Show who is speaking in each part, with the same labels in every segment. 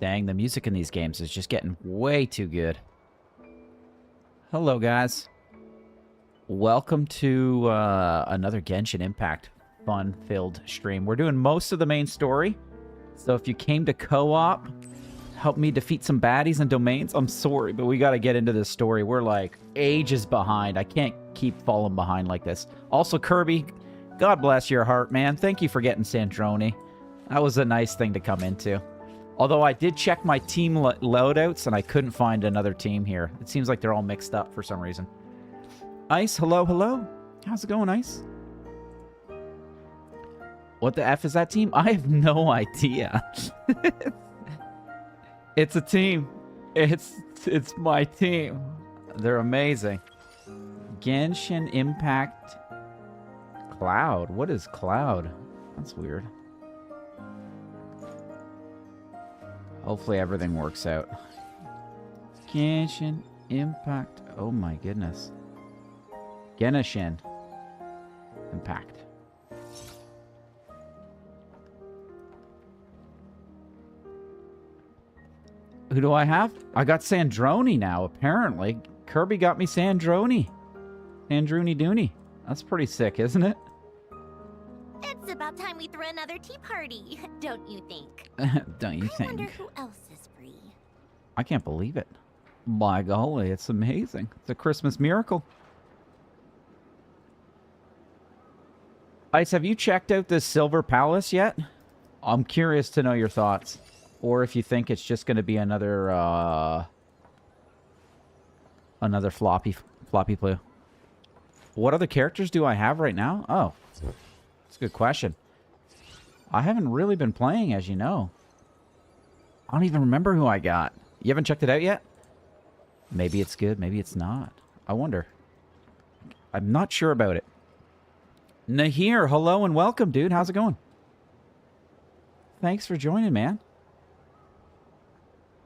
Speaker 1: Dang, the music in these games is just getting way too good. Hello, guys. Welcome to another Genshin Impact fun-filled stream. We're doing most of the main story. So if you came to co-op, help me defeat some baddies and domains, I'm sorry, but we got to get into this story. We're like ages behind. I can't keep falling behind like this. Also, Kirby, God bless your heart, man. Thank you for getting Sandroni. That was a nice thing to come into. Although I did check my team loadouts and I couldn't find another team here. It seems like they're all mixed up for some reason. Ice, hello, hello. How's it going, Ice? What the F is that team? I have no idea. It's a team. It's my team. They're amazing. Genshin Impact Cloud. What is Cloud? That's weird. Hopefully everything works out. Genshin Impact. Oh my goodness. Genshin Impact. Who do I have? I got Sandroni now, apparently. Kirby got me Sandroni. Sandroni Dooney. That's pretty sick, isn't it?
Speaker 2: It's about time we throw another tea party, don't you think?
Speaker 1: Don't you think?
Speaker 2: I wonder who else is free.
Speaker 1: I can't believe it. My golly, it's amazing. It's a Christmas miracle. Ice, have you checked out this Silver Palace yet? I'm curious to know your thoughts. Or if you think it's just going to be another, another floppy play. What other characters do I have right now? Oh, that's a good question. I haven't really been playing, as you know. I don't even remember who I got. You haven't checked it out yet? Maybe it's good, maybe it's not. I wonder. I'm not sure about it. Nahir, hello and welcome, dude. How's it going? Thanks for joining, man.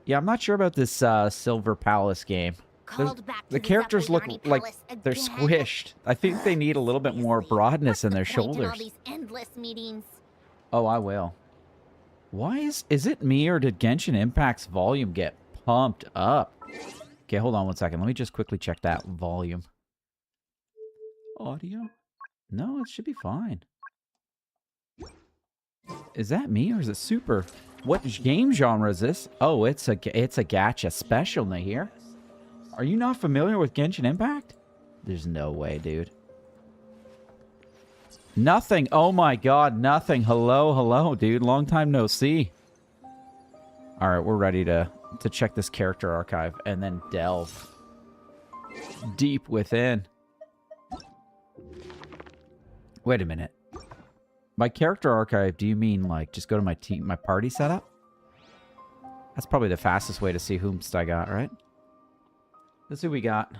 Speaker 1: Yeah, I'm not sure about this Silver Palace game. The characters look like they're squished. I think they need a little bit more broadness in their shoulders. Oh, I will. Why is it me or did Genshin Impact's volume get pumped up? Okay, hold on one second. Let me just quickly check that volume. Audio? No, it should be fine. Is that me or is it super? What game genre is this? Oh, it's a gacha special, Nahir. Are you not familiar with Genshin Impact? There's no way, dude. Nothing. Oh my god, nothing. Hello, hello, dude. Long time no see. Alright, we're ready to check this character archive and then delve deep within. Wait a minute. By character archive, do you mean like just go to my team, my party setup? That's probably the fastest way to see whomst I got, right? Let's see what we got.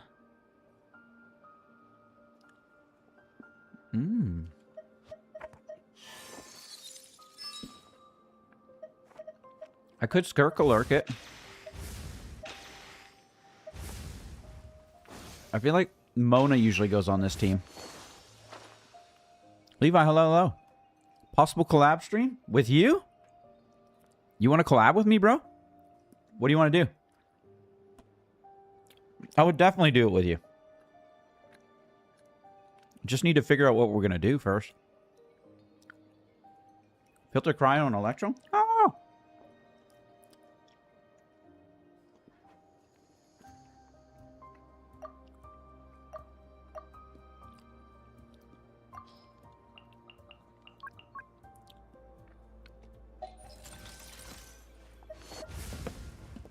Speaker 1: I could skirk-a-lurk it. I feel like Mona usually goes on this team. Levi, hello, hello. Possible collab stream? With you? You want to collab with me, bro? What do you want to do? I would definitely do it with you. Just need to figure out what we're going to do first. Filter Cryo and Electro? Oh!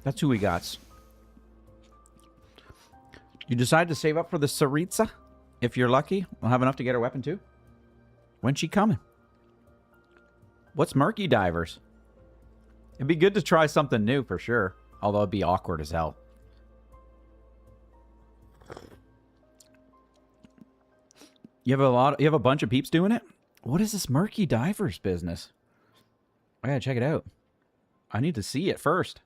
Speaker 1: That's who we got. You decide to save up for the Saritsa? If you're lucky, we'll have enough to get her weapon too. When's she coming? What's Murky Divers? It'd be good to try something new for sure. Although it'd be awkward as hell. You have a bunch of peeps doing it? What is this Murky Divers business? I gotta check it out. I need to see it first.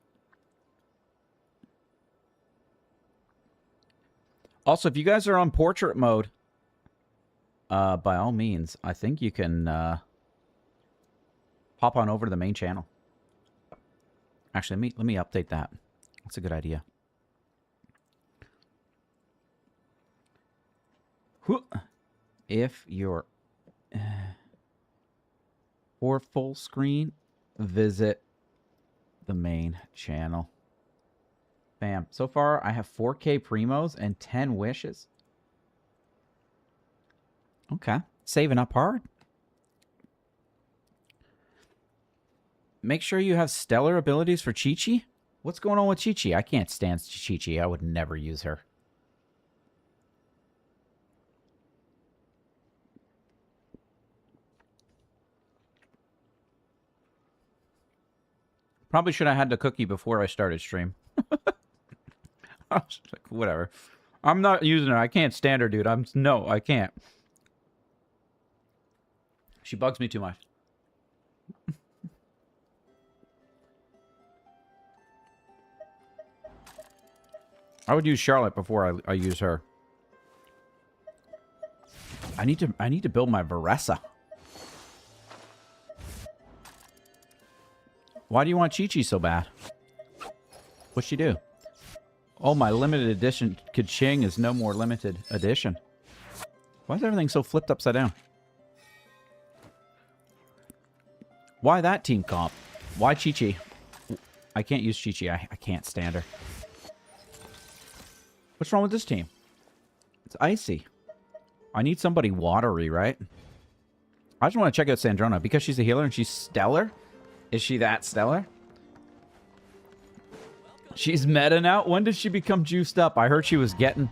Speaker 1: Also, if you guys are on portrait mode, by all means, I think you can hop on over to the main channel. Actually, let me update that. That's a good idea. If you're for full screen, visit the main channel. Bam. So far, I have 4K primos and 10 wishes. Okay. Saving up hard. Make sure you have stellar abilities for Chi-Chi. What's going on with Chi-Chi? I can't stand Chi-Chi. I would never use her. Probably should have had the cookie before I started stream. I was like, whatever. I'm not using her. I can't stand her, dude. No, I can't. She bugs me too much. I would use Charlotte before I use her. I need to build my Varessa. Why do you want Chi-Chi so bad? What'd she do? Oh, my limited edition Kaching is no more limited edition. Why is everything so flipped upside down? Why that team comp? Why Chi-Chi? I can't use Chi-Chi. I can't stand her. What's wrong with this team? It's icy. I need somebody watery, right? I just want to check out Sandrona because she's a healer and she's stellar. Is she that stellar? She's meta now. When did she become juiced up? I heard she was getting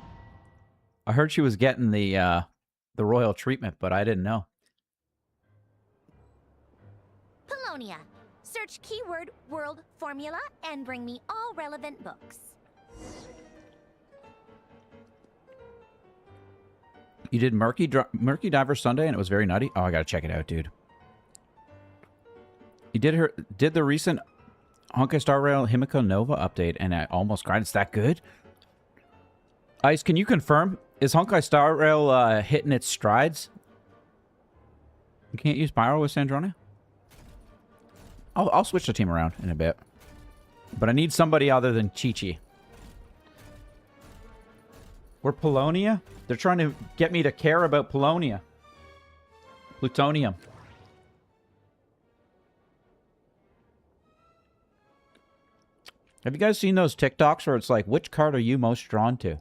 Speaker 1: the royal treatment, but I didn't know.
Speaker 2: Polonia. Search keyword world formula and bring me all relevant books.
Speaker 1: You did Murky Diver Sunday and it was very nutty. Oh, I gotta check it out, dude. You did the recent Honkai Star Rail Himiko Nova update and I almost cried. It's that good? Ice, can you confirm? Is Honkai Star Rail hitting its strides? You can't use Pyro with Sandrona? I'll switch the team around in a bit. But I need somebody other than Chi-Chi. We're Polonia? They're trying to get me to care about Polonia. Plutonium. Have you guys seen those TikToks where it's like, which card are you most drawn to?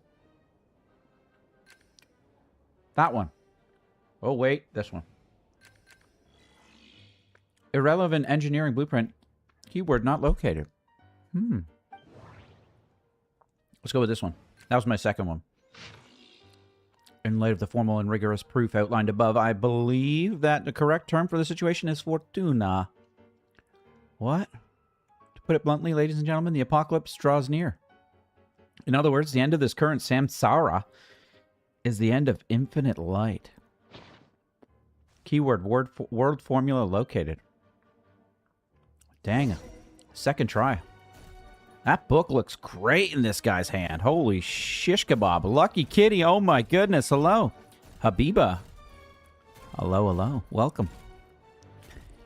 Speaker 1: That one. Oh, wait. This one. Irrelevant engineering blueprint. Keyword not located. Let's go with this one. That was my second one. In light of the formal and rigorous proof outlined above, I believe that the correct term for the situation is fortuna. What? To put it bluntly, ladies and gentlemen, the apocalypse draws near. In other words, the end of this current samsara is the end of infinite light. Keyword word formula located. Dang. Second try. That book looks great in this guy's hand. Holy shish kebab. Lucky Kitty. Oh my goodness. Hello. Habiba. Hello, hello. Welcome.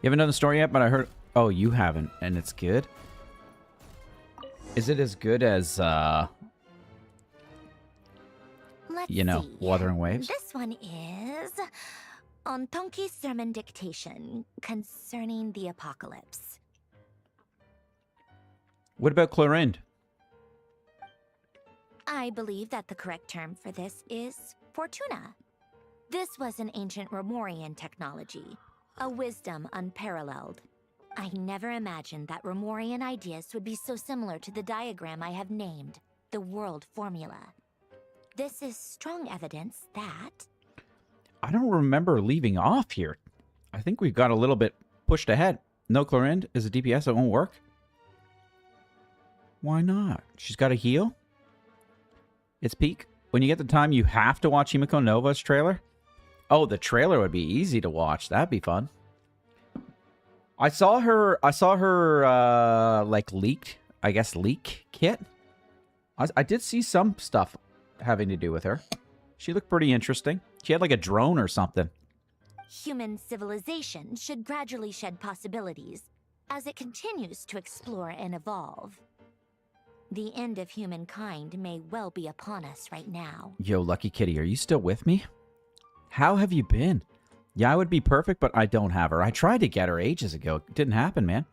Speaker 1: You haven't done the story yet, but I heard... Oh, you haven't. And it's good? Is it as good as, you know,
Speaker 2: see.
Speaker 1: Wuthering Waves?
Speaker 2: This one is... On Tonki's sermon dictation concerning the apocalypse.
Speaker 1: What about Clorinde?
Speaker 2: I believe that the correct term for this is fortuna. This was an ancient Rainiere technology, a wisdom unparalleled. I never imagined that Rainiere ideas would be so similar to the diagram I have named, the world formula. This is strong evidence that...
Speaker 1: I don't remember leaving off here. I think we've got a little bit pushed ahead. No Clorinde is a DPS that won't work. Why not? She's got a heal. It's peak. When you get the time, you have to watch Himiko Nova's trailer. Oh, the trailer would be easy to watch. That'd be fun. I saw her like leaked, I guess, leak kit. I did see some stuff having to do with her. She looked pretty interesting. She had like a drone or something.
Speaker 2: Human civilization should gradually shed possibilities, as it continues to explore and evolve. The end of humankind may well be upon us right now.
Speaker 1: Yo, Lucky Kitty, are you still with me? How have you been? Yeah, I would be perfect, but I don't have her. I tried to get her ages ago. It didn't happen, man.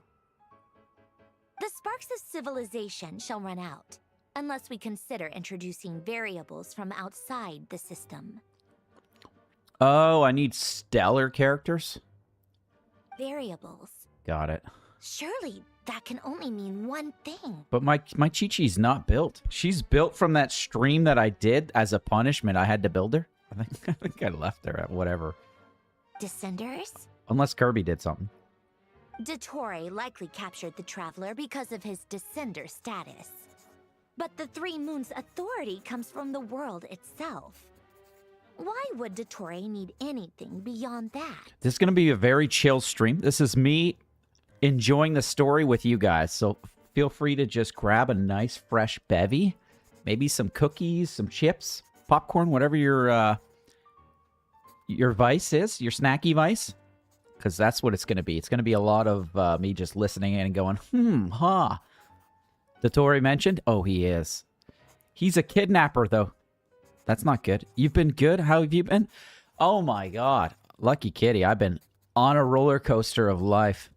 Speaker 2: The sparks of civilization shall run out, unless we consider introducing variables from outside the system.
Speaker 1: Oh, I need stellar characters?
Speaker 2: Variables.
Speaker 1: Got it.
Speaker 2: Surely that can only mean one thing.
Speaker 1: But my Chi-Chi's not built. She's built from that stream that I did as a punishment. I had to build her. I think I left her at whatever.
Speaker 2: Descenders?
Speaker 1: Unless Kirby did something.
Speaker 2: Dottore likely captured the Traveler because of his Descender status. But the Three Moons' authority comes from the world itself. Why would Dottore need anything beyond that?
Speaker 1: This is going to be a very chill stream. This is me enjoying the story with you guys. So feel free to just grab a nice fresh bevy. Maybe some cookies, some chips, popcorn, whatever your vice is, your snacky vice. Because that's what it's going to be. It's going to be a lot of me just listening in and going, Dottore mentioned? Oh, he is. He's a kidnapper, though. That's not good. You've been good? How have you been? Oh, my God. Lucky Kitty, I've been on a roller coaster of life.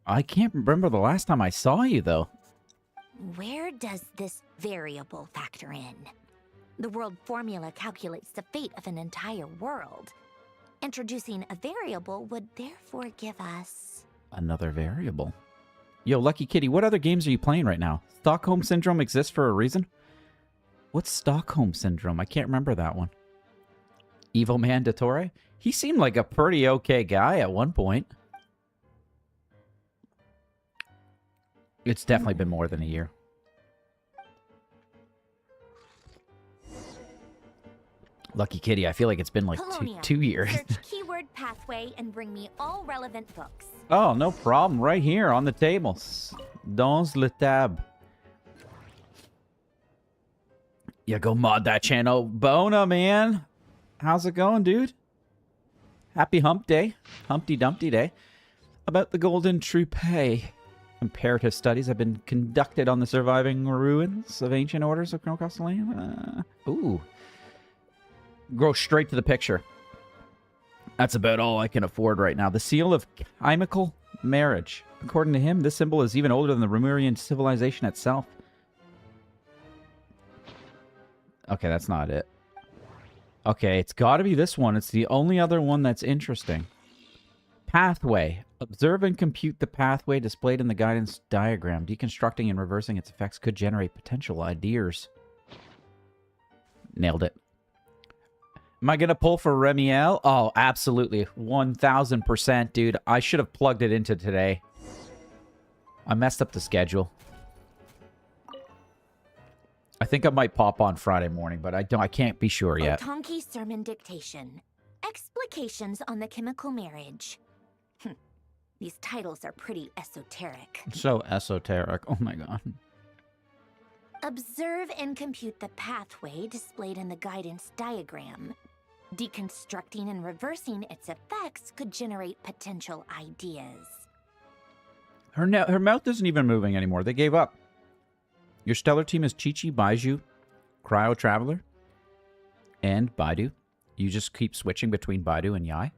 Speaker 1: I can't remember the last time I saw you, though.
Speaker 2: Where does this variable factor in? The world formula calculates the fate of an entire world. Introducing a variable would therefore give us...
Speaker 1: Another variable. Yo, Lucky Kitty, what other games are you playing right now? Stockholm Syndrome exists for a reason? What's Stockholm Syndrome? I can't remember that one. Evil Man Dottore? He seemed like a pretty okay guy at one point. It's definitely been more than a year. Lucky Kitty, I feel like it's been like two years.
Speaker 2: Search keyword pathway and bring me all relevant books.
Speaker 1: Oh, no problem. Right here on the table. Dans le table. Yeah, go mod that channel. Bona, man. How's it going, dude? Happy hump day. Humpty Dumpty day. About the Golden Troupe. Comparative studies have been conducted on the surviving ruins of ancient orders of Crocastaline. Ooh. Go straight to the picture. That's about all I can afford right now. The seal of chimical marriage. According to him, this symbol is even older than the Lemurian civilization itself. Okay, that's not it. Okay, it's got to be this one. It's the only other one that's interesting. Pathway. Observe and compute the pathway displayed in the guidance diagram. Deconstructing and reversing its effects could generate potential ideas. Nailed it. Am I going to pull for Rainiere? Oh, absolutely. 1,000%, dude. I should have plugged it into today. I messed up the schedule. I think I might pop on Friday morning, but I can't be sure yet.
Speaker 2: Otonki Sermon Dictation. Explications on the chemical marriage. These titles are pretty esoteric.
Speaker 1: So esoteric. Oh my god.
Speaker 2: Observe and compute the pathway displayed in the guidance diagram. Deconstructing and reversing its effects could generate potential ideas.
Speaker 1: Her mouth isn't even moving anymore. They gave up. Your stellar team is Chi-Chi, Baiju, Cryo Traveler, and Baidu. You just keep switching between Baidu and Yai.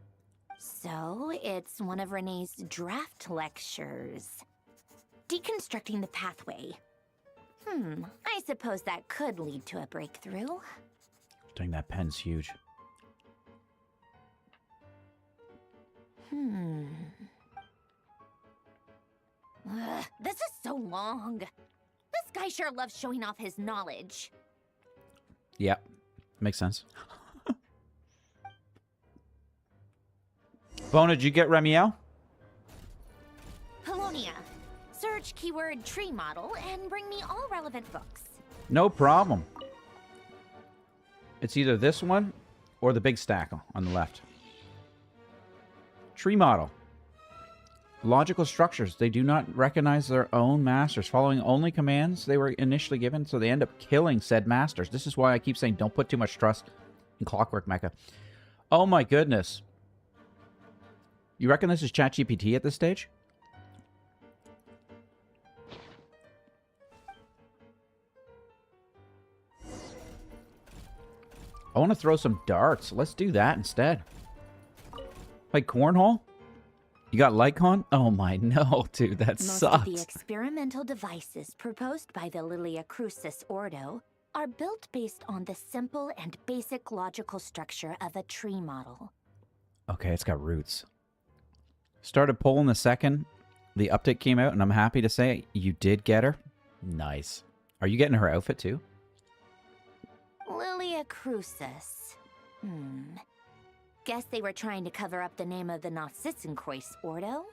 Speaker 2: So, it's one of Renee's draft lectures. Deconstructing the pathway. I suppose that could lead to a breakthrough.
Speaker 1: Dang, that pen's huge.
Speaker 2: This is so long. This guy sure loves showing off his knowledge.
Speaker 1: Yep, makes sense. Bona, did you get Rainiere?
Speaker 2: Polonia. Search keyword tree model and bring me all relevant books.
Speaker 1: No problem. It's either this one or the big stack on the left. Tree model. Logical structures. They do not recognize their own masters, following only commands they were initially given, so they end up killing said masters. This is why I keep saying don't put too much trust in Clockwork Mecha. Oh my goodness. You reckon this is ChatGPT at this stage? I want to throw some darts. Let's do that instead. Like cornhole? You got Lycon? Oh my, no, dude, that
Speaker 2: Most
Speaker 1: sucks.
Speaker 2: of the experimental devices proposed by the Lilia Crucis Ordo are built based on the simple and basic logical structure of a tree model.
Speaker 1: Okay, it's got roots. Started polling the second the update came out, and I'm happy to say you did get her. Nice. Are you getting her outfit too?
Speaker 2: Lilia Crucis. Guess they were trying to cover up the name of the Narcissenkreuz Ordo?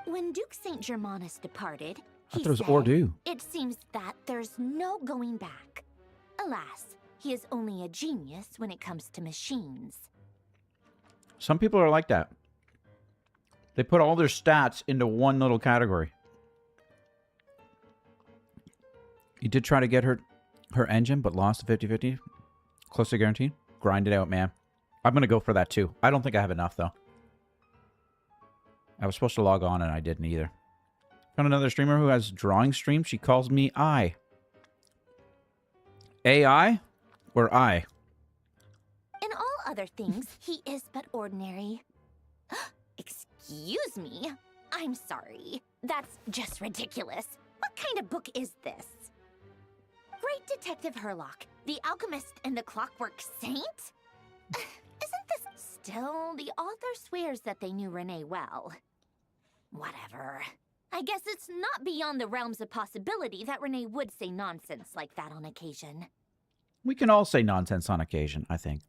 Speaker 2: When Duke St. Germanus departed,
Speaker 1: I
Speaker 2: he
Speaker 1: thought it was
Speaker 2: said,
Speaker 1: Ordu.
Speaker 2: "It seems that there's no going back. Alas, he is only a genius when it comes to machines."
Speaker 1: Some people are like that. They put all their stats into one little category. You did try to get her engine, but lost to 50-50. Close to guaranteed. Grind it out, man. I'm going to go for that, too. I don't think I have enough, though. I was supposed to log on, and I didn't either. Found another streamer who has drawing stream. She calls me I. AI or I?
Speaker 2: In all other things, he is but ordinary. Excuse me? I'm sorry. That's just ridiculous. What kind of book is this? Great Detective Herlock, the Alchemist and the Clockwork Saint? Isn't this still? The author swears that they knew Renee well. Whatever. I guess it's not beyond the realms of possibility that Renee would say nonsense like that on occasion.
Speaker 1: We can all say nonsense on occasion, I think.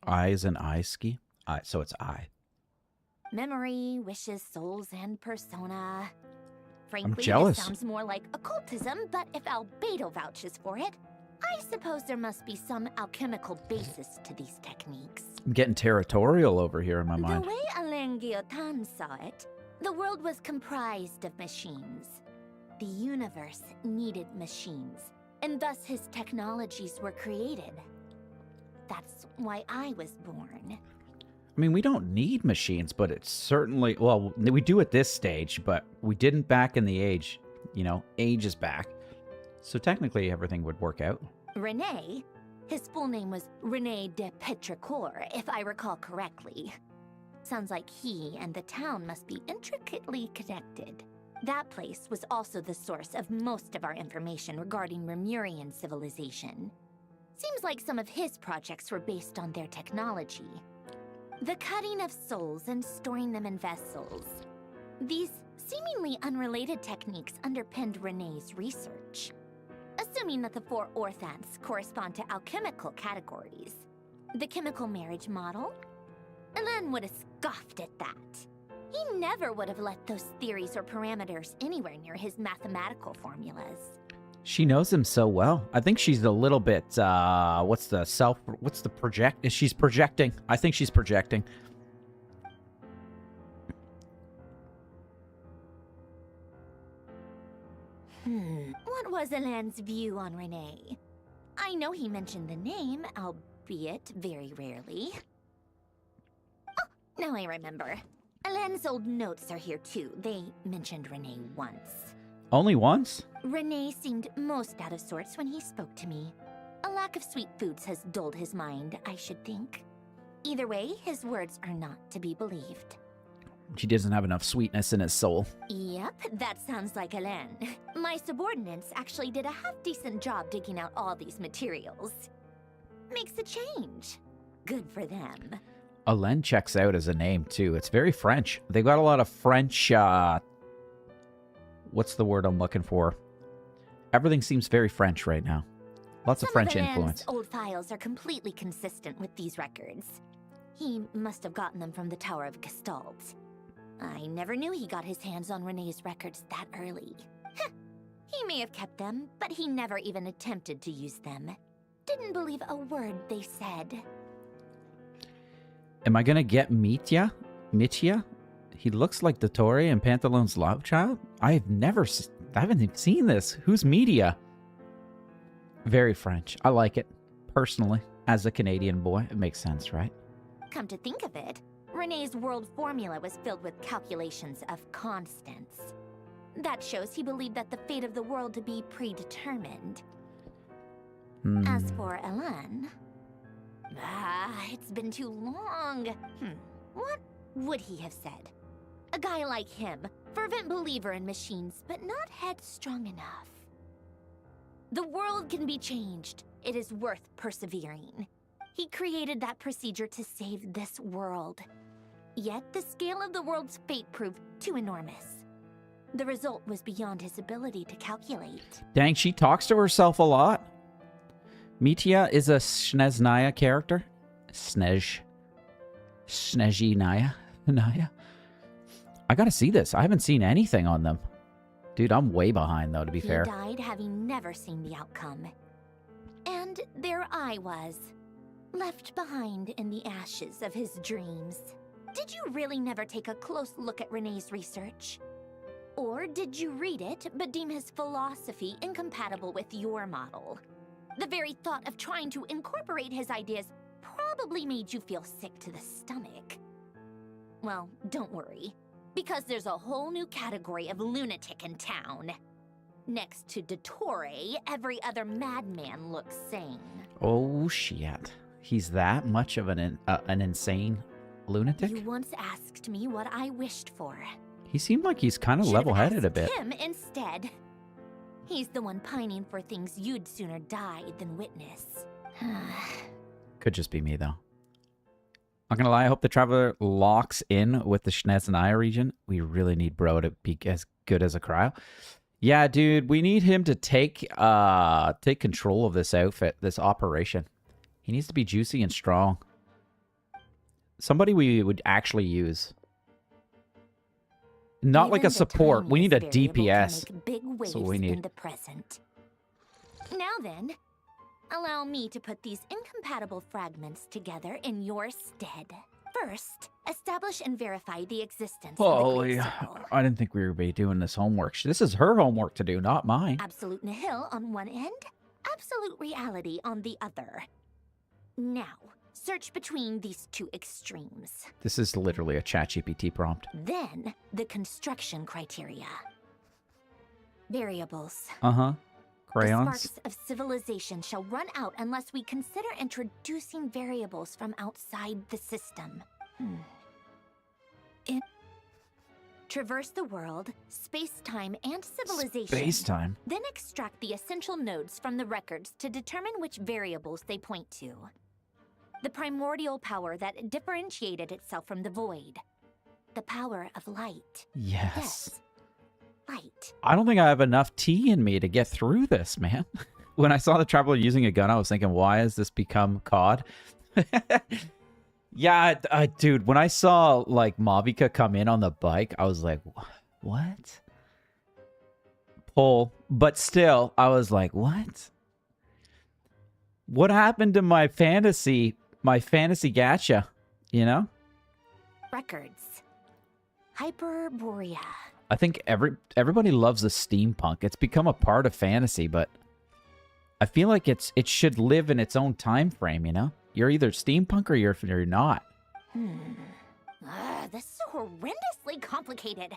Speaker 1: I is an I ski. So it's I.
Speaker 2: Memory, wishes, souls, and persona. Frankly,
Speaker 1: jealous.
Speaker 2: This sounds more like occultism, but if Albedo vouches for it, I suppose there must be some alchemical basis to these techniques.
Speaker 1: I'm getting territorial over here in my
Speaker 2: The
Speaker 1: mind.
Speaker 2: way Alain Guillotin saw it, the world was comprised of machines. The universe needed machines, and thus his technologies were created. That's why I was born.
Speaker 1: I mean, we don't need machines, but it's certainly... Well, we do at this stage, but we didn't back in the age. You know, age is back. So technically, everything would work out.
Speaker 2: Renee? His full name was René de Petrichor, if I recall correctly. Sounds like he and the town must be intricately connected. That place was also the source of most of our information regarding Remurian civilization. Seems like some of his projects were based on their technology. The cutting of souls and storing them in vessels. These seemingly unrelated techniques underpinned Renee's research. Assuming that the four orthants correspond to alchemical categories. The chemical marriage model? Alain would have scoffed at that. He never would have let those theories or parameters anywhere near his mathematical formulas.
Speaker 1: She knows him so well. I think she's a little bit, what's the project? She's projecting. I think she's projecting.
Speaker 2: What was Alain's view on Renee? I know he mentioned the name, albeit very rarely. Oh, now I remember. Alain's old notes are here too. They mentioned Renee once.
Speaker 1: Only once?
Speaker 2: Renee seemed most out of sorts when he spoke to me. A lack of sweet foods has dulled his mind, I should think. Either way, his words are not to be believed.
Speaker 1: She doesn't have enough sweetness in his soul.
Speaker 2: Yep, that sounds like Alain. My subordinates actually did a half-decent job digging out all these materials. Makes a change. Good for them.
Speaker 1: Alain checks out as a name, too. It's very French. They've got a lot of French, what's the word I'm looking for? Everything seems very French right now. Lots of French influence.
Speaker 2: Some of Alain's old files are completely consistent with these records. He must have gotten them from the Tower of Gestalt. I never knew he got his hands on Renee's records that early. He may have kept them, but he never even attempted to use them. Didn't believe a word they said.
Speaker 1: Am I gonna get Mitya? He looks like the Dottore and Pantaloon's love child? I haven't even seen this. Who's Media? Very French. I like it. Personally, as a Canadian boy, it makes sense, right?
Speaker 2: Come to think of it, Renee's world formula was filled with calculations of constants. That shows he believed that the fate of the world to be predetermined. As for Alain, It's been too long. What would he have said? A guy like him, fervent believer in machines, but not headstrong enough. The world can be changed. It is worth persevering. He created that procedure to save this world. Yet the scale of the world's fate proved too enormous. The result was beyond his ability to calculate.
Speaker 1: Dang, she talks to herself a lot. Mitya is a Sneznaya character. Sneznaya? Naya? I gotta see this. I haven't seen anything on them. Dude, I'm way behind, though, to be fair.
Speaker 2: He died having never seen the outcome. And there I was, left behind in the ashes of his dreams. Did you really never take a close look at Renee's research? Or did you read it, but deem his philosophy incompatible with your model? The very thought of trying to incorporate his ideas probably made you feel sick to the stomach. Well, don't worry, because there's a whole new category of lunatic in town. Next to Dottore, every other madman looks sane.
Speaker 1: Oh, shit. He's that much of an insane lunatic?
Speaker 2: You once asked me what I wished for.
Speaker 1: He seemed like he's kind of level-headed a bit.
Speaker 2: Him instead. He's the one pining for things you'd sooner die than witness.
Speaker 1: Could just be me, though. Not gonna lie, I hope the Traveler locks in with the Sneznaya region. We really need Bro to be as good as a cryo. Yeah, dude, we need him to take control of this outfit, this operation. He needs to be juicy and strong. Somebody we would actually use. Not like a support. We need a DPS. So we need.
Speaker 2: In the present. Now then, allow me to put these incompatible fragments together in your stead. First, establish and verify the existence of the Great Circle.
Speaker 1: I didn't think we would be doing this homework. This is her homework to do, not mine.
Speaker 2: Absolute nihil on one end, absolute reality on the other. Now, search between these two extremes.
Speaker 1: This is literally a ChatGPT prompt.
Speaker 2: Then, the construction criteria. Variables.
Speaker 1: Uh-huh. Crayons.
Speaker 2: The sparks of civilization shall run out unless we consider introducing variables from outside the system. Traverse the world, space-time, and civilization.
Speaker 1: Space-time?
Speaker 2: Then extract the essential nodes from the records to determine which variables they point to. The primordial power that differentiated itself from the void. The power of light.
Speaker 1: Yes.
Speaker 2: Light.
Speaker 1: I don't think I have enough tea in me to get through this, man. When I saw the Traveler using a gun, I was thinking, why has this become COD? Yeah, dude, when I saw, like, Mavika come in on the bike, I was like, what? Pull. But still, I was like, what? What happened to my fantasy gacha, you know?
Speaker 2: Records. Hyperborea.
Speaker 1: I think everybody loves the steampunk. It's become a part of fantasy, but I feel like it should live in its own time frame, you know? You're either steampunk or you're not.
Speaker 2: This is horrendously complicated.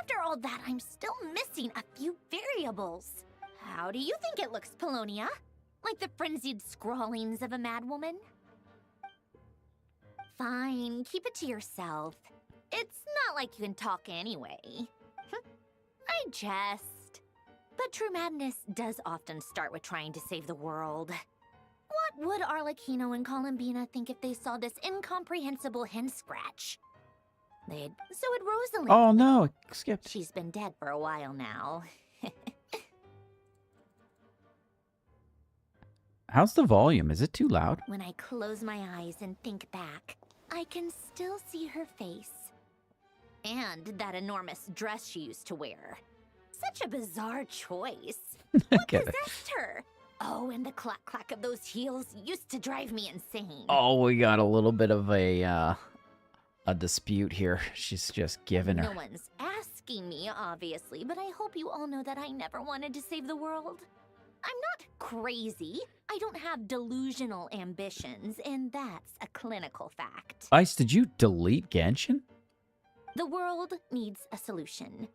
Speaker 2: After all that, I'm still missing a few variables. How do you think it looks, Polonia? Like the frenzied scrawlings of a madwoman? Fine, keep it to yourself. It's not like you can talk anyway. I jest. But true madness does often start with trying to save the world. What would Arlecchino and Columbina think if they saw this incomprehensible hen scratch? So would Rosalind.
Speaker 1: Oh no, skipped.
Speaker 2: She's been dead for a while now.
Speaker 1: How's the volume? Is it too loud?
Speaker 2: When I close my eyes and think back, I can still see her face. And that enormous dress she used to wear. Such a bizarre choice. What possessed her? Oh, and the clack-clack of those heels used to drive me insane.
Speaker 1: Oh, we got a little bit of a dispute here. She's just giving her.
Speaker 2: No one's asking me, obviously, but I hope you all know that I never wanted to save the world. I'm not crazy. I don't have delusional ambitions, and that's a clinical fact.
Speaker 1: Ice, did you delete Genshin?
Speaker 2: The world needs a solution,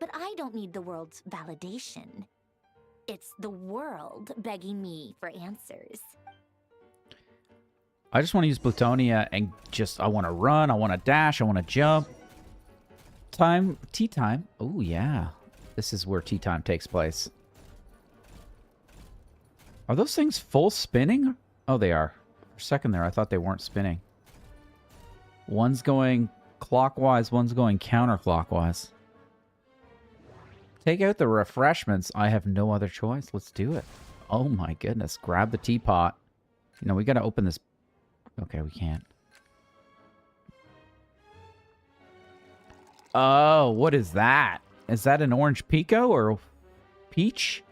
Speaker 2: but I don't need the world's validation. It's the world begging me for answers.
Speaker 1: I just want to use Plutonia and just, I want to run, I want to dash, I want to jump. Tea time. Oh, yeah. This is where tea time takes place. Are those things full spinning? Oh, they are. For a second there, I thought they weren't spinning. One's going clockwise, one's going counterclockwise. Take out the refreshments. I have no other choice. Let's do it. Oh my goodness. Grab the teapot. No, we got to open this. Okay, we can't. Oh, what is that? Is that an orange pico or peach?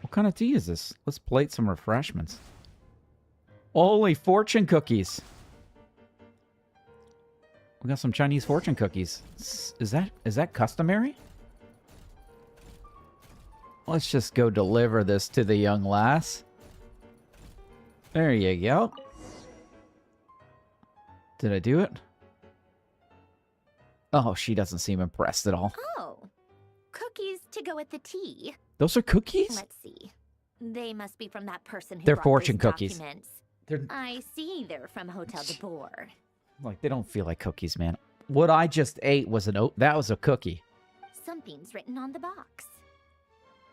Speaker 1: What kind of tea is this? Let's plate some refreshments. Holy fortune cookies. We got some Chinese fortune cookies. Is that customary? Let's just go deliver this to the young lass. There you go. Did I do it? Oh, she doesn't seem impressed at all.
Speaker 2: Oh, cookies to go with the tea.
Speaker 1: Those are cookies?
Speaker 2: Let's see. They must be from that person who
Speaker 1: They're
Speaker 2: brought
Speaker 1: fortune
Speaker 2: those
Speaker 1: cookies.
Speaker 2: documents.
Speaker 1: They're
Speaker 2: I see they're from Hotel de Boer.
Speaker 1: like, they don't feel like cookies, man. What I just ate was that was a cookie.
Speaker 2: Something's written on the box.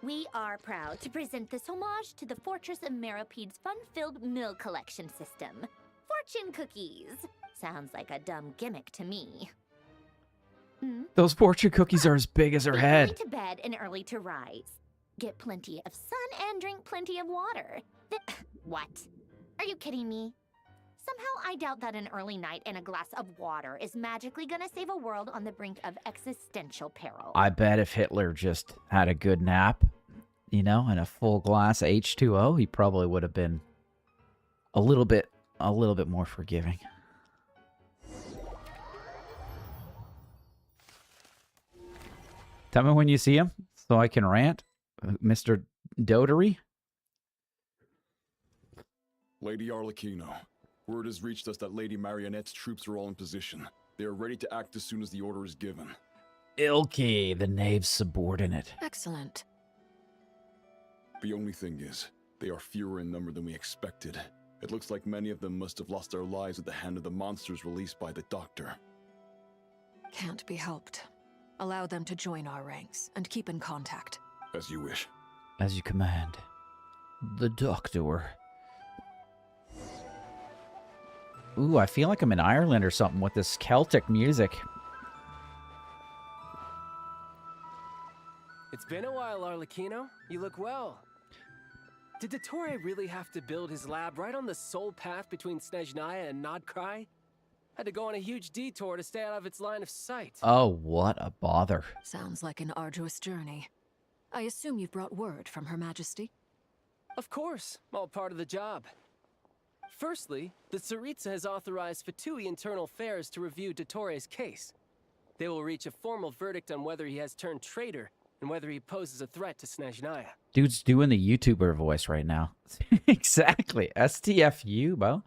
Speaker 2: We are proud to present this homage to the Fortress of Meropede's fun-filled mill collection system. Fortune cookies. Sounds like a dumb gimmick to me.
Speaker 1: Those fortune cookies are as big as her
Speaker 2: Be
Speaker 1: head.
Speaker 2: early to bed and early to rise. Get plenty of sun and drink plenty of water. What? Are you kidding me? Somehow I doubt that an early night and a glass of water is magically gonna save a world on the brink of existential peril.
Speaker 1: I bet if Hitler just had a good nap, you know, and a full glass of H2O, he probably would have been a little bit more forgiving. Tell me when you see him so I can rant, Mr. Dotery.
Speaker 3: Lady Arlecchino, word has reached us that Lady Marionette's troops are all in position. They are ready to act as soon as the order is given.
Speaker 1: Ilke, the knave's subordinate.
Speaker 4: Excellent.
Speaker 3: The only thing is, they are fewer in number than we expected. It looks like many of them must have lost their lives at the hand of the monsters released by the Doctor.
Speaker 4: Can't be helped. Allow them to join our ranks and keep in contact.
Speaker 3: As you wish.
Speaker 1: As you command. The Doctor. Ooh, I feel like I'm in Ireland or something with this Celtic music.
Speaker 5: It's been a while, Arlecchino. You look well. Did Dottore really have to build his lab right on the sole path between Snezhnaya and Nodcry? Had to go on a huge detour to stay out of its line of sight.
Speaker 1: Oh, what a bother.
Speaker 4: Sounds like an arduous journey. I assume you've brought word from Her Majesty?
Speaker 5: Of course, all part of the job. Firstly, the Tsaritsa has authorized Fatui Internal Affairs to review Dottore's case. They will reach a formal verdict on whether he has turned traitor and whether he poses a threat to Snezhnaya.
Speaker 1: Dude's doing the YouTuber voice right now. Exactly. STFU, bro.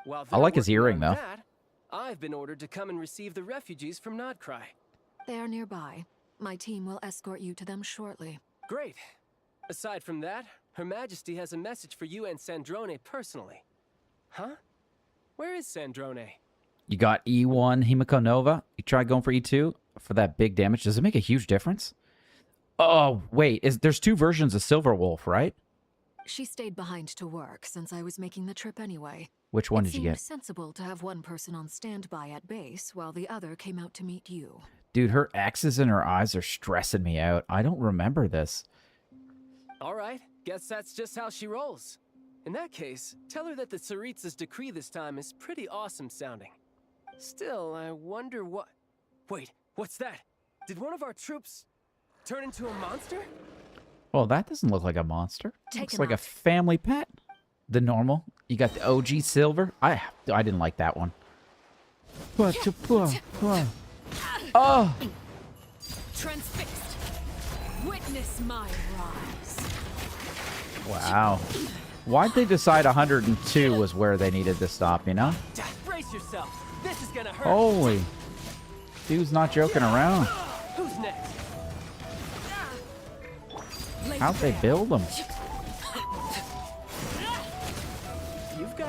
Speaker 5: While
Speaker 1: I like his
Speaker 5: they're
Speaker 1: earring,
Speaker 5: working on
Speaker 1: though.
Speaker 5: that, I've been ordered to come and receive the refugees from Nodcry.
Speaker 4: They are nearby. My team will escort you to them shortly.
Speaker 5: Great. Aside from that, Her Majesty has a message for you and Sandrone personally. Huh? Where is Sandrone?
Speaker 1: You got E1 Himiko Nova. You try going for E2 for that big damage. Does it make a huge difference? Oh, wait. There's two versions of Silver Wolf, right?
Speaker 4: She stayed behind to work since I was making the trip anyway.
Speaker 1: Which one
Speaker 4: It
Speaker 1: did you
Speaker 4: seemed
Speaker 1: get?
Speaker 4: sensible to have one person on standby at base while the other came out to meet you.
Speaker 1: Dude, her X's in her eyes are stressing me out. I don't remember this.
Speaker 5: All right, guess that's just how she rolls. In that case, tell her that the Tsaritsa's decree this time is pretty awesome sounding. Still, I wonder what... Wait, what's that? Did one of our troops turn into a monster?
Speaker 1: Well, that doesn't look like a monster.
Speaker 4: Take
Speaker 1: Looks
Speaker 4: him
Speaker 1: like a
Speaker 4: out.
Speaker 1: family pet. The normal. You got the OG silver. I didn't like that one. Oh!
Speaker 4: Transfixed. Witness my rise.
Speaker 1: Wow. Why'd they decide 102 was where they needed to stop, you know?
Speaker 5: Brace yourself. This is gonna hurt.
Speaker 1: Holy. Dude's not joking around.
Speaker 5: Who's next?
Speaker 1: How'd they build them?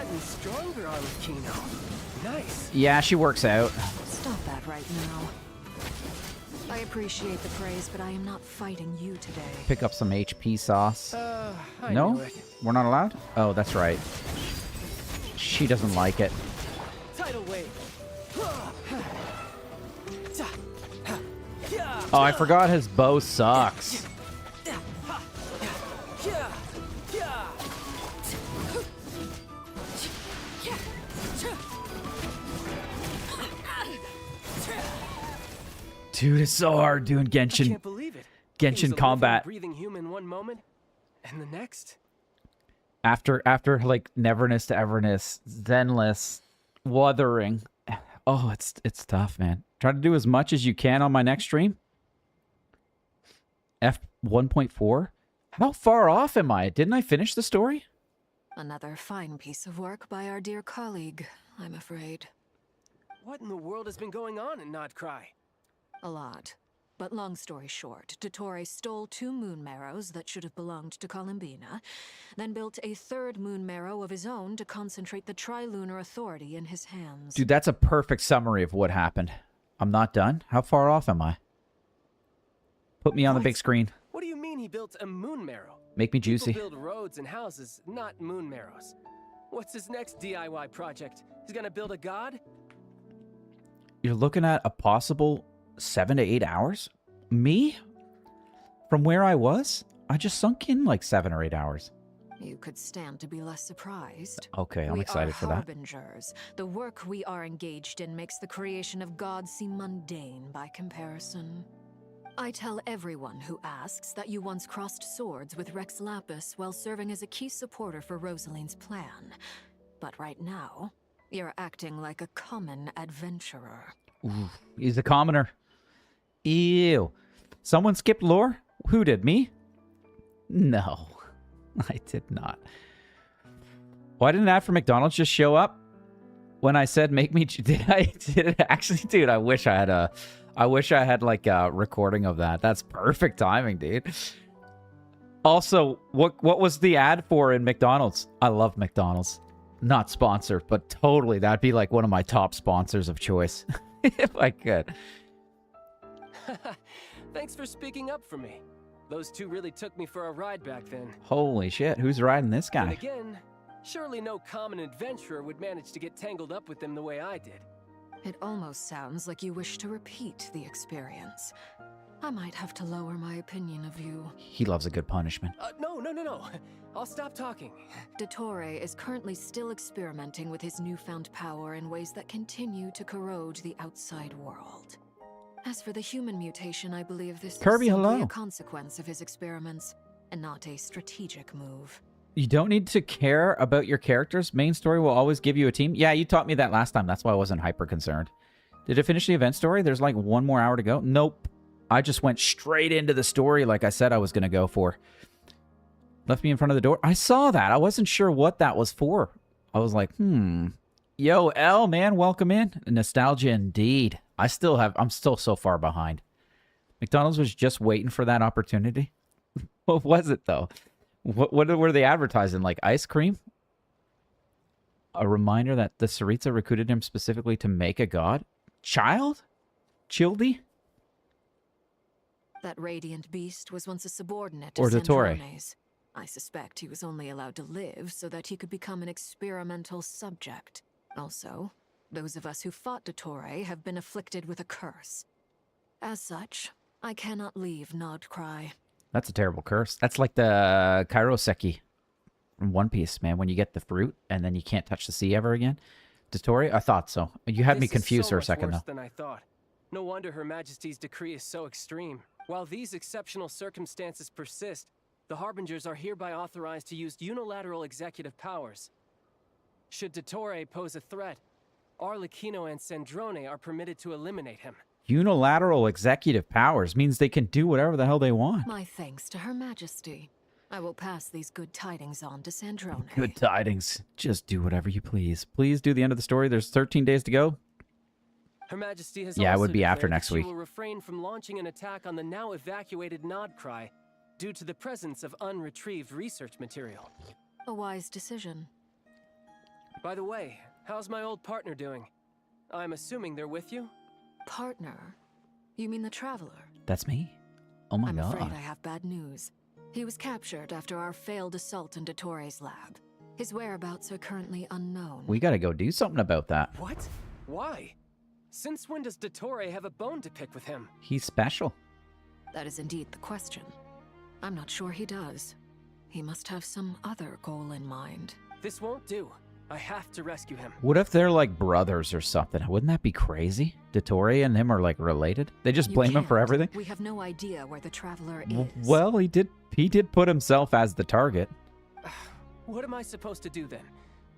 Speaker 5: gotten stronger, Arlecchino. Nice.
Speaker 1: Yeah, she works out.
Speaker 4: Stop that right now. I appreciate the praise, but I am not fighting you today.
Speaker 1: Pick up some HP sauce.
Speaker 5: I
Speaker 1: No?
Speaker 5: knew it.
Speaker 1: We're not allowed? Oh, that's right. She doesn't like it.
Speaker 5: Tidal wave.
Speaker 1: Oh, I forgot his bow sucks. Dude, it's so hard doing
Speaker 5: I
Speaker 1: Genshin.
Speaker 5: can't believe it. He was a
Speaker 1: Genshin
Speaker 5: living,
Speaker 1: combat.
Speaker 5: breathing human one moment, and the next.
Speaker 1: After like neverness to everness, zenless, wuthering. Oh, it's tough, man. Try to do as much as you can on my next stream. F 1.4. How far off am I? Didn't I finish the story?
Speaker 4: Another fine piece of work by our dear colleague, I'm afraid.
Speaker 5: What in the world has been going on in Nodcry?
Speaker 4: A lot. But long story short, Dottore stole 2 moon marrows that should have belonged to Columbina, then built a 3rd moon marrow of his own to concentrate the Trilunar Authority in his hands.
Speaker 1: Dude, that's a perfect summary of what happened. I'm not done. How far off am I? Put me on the
Speaker 5: What?
Speaker 1: big screen.
Speaker 5: What do you mean he built a moon marrow?
Speaker 1: Make me juicy.
Speaker 5: People build roads and houses, not moon marrows. What's his next DIY project? He's gonna build a god?
Speaker 1: You're looking at a possible 7 to 8 hours? Me? From where I was? I just sunk in like 7 or 8 hours.
Speaker 4: You could stand to be less surprised.
Speaker 1: Okay, I'm excited for
Speaker 4: We are
Speaker 1: that.
Speaker 4: harbingers. The work we are engaged in makes the creation of gods seem mundane by comparison. I tell everyone who asks that you once crossed swords with Rex Lapis while serving as a key supporter for Rosaline's plan. But right now, you're acting like a common adventurer.
Speaker 1: Ooh, he's a commoner. Ew. Someone skipped lore? Who did? Me? No, I did not. Why didn't an ad for McDonald's just show up when I said make me? Did it actually, dude? I wish I had like a recording of that. That's perfect timing, dude. Also, what was the ad for in McDonald's? I love McDonald's. Not sponsored, but totally that'd be like one of my top sponsors of choice if I could.
Speaker 5: Thanks for speaking up for me. Those 2 really took me for a ride back then.
Speaker 1: Holy shit, who's riding this
Speaker 5: Then
Speaker 1: guy?
Speaker 5: again, surely no common adventurer would manage to get tangled up with them the way I did.
Speaker 4: It almost sounds like you wish to repeat the experience. I might have to lower my opinion of you.
Speaker 1: He loves a good punishment.
Speaker 5: No. I'll stop talking.
Speaker 4: Dottore is currently still experimenting with his newfound power in ways that continue to corrode the outside world. As for the human mutation, I believe this
Speaker 1: Kirby,
Speaker 4: is simply
Speaker 1: hello.
Speaker 4: a consequence of his experiments, and not a strategic move.
Speaker 1: You don't need to care about your characters. Main story will always give you a team. Yeah, you taught me that last time. That's why I wasn't hyper concerned. Did it finish the event story? There's like 1 more hour to go. Nope. I just went straight into the story like I said I was going to go for. Left me in front of the door. I saw that. I wasn't sure what that was for. I was like, Yo, L, man, welcome in. Nostalgia indeed. I'm still so far behind. McDonald's was just waiting for that opportunity. What was it, though? What were they advertising? Like ice cream? A reminder that the Tsaritsa recruited him specifically to make a god? Child? Childy?
Speaker 4: That radiant beast was once a subordinate to
Speaker 1: Or Dottore.
Speaker 4: Sandrone's. I suspect he was only allowed to live so that he could become an experimental subject. Also, those of us who fought Dottore have been afflicted with a curse. As such, I cannot leave Nodcry.
Speaker 1: That's a terrible curse. That's like the Kairoseki from One Piece, man. When you get the fruit and then you can't touch the sea ever again. Dottore? I thought so. You had me
Speaker 5: This is
Speaker 1: confused
Speaker 5: so
Speaker 1: for a
Speaker 5: much
Speaker 1: second,
Speaker 5: worse
Speaker 1: though.
Speaker 5: than I thought. No wonder Her Majesty's decree is so extreme. While these exceptional circumstances persist, the Harbingers are hereby authorized to use unilateral executive powers. Should Dottore pose a threat, Arlecchino and Sandrone are permitted to eliminate him.
Speaker 1: Unilateral executive powers means they can do whatever the hell they want.
Speaker 4: My thanks to Her Majesty. I will pass these good tidings on to Sandrone.
Speaker 1: Good tidings. Just do whatever you please. Please do the end of the story. There's 13 days to go.
Speaker 5: Her Majesty has
Speaker 1: Yeah, it
Speaker 5: also
Speaker 1: would be after
Speaker 5: declared
Speaker 1: next
Speaker 5: that
Speaker 1: week.
Speaker 5: She will refrain from launching an attack on the now evacuated Nodcry due to the presence of unretrieved research material.
Speaker 4: A wise decision.
Speaker 5: By the way, how's my old partner doing? I'm assuming they're with you?
Speaker 4: Partner? You mean the Traveler?
Speaker 1: That's me. Oh my
Speaker 4: I'm
Speaker 1: god.
Speaker 4: afraid I have bad news. He was captured after our failed assault in Dottoro's lab. His whereabouts are currently unknown.
Speaker 1: We gotta go do something about that.
Speaker 5: What? Why? Since when does Dottore have a bone to pick with him?
Speaker 1: He's special.
Speaker 4: That is indeed the question. I'm not sure he does. He must have some other goal in mind.
Speaker 5: This won't do. I have to rescue him.
Speaker 1: What if they're like brothers or something? Wouldn't that be crazy? Dottore and him are like related? They just
Speaker 4: You
Speaker 1: blame him for
Speaker 4: can't.
Speaker 1: everything?
Speaker 4: We have no idea where the Traveler is.
Speaker 1: Well, he did put himself as the target.
Speaker 5: What am I supposed to do then?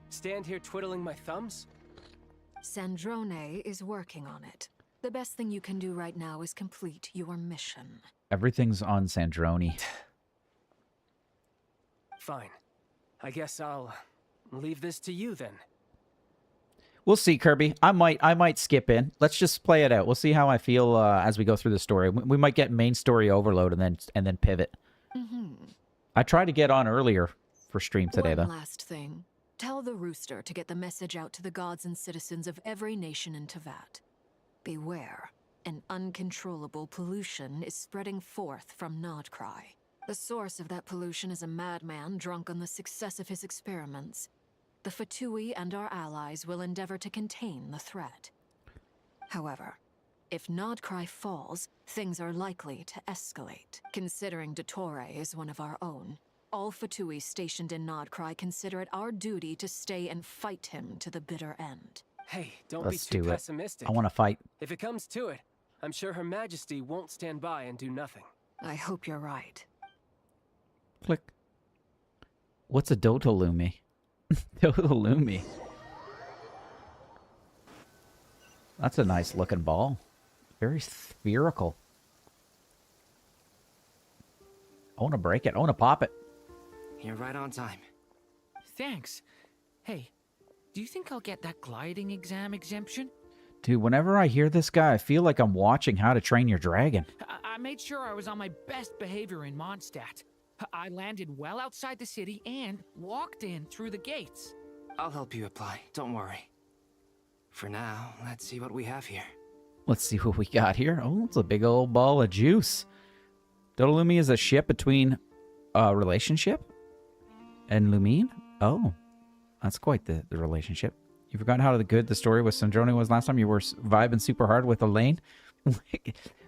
Speaker 5: Stand here twiddling my thumbs?
Speaker 4: Sandrone is working on it. The best thing you can do right now is complete your mission.
Speaker 1: Everything's on Sandrone.
Speaker 5: Fine. I guess I'll leave this to you then.
Speaker 1: We'll see, Kirby. I might skip in. Let's just play it out. We'll see how I feel as we go through the story. We might get main story overload and then pivot. I tried to get on earlier for stream today,
Speaker 4: One
Speaker 1: though.
Speaker 4: last thing. Tell the Rooster to get the message out to the gods and citizens of every nation in Tevat. Beware. An uncontrollable pollution is spreading forth from Nodcry. The source of that pollution is a madman drunk on the success of his experiments. The Fatui and our allies will endeavor to contain the threat. However, if Nodcry falls, things are likely to escalate. Considering Dottore is one of our own, all Fatui stationed in Nodcry consider it our duty to stay and fight him to the bitter end.
Speaker 5: Hey, don't
Speaker 1: Let's
Speaker 5: be too
Speaker 1: do it.
Speaker 5: pessimistic.
Speaker 1: I want to fight.
Speaker 5: If it comes to it, I'm sure Her Majesty won't stand by and do nothing.
Speaker 4: I hope you're right.
Speaker 1: Click. What's a Dotolumi? Dotolumi. That's a nice looking ball. Very spherical. I want to break it. I want to pop it.
Speaker 6: You're right on time.
Speaker 7: Thanks. Hey, do you think I'll get that gliding exam exemption?
Speaker 1: Dude, whenever I hear this guy, I feel like I'm watching How to Train Your Dragon.
Speaker 7: I made sure I was on my best behavior in Mondstadt. I landed well outside the city and walked in through the gates.
Speaker 6: I'll help you apply, don't worry. For now, let's see what we have here.
Speaker 1: Let's see what we got here. Oh, it's a big old ball of juice. Dotolumi is a ship between a relationship and Lumine? Oh, that's quite the relationship. You forgot how good the story with Sandrone was last time? You were vibing super hard with Elaine?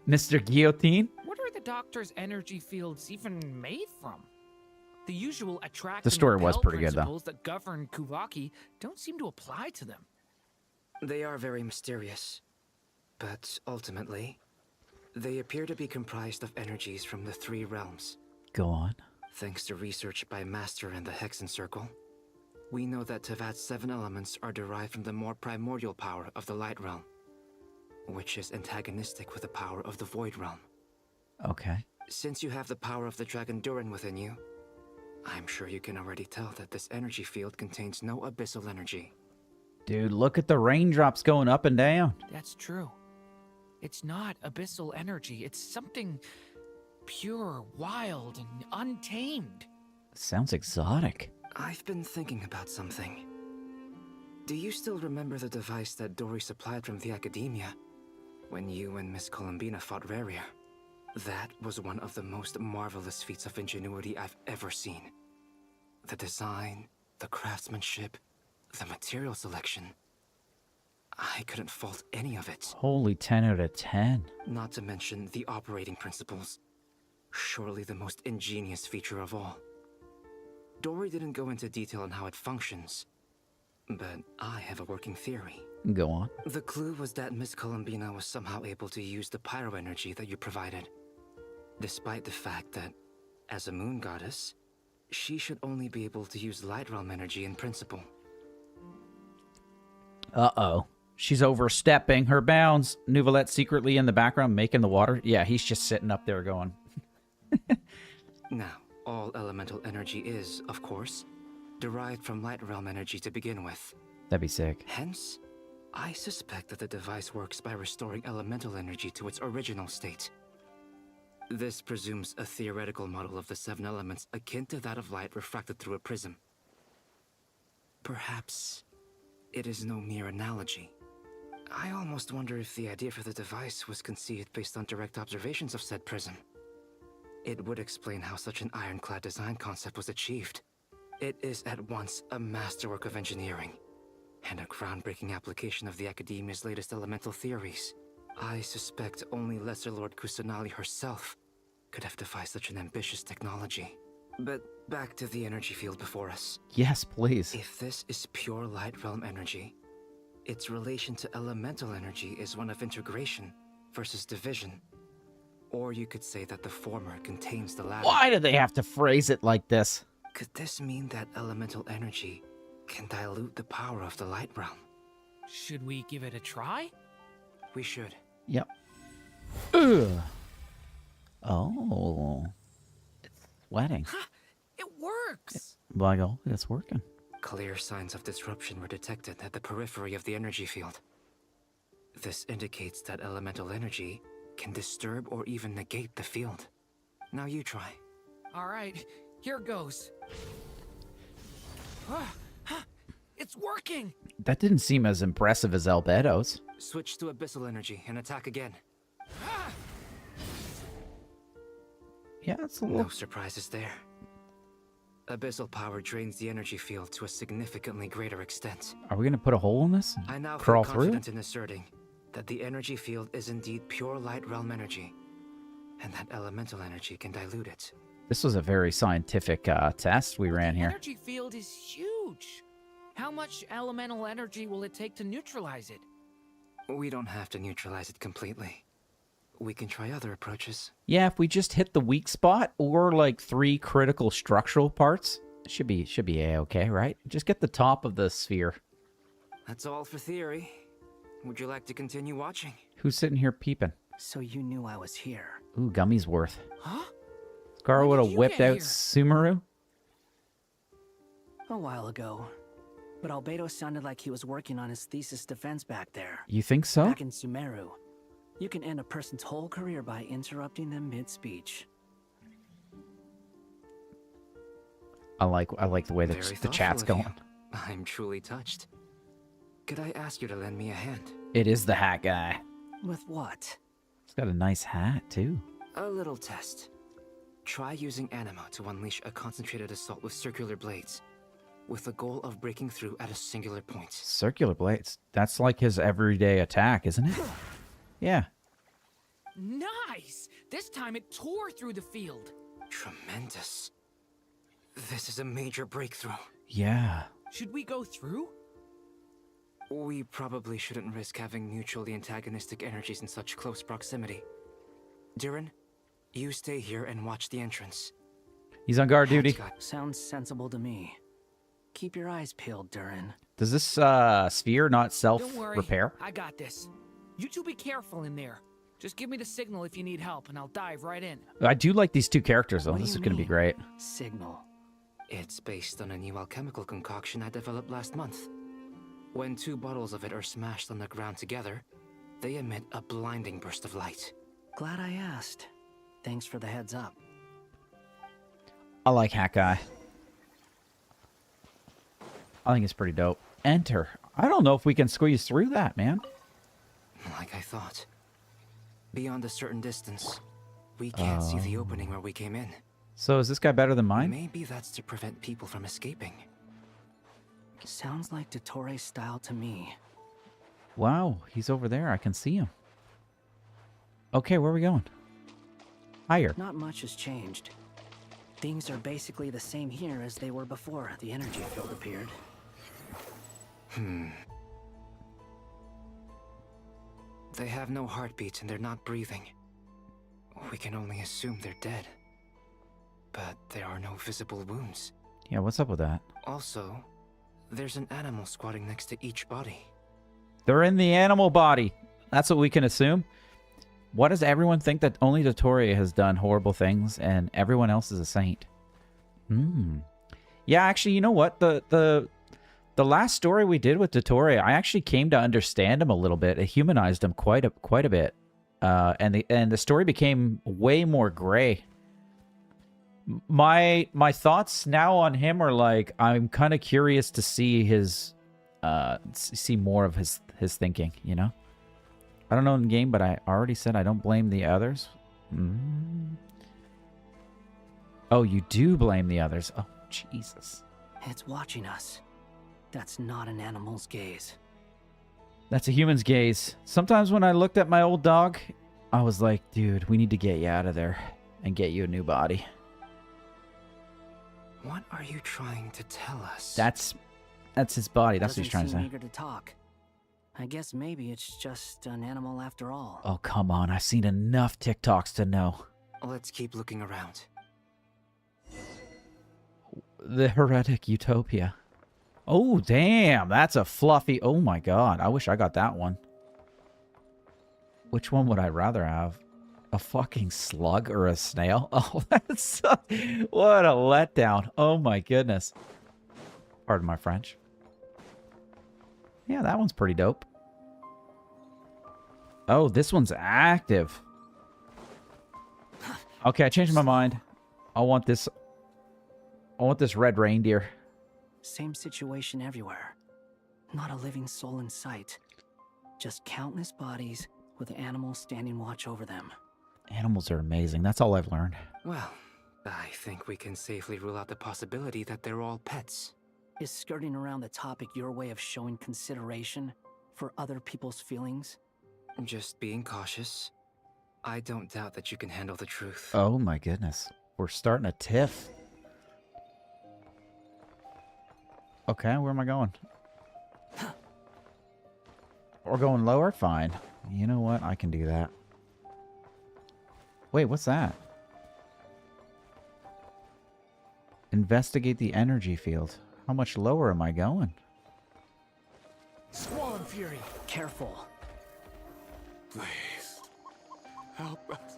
Speaker 1: Mr. Guillotine?
Speaker 7: What are the doctor's energy fields even made from? The usual attract
Speaker 1: The story
Speaker 7: and
Speaker 1: was
Speaker 7: repel
Speaker 1: pretty good, though.
Speaker 7: principles that govern Kuvaki don't seem to apply to them.
Speaker 6: They are very mysterious. But ultimately, they appear to be comprised of energies from the three realms.
Speaker 1: Go on.
Speaker 6: Thanks to research by Master and the Hexen Circle, we know that Tevat's 7 elements are derived from the more primordial power of the Light Realm, which is antagonistic with the power of the Void Realm.
Speaker 1: Okay.
Speaker 6: Since you have the power of the Dragon Durin within you, I'm sure you can already tell that this energy field contains no abyssal energy.
Speaker 1: Dude, look at the raindrops going up and down.
Speaker 7: That's true. It's not abyssal energy. It's something pure, wild, and untamed.
Speaker 1: Sounds exotic.
Speaker 6: I've been thinking about something. Do you still remember the device that Dory supplied from the Academia when you and Miss Columbina fought Rainiere? That was one of the most marvelous feats of ingenuity I've ever seen. The design, the craftsmanship, the material selection. I couldn't fault any of it.
Speaker 1: Holy 10 out of 10.
Speaker 6: Not to mention the operating principles. Surely the most ingenious feature of all. Dory didn't go into detail on how it functions, but I have a working theory.
Speaker 1: Go on.
Speaker 6: The clue was that Miss Columbina was somehow able to use the pyro energy that you provided, despite the fact that, as a moon goddess, she should only be able to use light realm energy in principle.
Speaker 1: Uh-oh. She's overstepping her bounds. Nouvelette secretly in the background making the water. Yeah, he's just sitting up there going.
Speaker 6: Now, all elemental energy is, of course, derived from light realm energy to begin with.
Speaker 1: That'd be sick.
Speaker 6: Hence, I suspect that the device works by restoring elemental energy to its original state. This presumes a theoretical model of the 7 elements akin to that of light refracted through a prism. Perhaps it is no mere analogy. I almost wonder if the idea for the device was conceived based on direct observations of said prism. It would explain how such an ironclad design concept was achieved. It is at once a masterwork of engineering and a groundbreaking application of the Academia's latest elemental theories. I suspect only Lesser Lord Kusanali herself could have devised such an ambitious technology. But back to the energy field before us.
Speaker 1: Yes, please.
Speaker 6: If this is pure light realm energy, its relation to elemental energy is one of integration versus division. Or you could say that the former contains the latter.
Speaker 1: Why do they have to phrase it like this?
Speaker 6: Could this mean that elemental energy can dilute the power of the light realm?
Speaker 7: Should we give it a try?
Speaker 6: We should.
Speaker 1: Yep. Ugh. Oh. It's sweating.
Speaker 7: Ha! It works!
Speaker 1: Like, oh, it's working.
Speaker 6: Clear signs of disruption were detected at the periphery of the energy field. This indicates that elemental energy can disturb or even negate the field. Now you try.
Speaker 7: All right, here goes. It's working!
Speaker 1: That didn't seem as impressive as Albedo's.
Speaker 6: Switch to abyssal energy and attack again.
Speaker 1: Yeah, it's a
Speaker 6: No
Speaker 1: little...
Speaker 6: surprises there. Abyssal power drains the energy field to a significantly greater extent.
Speaker 1: Are we going to put a hole in this?
Speaker 6: I now
Speaker 1: Crawl
Speaker 6: feel
Speaker 1: through?
Speaker 6: confident in asserting that the energy field is indeed pure light realm energy, and that elemental energy can dilute it.
Speaker 1: This was a very scientific test we ran
Speaker 7: The
Speaker 1: here.
Speaker 7: energy field is huge. How much elemental energy will it take to neutralize it?
Speaker 6: We don't have to neutralize it completely. We can try other approaches.
Speaker 1: Yeah, if we just hit the weak spot or like 3 critical structural parts, it should be a-okay, right? Just get the top of the sphere.
Speaker 6: That's all for theory. Would you like to continue watching?
Speaker 1: Who's sitting here peeping?
Speaker 8: So you knew I was here.
Speaker 1: Ooh, Gummy's worth.
Speaker 7: Huh?
Speaker 1: Scar
Speaker 7: When
Speaker 1: would
Speaker 7: did
Speaker 1: have
Speaker 7: you
Speaker 1: whipped
Speaker 7: get
Speaker 1: out
Speaker 7: here?
Speaker 1: Sumeru.
Speaker 8: A while ago. But Albedo sounded like he was working on his thesis defense back there.
Speaker 1: You think so?
Speaker 8: Back in Sumeru. You can end a person's whole career by interrupting them mid-speech.
Speaker 1: I like the way
Speaker 6: Very
Speaker 1: the chat's
Speaker 6: thoughtful of
Speaker 1: going.
Speaker 6: you. I'm truly touched. Could I ask you to lend me a hand?
Speaker 1: It is the hat guy.
Speaker 8: With what?
Speaker 1: He's got a nice hat too.
Speaker 6: A little test. Try using Anima to unleash a concentrated assault with circular blades, with the goal of breaking through at a singular point.
Speaker 1: Circular blades. That's like his everyday attack, isn't it? Yeah.
Speaker 7: Nice! This time it tore through the field.
Speaker 6: Tremendous. This is a major breakthrough.
Speaker 1: Yeah.
Speaker 7: Should we go through?
Speaker 6: We probably shouldn't risk having mutually antagonistic energies in such close proximity. Durin, you stay here and watch the entrance.
Speaker 1: He's on guard duty.
Speaker 8: Sounds sensible to me. Keep your eyes peeled, Durin.
Speaker 1: Does this sphere not
Speaker 7: Don't worry,
Speaker 1: self-repair?
Speaker 7: I got this. You two be careful in there. Just give me the signal if you need help, and I'll dive right in.
Speaker 1: I do like these 2 characters, though.
Speaker 8: What do
Speaker 1: This is
Speaker 8: you
Speaker 1: going to be
Speaker 8: mean?
Speaker 1: great.
Speaker 8: Signal.
Speaker 6: It's based on a new alchemical concoction I developed last month. When 2 bottles of it are smashed on the ground together, they emit a blinding burst of light.
Speaker 8: Glad I asked. Thanks for the heads up.
Speaker 1: I like Hat Guy. I think it's pretty dope. Enter. I don't know if we can squeeze through that, man.
Speaker 6: Like I thought. Beyond a certain distance, we can't see the opening where we came in.
Speaker 1: So is this guy better than mine?
Speaker 6: Maybe that's to prevent people from escaping.
Speaker 8: Sounds like Dottore style to me.
Speaker 1: Wow, he's over there. I can see him. Okay, where are we going? Higher.
Speaker 8: Not much has changed. Things are basically the same here as they were before the energy field appeared.
Speaker 6: They have no heartbeats and they're not breathing. We can only assume they're dead. But there are no visible wounds.
Speaker 1: Yeah, what's up with that?
Speaker 6: Also, there's an animal squatting next to each body.
Speaker 1: They're in the animal body. That's what we can assume. Why does everyone think that only Dottore has done horrible things and everyone else is a saint? Yeah, actually, you know what? The last story we did with Dottore, I actually came to understand him a little bit. It humanized him quite a bit. And the story became way more gray. My thoughts now on him are like, I'm kind of curious to see his see more of his thinking, you know? I don't know in game, but I already said I don't blame the others. Oh, you do blame the others. Oh, Jesus.
Speaker 8: It's watching us. That's not an animal's gaze.
Speaker 1: That's a human's gaze. Sometimes when I looked at my old dog, I was like, dude, we need to get you out of there and get you a new body.
Speaker 6: What are you trying to tell us?
Speaker 1: That's his body. That's what he's trying to say.
Speaker 8: Eager to talk. I guess maybe it's just an animal after all.
Speaker 1: Oh, come on. I've seen enough TikToks to know.
Speaker 6: Let's keep looking around.
Speaker 1: The heretic utopia. Oh, damn. That's a fluffy... Oh, my God. I wish I got that one. Which one would I rather have? A fucking slug or a snail? Oh, that's... What a letdown. Oh, my goodness. Pardon my French. Yeah, that one's pretty dope. Oh, this one's active. Okay, I changed my mind. I want this red reindeer.
Speaker 8: Same situation everywhere. Not a living soul in sight. Just countless bodies with animals standing watch over them.
Speaker 1: Animals are amazing. That's all I've learned.
Speaker 6: Well, I think we can safely rule out the possibility that they're all pets.
Speaker 8: Is skirting around the topic your way of showing consideration for other people's feelings?
Speaker 6: Just being cautious. I don't doubt that you can handle the truth.
Speaker 1: Oh my goodness. We're starting a tiff. Okay, where am I going? We're going lower? Fine. You know what? I can do that. Wait, what's that? Investigate the energy field. How much lower am I going?
Speaker 7: Squall Fury.
Speaker 8: Careful.
Speaker 3: Please. Help us.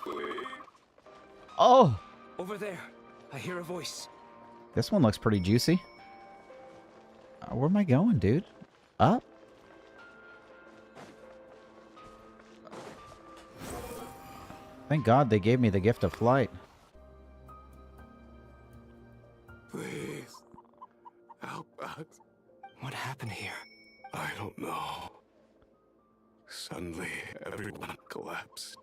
Speaker 3: Please.
Speaker 1: Oh!
Speaker 6: Over there. I hear a voice.
Speaker 1: This one looks pretty juicy. Where am I going, dude? Up? Thank God they gave me the gift of flight.
Speaker 3: Please. Help us.
Speaker 6: What happened here?
Speaker 3: I don't know. Suddenly, everyone collapsed.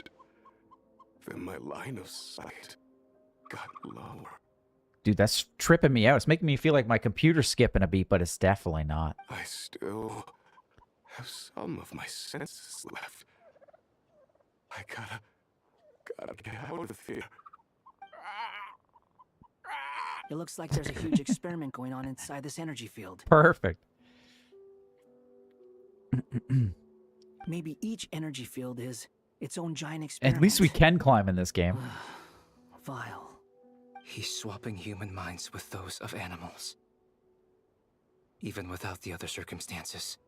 Speaker 3: Then my line of sight got lower.
Speaker 1: Dude, that's tripping me out. It's making me feel like my computer's skipping a beat, but it's definitely not.
Speaker 3: I still have some of my senses left. I gotta get out of here.
Speaker 8: It looks like there's a huge experiment going on inside this energy field.
Speaker 1: Perfect.
Speaker 8: Maybe each energy field is its own giant experiment.
Speaker 1: At least we can climb in this game.
Speaker 8: Vile.
Speaker 6: He's swapping human minds with those of animals. Even without the other circumstances,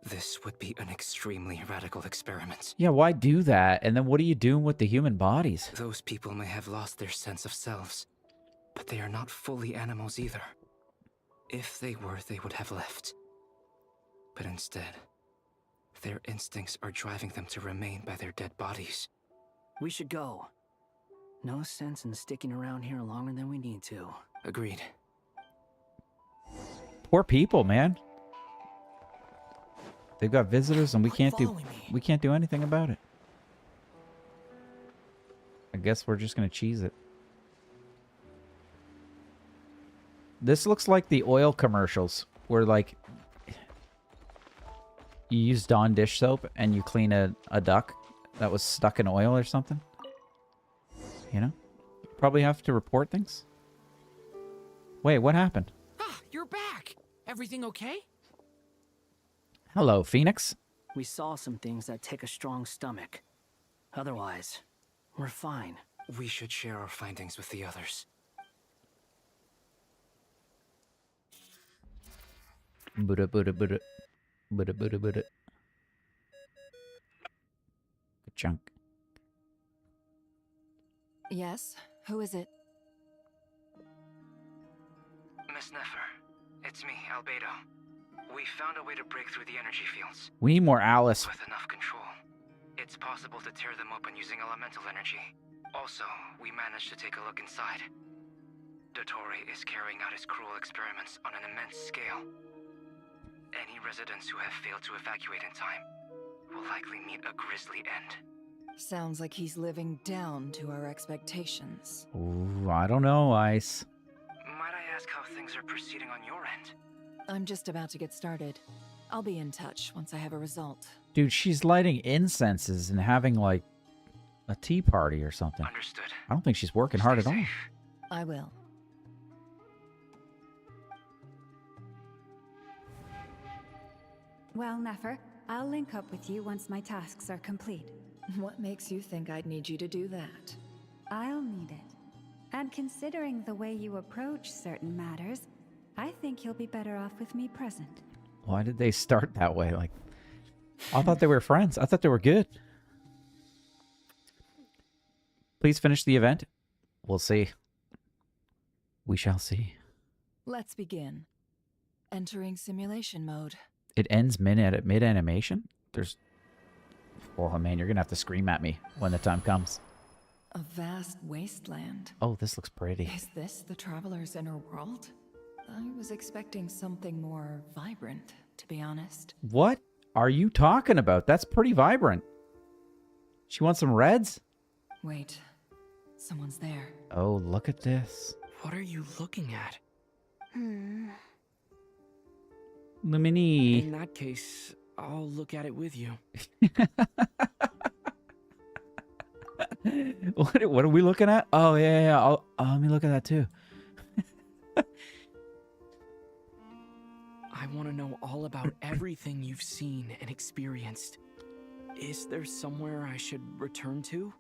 Speaker 6: this would be an extremely radical experiment.
Speaker 1: Yeah, why do that? And then what are you doing with the human bodies?
Speaker 6: Those people may have lost their sense of selves, but they are not fully animals either. If they were, they would have left. But instead, their instincts are driving them to remain by their dead bodies.
Speaker 8: We should go. No sense in sticking around here longer than we need to.
Speaker 6: Agreed.
Speaker 1: Poor people, man. They've got visitors and we can't do anything about it. I guess we're just gonna cheese it. This looks like the oil commercials where like you use Dawn dish soap and you clean a duck that was stuck in oil or something. You know? Probably have to report things. Wait, what happened?
Speaker 7: Ah, you're back. Everything okay?
Speaker 1: Hello, Phoenix.
Speaker 8: We saw some things that take a strong stomach. Otherwise, we're fine.
Speaker 6: We should share our findings with the others.
Speaker 1: Buddha, Buddha, Buddha. Buddha, Buddha, Buddha. Good chunk.
Speaker 4: Yes? Who is it?
Speaker 6: Miss Nefer, it's me, Albedo. We found a way to break through the energy fields.
Speaker 1: We need more Alice.
Speaker 6: With enough control, it's possible to tear them open using elemental energy. Also, we managed to take a look inside. Dottore is carrying out his cruel experiments on an immense scale. Any residents who have failed to evacuate in time will likely meet a grisly end.
Speaker 4: Sounds like he's living down to our expectations.
Speaker 1: Ooh, I don't know, Ice.
Speaker 6: Might I ask how things are proceeding on your end?
Speaker 4: I'm just about to get started. I'll be in touch once I have a result.
Speaker 1: Dude, she's lighting incenses and having, like, a tea party or something.
Speaker 6: Understood.
Speaker 1: I don't think she's working hard at all.
Speaker 4: I will.
Speaker 9: Well, Nefer, I'll link up with you once my tasks are complete.
Speaker 4: What makes you think I'd need you to do that?
Speaker 9: I'll need it. And considering the way you approach certain matters, I think you'll be better off with me present.
Speaker 1: Why did they start that way? Like, I thought they were friends. I thought they were good. Please finish the event. We'll see. We shall see.
Speaker 4: Let's begin. Entering simulation mode.
Speaker 1: It ends mid-animation? There's... Oh, man, you're going to have to scream at me when the time comes.
Speaker 4: A vast wasteland.
Speaker 1: Oh, this looks pretty.
Speaker 4: Is this the traveler's inner world? I was expecting something more vibrant, to be honest.
Speaker 1: What are you talking about? That's pretty vibrant. She wants some reds?
Speaker 4: Wait, someone's there.
Speaker 1: Oh, look at this.
Speaker 7: What are you looking at?
Speaker 1: Lumini.
Speaker 7: In that case, I'll look at it with you.
Speaker 1: What are we looking at? Oh, yeah. Let me look at that too.
Speaker 7: I want to know all about everything you've seen and experienced. Is there somewhere I should return to?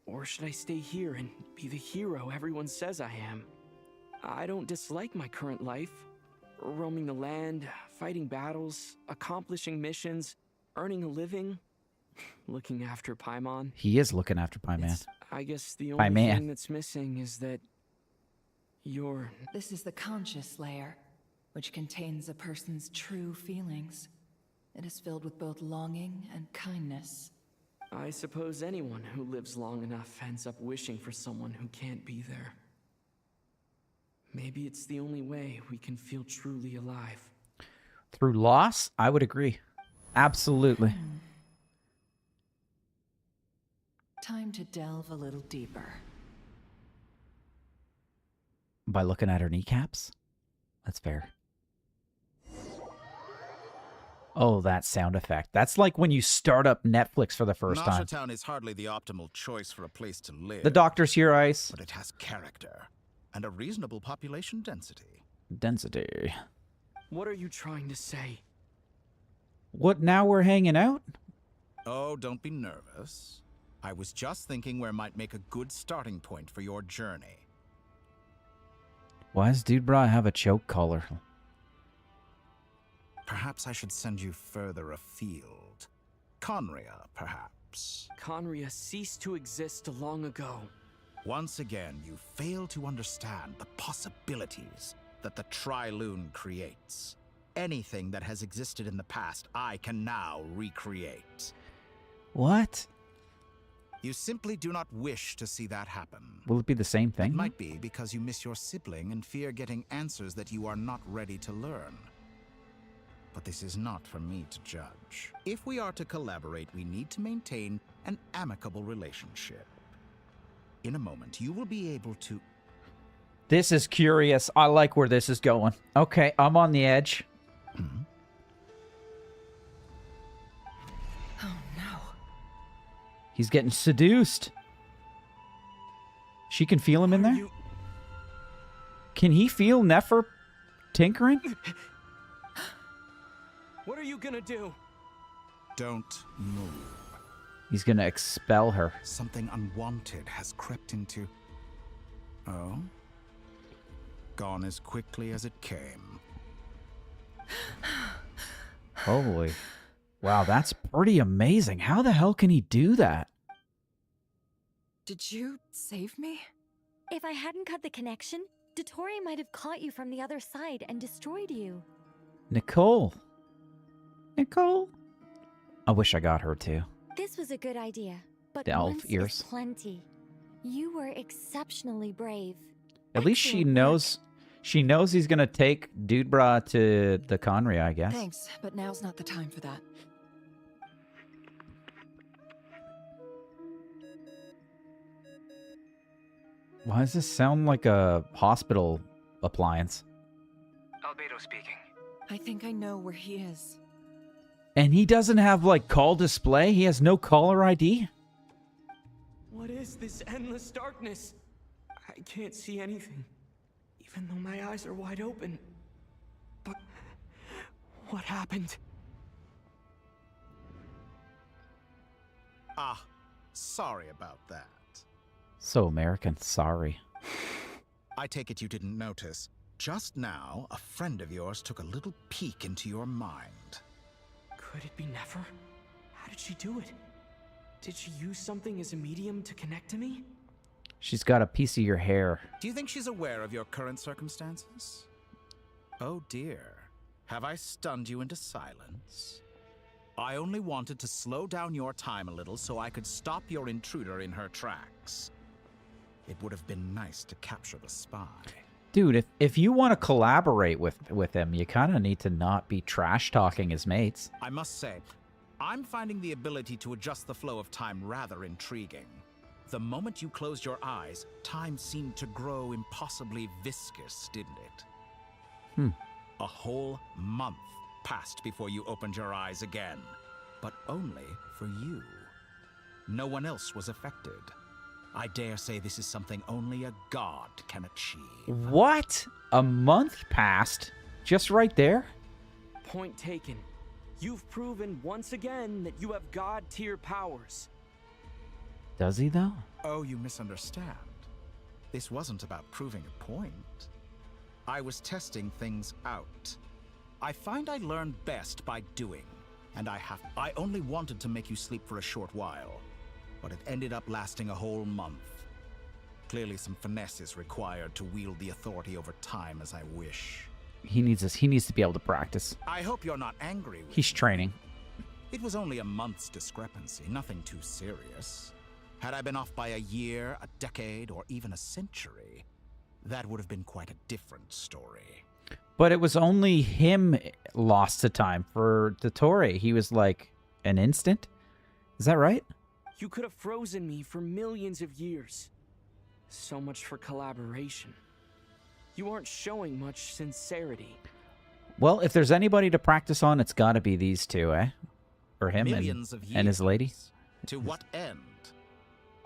Speaker 7: Or should I stay here and be the hero everyone says I am? I don't dislike my current life. Roaming the land, fighting battles, accomplishing missions, earning a living, looking after Paimon.
Speaker 1: He is looking after Paiman.
Speaker 7: I guess the only
Speaker 1: Paiman.
Speaker 7: thing that's missing is that you're...
Speaker 4: This is the conscious layer, which contains a person's true feelings. It is filled with both longing and kindness.
Speaker 7: I suppose anyone who lives long enough ends up wishing for someone who can't be there. Maybe it's the only way we can feel truly alive.
Speaker 1: Through loss? I would agree. Absolutely.
Speaker 4: Time to delve a little deeper.
Speaker 1: By looking at her kneecaps? That's fair. Oh, that sound effect. That's like when you start up Netflix for the first time.
Speaker 10: Town is hardly the optimal choice for a place to live.
Speaker 1: The doctor's here, Ice.
Speaker 10: But it has character and a reasonable population density.
Speaker 1: Density.
Speaker 7: What are you trying to say?
Speaker 1: What, now we're hanging out?
Speaker 10: Oh, don't be nervous. I was just thinking where might make a good starting point for your journey.
Speaker 1: Why does Dude Bra have a choke collar?
Speaker 10: Perhaps I should send you further afield. Conria, perhaps.
Speaker 7: Conria ceased to exist long ago.
Speaker 10: Once again, you fail to understand the possibilities that the Tri-Lune creates. Anything that has existed in the past, I can now recreate.
Speaker 1: What?
Speaker 10: You simply do not wish to see that happen.
Speaker 1: Will it be the same
Speaker 10: It
Speaker 1: thing?
Speaker 10: might be because you miss your sibling and fear getting answers that you are not ready to learn. But this is not for me to judge. If we are to collaborate, we need to maintain an amicable relationship. In a moment, you will be able to...
Speaker 1: This is curious. I like where this is going. Okay, I'm on the edge.
Speaker 4: Oh no.
Speaker 1: He's getting seduced. She can feel him in there? Can he feel Nefer tinkering?
Speaker 5: What are you gonna do?
Speaker 10: Don't move.
Speaker 1: He's gonna expel her.
Speaker 10: Something unwanted has crept into... Oh? Gone as quickly as it came.
Speaker 1: Holy. Wow, that's pretty amazing. How the hell can he do that?
Speaker 4: Did you save me?
Speaker 2: If I hadn't cut the connection, Dotori might have caught you from the other side and destroyed you.
Speaker 1: Nicole. Nicole? I wish I got her too.
Speaker 2: This was a good idea, but
Speaker 1: The elf
Speaker 2: once
Speaker 1: ears.
Speaker 2: is plenty. You were exceptionally brave.
Speaker 1: At least she
Speaker 2: Excellent work.
Speaker 1: knows She knows he's gonna take Dude Bra to the Conry, I guess.
Speaker 4: Thanks, but now's not the time for that.
Speaker 1: Why does this sound like a hospital appliance?
Speaker 6: Albedo speaking.
Speaker 4: I think I know where he is.
Speaker 1: And he doesn't have, like, call display? He has no caller ID?
Speaker 7: What is this endless darkness? I can't see anything, even though my eyes are wide open. But what happened?
Speaker 10: Ah, sorry about that.
Speaker 1: So American, sorry.
Speaker 10: I take it you didn't notice. Just now, a friend of yours took a little peek into your mind.
Speaker 7: Could it be Nefer? How did she do it? Did she use something as a medium to connect to me?
Speaker 1: She's got a piece of your hair.
Speaker 10: Do you think she's aware of your current circumstances? Oh dear. Have I stunned you into silence? I only wanted to slow down your time a little so I could stop your intruder in her tracks. It would have been nice to capture the spy.
Speaker 1: Dude, if you want to collaborate with him, you kind of need to not be trash-talking his mates.
Speaker 10: I must say, I'm finding the ability to adjust the flow of time rather intriguing. The moment you closed your eyes, time seemed to grow impossibly viscous, didn't it? A whole month passed before you opened your eyes again, but only for you. No one else was affected. I dare say this is something only a god can achieve.
Speaker 1: What? A month passed? Just right there?
Speaker 7: Point taken. You've proven once again that you have god-tier powers.
Speaker 1: Does he, though?
Speaker 10: Oh, you misunderstand. This wasn't about proving a point. I was testing things out. I find I learn best by doing, and I only wanted to make you sleep for a short while, but it ended up lasting a whole month. Clearly some finesse is required to wield the authority over time as I wish.
Speaker 1: He needs to be able to practice.
Speaker 10: I hope you're not angry with
Speaker 1: He's
Speaker 10: me.
Speaker 1: training.
Speaker 10: It was only a month's discrepancy, nothing too serious. Had I been off by a year, a decade, or even a century, that would have been quite a different story.
Speaker 1: But it was only him lost to time. For Dottore, he was like an instant. Is that right?
Speaker 7: You could have frozen me for millions of years. So much for collaboration. You aren't showing much sincerity.
Speaker 1: Well, if there's anybody to practice on, it's got to be these two, eh? Or him
Speaker 10: Millions of
Speaker 1: and his
Speaker 10: years.
Speaker 1: lady.
Speaker 10: To what end?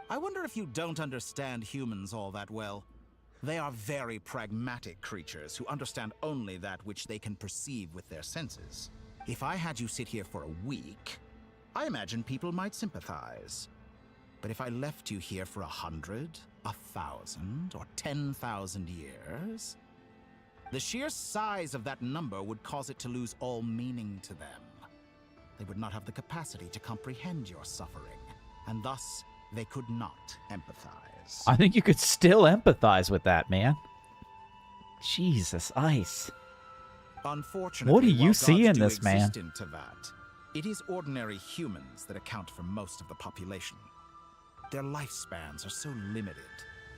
Speaker 10: I wonder if you don't understand humans all that well. They are very pragmatic creatures who understand only that which they can perceive with their senses. If I had you sit here for a week, I imagine people might sympathize. But if I left you here for 100, 1,000, or 10,000 years, the sheer size of that number would cause it to lose all meaning to them. They would not have the capacity to comprehend your suffering, and thus they could not empathize.
Speaker 1: I think you could still empathize with that, man. Jesus, Ice.
Speaker 10: Unfortunately,
Speaker 1: What do you
Speaker 10: while
Speaker 1: see
Speaker 10: gods
Speaker 1: in
Speaker 10: do
Speaker 1: this, man?
Speaker 10: exist in Teyvat, it is ordinary humans that account for most of the population. Their lifespans are so limited,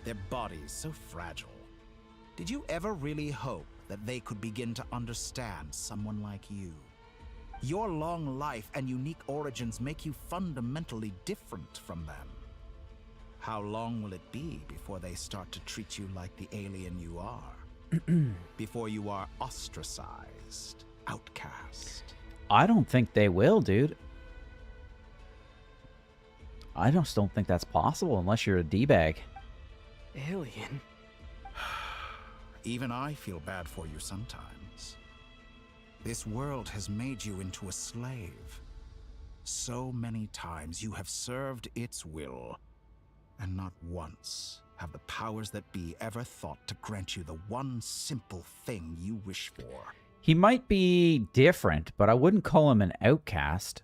Speaker 10: their bodies so fragile. Did you ever really hope that they could begin to understand someone like you? Your long life and unique origins make you fundamentally different from them. How long will it be before they start to treat you like the alien you are? Before you are ostracized, outcast?
Speaker 1: I don't think they will, dude. I just don't think that's possible unless you're a D-bag.
Speaker 7: Alien?
Speaker 10: Even I feel bad for you sometimes. This world has made you into a slave. So many times you have served its will, and not once have the powers that be ever thought to grant you the one simple thing you wish for.
Speaker 1: He might be different, but I wouldn't call him an outcast.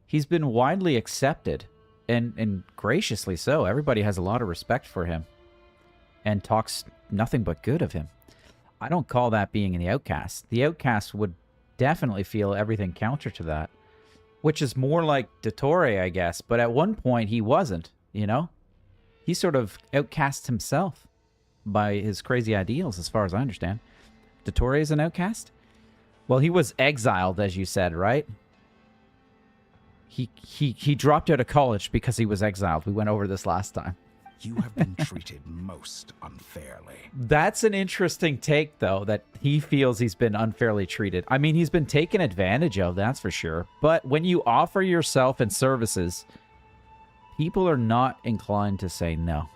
Speaker 1: He's been widely accepted, and graciously so. Everybody has a lot of respect for him and talks nothing but good of him. I don't call that being the outcast. The outcast would definitely feel everything counter to that, which is more like Dottore, I guess. But at one point, he wasn't, you know? He sort of outcasts himself by his crazy ideals, as far as I understand. Dottore is an outcast? Well, he was exiled, as you said, right? He dropped out of college because he was exiled. We went over this last time.
Speaker 10: You have been treated most unfairly.
Speaker 1: That's an interesting take, though, that he feels he's been unfairly treated. I mean, he's been taken advantage of, that's for sure. But when you offer yourself and services, people are not inclined to say no.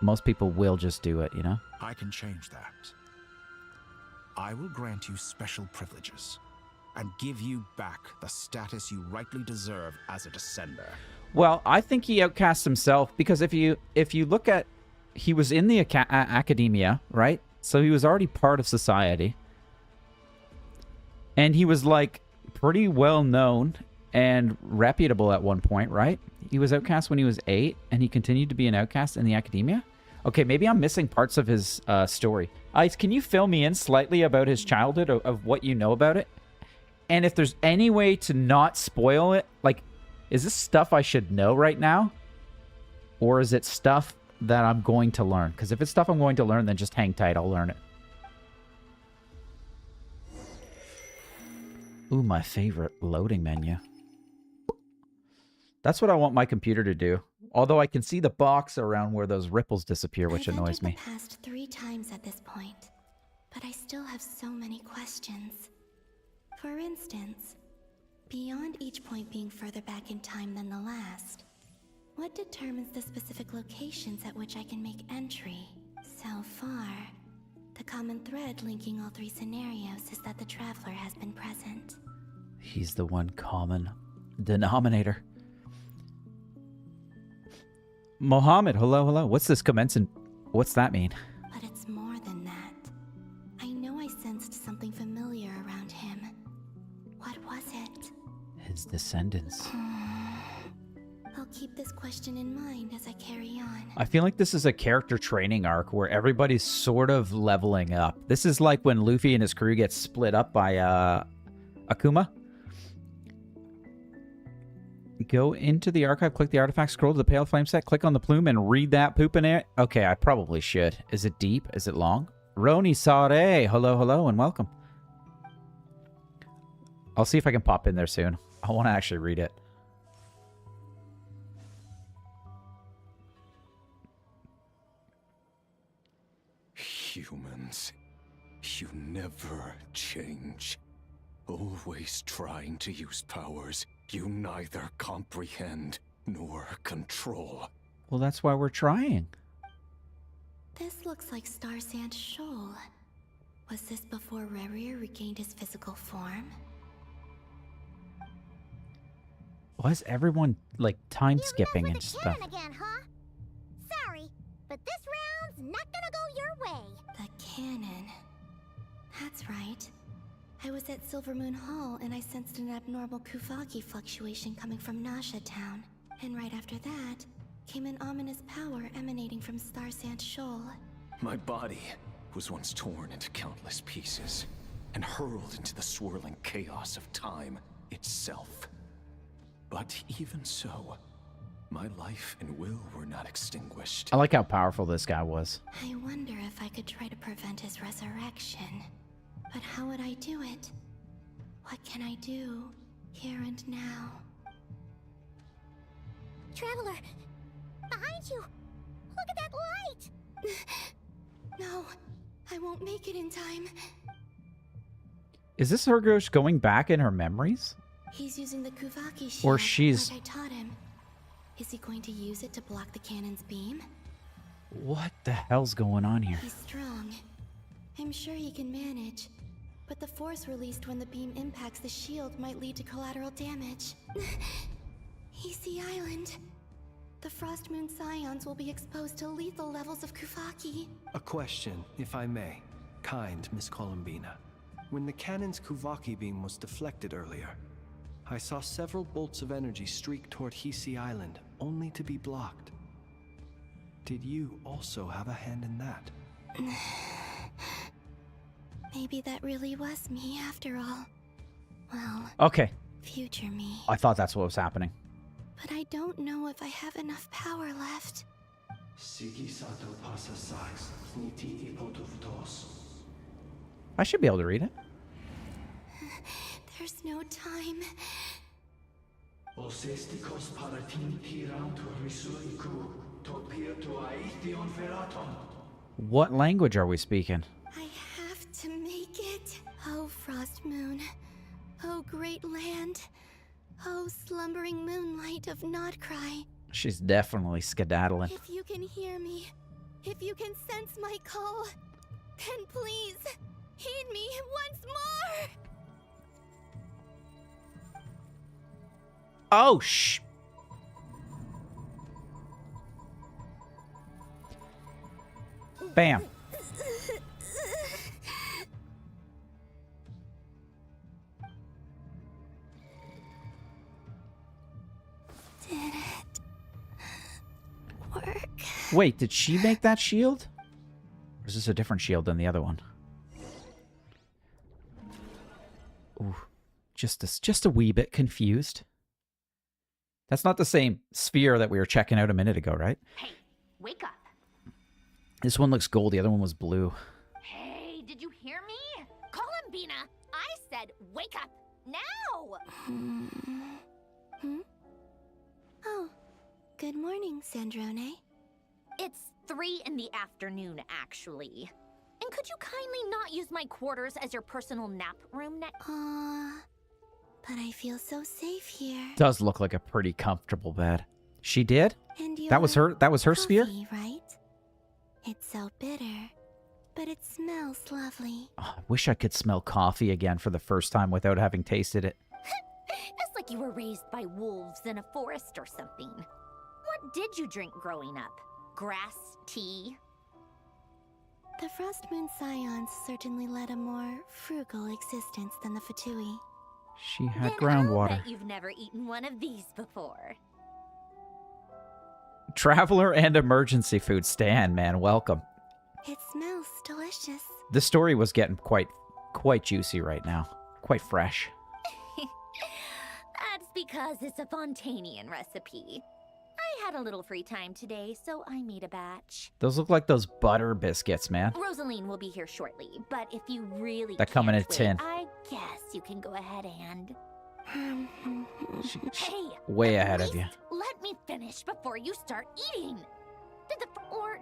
Speaker 1: Most people will just do it, you know?
Speaker 10: I can change that. I will grant you special privileges and give you back the status you rightly deserve as a descender.
Speaker 1: Well, I think he outcast himself because if you look at, he was in the academia, right? So he was already part of society. And he was like pretty well known and reputable at one point, right? He was outcast when he was 8 and he continued to be an outcast in the academia. Okay, maybe I'm missing parts of his story. Ice, can you fill me in slightly about his childhood, of what you know about it? And if there's any way to not spoil it, like, is this stuff I should know right now? Or is it stuff that I'm going to learn? Because if it's stuff I'm going to learn, then just hang tight, I'll learn it. Ooh, my favorite loading menu. That's what I want my computer to do. Although I can see the box around where those ripples disappear, which annoys me.
Speaker 2: I've passed 3 times at this point, but I still have so many questions. For instance, beyond each point being further back in time than the last, what determines the specific locations at which I can make entry? So far, the common thread linking all 3 scenarios is that the traveler has been present.
Speaker 1: He's the one common denominator. Mohammed, hello, hello. What's this commencing? What's that mean?
Speaker 2: But it's more than that. I know I sensed something familiar around him. What was it?
Speaker 1: His descendants.
Speaker 2: I'll keep this question in mind as I carry on.
Speaker 1: I feel like this is a character training arc where everybody's sort of leveling up. This is like when Luffy and his crew get split up by Akuma. Go into the archive, click the artifact, scroll to the pale flame set, click on the plume, and read that poop in it. Okay, I probably should. Is it deep? Is it long? Roni Sare, hello, hello, and welcome. I'll see if I can pop in there soon. I want to actually read it.
Speaker 11: Humans, you never change. Always trying to use powers you neither comprehend nor control.
Speaker 1: Well, that's why we're trying.
Speaker 2: This looks like Star Sand Shoal. Was this before Rainiere regained his physical form?
Speaker 1: Why is everyone, like, time skipping and stuff?
Speaker 12: Again, huh? Sorry, but this round's not gonna go your way.
Speaker 2: The cannon. That's right. I was at Silver Moon Hall and I sensed an abnormal Kuvaki fluctuation coming from Nasha Town. And right after that, came an ominous power emanating from Star Sand Shoal.
Speaker 11: My body was once torn into countless pieces and hurled into the swirling chaos of time itself. But even so, my life and will were not extinguished.
Speaker 1: I like how powerful this guy was.
Speaker 2: I wonder if I could try to prevent his resurrection. But how would I do it? What can I do, here and now?
Speaker 12: Traveler, behind you! Look at that light!
Speaker 2: No, I won't make it in time.
Speaker 1: Is this Hergosh going back in her memories?
Speaker 2: He's using the Kuvaki shield,
Speaker 1: or she's...
Speaker 2: like I taught him. Is he going to use it to block the cannon's beam?
Speaker 1: What the hell's going on here?
Speaker 2: He's strong. I'm sure he can manage. But the force released when the beam impacts the shield might lead to collateral damage. EC Island. The Frost Moon Scions will be exposed to lethal levels of Kuvaki.
Speaker 13: A question, if I may. Kind Miss Columbina. When the cannon's Kuvaki beam was deflected earlier, I saw several bolts of energy streak toward Hisi Island, only to be blocked. Did you also have a hand in that?
Speaker 2: Maybe that really was me after all. Well,
Speaker 1: okay.
Speaker 2: Future me.
Speaker 1: I thought that's what was happening.
Speaker 2: But I don't know if I have enough power left.
Speaker 1: I should be able to read it.
Speaker 12: There's no time.
Speaker 1: What language are we speaking?
Speaker 12: I have to make it. Oh, Frost Moon. Oh, great land. Oh, slumbering moonlight of Nodcry.
Speaker 1: She's definitely skedaddling.
Speaker 12: If you can hear me, if you can sense my call, then please, heed me once more!
Speaker 1: Oh, shh. Bam.
Speaker 12: Did it work?
Speaker 1: Wait, did she make that shield? Or is this a different shield than the other one? Ooh, just a wee bit confused. That's not the same sphere that we were checking out a minute ago, right?
Speaker 2: Hey, wake up.
Speaker 1: This one looks gold, the other one was blue.
Speaker 2: Hey, did you hear me? Columbina, I said wake up now!
Speaker 12: Oh, good morning, Sandrone.
Speaker 2: It's 3 in the afternoon, actually. And could you kindly not use my quarters as your personal nap room next?
Speaker 12: But I feel so safe here.
Speaker 1: Does look like a pretty comfortable bed. She did?
Speaker 12: And
Speaker 1: That was her sphere?
Speaker 12: coffee, right? It's so bitter, but it smells lovely.
Speaker 1: Oh, I wish I could smell coffee again for the first time without having tasted it.
Speaker 2: It's like you were raised by wolves in a forest or something. What did you drink growing up? Grass tea?
Speaker 12: The Frost Moon Scions certainly led a more frugal existence than the Fatui.
Speaker 1: She had
Speaker 2: Then
Speaker 1: groundwater.
Speaker 2: I'll bet you've never eaten one of these before.
Speaker 1: Traveler and emergency food stand, man. Welcome.
Speaker 12: It smells delicious.
Speaker 1: The story was getting quite juicy right now. Quite fresh.
Speaker 2: That's because it's a Fontanian recipe. I had a little free time today, so I made a batch.
Speaker 1: Those look like those butter biscuits, man.
Speaker 2: Rosaline will be here shortly, but if you really
Speaker 1: That come in a
Speaker 2: can't wait,
Speaker 1: tin.
Speaker 2: I guess you can go ahead and...
Speaker 1: She
Speaker 2: Hey,
Speaker 1: way
Speaker 2: at
Speaker 1: ahead of
Speaker 2: least
Speaker 1: you.
Speaker 2: let me finish before you start eating.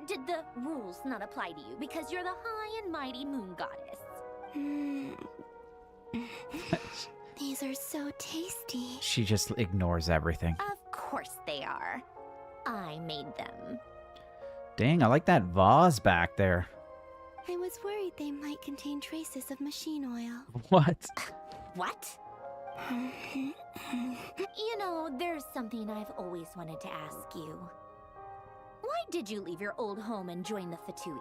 Speaker 2: Did the rules not apply to you because you're the high and mighty moon goddess?
Speaker 12: These are so tasty.
Speaker 1: She just ignores everything.
Speaker 2: Of course they are. I made them.
Speaker 1: Dang, I like that vase back there.
Speaker 12: I was worried they might contain traces of machine oil.
Speaker 1: What?
Speaker 2: What? You know, there's something I've always wanted to ask you. Why did you leave your old home and join the Fatui?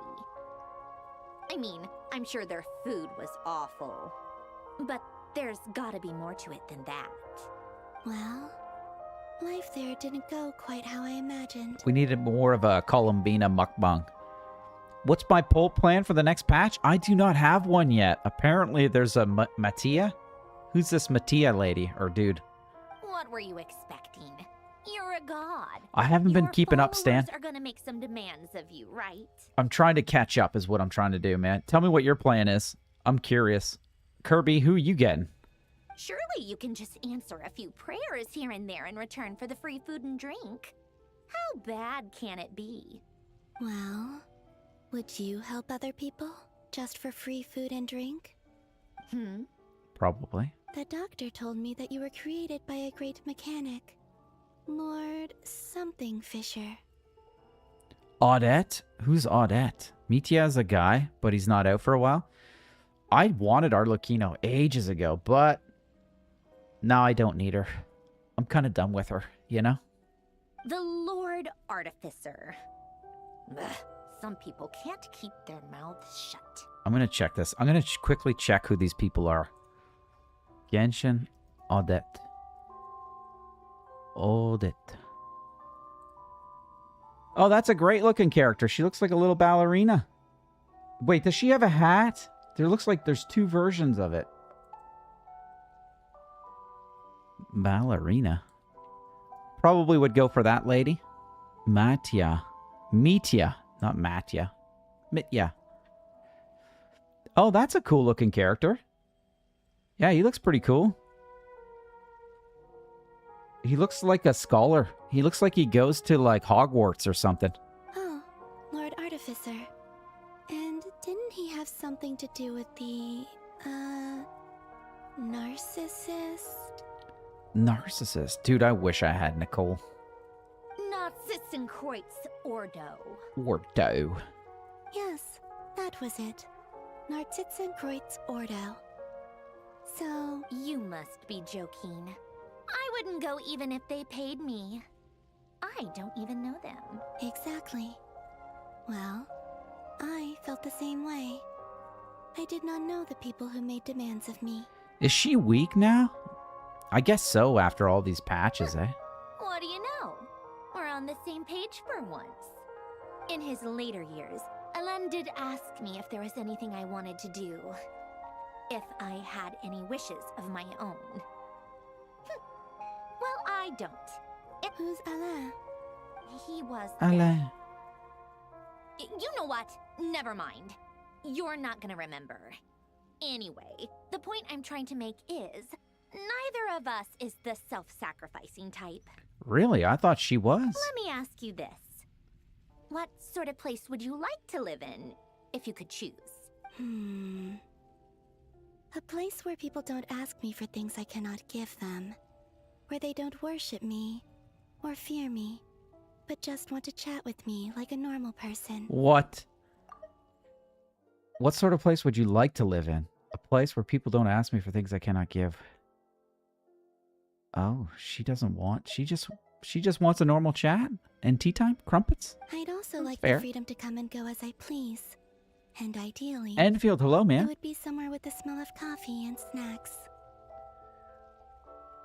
Speaker 2: I mean, I'm sure their food was awful. But there's gotta be more to it than that.
Speaker 12: Well, life there didn't go quite how I imagined.
Speaker 1: We needed more of a Columbina mukbang. What's my poll plan for the next patch? I do not have one yet. Apparently there's a Mattia. Who's this Mattia lady or dude?
Speaker 2: What were you expecting? You're a god.
Speaker 1: I haven't been keeping up, Stan.
Speaker 2: Your followers are gonna make some demands of you, right?
Speaker 1: I'm trying to catch up is what I'm trying to do, man. Tell me what your plan is. I'm curious. Kirby, who you getting?
Speaker 2: Surely you can just answer a few prayers here and there in return for the free food and drink. How bad can it be?
Speaker 12: Well, would you help other people just for free food and drink?
Speaker 1: Probably.
Speaker 12: The doctor told me that you were created by a great mechanic. Lord something Fisher.
Speaker 1: Audette? Who's Audette? Mitya's a guy, but he's not out for a while. I wanted Arlecchino ages ago, but now I don't need her. I'm kind of done with her, you know?
Speaker 2: The Lord Artificer. Ugh, some people can't keep their mouths shut.
Speaker 1: I'm going to check this. I'm going to quickly check who these people are. Genshin, Audette. Audette. Oh, that's a great looking character. She looks like a little ballerina. Wait, does she have a hat? There looks like there's two versions of it. Ballerina. Probably would go for that lady. Matya. Mitya. Not Matya. Mitya. Oh, that's a cool looking character. Yeah, he looks pretty cool. He looks like a scholar. He looks like he goes to like Hogwarts or something.
Speaker 12: Oh, Lord Artificer. And didn't he have something to do with the, narcissist?
Speaker 1: Narcissist. Dude, I wish I had Nicole.
Speaker 2: Narcissenkreuz Ordo.
Speaker 1: Ordo.
Speaker 12: Yes, that was it. Narcissenkreuz Ordo. So,
Speaker 2: You must be joking. I wouldn't go even if they paid me. I don't even know them.
Speaker 12: exactly. Well, I felt the same way. I did not know the people who made demands of me.
Speaker 1: Is she weak now? I guess so after all these patches, eh?
Speaker 2: What do you know? We're on the same page for once. In his later years, Alan did ask me if there was anything I wanted to do. If I had any wishes of my own. Well, I don't.
Speaker 12: Who's Alain?
Speaker 2: He was...
Speaker 1: Alain.
Speaker 2: You know what? Never mind. You're not gonna remember. Anyway, the point I'm trying to make is, neither of us is the self-sacrificing type.
Speaker 1: Really? I thought she was.
Speaker 2: Let me ask you this. What sort of place would you like to live in, if you could choose?
Speaker 12: A place where people don't ask me for things I cannot give them. Where they don't worship me, or fear me, but just want to chat with me like a normal person.
Speaker 1: What? What sort of place would you like to live in? A place where people don't ask me for things I cannot give. Oh, she doesn't want... She just wants a normal chat? And tea time? Crumpets?
Speaker 12: I'd also like
Speaker 1: Fair.
Speaker 12: the freedom to come and go as I please. And ideally...
Speaker 1: Enfield, hello,
Speaker 12: It
Speaker 1: man.
Speaker 12: would be somewhere with the smell of coffee and snacks.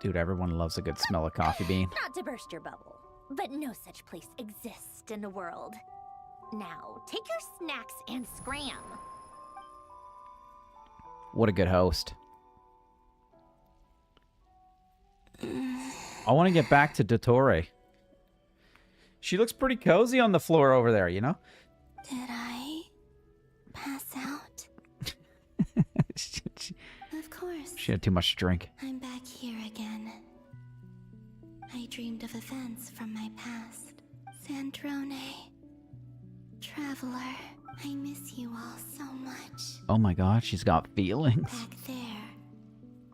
Speaker 1: Dude, everyone loves a good smell of coffee bean.
Speaker 2: Not to burst your bubble, but no such place exists in the world. Now, take your snacks and scram.
Speaker 1: What a good host. I want to get back to Dottore. She looks pretty cozy on the floor over there, you know?
Speaker 12: Did I pass out? Of course.
Speaker 1: She had too much to drink.
Speaker 12: I'm back here again. I dreamed of events from my past. Sandrone. Traveler. I miss you all so much.
Speaker 1: Oh my god, she's got feelings.
Speaker 12: Back there.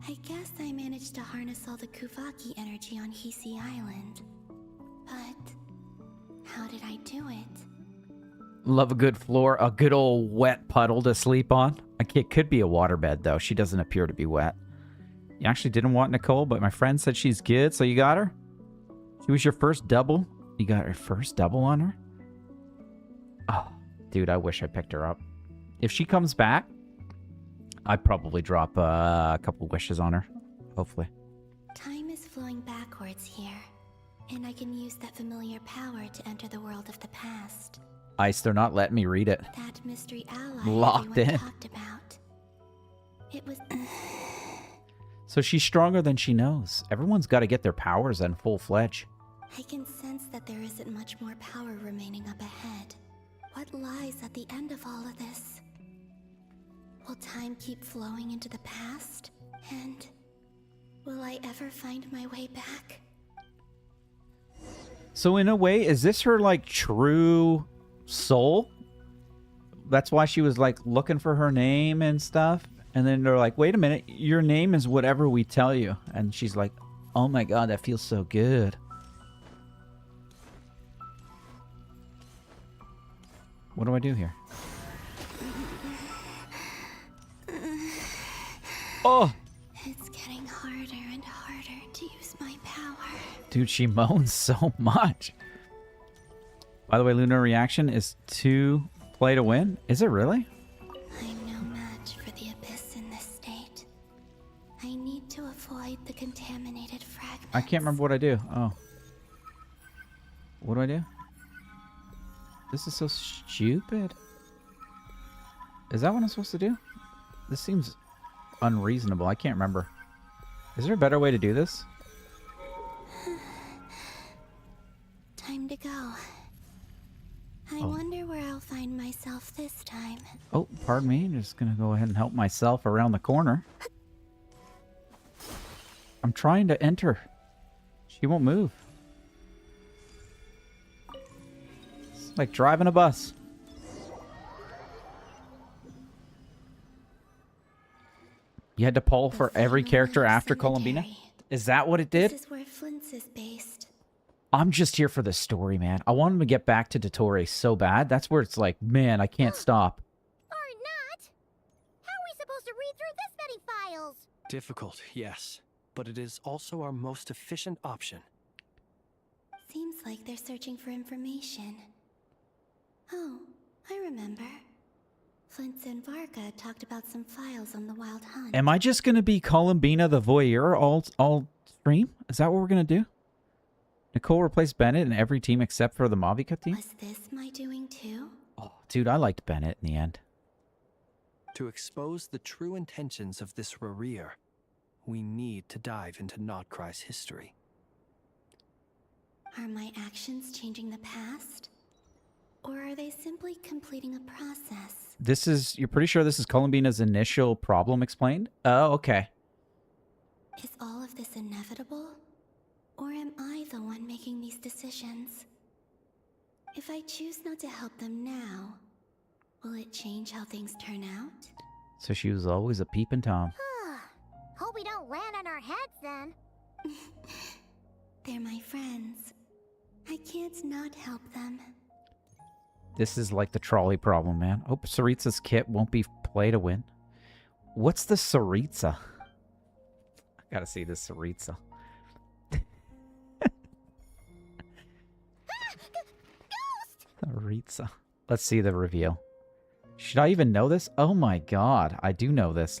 Speaker 12: I guess I managed to harness all the Kuvaki energy on Hisi Island. But how did I do it?
Speaker 1: Love a good floor, a good old wet puddle to sleep on. It could be a waterbed, though. She doesn't appear to be wet. You actually didn't want Nicole, but my friend said she's good, so you got her? She was your first double? You got her first double on her? Oh, dude, I wish I picked her up. If she comes back, I'd probably drop a couple wishes on her. Hopefully.
Speaker 12: Time is flowing backwards here, and I can use that familiar power to enter the world of the past.
Speaker 1: Ice, they're not letting me read it.
Speaker 12: That mystery ally
Speaker 1: Locked
Speaker 12: everyone
Speaker 1: in.
Speaker 12: talked about. It was...
Speaker 1: So she's stronger than she knows. Everyone's got to get their powers in full-fledged.
Speaker 12: I can sense that there isn't much more power remaining up ahead. What lies at the end of all of this? Will time keep flowing into the past? And will I ever find my way back?
Speaker 1: So in a way, is this her, like, true soul? That's why she was, like, looking for her name and stuff? And then they're like, wait a minute, your name is whatever we tell you. And she's like, oh my god, that feels so good. What do I do here? Oh!
Speaker 12: It's getting harder and harder to use my power.
Speaker 1: Dude, she moans so much. By the way, Lunar Reaction is 2 play to win. Is it really?
Speaker 12: I'm no match for the Abyss in this state. I need to avoid the contaminated fragments.
Speaker 1: I can't remember what I do. Oh. What do I do? This is so stupid. Is that what I'm supposed to do? This seems unreasonable. I can't remember. Is there a better way to do this?
Speaker 12: Time to go. I wonder where I'll find myself this time.
Speaker 1: Oh, pardon me. Just gonna go ahead and help myself around the corner. I'm trying to enter. She won't move. It's like driving a bus. You had to poll for every character after Columbina? Is that what it did?
Speaker 12: This is where Flint's is based.
Speaker 1: I'm just here for the story, man. I want him to get back to Dottore so bad. That's where it's like, man, I can't stop.
Speaker 14: Or not. How are we supposed to read through this many files?
Speaker 13: Difficult, yes. But it is also our most efficient option.
Speaker 12: Seems like they're searching for information. Oh, I remember. Flint and Varga talked about some files on the Wild Hunt.
Speaker 1: Am I just going to be Columbina the voyeur all stream? Is that what we're going to do? Nicole replaced Bennett in every team except for the Mavica team?
Speaker 12: Was this my doing too?
Speaker 1: Oh, dude, I liked Bennett in the end.
Speaker 13: To expose the true intentions of this Rainiere, we need to dive into Notcry's history.
Speaker 12: Are my actions changing the past? Or are they simply completing a process?
Speaker 1: You're pretty sure this is Columbina's initial problem explained? Oh, okay.
Speaker 12: Is all of this inevitable? Or am I the one making these decisions? If I choose not to help them now, will it change how things turn out?
Speaker 1: So she was always a peeping Tom.
Speaker 14: Hope we don't land on our heads then.
Speaker 12: They're my friends. I can't not help them.
Speaker 1: This is like the trolley problem, man. Hope Saritsa's kit won't be play to win. What's the Saritsa? I gotta see this Saritsa. Saritsa. Let's see the reveal. Should I even know this? Oh my god, I do know this.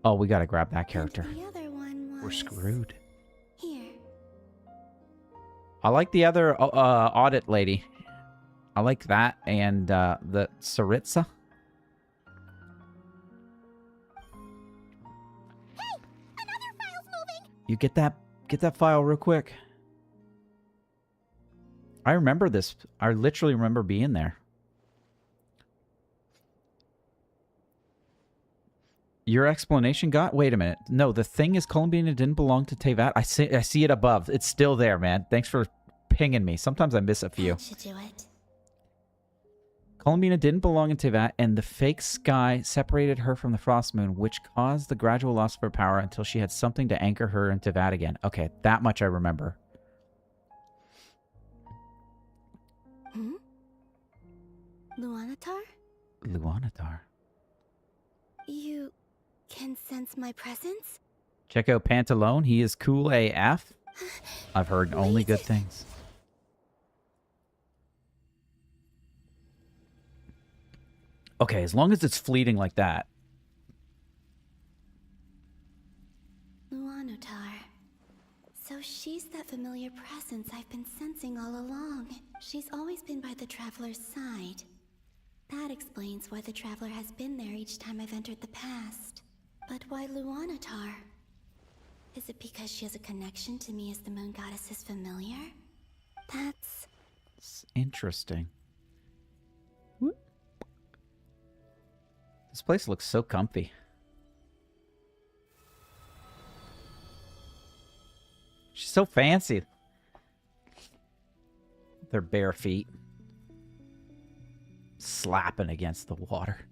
Speaker 1: Oh, we gotta grab that character.
Speaker 12: And the other one was...
Speaker 1: We're screwed.
Speaker 12: Here.
Speaker 1: I like the other audit lady. I like that and the Saritsa.
Speaker 14: Hey, another file's moving.
Speaker 1: You get that file real quick. I remember this. I literally remember being there. Your explanation got... Wait a minute. No, the thing is Columbina didn't belong to Tevat. I see it above. It's still there, man. Thanks for pinging me. Sometimes I miss a few.
Speaker 12: That should do it.
Speaker 1: Columbina didn't belong in Tevat, and the fake sky separated her from the Frost Moon, which caused the gradual loss of her power until she had something to anchor her in Tevat again. Okay, that much I remember.
Speaker 12: Luanatar?
Speaker 1: Luanatar.
Speaker 12: You can sense my presence?
Speaker 1: Check out Pantalone. He is cool AF. I've heard only good things. Okay, as long as it's fleeting like that.
Speaker 12: Luanatar. So she's that familiar presence I've been sensing all along. She's always been by the Traveler's side. That explains why the Traveler has been there each time I've entered the past. But why Luanatar? Is it because she has a connection to me as the Moon Goddess's familiar? That's...
Speaker 1: It's interesting. This place looks so comfy. She's so fancy. Their bare feet. Slapping against the water.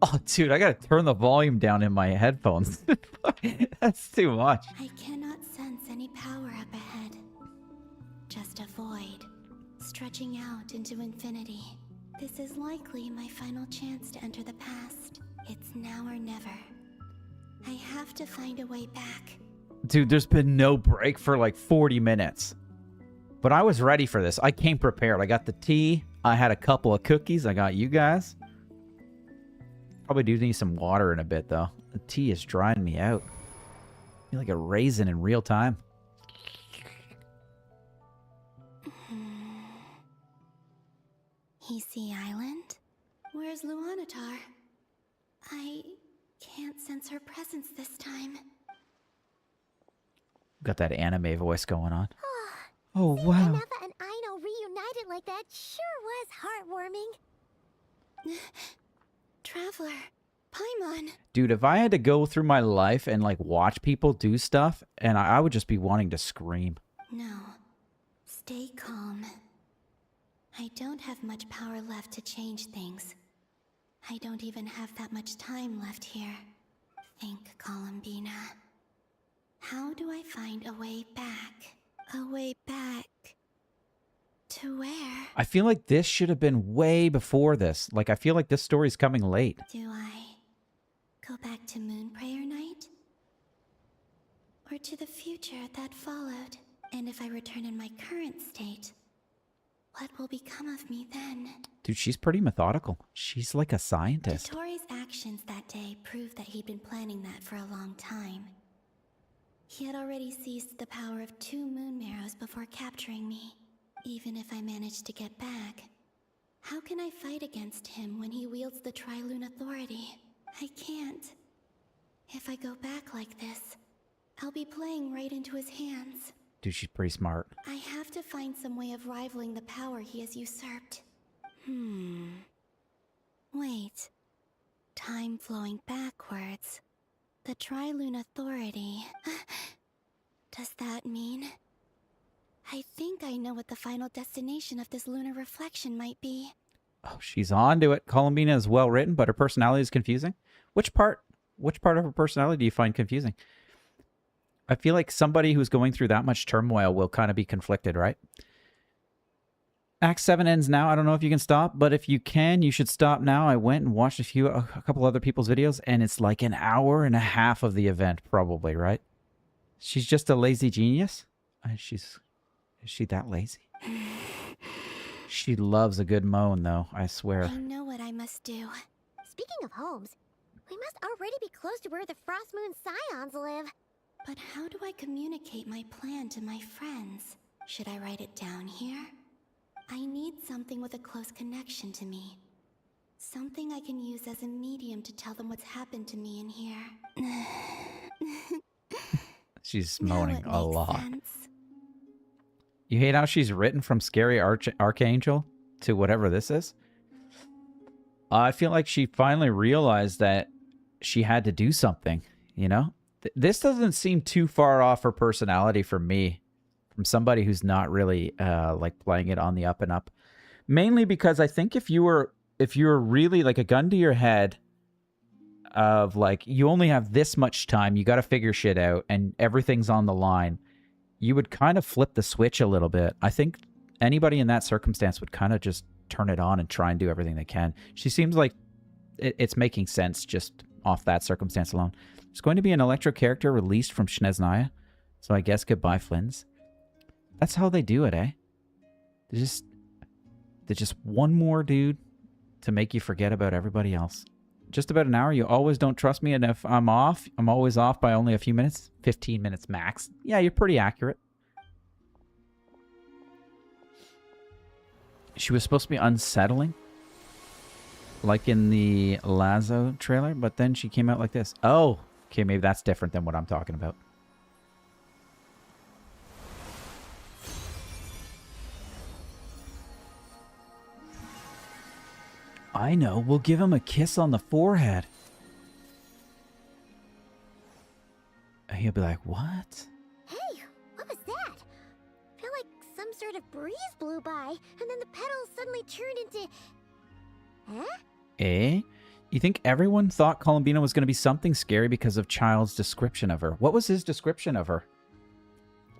Speaker 1: Oh, dude, I gotta turn the volume down in my headphones. That's too much.
Speaker 12: I cannot sense any power up ahead. Just a void, stretching out into infinity. This is likely my final chance to enter the past. It's now or never. I have to find a way back.
Speaker 1: Dude, there's been no break for like 40 minutes. But I was ready for this. I came prepared. I got the tea. I had a couple of cookies. I got you guys. Probably do need some water in a bit, though. The tea is drying me out. I feel like a raisin in real time.
Speaker 12: Hisi Island? Where's Luanatar? I can't sense her presence this time.
Speaker 1: Got that anime voice going on. Oh,
Speaker 14: Seeing
Speaker 1: wow.
Speaker 14: Anafa and Aino reunited like that sure was heartwarming.
Speaker 12: Traveler, Paimon.
Speaker 1: Dude, if I had to go through my life and, like, watch people do stuff, and I would just be wanting to scream.
Speaker 12: No. Stay calm. I don't have much power left to change things. I don't even have that much time left here. Think, Columbina. How do I find a way back? A way back... to where?
Speaker 1: I feel like this should have been way before this. Like, I feel like this story's coming late.
Speaker 12: Do I go back to Moon Prayer Night? Or to the future that followed? And if I return in my current state, what will become of me then?
Speaker 1: Dude, she's pretty methodical. She's like a scientist.
Speaker 12: Tori's actions that day proved that he'd been planning that for a long time. He had already seized the power of 2 moon marrows before capturing me. Even if I managed to get back, how can I fight against him when he wields the Tri-Lune Authority? I can't. If I go back like this, I'll be playing right into his hands.
Speaker 1: Dude, she's pretty smart.
Speaker 12: I have to find some way of rivaling the power he has usurped. Wait. Time flowing backwards. The Tri-Lune Authority. Does that mean... I think I know what the final destination of this lunar reflection might be.
Speaker 1: Oh, she's on to it. Columbina is well written, but her personality is confusing. Which part of her personality do you find confusing? I feel like somebody who's going through that much turmoil will kind of be conflicted, right? Act 7 ends now. I don't know if you can stop, but if you can, you should stop now. I went and watched a couple other people's videos, and it's like an hour and a half of the event, probably, right? She's just a lazy genius? Is she that lazy? She loves a good moan, though, I swear.
Speaker 12: I know what I must do.
Speaker 14: Speaking of homes, we must already be close to where the Frost Moon Scions live.
Speaker 12: But how do I communicate my plan to my friends? Should I write it down here? I need something with a close connection to me. Something I can use as a medium to tell them what's happened to me in here.
Speaker 1: She's moaning a lot.
Speaker 12: Sense.
Speaker 1: You hate how she's written from Scary Archangel to whatever this is? I feel like she finally realized that she had to do something, you know? This doesn't seem too far off her personality for me, from somebody who's not really like playing it on the up and up. Mainly because I think if you were really like a gun to your head of like, you only have this much time, you got to figure shit out, and everything's on the line, you would kind of flip the switch a little bit. I think anybody in that circumstance would kind of just turn it on and try and do everything they can. She seems like it's making sense just off that circumstance alone. There's going to be an Electro character released from Snezhnaya, so I guess goodbye, Flins. That's how they do it, eh? There's just one more dude to make you forget about everybody else. Just about an hour. You always don't trust me, and if I'm off, I'm always off by only a few minutes. 15 minutes max. Yeah, you're pretty accurate. She was supposed to be unsettling, like in the Lazo trailer, but then she came out like this. Oh, okay, maybe that's different than what I'm talking about. I know, we'll give him a kiss on the forehead. And he'll be like, what?
Speaker 14: Hey, what was that? I feel like some sort of breeze blew by, and then the petals suddenly turned into... Huh?
Speaker 1: Eh? You think everyone thought Columbina was going to be something scary because of Child's description of her? What was his description of her?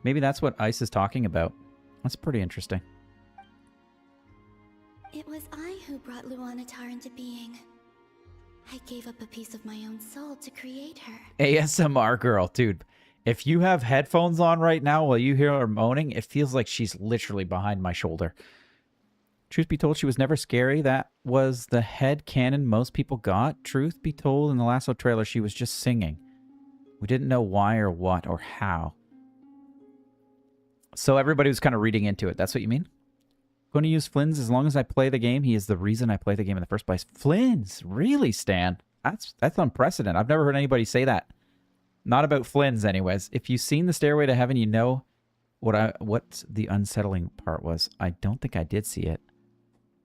Speaker 1: Maybe that's what Ice is talking about. That's pretty interesting.
Speaker 12: It was I who brought Luanatar into being. I gave up a piece of my own soul to create her.
Speaker 1: ASMR girl, dude. If you have headphones on right now while you hear her moaning, it feels like she's literally behind my shoulder. Truth be told, she was never scary. That was the head canon most people got. Truth be told, in the Lasso trailer, she was just singing. We didn't know why or what or how. So everybody was kind of reading into it. That's what you mean? Going to use Flins as long as I play the game. He is the reason I play the game in the first place. Flins? Really, Stan? That's unprecedented. I've never heard anybody say that. Not about Flynn's, anyways. If you've seen the Stairway to Heaven, you know what the unsettling part was. I don't think I did see it.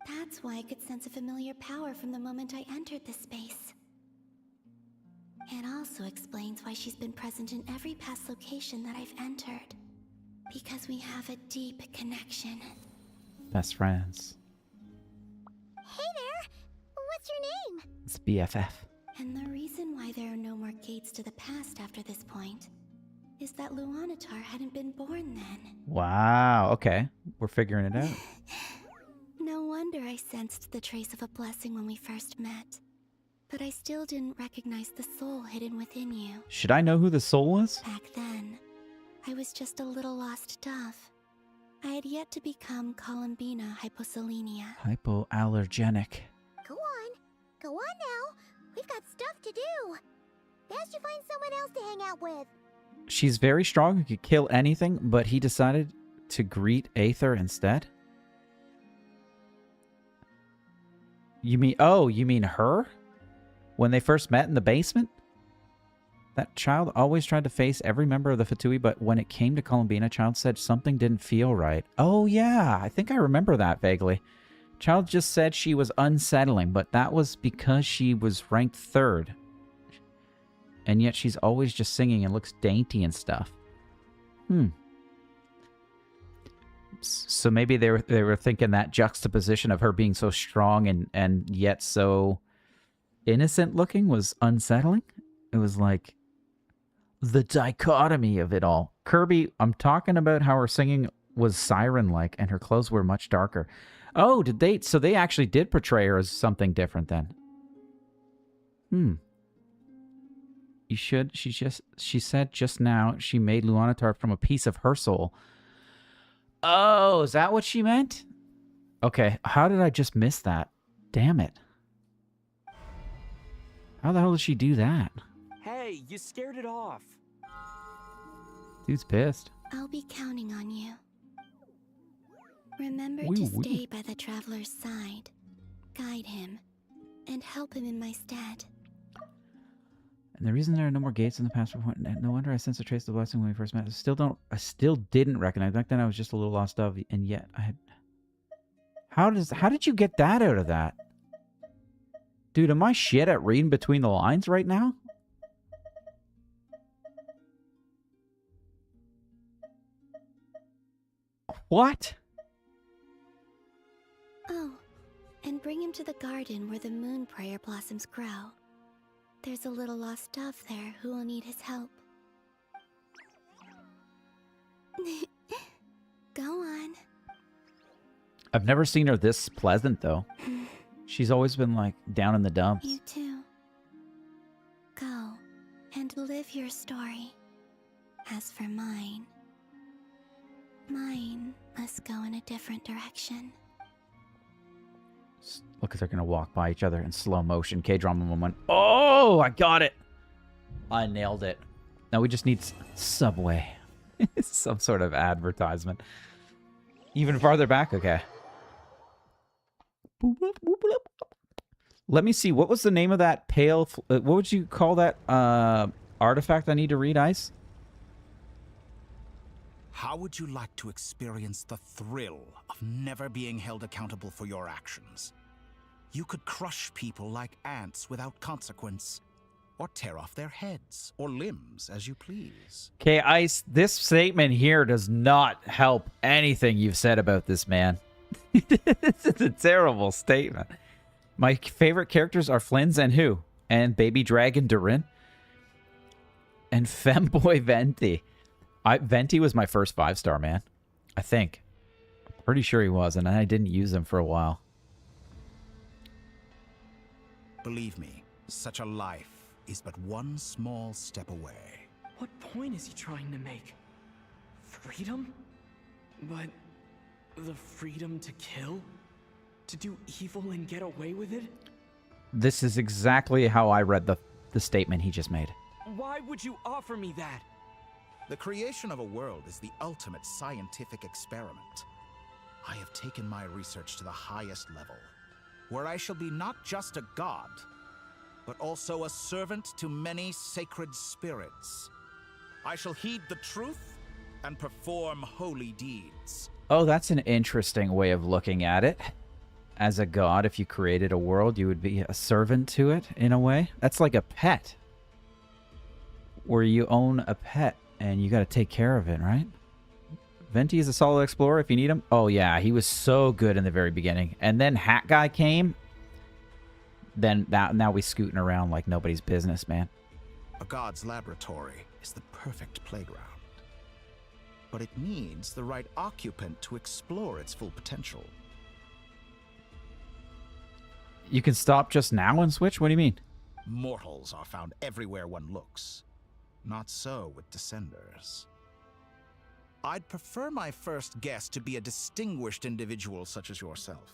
Speaker 12: That's why I could sense a familiar power from the moment I entered this space. It also explains why she's been present in every past location that I've entered. Because we have a deep connection.
Speaker 1: Best friends.
Speaker 14: Hey there! What's your name?
Speaker 1: It's BFF.
Speaker 12: And the reason why there are no more gates to the past after this point is that Luanatar hadn't been born then.
Speaker 1: Wow, okay. We're figuring it out.
Speaker 12: No wonder I sensed the trace of a blessing when we first met. But I still didn't recognize the soul hidden within you.
Speaker 1: Should I know who the soul is?
Speaker 12: Back then, I was just a little lost dove. I had yet to become Columbina hyposelenia.
Speaker 1: Hypoallergenic.
Speaker 14: Go on. Go on now. We've got stuff to do. Best you find someone else to hang out with.
Speaker 1: She's very strong and could kill anything, but he decided to greet Aether instead? You mean her? When they first met in the basement? That child always tried to face every member of the Fatui, but when it came to Columbina, Child said something didn't feel right. Oh yeah, I think I remember that vaguely. Child just said she was unsettling, but that was because she was ranked 3rd. And yet she's always just singing and looks dainty and stuff. So maybe they were thinking that juxtaposition of her being so strong and yet so innocent looking was unsettling. It was like the dichotomy of it all. Kirby, I'm talking about how her singing was siren-like and her clothes were much darker. Oh, so they actually did portray her as something different then. She said just now she made Luanatar from a piece of her soul. Oh, is that what she meant? Okay, how did I just miss that? Damn it. How the hell did she do that?
Speaker 7: Hey, you scared it off.
Speaker 1: Dude's pissed.
Speaker 12: I'll be counting on you. Remember to stay by the traveler's side, guide him, and help him in my stead.
Speaker 1: And the reason there are no more gates in the past point, no wonder I sensed a trace of the blessing when we first met. I still didn't recognize. Back then I was just a little lost dove, and yet I had... How did you get that out of that? Dude, am I shit at reading between the lines right now? What?
Speaker 12: Oh, and bring him to the garden where the moon prayer blossoms grow. There's a little lost dove there who will need his help. Go on.
Speaker 1: I've never seen her this pleasant, though. She's always been, like, down in the dumps.
Speaker 12: You too. Go and live your story. As for mine must go in a different direction.
Speaker 1: Look, they're gonna walk by each other in slow motion. K-drama moment. Oh, I got it. I nailed it. Now we just need Subway. Some sort of advertisement. Even farther back? Okay. Let me see. What was the name of that pale... what would you call that artifact I need to read, Ice?
Speaker 10: How would you like to experience the thrill of never being held accountable for your actions? You could crush people like ants without consequence, or tear off their heads or limbs as you please.
Speaker 1: Okay, Ice, this statement here does not help anything you've said about this man. It's a terrible statement. My favorite characters are Flynn's and who? And Baby Dragon Durin? And Femboy Venti. Venti was my first 5-star, man. I think. I'm pretty sure he was, and I didn't use him for a while.
Speaker 10: Believe me, such a life is but one small step away.
Speaker 7: What point is he trying to make? Freedom? But the freedom to kill? To do evil and get away with it?
Speaker 1: This is exactly how I read the statement he just made.
Speaker 7: Why would you offer me that?
Speaker 10: The creation of a world is the ultimate scientific experiment. I have taken my research to the highest level, where I shall be not just a god, but also a servant to many sacred spirits. I shall heed the truth and perform holy deeds.
Speaker 1: Oh, that's an interesting way of looking at it. As a god, if you created a world, you would be a servant to it, in a way. That's like a pet. Where you own a pet, and you gotta take care of it, right? Venti is a solid explorer if you need him. Oh, yeah, he was so good in the very beginning. And then Hat Guy came. Then now we scooting around like nobody's business, man.
Speaker 10: A god's laboratory is the perfect playground. But it needs the right occupant to explore its full potential.
Speaker 1: You can stop just now and switch? What do you mean?
Speaker 10: Mortals are found everywhere one looks. Not so with Descenders. I'd prefer my first guest to be a distinguished individual such as yourself.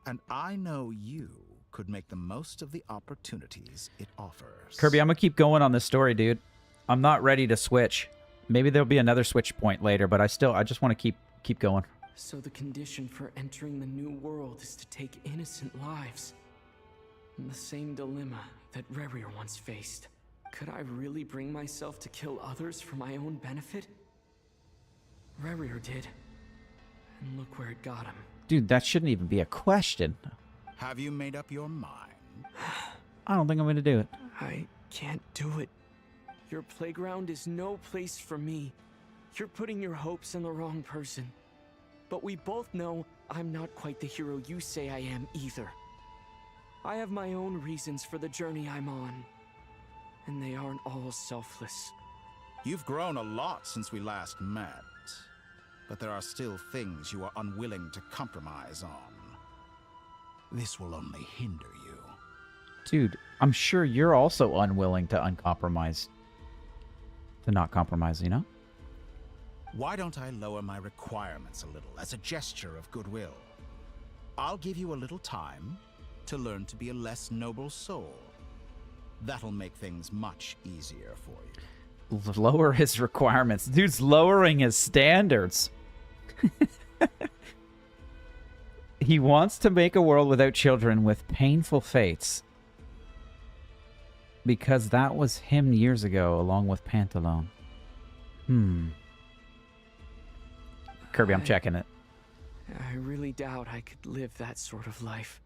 Speaker 10: And I know you could make the most of the opportunities it offers.
Speaker 1: Kirby, I'm gonna keep going on this story, dude. I'm not ready to switch. Maybe there'll be another switch point later, but I just want to keep going.
Speaker 7: So the condition for entering the new world is to take innocent lives. And the same dilemma that Rainiere once faced. Could I really bring myself to kill others for my own benefit? Rainiere did. And look where it got him.
Speaker 1: Dude, that shouldn't even be a question.
Speaker 10: Have you made up your mind?
Speaker 1: I don't think I'm gonna do it.
Speaker 7: I can't do it. Your playground is no place for me. You're putting your hopes in the wrong person. But we both know I'm not quite the hero you say I am either. I have my own reasons for the journey I'm on. And they aren't all selfless.
Speaker 10: You've grown a lot since we last met. But there are still things you are unwilling to compromise on. This will only hinder you.
Speaker 1: Dude, I'm sure you're also unwilling to uncompromise. To not compromise, you know?
Speaker 10: Why don't I lower my requirements a little as a gesture of goodwill? I'll give you a little time to learn to be a less noble soul. That'll make things much easier for you.
Speaker 1: Lower his requirements. Dude's lowering his standards. He wants to make a world without children with painful fates. Because that was him years ago, along with Pantalone. Kirby, I'm checking it.
Speaker 7: I really doubt I could live that sort of life.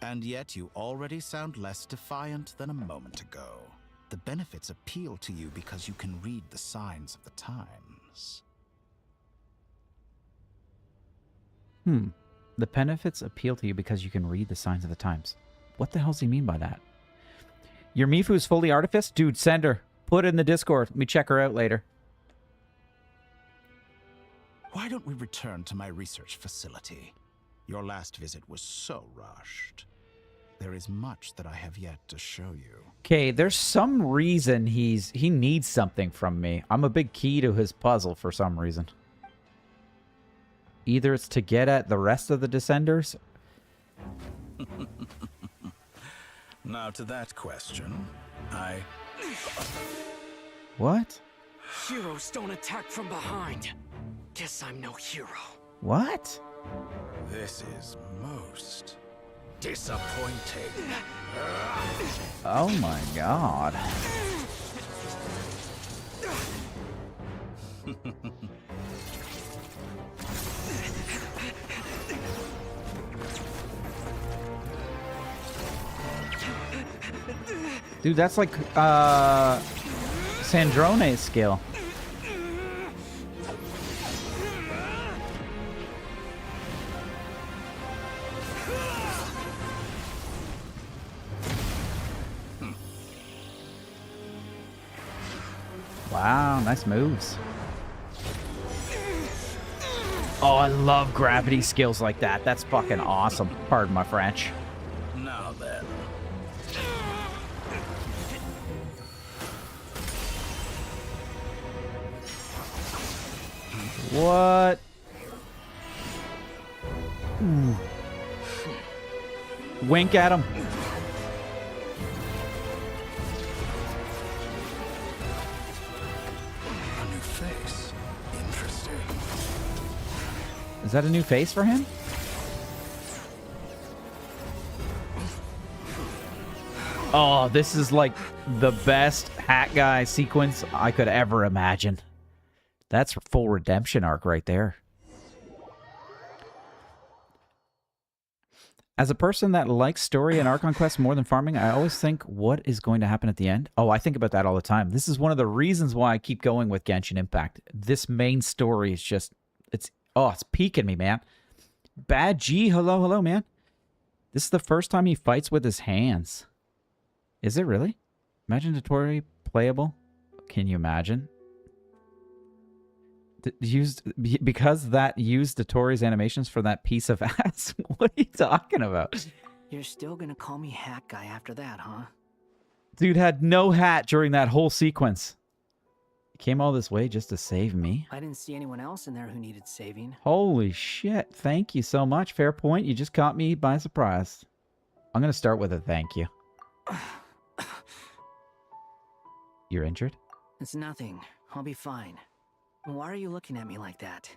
Speaker 10: And yet you already sound less defiant than a moment ago. The benefits appeal to you because you can read the signs of the times.
Speaker 1: The benefits appeal to you because you can read the signs of the times. What the hell does he mean by that? Your Mifu's fully artifice? Dude, send her. Put it in the Discord. Let me check her out later.
Speaker 10: Why don't we return to my research facility? Your last visit was so rushed. There is much that I have yet to show you.
Speaker 1: Okay, there's some reason he needs something from me. I'm a big key to his puzzle for some reason. Either it's to get at the rest of the Descenders.
Speaker 10: Now to that question,
Speaker 1: What?
Speaker 7: Heroes don't attack from behind. Guess I'm no hero.
Speaker 1: What?
Speaker 10: This is most disappointing.
Speaker 1: Oh my god. Dude, that's like Sandrone's skill. Wow, nice moves. Oh, I love gravity skills like that. That's fucking awesome. Pardon my French.
Speaker 10: Now then.
Speaker 1: What? Wink at him.
Speaker 10: A new face. Interesting.
Speaker 1: Is that a new face for him? Oh, this is like the best hat guy sequence I could ever imagine. That's a full redemption arc right there. As a person that likes story and Archon quests more than farming, I always think, what is going to happen at the end? Oh, I think about that all the time. This is one of the reasons why I keep going with Genshin Impact. This main story is just, it's peaking me, man. Bad G, hello, man. This is the first time he fights with his hands. Is it really? Imagine Dotori playable. Can you imagine? Because that used Dotori's animations for that piece of ass. What are you talking about?
Speaker 8: You're still gonna call me hat guy after that, huh?
Speaker 1: Dude had no hat during that whole sequence. He came all this way just to save me.
Speaker 8: I didn't see anyone else in there who needed saving.
Speaker 1: Holy shit. Thank you so much. Fair point. You just caught me by surprise. I'm going to start with a thank you. You're injured?
Speaker 8: It's nothing. I'll be fine. Why are you looking at me like that?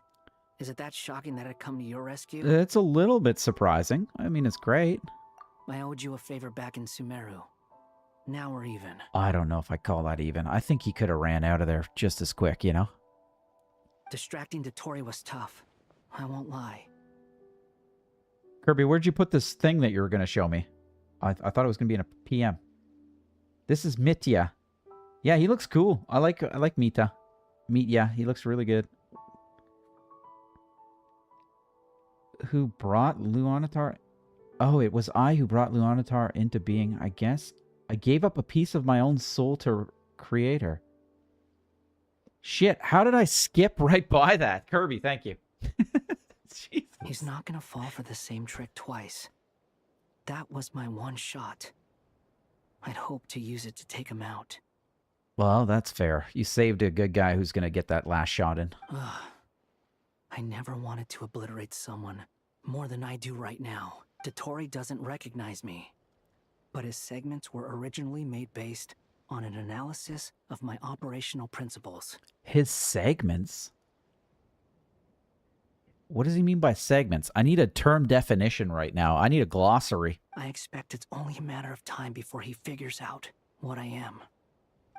Speaker 8: Is it that shocking that I'd come to your rescue?
Speaker 1: It's a little bit surprising. I mean, it's great.
Speaker 8: I owed you a favor back in Sumeru. Now we're even.
Speaker 1: I don't know if I call that even. I think he could have ran out of there just as quick, you know?
Speaker 8: Distracting Dotori was tough. I won't lie.
Speaker 1: Kirby, where'd you put this thing that you were going to show me? I thought it was going to be in a PM. This is Mitya. Yeah, he looks cool. I like Mita. Mitya, he looks really good. Who brought Luonatar? Oh, it was I who brought Luonatar into being, I guess. I gave up a piece of my own soul to create her. Shit, how did I skip right by that? Kirby, thank you.
Speaker 8: He's not gonna fall for the same trick twice. That was my one shot. I'd hoped to use it to take him out.
Speaker 1: Well, that's fair. You saved a good guy who's gonna get that last shot in.
Speaker 8: I never wanted to obliterate someone more than I do right now. Dotori doesn't recognize me. But his segments were originally made based on an analysis of my operational principles.
Speaker 1: His segments? What does he mean by segments? I need a term definition right now. I need a glossary.
Speaker 8: I expect it's only a matter of time before he figures out what I am.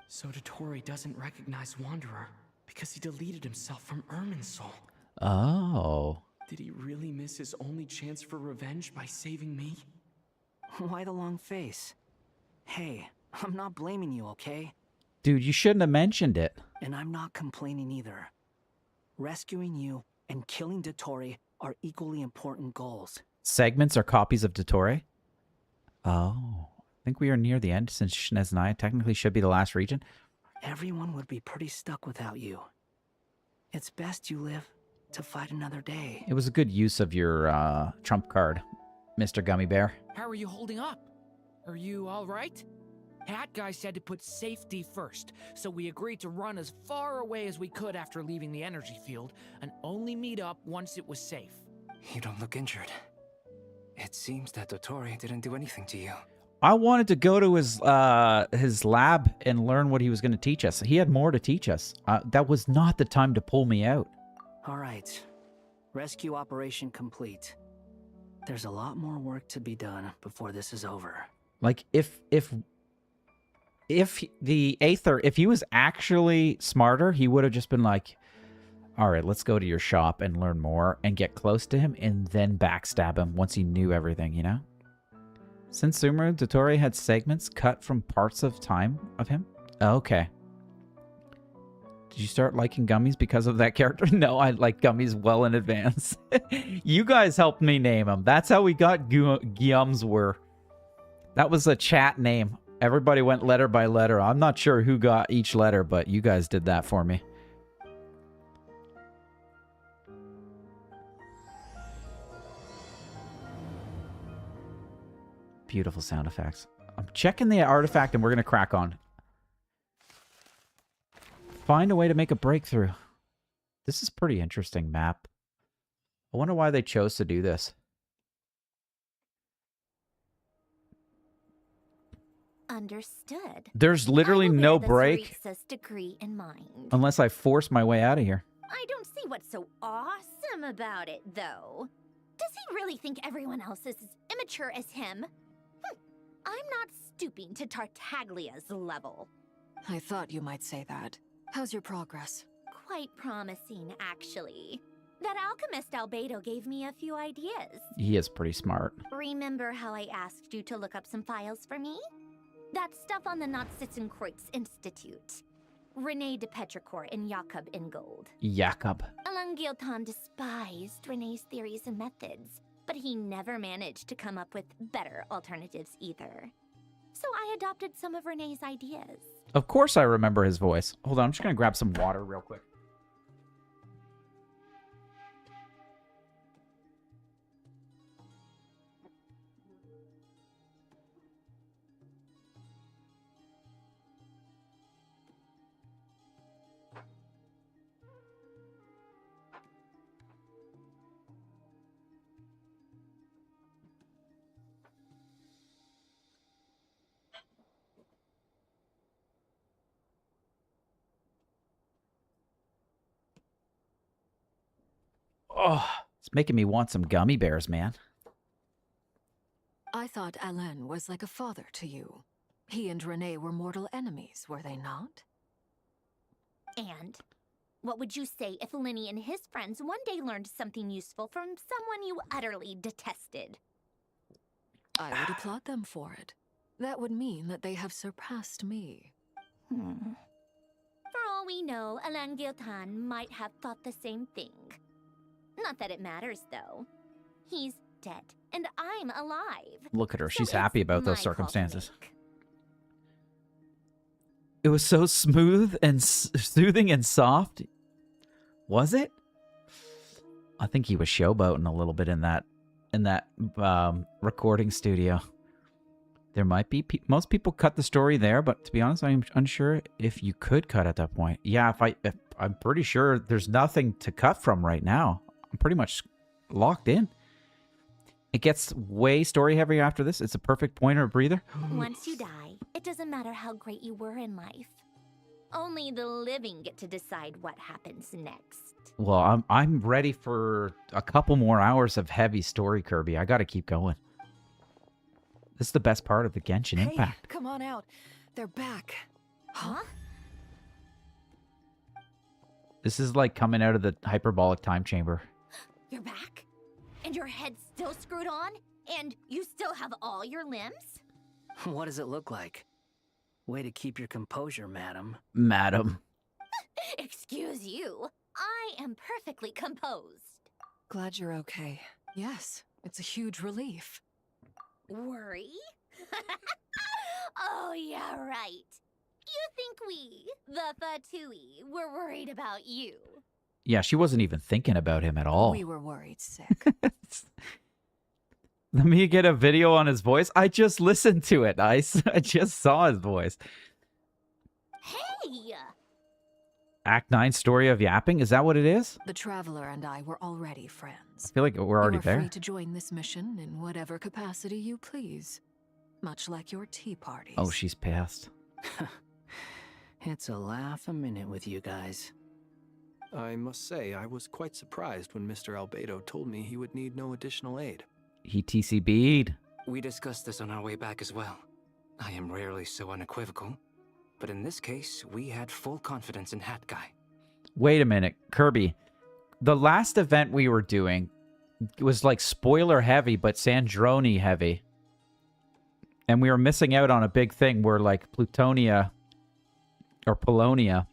Speaker 7: So Dotori doesn't recognize Wanderer because he deleted himself from Irminsul.
Speaker 1: Oh.
Speaker 7: Did he really miss his only chance for revenge by saving me?
Speaker 8: Why the long face? Hey, I'm not blaming you, okay?
Speaker 1: Dude, you shouldn't have mentioned it.
Speaker 8: And I'm not complaining either. Rescuing you and killing Dotori are equally important goals.
Speaker 1: Segments are copies of Dotori? Oh. I think we are near the end since Shineznaya technically should be the last region.
Speaker 8: Everyone would be pretty stuck without you. It's best you live to fight another day.
Speaker 1: It was a good use of your trump card, Mr. Gummy Bear.
Speaker 15: How are you holding up? Are you all right? Hat Guy said to put safety first, so we agreed to run as far away as we could after leaving the energy field and only meet up once it was safe.
Speaker 6: You don't look injured. It seems that Dotori didn't do anything to you.
Speaker 1: I wanted to go to his lab and learn what he was going to teach us. He had more to teach us. That was not the time to pull me out.
Speaker 8: All right. Rescue operation complete. There's a lot more work to be done before this is over.
Speaker 1: Like, if the Aether, if he was actually smarter, he would have just been like, all right, let's go to your shop and learn more and get close to him and then backstab him once he knew everything, you know? Since Sumeru, Dotori had segments cut from parts of time of him? Okay. Did you start liking gummies because of that character? No, I like gummies well in advance. You guys helped me name them. That's how we got Gums were. That was a chat name. Everybody went letter by letter. I'm not sure who got each letter, but you guys did that for me. Beautiful sound effects. I'm checking the artifact and we're going to crack on. Find a way to make a breakthrough. This is a pretty interesting map. I wonder why they chose to do this.
Speaker 2: Understood.
Speaker 1: There's literally no break
Speaker 2: degree in mind.
Speaker 1: unless I force my way out of here.
Speaker 2: I don't see what's so awesome about it, though. Does he really think everyone else is as immature as him? I'm not stooping to Tartaglia's level.
Speaker 4: I thought you might say that. How's your progress?
Speaker 2: Quite promising, actually. That alchemist Albedo gave me a few ideas.
Speaker 1: He is pretty smart.
Speaker 2: Remember how I asked you to look up some files for me? That stuff on the Nazi-Kreuz Institute. René de Petrichor and Jakob Ingold.
Speaker 1: Jakob.
Speaker 2: Alain Guillotin despised René's theories and methods, but he never managed to come up with better alternatives either. So I adopted some of René's ideas.
Speaker 1: Of course I remember his voice. Hold on, I'm just going to grab some water real quick. Oh, it's making me want some gummy bears, man.
Speaker 4: I thought Alain was like a father to you. He and René were mortal enemies, were they not?
Speaker 2: And what would you say if Lenny and his friends one day learned something useful from someone you utterly detested?
Speaker 4: I would applaud them for it. That would mean that they have surpassed me.
Speaker 2: For all we know, Alain Guillotin might have thought the same thing. Not that it matters, though. He's dead, and I'm alive.
Speaker 1: Look at her.
Speaker 2: So
Speaker 1: She's happy
Speaker 2: it's
Speaker 1: about those
Speaker 2: my call to
Speaker 1: circumstances.
Speaker 2: make.
Speaker 1: It was so smooth and soothing and soft. Was it? I think he was showboating a little bit in that recording studio. There might be most people cut the story there, but to be honest, I'm unsure if you could cut at that point. Yeah, if I'm pretty sure there's nothing to cut from right now. I'm pretty much locked in. It gets way story heavy after this. It's a perfect pointer breather.
Speaker 2: Once you die, it doesn't matter how great you were in life. Only the living get to decide what happens next.
Speaker 1: Well, I'm ready for a couple more hours of heavy story, Kirby. I got to keep going. This is the best part of the Genshin Impact.
Speaker 4: Come on out. They're back.
Speaker 2: Huh?
Speaker 1: This is like coming out of the hyperbolic time chamber.
Speaker 2: You're back? And your head's still screwed on? And you still have all your limbs?
Speaker 8: What does it look like? Way to keep your composure, madam.
Speaker 1: Madam.
Speaker 2: Excuse you. I am perfectly composed.
Speaker 4: Glad you're okay. Yes, it's a huge relief.
Speaker 2: Worry? Oh, yeah, right. You think we, the Fatui, were worried about you?
Speaker 1: Yeah, she wasn't even thinking about him at all.
Speaker 4: We were worried sick.
Speaker 1: Let me get a video on his voice. I just listened to it. I just saw his voice.
Speaker 2: Hey!
Speaker 1: Act 9 Story of Yapping? Is that what it is?
Speaker 4: The Traveler and I were already friends.
Speaker 1: I feel like we're already
Speaker 4: You're
Speaker 1: there.
Speaker 4: free to join this mission in whatever capacity you please. Much like your tea parties.
Speaker 1: Oh, she's pissed.
Speaker 8: It's a laugh a minute with you guys.
Speaker 13: I must say, I was quite surprised when Mr. Albedo told me he would need no additional aid.
Speaker 1: He TCB'd.
Speaker 6: We discussed this on our way back as well. I am rarely so unequivocal, but in this case, we had full confidence in Hat Guy.
Speaker 1: Wait a minute, Kirby. The last event we were doing was like spoiler heavy, but Sandroni heavy. And we were missing out on a big thing where like Plutonia or Polonia,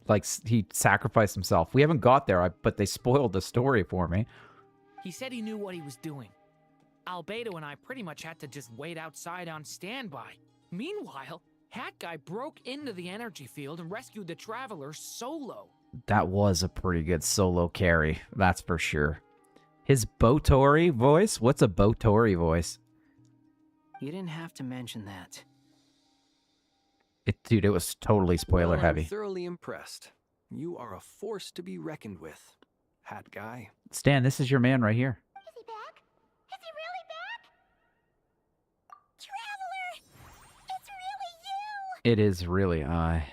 Speaker 1: like he sacrificed himself. We haven't got there, but they spoiled the story for me.
Speaker 15: He said he knew what he was doing. Albedo and I pretty much had to just wait outside on standby. Meanwhile, Hat Guy broke into the energy field and rescued the Traveler solo.
Speaker 1: That was a pretty good solo carry, that's for sure. His Botori voice? What's a Botori voice?
Speaker 8: You didn't have to mention that.
Speaker 1: Dude, it was totally spoiler
Speaker 13: Well,
Speaker 1: heavy.
Speaker 13: I'm thoroughly impressed. You are a force to be reckoned with, Hat Guy.
Speaker 1: Stan, this is your man right here.
Speaker 14: Is he back? Is he really back? Traveler! It's really you!
Speaker 1: It is really I.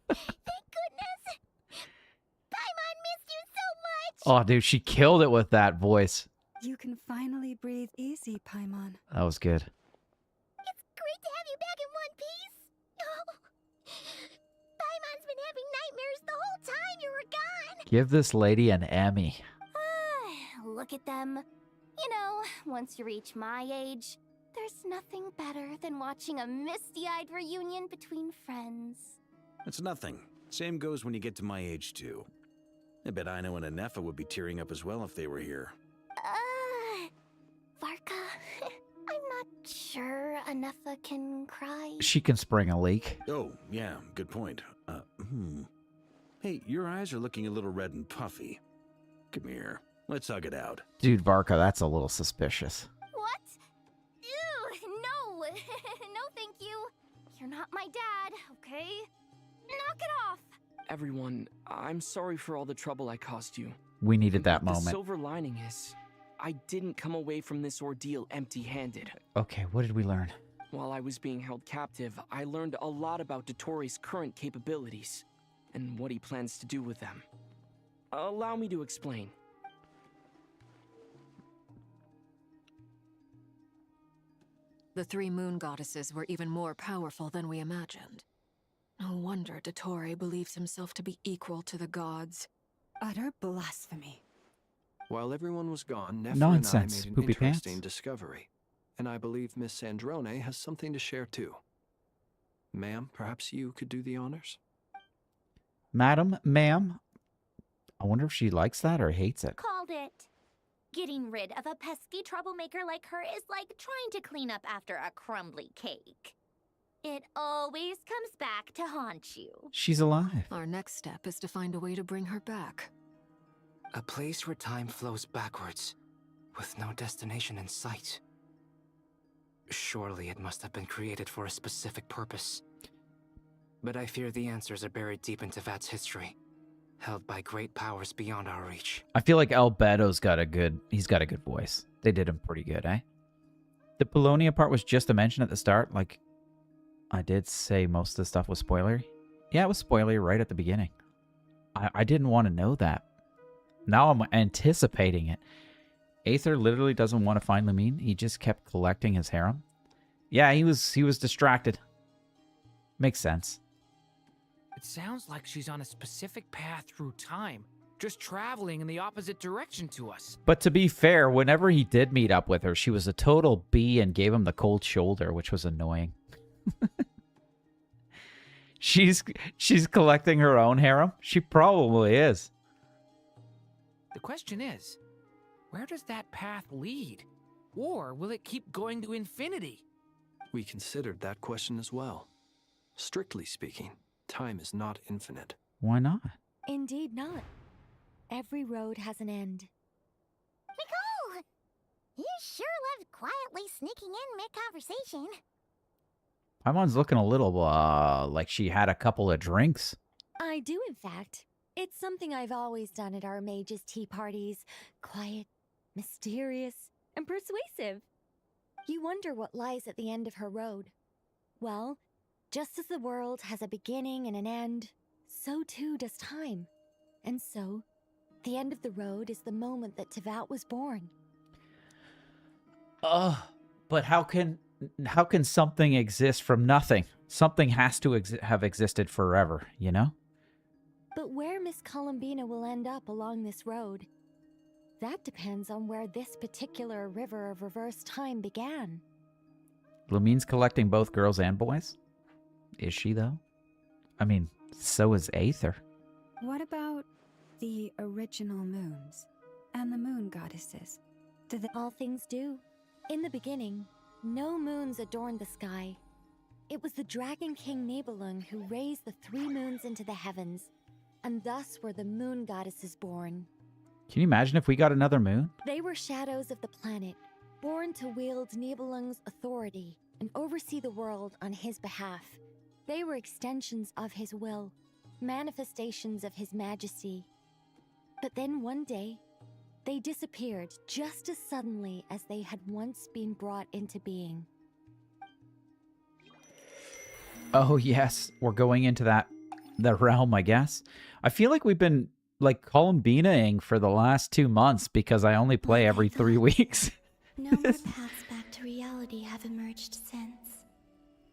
Speaker 14: Thank goodness! Paimon missed you so much!
Speaker 1: Oh, dude, she killed it with that voice.
Speaker 9: You can finally breathe easy, Paimon.
Speaker 1: That was good.
Speaker 14: It's great to have you back in one piece. Oh, Paimon's been having nightmares the whole time you were gone.
Speaker 1: Give this lady an Emmy.
Speaker 2: Look at them. You know, once you reach my age, there's nothing better than watching a misty-eyed reunion between friends.
Speaker 16: It's nothing. Same goes when you get to my age, too. I bet Ino and Anefa would be tearing up as well if they were here.
Speaker 2: Varka, I'm not sure Anefa can cry.
Speaker 1: She can spring a leak.
Speaker 16: Oh, yeah, good point. Hey, your eyes are looking a little red and puffy. Come here, let's hug it out.
Speaker 1: Dude, Varka, that's a little suspicious.
Speaker 2: What? Ew, no. No, thank you. You're not my dad, okay? Knock it off.
Speaker 7: Everyone, I'm sorry for all the trouble I caused you.
Speaker 1: We needed that
Speaker 7: The
Speaker 1: moment.
Speaker 7: silver lining is, I didn't come away from this ordeal empty-handed.
Speaker 1: Okay, what did we learn?
Speaker 7: While I was being held captive, I learned a lot about Dotori's current capabilities, and what he plans to do with them. Allow me to explain.
Speaker 4: The three moon goddesses were even more powerful than we imagined. No wonder Dotori believes himself to be equal to the gods.
Speaker 9: Utter blasphemy.
Speaker 13: While everyone was gone, Nefer
Speaker 1: Nonsense,
Speaker 13: and I made an
Speaker 1: poopy
Speaker 13: interesting
Speaker 1: pants.
Speaker 13: discovery. And I believe Miss Sandrone has something to share too. Ma'am, perhaps you could do the honors?
Speaker 1: Madam, ma'am. I wonder if she likes that or hates it.
Speaker 2: Called it. Getting rid of a pesky troublemaker like her is like trying to clean up after a crumbly cake. It always comes back to haunt you.
Speaker 1: She's alive.
Speaker 4: Our next step is to find a way to bring her back.
Speaker 6: A place where time flows backwards, with no destination in sight. Surely it must have been created for a specific purpose. But I fear the answers are buried deep into Vat's history, held by great powers beyond our reach.
Speaker 1: I feel like Albedo's got a good voice. They did him pretty good, eh? The Polonia part was just a mention at the start. Like, I did say most of the stuff was spoilery. Yeah, it was spoilery right at the beginning. I didn't want to know that. Now I'm anticipating it. Aether literally doesn't want to find Lamine. He just kept collecting his harem. Yeah, he was distracted. Makes sense.
Speaker 15: It sounds like she's on a specific path through time, just traveling in the opposite direction to us.
Speaker 1: But to be fair, whenever he did meet up with her, she was a total B and gave him the cold shoulder, which was annoying. She's collecting her own harem? She probably is.
Speaker 15: The question is, where does that path lead? Or will it keep going to infinity?
Speaker 13: We considered that question as well. Strictly speaking, time is not infinite.
Speaker 1: Why not?
Speaker 2: Indeed not. Every road has an end.
Speaker 14: Nicole! You sure loved quietly sneaking in mid-conversation.
Speaker 1: Paimon's looking a little, like she had a couple of drinks.
Speaker 2: I do, in fact. It's something I've always done at our mages' tea parties. Quiet, mysterious, and persuasive. You wonder what lies at the end of her road. Well, just as the world has a beginning and an end, so too does time. And so, the end of the road is the moment that Tevat was born.
Speaker 1: But how can something exist from nothing? Something has to have existed forever, you know?
Speaker 2: But where Miss Columbina will end up along this road, that depends on where this particular river of reverse time began.
Speaker 1: Lamine's collecting both girls and boys? Is she, though? I mean, so is Aether.
Speaker 9: What about the original moons and the moon goddesses?
Speaker 2: All things do. In the beginning, no moons adorned the sky. It was the Dragon King Nibelung who raised the 3 moons into the heavens, and thus were the moon goddesses born.
Speaker 1: Can you imagine if we got another moon?
Speaker 2: They were shadows of the planet, born to wield Nibelung's authority and oversee the world on his behalf. They were extensions of his will, manifestations of his majesty. But then one day, they disappeared just as suddenly as they had once been brought into being.
Speaker 1: Oh, yes. We're going into that realm, I guess. I feel like we've been like Columbinaing for the last 2 months because I only play every 3 weeks.
Speaker 12: No more paths back to reality have emerged since.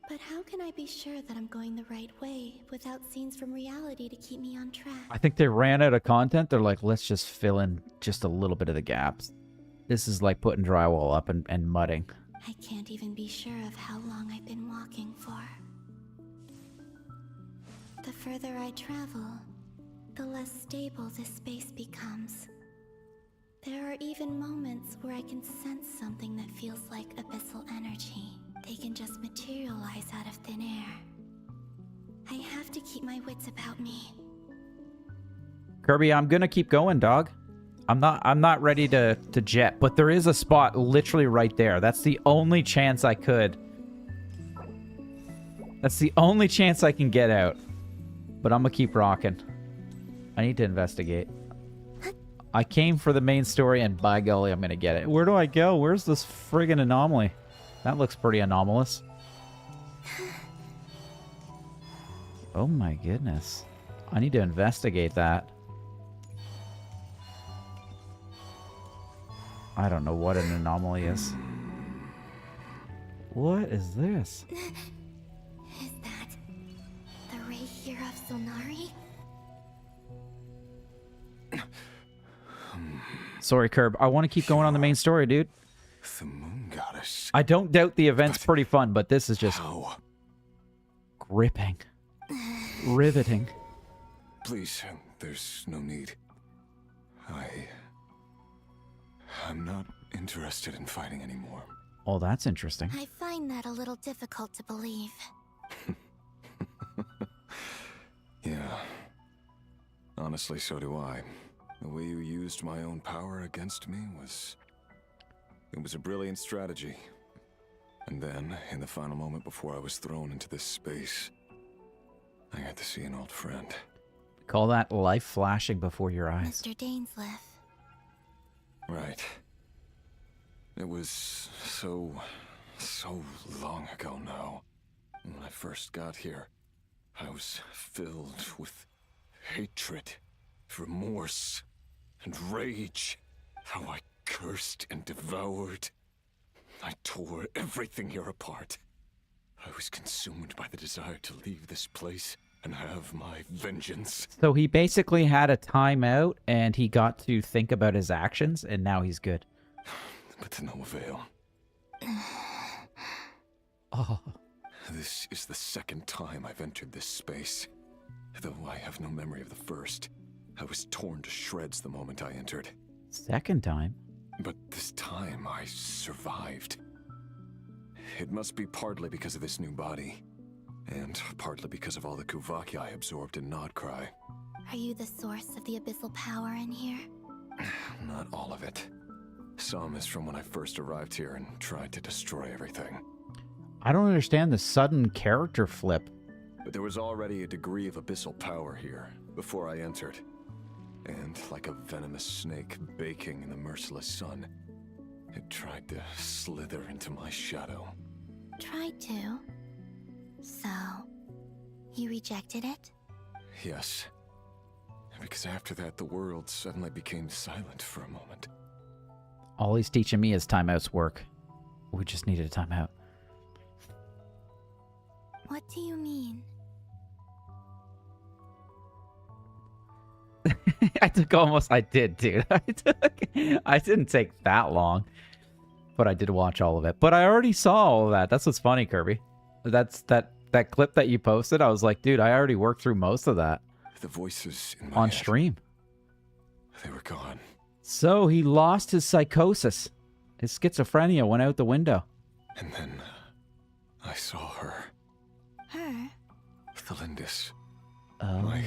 Speaker 12: But how can I be sure that I'm going the right way without scenes from reality to keep me on track?
Speaker 1: I think they ran out of content. They're like, let's just fill in just a little bit of the gaps. This is like putting drywall up and mudding.
Speaker 12: I can't even be sure of how long I've been walking for. The further I travel, the less stable this space becomes. There are even moments where I can sense something that feels like abyssal energy. They can just materialize out of thin air. I have to keep my wits about me.
Speaker 1: Kirby, I'm gonna keep going, dog. I'm not ready to jet, but there is a spot literally right there. That's the only chance I could. That's the only chance I can get out. But I'm gonna keep rocking. I need to investigate. I came for the main story, and by golly, I'm gonna get it. Where do I go? Where's this friggin' anomaly? That looks pretty anomalous. Oh my goodness. I need to investigate that. I don't know what an anomaly is. What is this?
Speaker 12: Is that the ray here of Sonari?
Speaker 1: Sorry, Curb. I want to keep going on the main story, dude.
Speaker 11: The moon goddess.
Speaker 1: I don't doubt the event's pretty fun, but this is just gripping. Riveting.
Speaker 11: Please, there's no need. I'm not interested in fighting anymore.
Speaker 1: Oh, that's interesting.
Speaker 12: I find that a little difficult to believe.
Speaker 11: Yeah. Honestly, so do I. The way you used my own power against me was... It was a brilliant strategy. And then, in the final moment before I was thrown into this space, I got to see an old friend.
Speaker 1: Call that life flashing before your eyes.
Speaker 12: Mr. Dainsleif.
Speaker 11: Right. It was so long ago now. When I first got here, I was filled with hatred, remorse, and rage. How I cursed and devoured. I tore everything here apart. I was consumed by the desire to leave this place and have my vengeance.
Speaker 1: So he basically had a timeout and he got to think about his actions and now he's good.
Speaker 11: But to no avail.
Speaker 1: Oh.
Speaker 11: This is the second time I've entered this space. Though I have no memory of the first. I was torn to shreds the moment I entered.
Speaker 1: Second time?
Speaker 11: But this time I survived. It must be partly because of this new body. And partly because of all the Kuvaki I absorbed in Nodcry.
Speaker 12: Are you the source of the abyssal power in here?
Speaker 11: Not all of it. Some is from when I first arrived here and tried to destroy everything.
Speaker 1: I don't understand the sudden character flip.
Speaker 11: But there was already a degree of abyssal power here before I entered. And like a venomous snake baking in the merciless sun, it tried to slither into my shadow.
Speaker 12: Tried to? So, you rejected it?
Speaker 11: Yes. Because after that, the world suddenly became silent for a moment.
Speaker 1: All he's teaching me is timeouts work. We just needed a timeout.
Speaker 12: What do you mean?
Speaker 1: I did, dude. I didn't take that long. But I did watch all of it. But I already saw all of that. That's what's funny, Kirby. That's that clip that you posted. I was like, dude, I already worked through most of that.
Speaker 11: The voices in my
Speaker 1: on
Speaker 11: head,
Speaker 1: stream.
Speaker 11: they were gone.
Speaker 1: So he lost his psychosis. His schizophrenia went out the window.
Speaker 11: And then I saw her.
Speaker 12: Her?
Speaker 11: Thelindis.
Speaker 1: Oh.
Speaker 11: My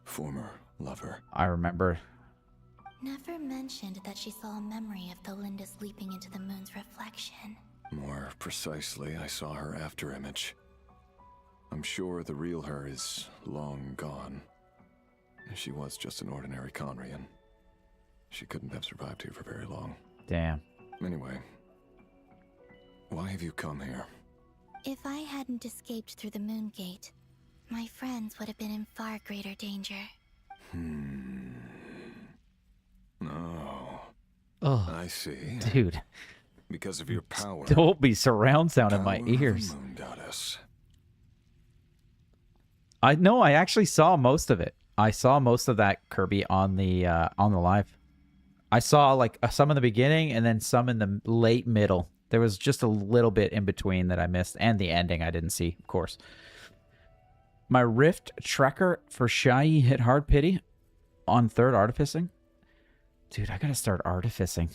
Speaker 11: former lover.
Speaker 1: I remember.
Speaker 12: Never mentioned that she saw a memory of Thelindis leaping into the moon's reflection.
Speaker 11: More precisely, I saw her after image. I'm sure the real her is long gone. She was just an ordinary Conrian. She couldn't have survived here for very long.
Speaker 1: Damn.
Speaker 11: Anyway, why have you come here?
Speaker 12: If I hadn't escaped through the moon gate, my friends would have been in far greater danger.
Speaker 11: No.
Speaker 1: Oh,
Speaker 11: I see.
Speaker 1: dude.
Speaker 11: Because of your power.
Speaker 1: Dolby surround sound in my
Speaker 11: Power of the
Speaker 1: ears.
Speaker 11: Moon Goddess.
Speaker 1: I know. I actually saw most of it. I saw most of that, Kirby, on the live. I saw like some in the beginning and then some in the late middle. There was just a little bit in between that I missed, and the ending I didn't see, of course. My Rift Trekker for Shy hit hard pity on third artificing. Dude, I gotta start artificing.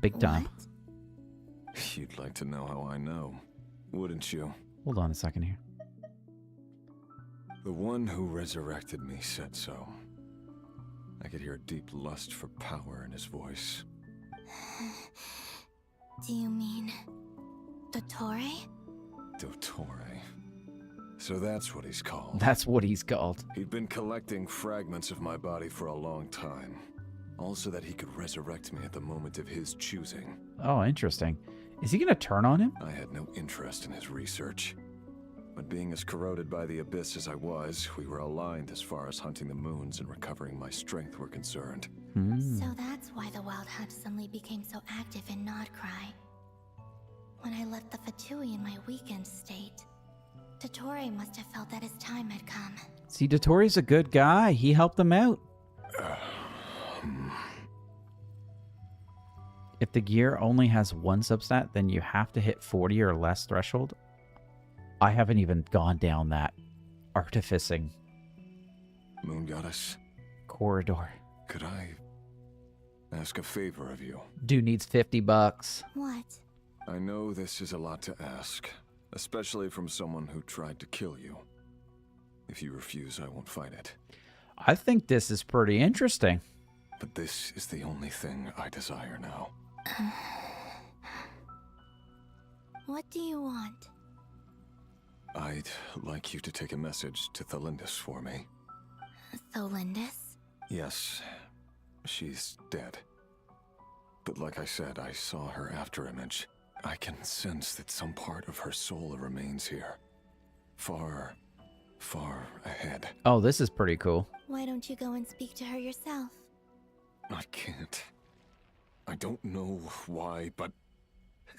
Speaker 1: Big time.
Speaker 12: What?
Speaker 11: You'd like to know how I know, wouldn't you?
Speaker 1: Hold on a second here.
Speaker 11: The one who resurrected me said so. I could hear a deep lust for power in his voice.
Speaker 12: Do you mean Dottore?
Speaker 11: Dottore. So that's what he's called.
Speaker 1: That's what he's called.
Speaker 11: He'd been collecting fragments of my body for a long time. Also that he could resurrect me at the moment of his choosing.
Speaker 1: Oh, interesting. Is he gonna turn on him?
Speaker 11: I had no interest in his research. But being as corroded by the abyss as I was, we were aligned as far as hunting the moons and recovering my strength were concerned.
Speaker 12: So that's why the Wild Hunt suddenly became so active in Nodcry. When I left the Fatui in my weakened state, Dottore must have felt that his time had come.
Speaker 1: See, Dottori's a good guy. He helped them out. If the gear only has one substat, then you have to hit 40 or less threshold. I haven't even gone down that artificing
Speaker 11: Moon Goddess?
Speaker 1: corridor.
Speaker 11: Could I ask a favor of you?
Speaker 1: Dude needs $50.
Speaker 12: What?
Speaker 11: I know this is a lot to ask, especially from someone who tried to kill you. If you refuse, I won't fight it.
Speaker 1: I think this is pretty interesting.
Speaker 11: But this is the only thing I desire now.
Speaker 12: What do you want?
Speaker 11: I'd like you to take a message to Thalindis for me.
Speaker 12: Tholindis?
Speaker 11: Yes, she's dead. But like I said, I saw her afterimage. I can sense that some part of her soul remains here. Far, far ahead.
Speaker 1: Oh, this is pretty cool.
Speaker 12: Why don't you go and speak to her yourself?
Speaker 11: I can't. I don't know why, but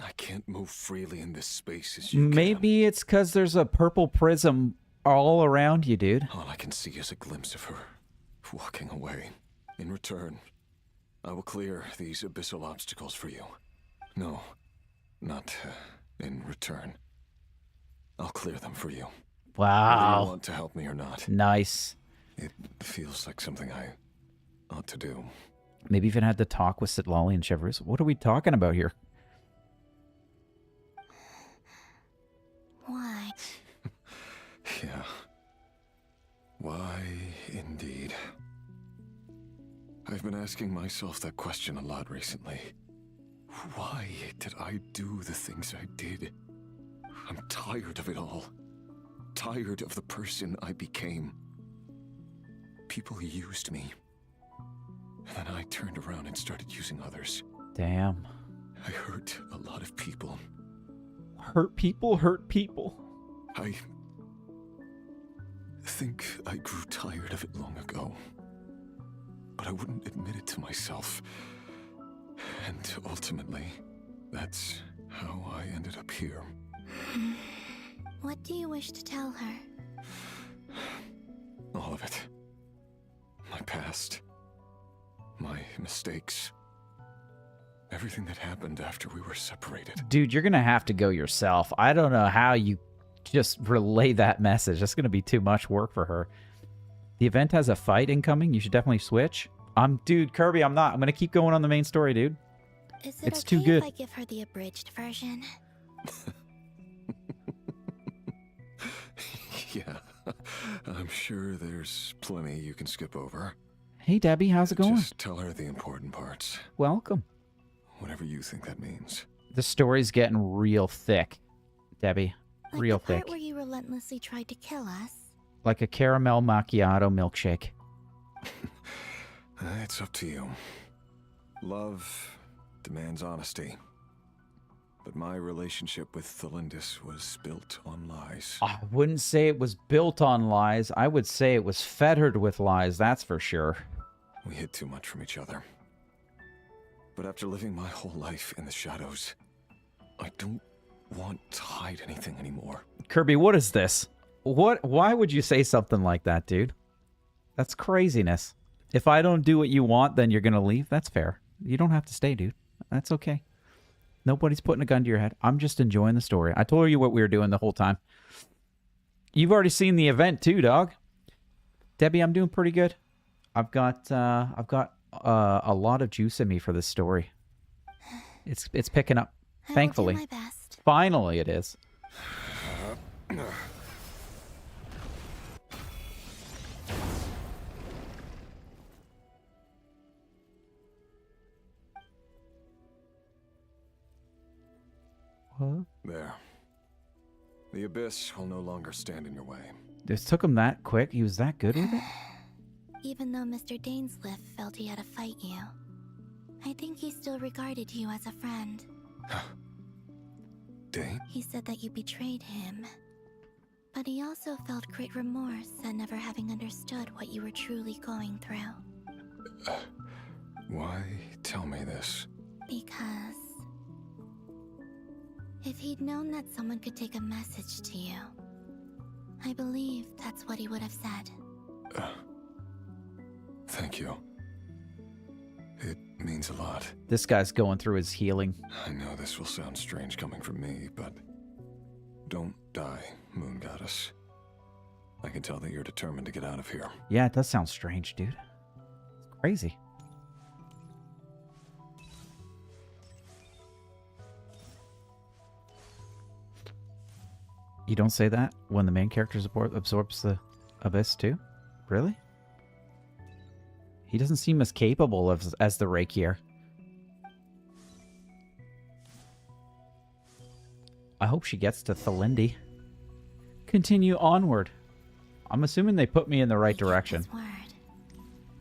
Speaker 11: I can't move freely in this space as you
Speaker 1: Maybe it's because there's a purple prism all around you, dude.
Speaker 11: All I can see is a glimpse of her walking away. In return, I will clear these abyssal obstacles for you. No, not in return. I'll clear them for you.
Speaker 1: Wow.
Speaker 11: Whether you want to help me or not.
Speaker 1: Nice.
Speaker 11: It feels like something I ought to do.
Speaker 1: Maybe even had to talk with Sitlali and Chevrus. What are we talking about here?
Speaker 12: Why?
Speaker 11: Yeah. Why, indeed. I've been asking myself that question a lot recently. Why did I do the things I did? I'm tired of it all. Tired of the person I became. People used me. And then I turned around and started using others.
Speaker 1: Damn.
Speaker 11: I hurt a lot of people.
Speaker 1: Hurt people hurt people.
Speaker 11: I think I grew tired of it long ago. But I wouldn't admit it to myself. And ultimately, that's how I ended up here.
Speaker 12: What do you wish to tell her?
Speaker 11: All of it. My past. My mistakes. Everything that happened after we were separated.
Speaker 1: Dude, you're going to have to go yourself. I don't know how you just relay that message. That's going to be too much work for her. The event has a fight incoming. You should definitely switch. Dude, Kirby, I'm not. I'm going to keep going on the main story, dude.
Speaker 12: Is
Speaker 1: it's
Speaker 12: okay
Speaker 1: too good.
Speaker 12: if I give her the abridged version?
Speaker 11: Yeah. I'm sure there's plenty you can skip over.
Speaker 1: Hey, Debbie, how's it going?
Speaker 11: Just tell her the important parts.
Speaker 1: Welcome.
Speaker 11: Whatever you think that means.
Speaker 1: The story's getting real thick, Debbie.
Speaker 12: Like
Speaker 1: Real
Speaker 12: the part
Speaker 1: thick.
Speaker 12: where you relentlessly tried to kill us?
Speaker 1: Like a caramel macchiato milkshake.
Speaker 11: It's up to you. Love demands honesty. But my relationship with Thelindis was built on lies.
Speaker 1: I wouldn't say it was built on lies. I would say it was fettered with lies, that's for sure.
Speaker 11: We hid too much from each other. But after living my whole life in the shadows, I don't want to hide anything anymore.
Speaker 1: Kirby, what is this? Why would you say something like that, dude? That's craziness. If I don't do what you want, then you're going to leave? That's fair. You don't have to stay, dude. That's okay. Nobody's putting a gun to your head. I'm just enjoying the story. I told you what we were doing the whole time. You've already seen the event too, dog. Debbie, I'm doing pretty good. I've got a lot of juice in me for this story. It's picking up, thankfully.
Speaker 12: I will do my best.
Speaker 1: Finally, it is. What?
Speaker 11: There. The abyss will no longer stand in your way.
Speaker 1: This took him that quick? He was that good with it?
Speaker 12: Even though Mr. Dainsliff felt he had to fight you, I think he still regarded you as a friend.
Speaker 11: Dane?
Speaker 12: He said that you betrayed him. But he also felt great remorse at never having understood what you were truly going through.
Speaker 11: Why tell me this?
Speaker 12: Because if he'd known that someone could take a message to you, I believe that's what he would have said.
Speaker 11: Thank you. It means a lot.
Speaker 1: This guy's going through his healing.
Speaker 11: I know this will sound strange coming from me, but don't die, Moon Goddess. I can tell that you're determined to get out of here.
Speaker 1: Yeah, it does sound strange, dude. It's crazy. You don't say that when the main character absorbs the abyss too? Really? He doesn't seem as capable as the Rainiere. I hope she gets to Thelindi. Continue onward. I'm assuming they put me in the right direction.
Speaker 12: His word.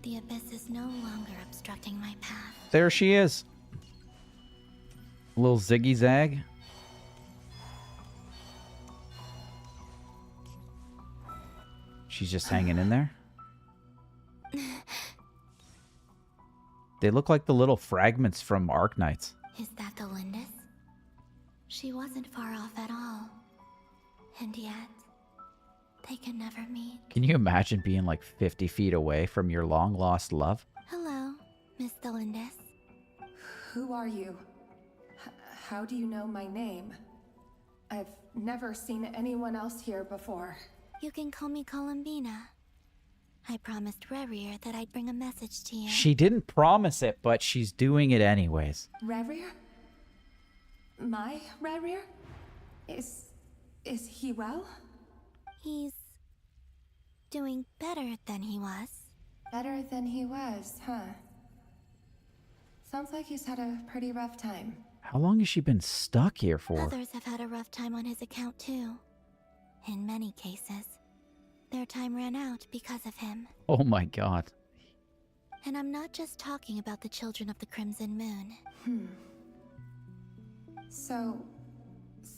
Speaker 12: The abyss is no longer obstructing my path.
Speaker 1: There she is. A little ziggy zag. She's just hanging in there. They look like the little fragments from Arknights.
Speaker 12: Is that Thelindis? She wasn't far off at all. And yet, they can never meet.
Speaker 1: Can you imagine being like 50 feet away from your long-lost love?
Speaker 12: Hello, Miss Thelindis.
Speaker 17: Who are you? How do you know my name? I've never seen anyone else here before.
Speaker 12: You can call me Columbina. I promised Rainiere that I'd bring a message to you.
Speaker 1: She didn't promise it, but she's doing it anyways.
Speaker 17: Rainiere? My Rainiere? Is he well?
Speaker 12: He's doing better than he was.
Speaker 17: Better than he was, huh? Sounds like he's had a pretty rough time.
Speaker 1: How long has she been stuck here for?
Speaker 12: Others have had a rough time on his account too. In many cases, their time ran out because of him.
Speaker 1: Oh my god.
Speaker 12: And I'm not just talking about the children of the Crimson Moon.
Speaker 17: So,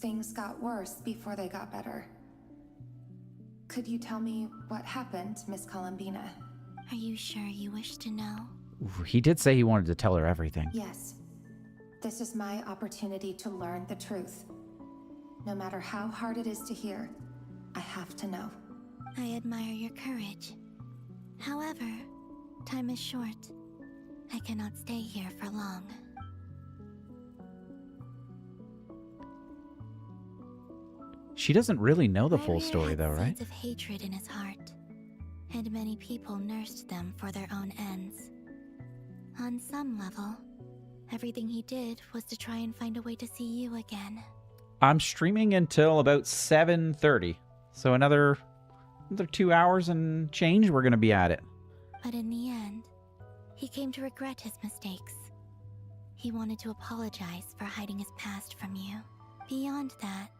Speaker 17: things got worse before they got better. Could you tell me what happened, Miss Columbina?
Speaker 12: Are you sure you wish to know?
Speaker 1: Ooh, he did say he wanted to tell her everything.
Speaker 17: Yes. This is my opportunity to learn the truth. No matter how hard it is to hear, I have to know.
Speaker 12: I admire your courage. However, time is short. I cannot stay here for long.
Speaker 1: She doesn't really know the full
Speaker 12: Rainiere
Speaker 1: story
Speaker 12: had
Speaker 1: though, right?
Speaker 12: seeds of hatred in his heart, and many people nursed them for their own ends. On some level, everything he did was to try and find a way to see you again.
Speaker 1: I'm streaming until about 7:30. So another 2 hours and change, we're going to be at it.
Speaker 12: But in the end, he came to regret his mistakes. He wanted to apologize for hiding his past from you. Beyond that,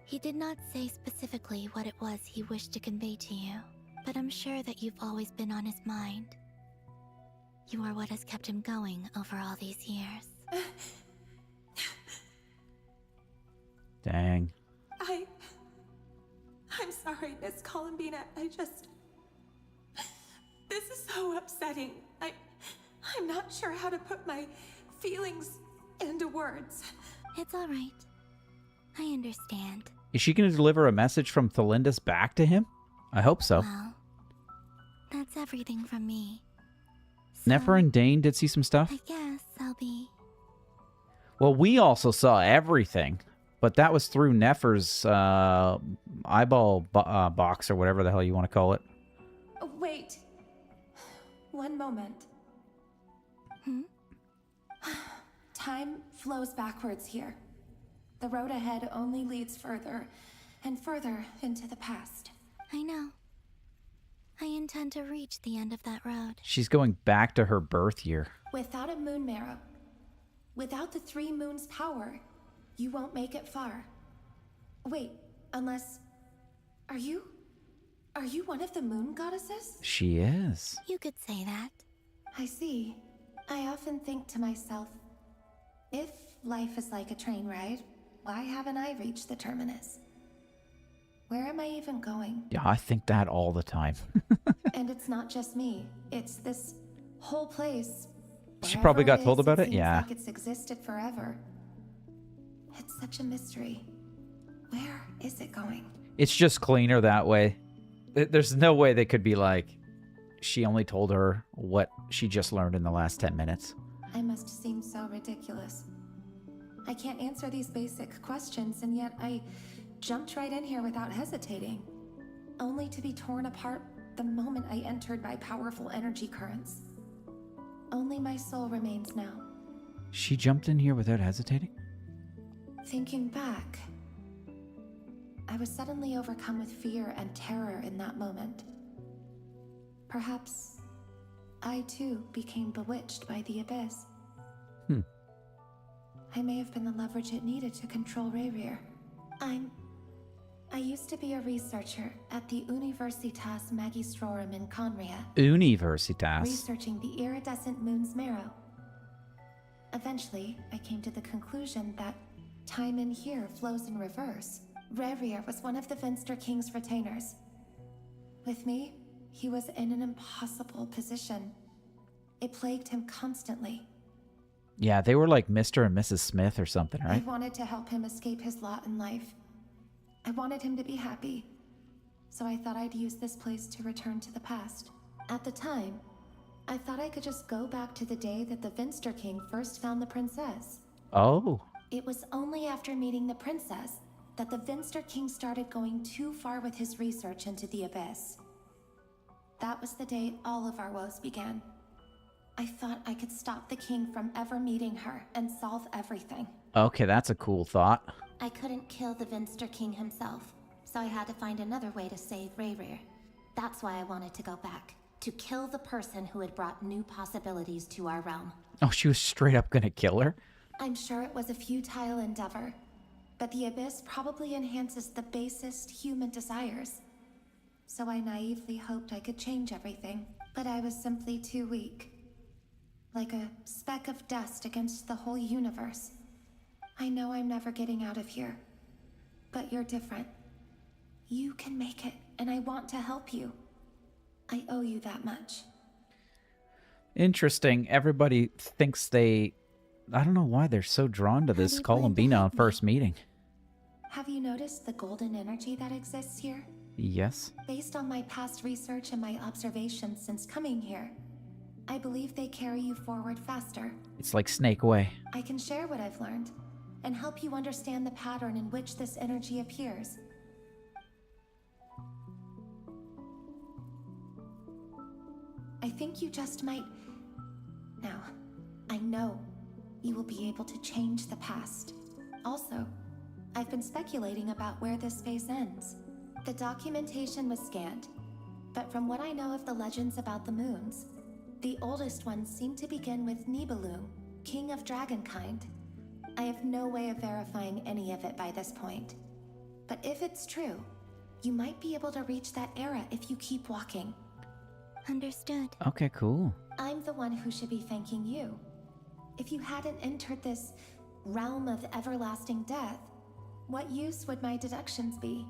Speaker 12: he did not say specifically what it was he wished to convey to you, but I'm sure that you've always been on his mind. You are what has kept him going over all these years.
Speaker 1: Dang.
Speaker 17: I'm sorry, Miss Columbina. This is so upsetting. I'm not sure how to put my feelings into words.
Speaker 12: It's all right. I understand.
Speaker 1: Is she going to deliver a message from Thalindus back to him? I hope so.
Speaker 12: Well, that's everything from me.
Speaker 1: Nefer and Dane did see some stuff?
Speaker 12: I guess I'll be...
Speaker 1: Well, we also saw everything, but that was through Nefer's eyeball box or whatever the hell you want to call it.
Speaker 17: Wait. One moment. Time flows backwards here. The road ahead only leads further and further into the past.
Speaker 12: I know. I intend to reach the end of that road.
Speaker 1: She's going back to her birth year.
Speaker 17: Without a moon marrow, without the 3 moons' power, you won't make it far. Wait, unless... Are you one of the moon goddesses?
Speaker 1: She is.
Speaker 12: You could say that.
Speaker 17: I see. I often think to myself, if life is like a train ride, why haven't I reached the terminus? Where am I even going?
Speaker 1: Yeah, I think that all the time.
Speaker 17: And it's not just me. It's this whole place.
Speaker 1: She probably got told about it?
Speaker 17: Seems
Speaker 1: Yeah.
Speaker 17: like it's existed forever. It's such a mystery. Where is it going?
Speaker 1: It's just cleaner that way. There's no way they could be like, she only told her what she just learned in the last 10 minutes.
Speaker 17: I must seem so ridiculous. I can't answer these basic questions, and yet I jumped right in here without hesitating, only to be torn apart the moment I entered by powerful energy currents. Only my soul remains now.
Speaker 1: She jumped in here without hesitating?
Speaker 17: Thinking back, I was suddenly overcome with fear and terror in that moment. Perhaps I too became bewitched by the abyss. I may have been the leverage it needed to control Rainiere. I used to be a researcher at the Universitas Magistrorum in Conria.
Speaker 1: Universitas.
Speaker 17: Researching the iridescent moon's marrow. Eventually, I came to the conclusion that time in here flows in reverse. Rainiere was one of the Finster King's retainers. With me, he was in an impossible position. It plagued him constantly.
Speaker 1: Yeah, they were like Mr. and Mrs. Smith or something, right?
Speaker 17: I wanted to help him escape his lot in life. I wanted him to be happy. So I thought I'd use this place to return to the past. At the time, I thought I could just go back to the day that the Finster King first found the princess.
Speaker 1: Oh.
Speaker 17: It was only after meeting the princess that the Finster King started going too far with his research into the abyss. That was the day all of our woes began. I thought I could stop the king from ever meeting her and solve everything.
Speaker 1: Okay, that's a cool thought.
Speaker 12: I couldn't kill the Finster King himself, so I had to find another way to save Rainiere. That's why I wanted to go back, to kill the person who had brought new possibilities to our realm.
Speaker 1: Oh, she was straight up gonna kill her?
Speaker 17: I'm sure it was a futile endeavor, but the abyss probably enhances the basest human desires. So I naively hoped I could change everything, but I was simply too weak. Like a speck of dust against the whole universe. I know I'm never getting out of here, but you're different. You can make it, and I want to help you. I owe you that much.
Speaker 1: Interesting. Everybody thinks they... I don't know why they're so drawn to this Columbina on first meeting.
Speaker 17: Have you noticed the golden energy that exists here?
Speaker 1: Yes.
Speaker 17: Based on my past research and my observations since coming here, I believe they carry you forward faster.
Speaker 1: It's like Snake Way.
Speaker 17: I can share what I've learned and help you understand the pattern in which this energy appears. I think you just might... Now, I know you will be able to change the past. Also, I've been speculating about where this phase ends. The documentation was scanned, but from what I know of the legends about the moons, the oldest ones seem to begin with Nibelung, king of dragonkind. I have no way of verifying any of it by this point. But if it's true, you might be able to reach that era if you keep walking.
Speaker 12: Understood.
Speaker 1: Okay, cool.
Speaker 17: I'm the one who should be thanking you. If you hadn't entered this realm of everlasting death, what use would my deductions be?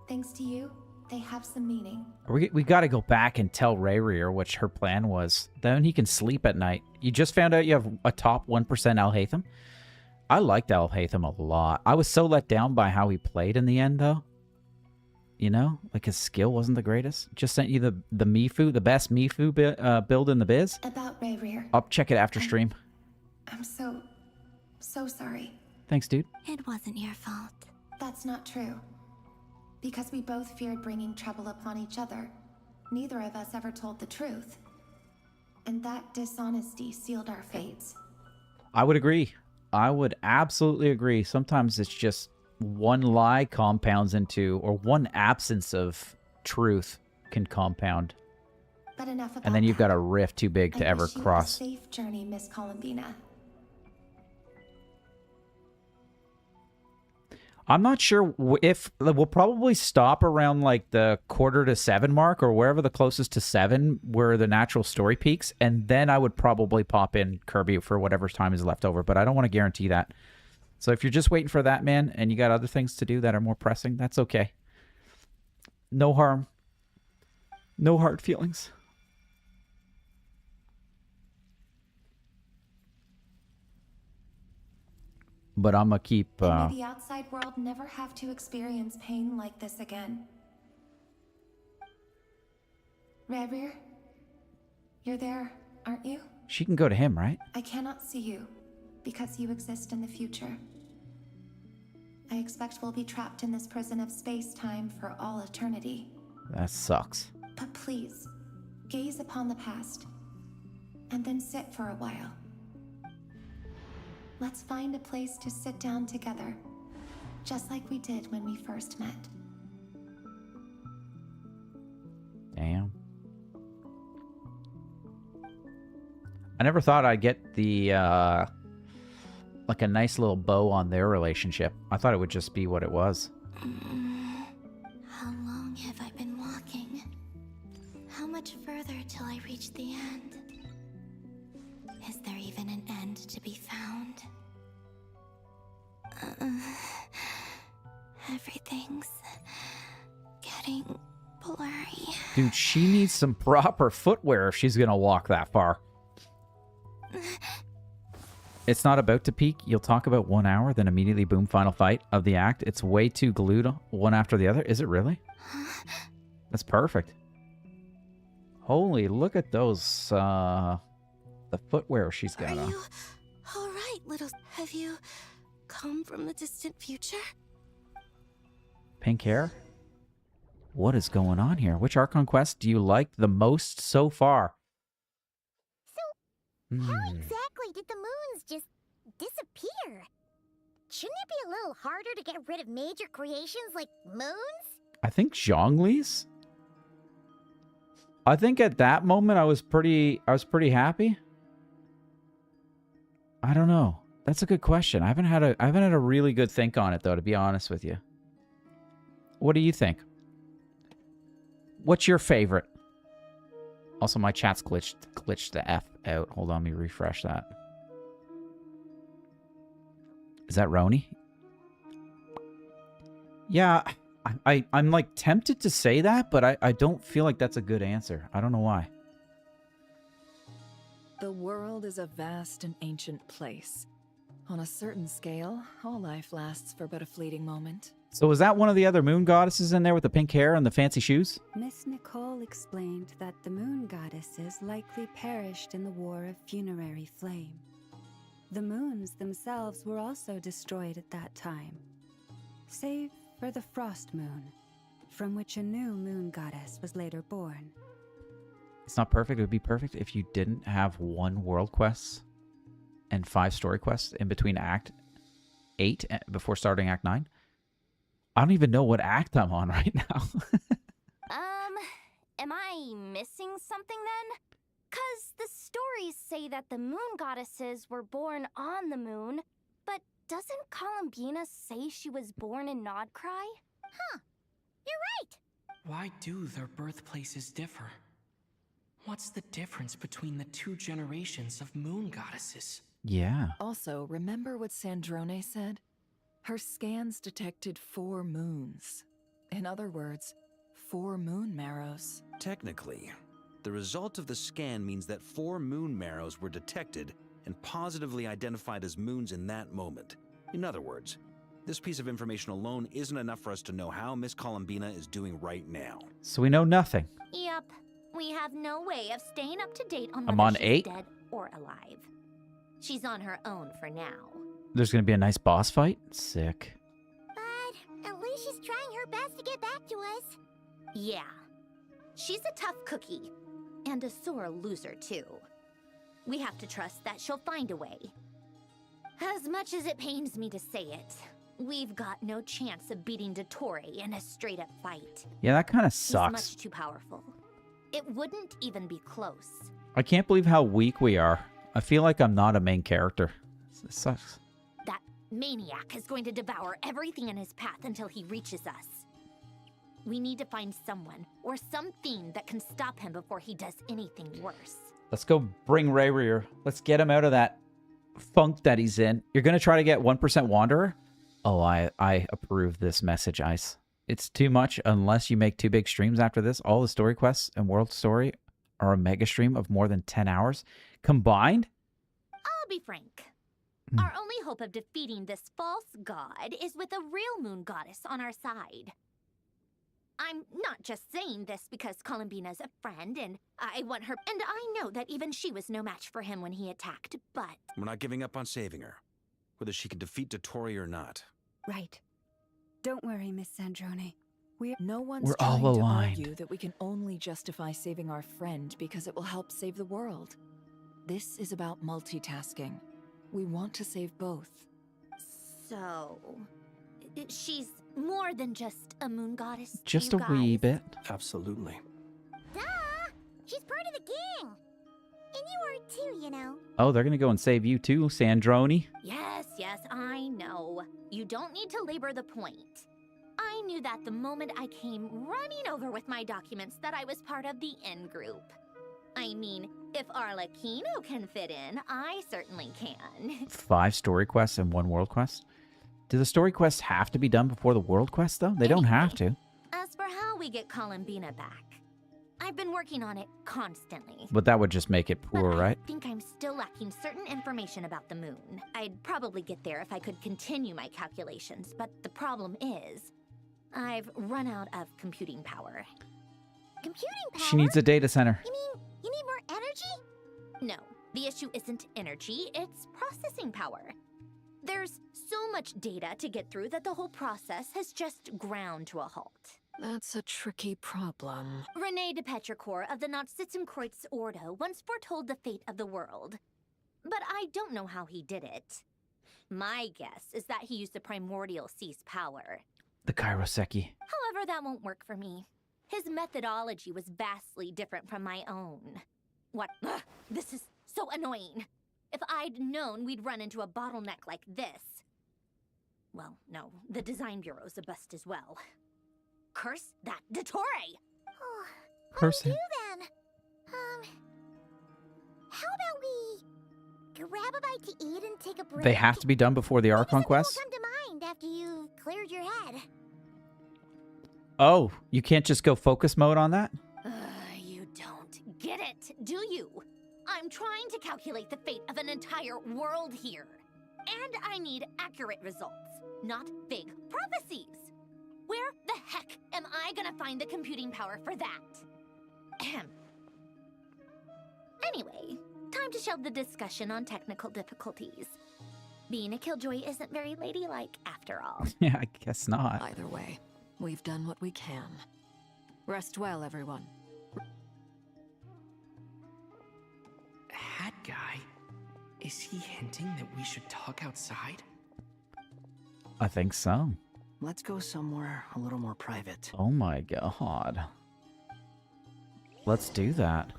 Speaker 17: Thanks to you, they have some meaning.
Speaker 1: We got to go back and tell Rainiere what her plan was. Then he can sleep at night. You just found out you have a top 1% Alhaitham? I liked Alhaitham a lot. I was so let down by how he played in the end, though. You know? Like, his skill wasn't the greatest. Just sent you the Mifu, the best Mifu build in the biz.
Speaker 17: About Rainiere.
Speaker 1: I'll check it after stream.
Speaker 17: I'm so sorry.
Speaker 1: Thanks, dude.
Speaker 12: It wasn't your fault.
Speaker 17: That's not true. Because we both feared bringing trouble upon each other. Neither of us ever told the truth. And that dishonesty sealed our fates.
Speaker 1: I would agree. I would absolutely agree. Sometimes it's just one lie compounds into, or one absence of truth can compound.
Speaker 17: But enough about
Speaker 1: and then you've got a rift too big to ever cross.
Speaker 17: I wish you a safe journey, Miss Columbina.
Speaker 1: I'm not sure if we'll probably stop around like the 6:45 mark or wherever the closest to 7 where the natural story peaks. And then I would probably pop in Kirby for whatever time is left over. But I don't want to guarantee that. So if you're just waiting for that, man, and you got other things to do that are more pressing, that's okay. No harm. No hard feelings. But I'm gonna keep...
Speaker 17: may the outside world never have to experience pain like this again. Rainiere, you're there, aren't you?
Speaker 1: She can go to him, right?
Speaker 17: I cannot see you, because you exist in the future. I expect we'll be trapped in this prison of space-time for all eternity.
Speaker 1: That sucks.
Speaker 17: But please, gaze upon the past, and then sit for a while. Let's find a place to sit down together, just like we did when we first met.
Speaker 1: Damn. I never thought I'd get the, like a nice little bow on their relationship. I thought it would just be what it was.
Speaker 12: How long have I been walking? How much further till I reach the end? Is there even an end to be found? Everything's getting blurry.
Speaker 1: Dude, she needs some proper footwear if she's gonna walk that far. It's not about to peak. You'll talk about 1 hour, then immediately boom, final fight of the act. It's way too glued one after the other. Is it really? That's perfect. Holy, look at those, the footwear she's got on.
Speaker 12: Are you all right, little... Have you come from the distant future?
Speaker 1: Pink hair? What is going on here? Which Archon quest do you like the most so far?
Speaker 14: So, how exactly did the moons just disappear? Shouldn't it be a little harder to get rid of major creations like moons?
Speaker 1: I think Zhongli's? I think at that moment I was pretty happy. I don't know. That's a good question. I haven't had a really good think on it though, to be honest with you. What do you think? What's your favorite? Also, my chat's glitched the F out. Hold on, let me refresh that. Is that Roni? Yeah, I'm like tempted to say that, but I don't feel like that's a good answer. I don't know why.
Speaker 4: The world is a vast and ancient place. On a certain scale, all life lasts for but a fleeting moment.
Speaker 1: So is that one of the other moon goddesses in there with the pink hair and the fancy shoes?
Speaker 9: Miss Nicole explained that the moon goddesses likely perished in the War of Funerary Flame. The moons themselves were also destroyed at that time, save for the Frost Moon, from which a new moon goddess was later born.
Speaker 1: It's not perfect. It would be perfect if you didn't have 1 world quest and 5 story quests in between Act 8 before starting Act 9. I don't even know what act I'm on right now.
Speaker 2: Am I missing something then? 'Cause the stories say that the moon goddesses were born on the moon, but doesn't Columbina say she was born in Nodcry?
Speaker 14: Huh. You're right.
Speaker 7: Why do their birthplaces differ? What's the difference between the 2 generations of moon goddesses?
Speaker 1: Yeah.
Speaker 4: Also, remember what Sandrone said?
Speaker 18: Her scans detected 4 moons. In other words, 4 moon marrows.
Speaker 16: Technically, the result of the scan means that 4 moon marrows were detected and positively identified as moons in that moment. In other words, this piece of information alone isn't enough for us to know how Miss Columbina is doing right now.
Speaker 1: So we know nothing.
Speaker 2: Yep. We have no way of staying up to date on
Speaker 1: I'm
Speaker 2: whether
Speaker 1: on
Speaker 2: she's
Speaker 1: 8.
Speaker 2: dead or alive. She's on her own for now.
Speaker 1: There's going to be a nice boss fight? Sick.
Speaker 14: But at least she's trying her best to get back to us.
Speaker 2: Yeah. She's a tough cookie. And a sore loser, too. We have to trust that she'll find a way. As much as it pains me to say it, we've got no chance of beating Dottore in a straight-up fight.
Speaker 1: Yeah, that kind of
Speaker 2: He's
Speaker 1: sucks.
Speaker 2: much too powerful. It wouldn't even be close.
Speaker 1: I can't believe how weak we are. I feel like I'm not a main character. This sucks.
Speaker 2: That maniac is going to devour everything in his path until he reaches us. We need to find someone or something that can stop him before he does anything worse.
Speaker 1: Let's go bring Rainiere. Let's get him out of that funk that he's in. You're going to try to get 1% Wanderer? Oh, I approve this message, Ice. It's too much unless you make 2 big streams after this. All the story quests and world story are a mega stream of more than 10 hours. Combined?
Speaker 2: I'll be frank. Our only hope of defeating this false god is with a real moon goddess on our side. I'm not just saying this because Columbina's a friend and I want her, and I know that even she was no match for him when he attacked, but...
Speaker 16: We're not giving up on saving her, whether she can defeat Dottore or not.
Speaker 9: Right. Don't worry, Miss Sandrone.
Speaker 18: No one's
Speaker 1: We're all
Speaker 18: trying to
Speaker 1: aligned.
Speaker 18: argue that we can only justify saving our friend because it will help save the world. This is about multitasking. We want to save both.
Speaker 2: So... she's more than just a moon goddess to
Speaker 1: Just
Speaker 2: you
Speaker 1: a wee
Speaker 2: guys?
Speaker 1: bit.
Speaker 13: Absolutely.
Speaker 14: Duh! She's part of the gang! And you are too, you know.
Speaker 1: Oh, they're going to go and save you too, Sandrone.
Speaker 2: Yes, I know. You don't need to labor the point. I knew that the moment I came running over with my documents that I was part of the in-group. I mean, if Arlecchino can fit in, I certainly can.
Speaker 1: 5 story quests and 1 world quest. Do the story quests have to be done before the world quest, though? They don't have to.
Speaker 2: As for how we get Columbina back, I've been working on it constantly.
Speaker 1: But that would just make it poor, right?
Speaker 2: I think I'm still lacking certain information about the moon. I'd probably get there if I could continue my calculations, but the problem is, I've run out of computing power.
Speaker 14: Computing power?
Speaker 1: She needs a data center.
Speaker 14: You mean, you need more energy?
Speaker 2: No, the issue isn't energy, it's processing power. There's so much data to get through that the whole process has just ground to a halt.
Speaker 4: That's a tricky problem.
Speaker 2: Rene de Petrichor of the Nazissenkreuz Ordo once foretold the fate of the world. But I don't know how he did it. My guess is that he used the primordial sea's power.
Speaker 1: The Kairoseki.
Speaker 2: However, that won't work for me. His methodology was vastly different from my own. What? Ugh, this is so annoying. If I'd known we'd run into a bottleneck like this... Well, no, the design bureau's a bust as well. Curse that Dottore!
Speaker 14: Oh,
Speaker 1: Curse
Speaker 14: what do we
Speaker 1: him.
Speaker 14: do then? How about we grab a bite to eat and take a break?
Speaker 1: They have to be done before the Archon quest?
Speaker 14: Come to mind after you've cleared your head.
Speaker 1: Oh, you can't just go focus mode on that?
Speaker 2: You don't get it, do you? I'm trying to calculate the fate of an entire world here. And I need accurate results, not vague prophecies. Where the heck am I gonna find the computing power for that? Ahem. Anyway, time to shelve the discussion on technical difficulties. Being a killjoy isn't very ladylike after all.
Speaker 1: Yeah, I guess not.
Speaker 4: Either way, we've done what we can. Rest well, everyone.
Speaker 7: Hat guy? Is he hinting that we should talk outside?
Speaker 1: I think so.
Speaker 8: Let's go somewhere a little more private.
Speaker 1: Oh my god. Let's do that.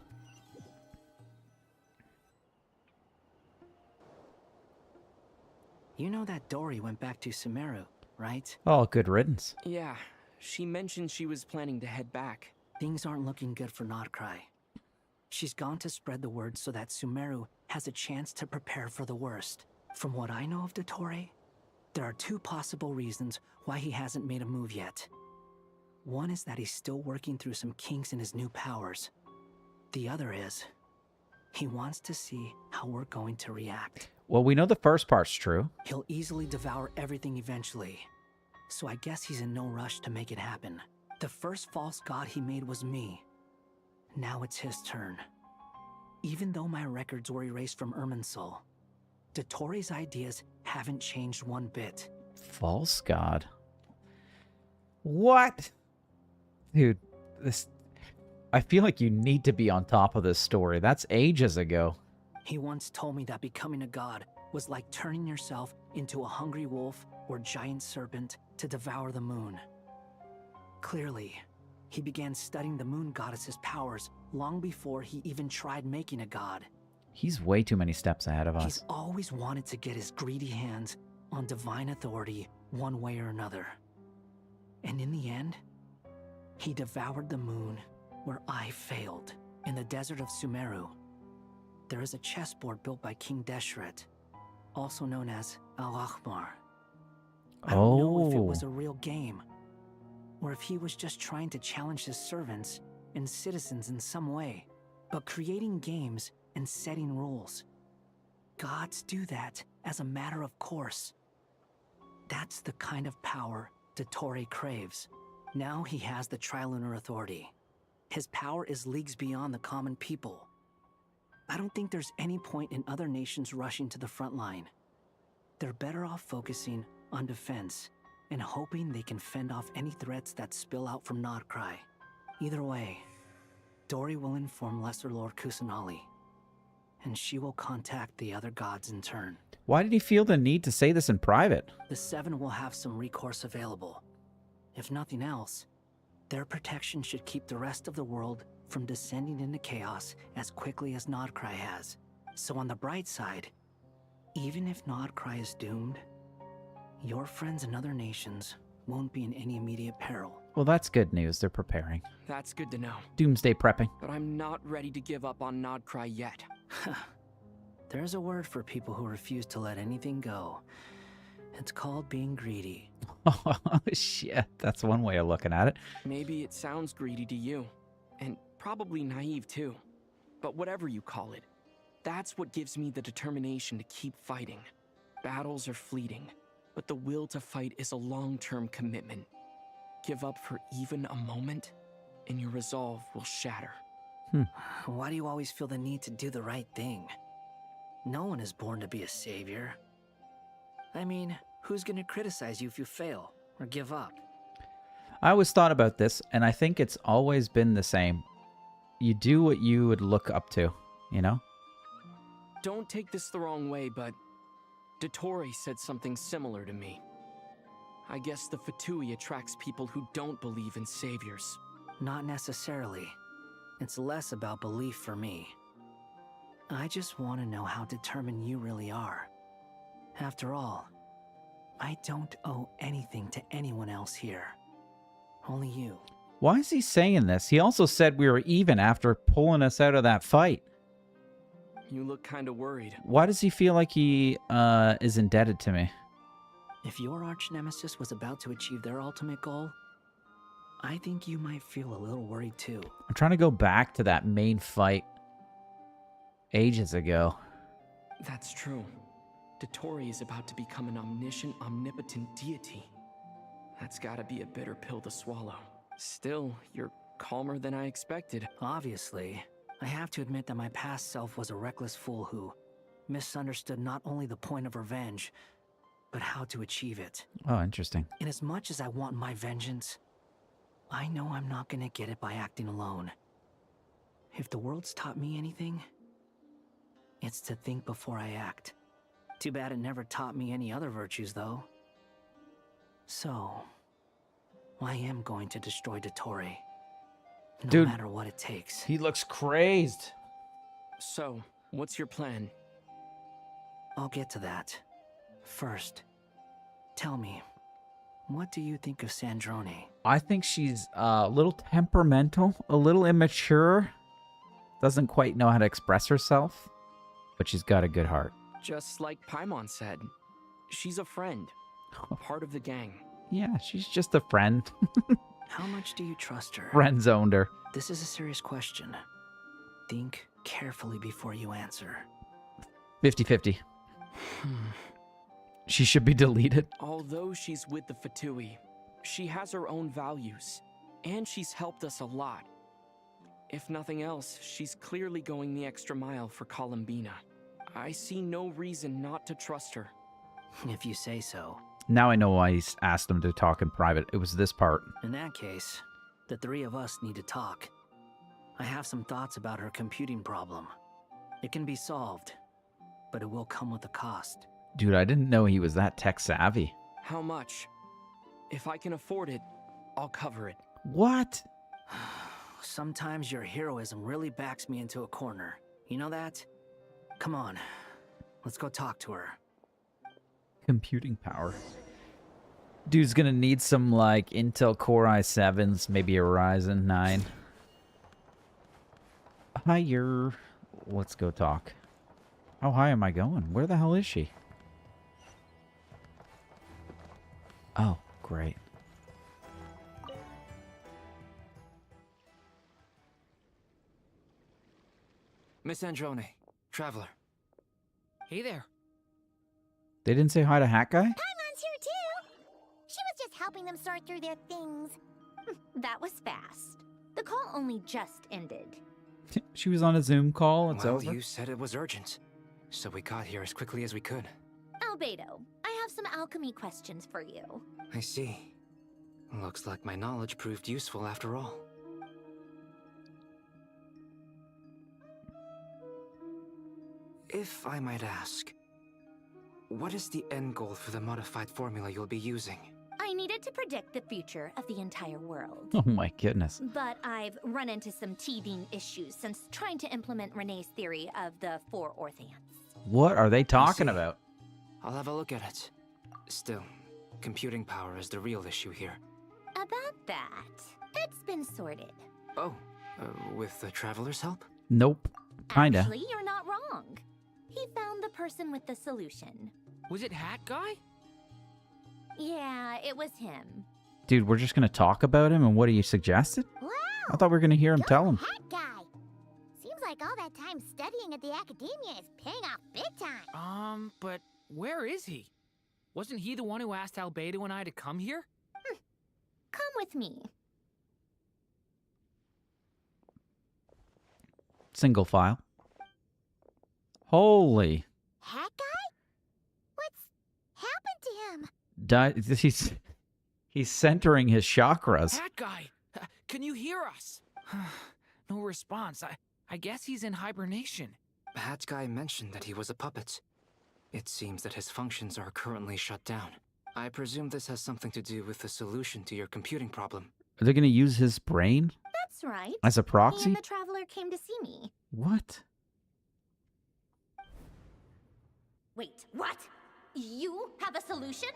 Speaker 8: You know that Dory went back to Sumeru, right?
Speaker 1: Oh, good riddance.
Speaker 7: Yeah, she mentioned she was planning to head back.
Speaker 8: Things aren't looking good for Notcry. She's gone to spread the word so that Sumeru has a chance to prepare for the worst. From what I know of Dottore, There are two possible reasons why he hasn't made a move yet. One is that he's still working through some kinks in his new powers. The other is, he wants to see how we're going to react.
Speaker 1: Well, we know the first part's true.
Speaker 8: He'll easily devour everything eventually, so I guess he's in no rush to make it happen. The first false god he made was me. Now it's his turn. Even though my records were erased from Irminsul, Dotori's ideas haven't changed one bit.
Speaker 1: False god. What? Dude, this... I feel like you need to be on top of this story. That's ages ago.
Speaker 8: He once told me that becoming a god was like turning yourself into a hungry wolf or giant serpent to devour the moon. Clearly, he began studying the moon goddess's powers long before he even tried making a god.
Speaker 1: He's way too many steps ahead of us.
Speaker 8: He's always wanted to get his greedy hands on divine authority one way or another. And in the end, he devoured the moon where I failed. In the desert of Sumeru, there is a chessboard built by King Deshret, also known as Al-Ahmar. I don't know if it was a real game, or if he was just trying to challenge his servants and citizens in some way. But creating games and setting rules, gods do that as a matter of course. That's the kind of power Dottore craves. Now he has the Trilunar Authority. His power is leagues beyond the common people. I don't think there's any point in other nations rushing to the front line. They're better off focusing on defense and hoping they can fend off any threats that spill out from Nodcry. Either way, Dori will inform Lesser Lord Kusanali, and she will contact the other gods in turn.
Speaker 1: Why did he feel the need to say this in private?
Speaker 8: The Seven will have some recourse available. If nothing else, their protection should keep the rest of the world from descending into chaos as quickly as Nodcry has. So on the bright side, even if Nodcry is doomed, your friends in other nations won't be in any immediate peril.
Speaker 1: Well, that's good news. They're preparing.
Speaker 7: That's good to know.
Speaker 1: Doomsday prepping.
Speaker 7: But I'm not ready to give up on Nodcry yet.
Speaker 8: There's a word for people who refuse to let anything go. It's called being greedy.
Speaker 1: Oh, shit. That's one way of looking at it.
Speaker 7: Maybe it sounds greedy to you, and probably naive too. But whatever you call it, that's what gives me the determination to keep fighting. Battles are fleeting, but the will to fight is a long-term commitment. Give up for even a moment, and your resolve will shatter.
Speaker 8: Why do you always feel the need to do the right thing? No one is born to be a savior. I mean, who's gonna criticize you if you fail or give up?
Speaker 1: I always thought about this, and I think it's always been the same. You do what you would look up to, you know?
Speaker 7: Don't take this the wrong way, but Dottore said something similar to me. I guess the Fatui attracts people who don't believe in saviors.
Speaker 8: Not necessarily. It's less about belief for me. I just want to know how determined you really are. After all, I don't owe anything to anyone else here. Only you.
Speaker 1: Why is he saying this? He also said we were even after pulling us out of that fight.
Speaker 7: You look kind of worried.
Speaker 1: Why does he feel like he is indebted to me?
Speaker 8: If your arch-nemesis was about to achieve their ultimate goal, I think you might feel a little worried too.
Speaker 1: I'm trying to go back to that main fight ages ago.
Speaker 7: That's true. Dottore is about to become an omniscient, omnipotent deity. That's gotta be a bitter pill to swallow. Still, you're calmer than I expected.
Speaker 8: Obviously, I have to admit that my past self was a reckless fool who misunderstood not only the point of revenge, but how to achieve it.
Speaker 1: Oh, interesting.
Speaker 8: And as much as I want my vengeance, I know I'm not gonna get it by acting alone. If the world's taught me anything, it's to think before I act. Too bad it never taught me any other virtues, though. So, I am going to destroy Dottore. No matter what it takes.
Speaker 1: He looks crazed.
Speaker 7: So, what's your plan?
Speaker 8: I'll get to that. First, tell me, what do you think of Sandrone?
Speaker 1: I think she's a little temperamental, a little immature. Doesn't quite know how to express herself, but she's got a good heart.
Speaker 7: Just like Paimon said, she's a friend. Part of the gang.
Speaker 1: Yeah, she's just a friend.
Speaker 8: How much do you trust her?
Speaker 1: Friend zoned her.
Speaker 8: This is a serious question. Think carefully before you answer.
Speaker 1: 50-50. She should be deleted.
Speaker 7: Although she's with the Fatui, she has her own values, and she's helped us a lot. If nothing else, she's clearly going the extra mile for Columbina. I see no reason not to trust her.
Speaker 8: If you say so.
Speaker 1: Now I know why he's asked him to talk in private. It was this part.
Speaker 8: In that case, the three of us need to talk. I have some thoughts about her computing problem. It can be solved, but it will come with a cost.
Speaker 1: Dude, I didn't know he was that tech savvy.
Speaker 7: How much? If I can afford it, I'll cover it.
Speaker 1: What?
Speaker 8: Sometimes your heroism really backs me into a corner. You know that? Come on, let's go talk to her.
Speaker 1: Computing power. Dude's gonna need some, like, Intel Core i7s, maybe a Ryzen 9. Higher. Let's go talk. How high am I going? Where the hell is she? Oh, great.
Speaker 6: Miss Androne, Traveler.
Speaker 15: Hey there.
Speaker 1: They didn't say hi to Hat Guy?
Speaker 14: Paimon's here too. She was just helping them sort through their things.
Speaker 2: That was fast. The call only just ended.
Speaker 1: She was on a Zoom call. It's
Speaker 6: well,
Speaker 1: over.
Speaker 6: You said it was urgent, so we got here as quickly as we could.
Speaker 2: Albedo, I have some alchemy questions for you.
Speaker 6: I see. Looks like my knowledge proved useful after all. If I might ask, what is the end goal for the modified formula you'll be using?
Speaker 2: I needed to predict the future of the entire world.
Speaker 1: Oh my goodness.
Speaker 2: But I've run into some teething issues since trying to implement Renee's theory of the four Orthants.
Speaker 1: What are they talking about?
Speaker 6: I'll have a look at it. Still, computing power is the real issue here.
Speaker 2: About that, it's been sorted.
Speaker 6: Oh, with the Traveler's help?
Speaker 1: Nope. Kinda.
Speaker 2: Actually, you're not wrong. He found the person with the solution.
Speaker 15: Was it Hat Guy?
Speaker 2: Yeah, it was him.
Speaker 1: Dude, we're just gonna talk about him and what he suggested?
Speaker 14: Wow!
Speaker 1: I thought we were gonna hear him tell him.
Speaker 14: Hat guy. Seems like all that time studying at the academia is paying off big time.
Speaker 15: But where is he? Wasn't he the one who asked Albedo and I to come here?
Speaker 2: Come with me.
Speaker 1: Single file. Holy.
Speaker 14: Hat guy? What's happened to him?
Speaker 1: He's centering his chakras.
Speaker 15: Hat Guy! Can you hear us? No response. I guess he's in hibernation.
Speaker 6: Hat Guy mentioned that he was a puppet. It seems that his functions are currently shut down. I presume this has something to do with the solution to your computing problem.
Speaker 1: Are they gonna use his brain?
Speaker 2: That's right.
Speaker 1: As a proxy?
Speaker 2: And the Traveler came to see me.
Speaker 1: What?
Speaker 2: Wait, what? You have a solution?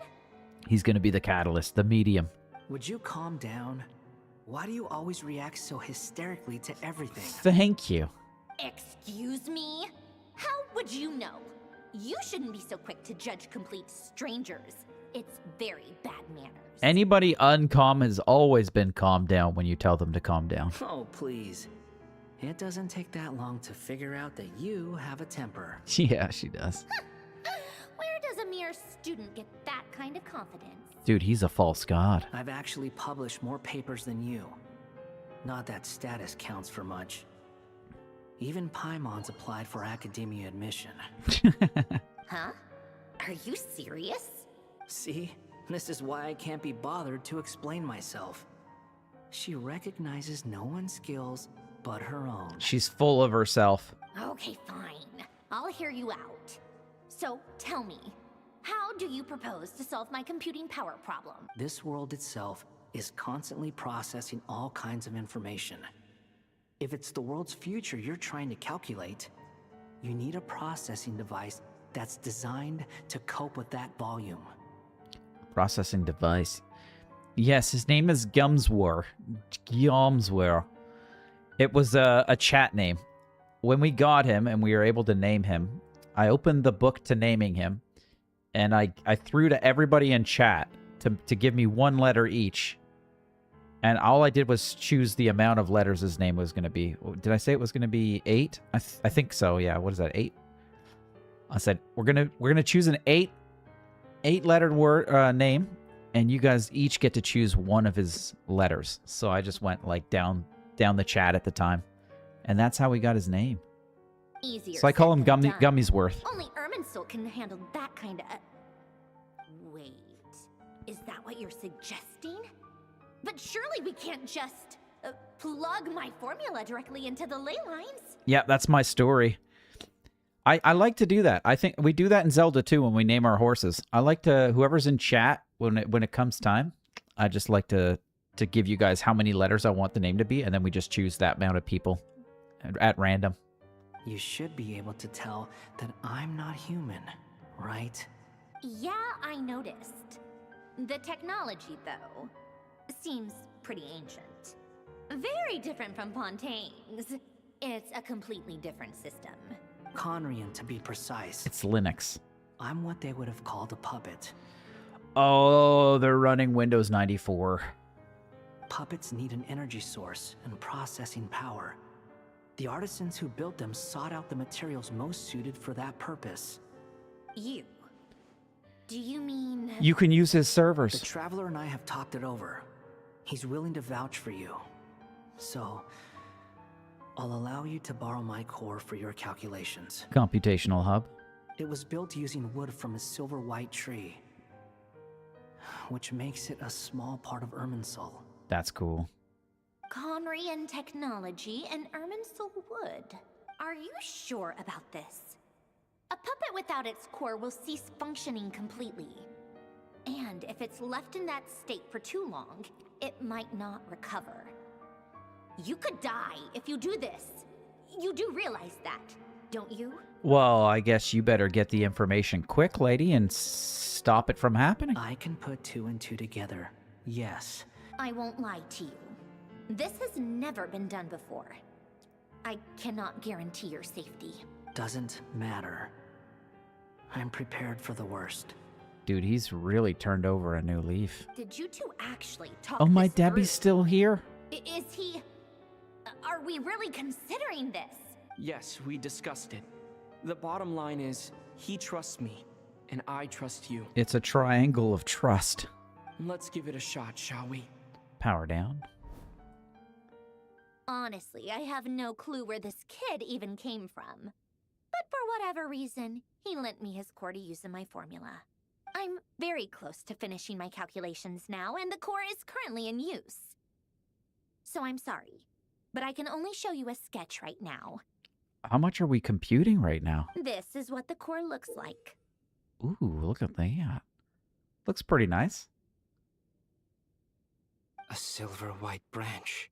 Speaker 1: He's gonna be the catalyst, the medium.
Speaker 8: Would you calm down? Why do you always react so hysterically to everything?
Speaker 1: Thank you.
Speaker 2: Excuse me? How would you know? You shouldn't be so quick to judge complete strangers. It's very bad manners.
Speaker 1: Anybody uncalm has always been calmed down when you tell them to calm down.
Speaker 8: Oh, please. It doesn't take that long to figure out that you have a temper.
Speaker 1: Yeah, she does.
Speaker 2: Where does a mere student get that kind of confidence?
Speaker 1: Dude, he's a false god.
Speaker 8: I've actually published more papers than you. Not that status counts for much. Even Paimon's applied for academia admission.
Speaker 2: Huh? Are you serious?
Speaker 8: See? This is why I can't be bothered to explain myself. She recognizes no one's skills but her own.
Speaker 1: She's full of herself.
Speaker 2: Okay, fine. I'll hear you out. So, tell me, how do you propose to solve my computing power problem?
Speaker 8: This world itself is constantly processing all kinds of information. If it's the world's future you're trying to calculate, you need a processing device that's designed to cope with that volume.
Speaker 1: Processing device. Yes, his name is Gumswar. Gumswar. It was a chat name. When we got him and we were able to name him, I opened the book to naming him, and I threw to everybody in chat to give me one letter each. And all I did was choose the amount of letters his name was going to be. Did I say it was going to be 8? I think so. Yeah. What is that? 8? I said we're gonna choose an 8-lettered word name, and you guys each get to choose one of his letters. So I just went like down the chat at the time, and that's how we got his name.
Speaker 2: Easier
Speaker 1: So I call him
Speaker 2: said than done.
Speaker 1: Gummy'sworth.
Speaker 2: Only Irminsul can handle that kind of... Wait, is that what you're suggesting? But surely we can't just plug my formula directly into the ley lines.
Speaker 1: Yeah, that's my story. I like to do that. I think we do that in Zelda too when we name our horses. I like to, whoever's in chat when it comes time, I just like to give you guys how many letters I want the name to be, and then we just choose that amount of people at random.
Speaker 8: You should be able to tell that I'm not human, right?
Speaker 2: Yeah, I noticed. The technology, though, seems pretty ancient. Very different from Fontaine's. It's a completely different system.
Speaker 8: Conrian, to be precise.
Speaker 1: It's Linux.
Speaker 8: I'm what they would have called a puppet.
Speaker 1: Oh, they're running Windows 94.
Speaker 8: Puppets need an energy source and processing power. The artisans who built them sought out the materials most suited for that purpose.
Speaker 2: You? Do you mean...
Speaker 1: You can use his servers.
Speaker 8: The Traveler and I have talked it over. He's willing to vouch for you. So, I'll allow you to borrow my core for your calculations.
Speaker 1: Computational hub.
Speaker 8: It was built using wood from a silver white tree, which makes it a small part of Irminsul.
Speaker 1: That's cool.
Speaker 2: Conrian technology and Irminsul wood. Are you sure about this? A puppet without its core will cease functioning completely. And if it's left in that state for too long, it might not recover. You could die if you do this. You do realize that, don't you?
Speaker 1: Well, I guess you better get the information quick, lady, and stop it from happening.
Speaker 8: I can put 2 and 2 together, yes.
Speaker 2: I won't lie to you. This has never been done before. I cannot guarantee your safety.
Speaker 8: Doesn't matter. I'm prepared for the worst.
Speaker 1: Dude, he's really turned over a new leaf.
Speaker 2: Did you two actually talk
Speaker 1: Oh, my
Speaker 2: this
Speaker 1: Debbie's
Speaker 2: through?
Speaker 1: still here?
Speaker 2: Is he... Are we really considering this?
Speaker 7: Yes, we discussed it. The bottom line is, he trusts me, and I trust you.
Speaker 1: It's a triangle of trust.
Speaker 7: Let's give it a shot, shall we?
Speaker 1: Power down.
Speaker 2: Honestly, I have no clue where this kid even came from. But for whatever reason, he lent me his core to use in my formula. I'm very close to finishing my calculations now, and the core is currently in use. So I'm sorry, but I can only show you a sketch right now.
Speaker 1: How much are we computing right now?
Speaker 2: This is what the core looks like.
Speaker 1: Ooh, look at that. Looks pretty nice.
Speaker 6: A silver white branch.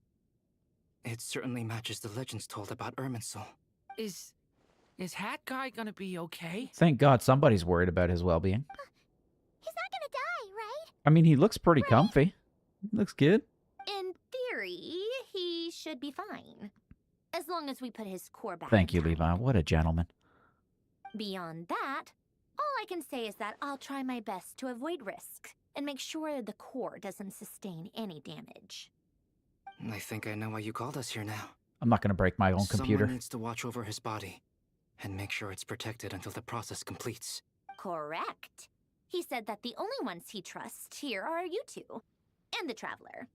Speaker 6: It certainly matches the legends told about Irminsul.
Speaker 15: Is Hat Guy gonna be okay?
Speaker 1: Thank God somebody's worried about his well-being.
Speaker 14: He's not gonna die, right?
Speaker 1: I mean, he looks pretty comfy. Looks good.
Speaker 2: In theory, he should be fine. As long as we put his core back.
Speaker 1: Thank you, Levi. What a gentleman.
Speaker 2: Beyond that, all I can say is that I'll try my best to avoid risk and make sure the core doesn't sustain any damage.
Speaker 6: I think I know why you called us here now.
Speaker 1: I'm not going to break my own computer.
Speaker 6: Someone needs to watch over his body and make sure it's protected until the process completes.
Speaker 2: Correct. He said that the only ones he trusts here are you two, and the Traveler.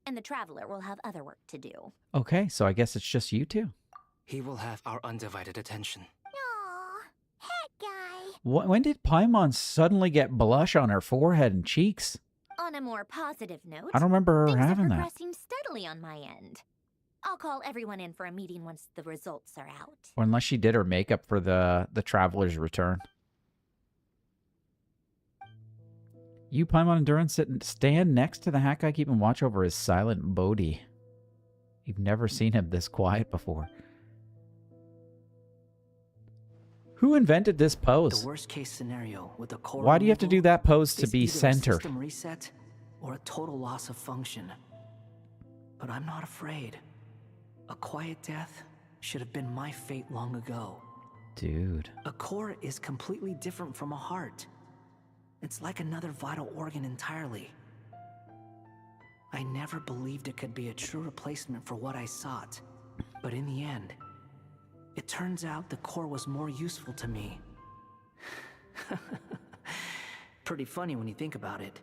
Speaker 2: And the Traveler will have other work to do.
Speaker 1: Okay, so I guess it's just you two.
Speaker 6: He will have our undivided attention.
Speaker 14: Aw, Hat Guy.
Speaker 1: When did Paimon suddenly get blush on her forehead and cheeks?
Speaker 2: On a more positive note,
Speaker 1: I don't remember her
Speaker 2: things
Speaker 1: having
Speaker 2: are
Speaker 1: that.
Speaker 2: progressing steadily on my end. I'll call everyone in for a meeting once the results are out.
Speaker 1: Or unless she did her makeup for the Traveler's Return. You, Paimon and Duran, stand next to the Hat Guy, keeping watch over his silent Bodhi. You've never seen him this quiet before. Who invented this pose?
Speaker 8: The worst case scenario with the core.
Speaker 1: Why do you have to do that pose to
Speaker 8: is
Speaker 1: be
Speaker 8: either a
Speaker 1: centered?
Speaker 8: system reset or a total loss of function. But I'm not afraid. A quiet death should have been my fate long ago.
Speaker 1: Dude.
Speaker 8: A core is completely different from a heart. It's like another vital organ entirely. I never believed it could be a true replacement for what I sought. But in the end, it turns out the core was more useful to me. Pretty funny when you think about it.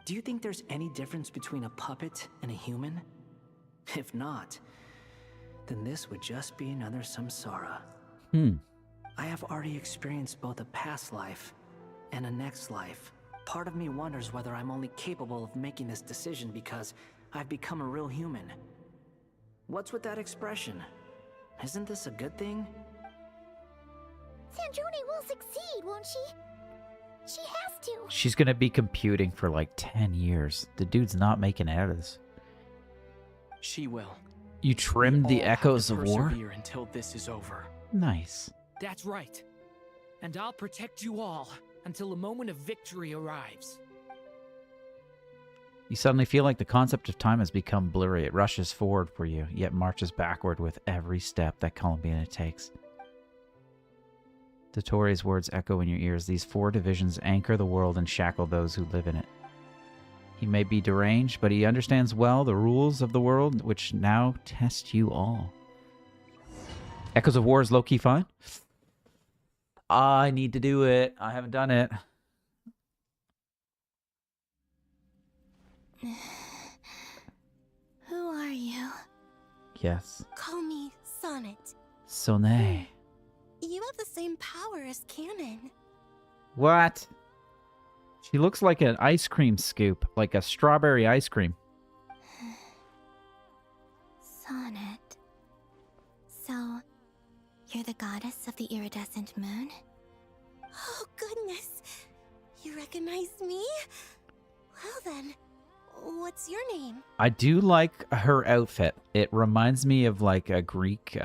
Speaker 8: Do you think there's any difference between a puppet and a human? If not, then this would just be another samsara. I have already experienced both a past life and a next life. Part of me wonders whether I'm only capable of making this decision because I've become a real human. What's with that expression? Isn't this a good thing?
Speaker 14: Sanjoni will succeed, won't she? She has to.
Speaker 1: She's gonna be computing for like 10 years. The dude's not making it out of this.
Speaker 7: She will.
Speaker 1: You trimmed the echoes of war?
Speaker 7: Persevere until this is over.
Speaker 1: Nice.
Speaker 15: That's right. And I'll protect you all until a moment of victory arrives.
Speaker 1: You suddenly feel like the concept of time has become blurry. It rushes forward for you, yet marches backward with every step that Columbina takes. Dottoro's words echo in your ears. These 4 divisions anchor the world and shackle those who live in it. He may be deranged, but he understands well the rules of the world, which now test you all. Echoes of War is low-key fine. I need to do it. I haven't done it.
Speaker 12: Who are you?
Speaker 1: Yes.
Speaker 12: Call me Sonnet.
Speaker 1: Sonnet.
Speaker 12: You have the same power as Canon.
Speaker 1: What? She looks like an ice cream scoop, like a strawberry ice cream.
Speaker 12: Sonnet. So, you're the goddess of the iridescent moon? Oh, goodness. You recognize me? Well then, what's your name?
Speaker 1: I do like her outfit. It reminds me of like a Greek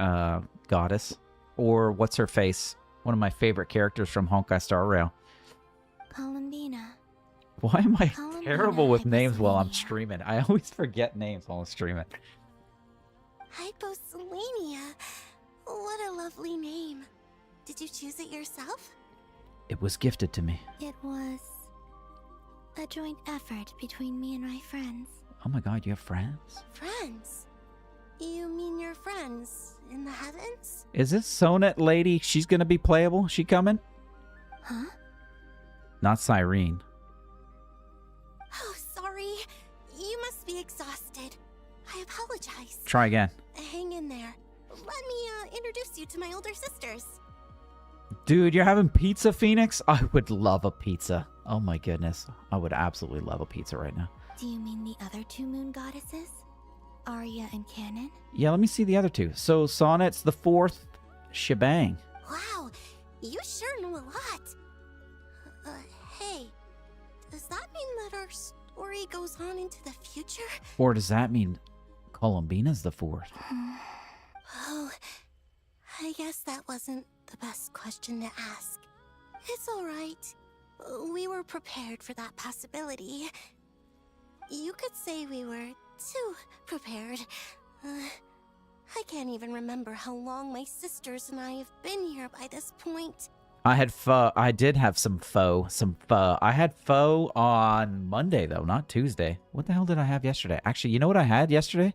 Speaker 1: goddess. Or what's her face? One of my favorite characters from Honkai Star Rail.
Speaker 12: Columbina.
Speaker 1: Why am I
Speaker 12: Columbina
Speaker 1: terrible with names while I'm
Speaker 12: Hyposelenia.
Speaker 1: streaming? I always forget names while I'm streaming.
Speaker 12: Hyposelenia. What a lovely name. Did you choose it yourself?
Speaker 1: It was gifted to me.
Speaker 12: It was a joint effort between me and my friends.
Speaker 1: Oh my god, you have friends?
Speaker 12: Friends? You mean your friends in the heavens?
Speaker 1: Is this Sonnet lady? She's gonna be playable? She coming?
Speaker 12: Huh?
Speaker 1: Not Cyrene.
Speaker 12: Oh, sorry. You must be exhausted. I apologize.
Speaker 1: Try again.
Speaker 12: Hang in there. Let me introduce you to my older sisters.
Speaker 1: Dude, you're having pizza, Phoenix? I would love a pizza. Oh my goodness. I would absolutely love a pizza right now.
Speaker 12: Do you mean the other 2 moon goddesses? Arya and Canon?
Speaker 1: Yeah, let me see the other 2. So Sonnet's the 4th shebang.
Speaker 12: Wow, you sure know a lot. Hey, does that mean that our story goes on into the future?
Speaker 1: Or does that mean Columbina's the 4th?
Speaker 12: Oh, I guess that wasn't the best question to ask. It's alright. We were prepared for that possibility. You could say we were too prepared. I can't even remember how long my sisters and I have been here by this point.
Speaker 1: I had pho. I did have some pho. I had pho on Monday, though, not Tuesday. What the hell did I have yesterday? Actually, you know what I had yesterday?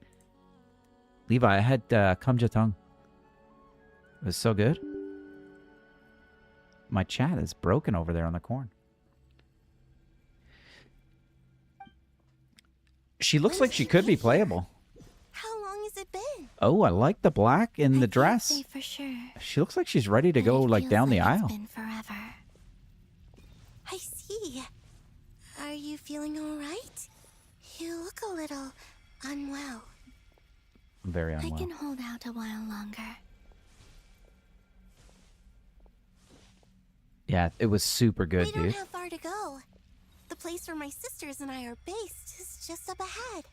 Speaker 1: Levi, I had kamjatang. It was so good. My chat is broken over there on the corn. She looks like she could be playable.
Speaker 12: How long has it been?
Speaker 1: Oh, I like the black in the dress.
Speaker 12: Say for sure.
Speaker 1: She looks like she's ready to go like
Speaker 12: Feels
Speaker 1: down the
Speaker 12: like
Speaker 1: aisle.
Speaker 12: It's been forever. I see. Are you feeling all right? You look a little unwell.
Speaker 1: I'm very unwell.
Speaker 12: I can hold out a while longer.
Speaker 1: Yeah, it was super good,
Speaker 12: We don't
Speaker 1: dude.
Speaker 12: have far to go. The place where my sisters and I are based is just up ahead.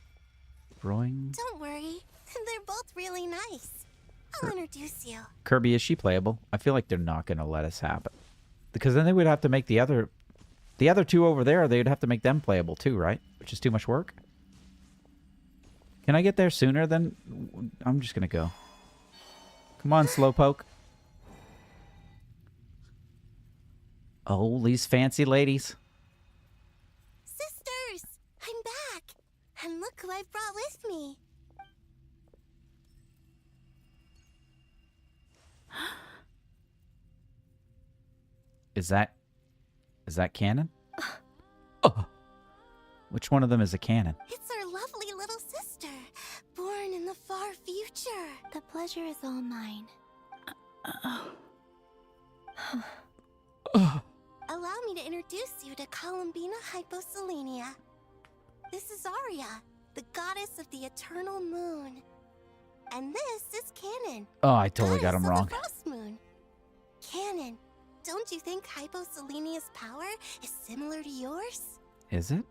Speaker 1: Growing.
Speaker 12: Don't worry. They're both really nice. I'll introduce you.
Speaker 1: Kirby, is she playable? I feel like they're not going to let us have it. Because then they would have to make the other 2 over there, they'd have to make them playable too, right? Which is too much work. Can I get there sooner than... I'm just going to go. Come on, Slowpoke. Oh, these fancy ladies.
Speaker 14: And look who I brought with me.
Speaker 1: Is that canon? Oh. Which one of them is a canon?
Speaker 14: It's our lovely little sister, born in the far future. The pleasure is all mine. Allow me to introduce you to Columbina Hyposelenia. This is Aria, the goddess of the eternal moon. And this is Canon.
Speaker 1: Oh, I totally got him
Speaker 14: goddess
Speaker 1: wrong.
Speaker 14: of the frost moon. Canon, don't you think Hyposelenia's power is similar to yours?
Speaker 1: Is it?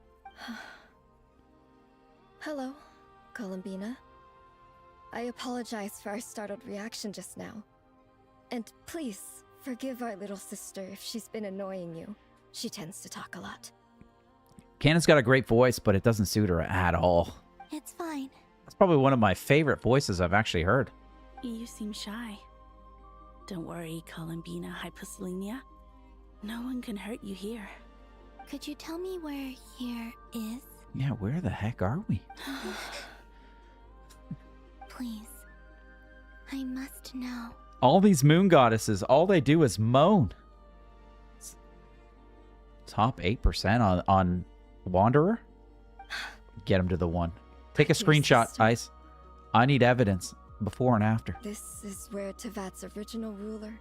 Speaker 19: Hello, Columbina. I apologize for our startled reaction just now. And please, forgive our little sister if she's been annoying you. She tends to talk a lot.
Speaker 1: Canon's got a great voice, but it doesn't suit her at all.
Speaker 14: It's fine.
Speaker 1: That's probably one of my favorite voices I've actually heard.
Speaker 20: You seem shy. Don't worry, Columbina Hyposelenia. No one can hurt you here.
Speaker 14: Could you tell me where here is?
Speaker 1: Yeah, where the heck are we?
Speaker 14: Please. I must know.
Speaker 1: All these moon goddesses, all they do is moan. Top 8% on Wanderer? Get him to the 1. Take a screenshot, Ice. I need evidence, before and after.
Speaker 19: This is where Tevat's original ruler,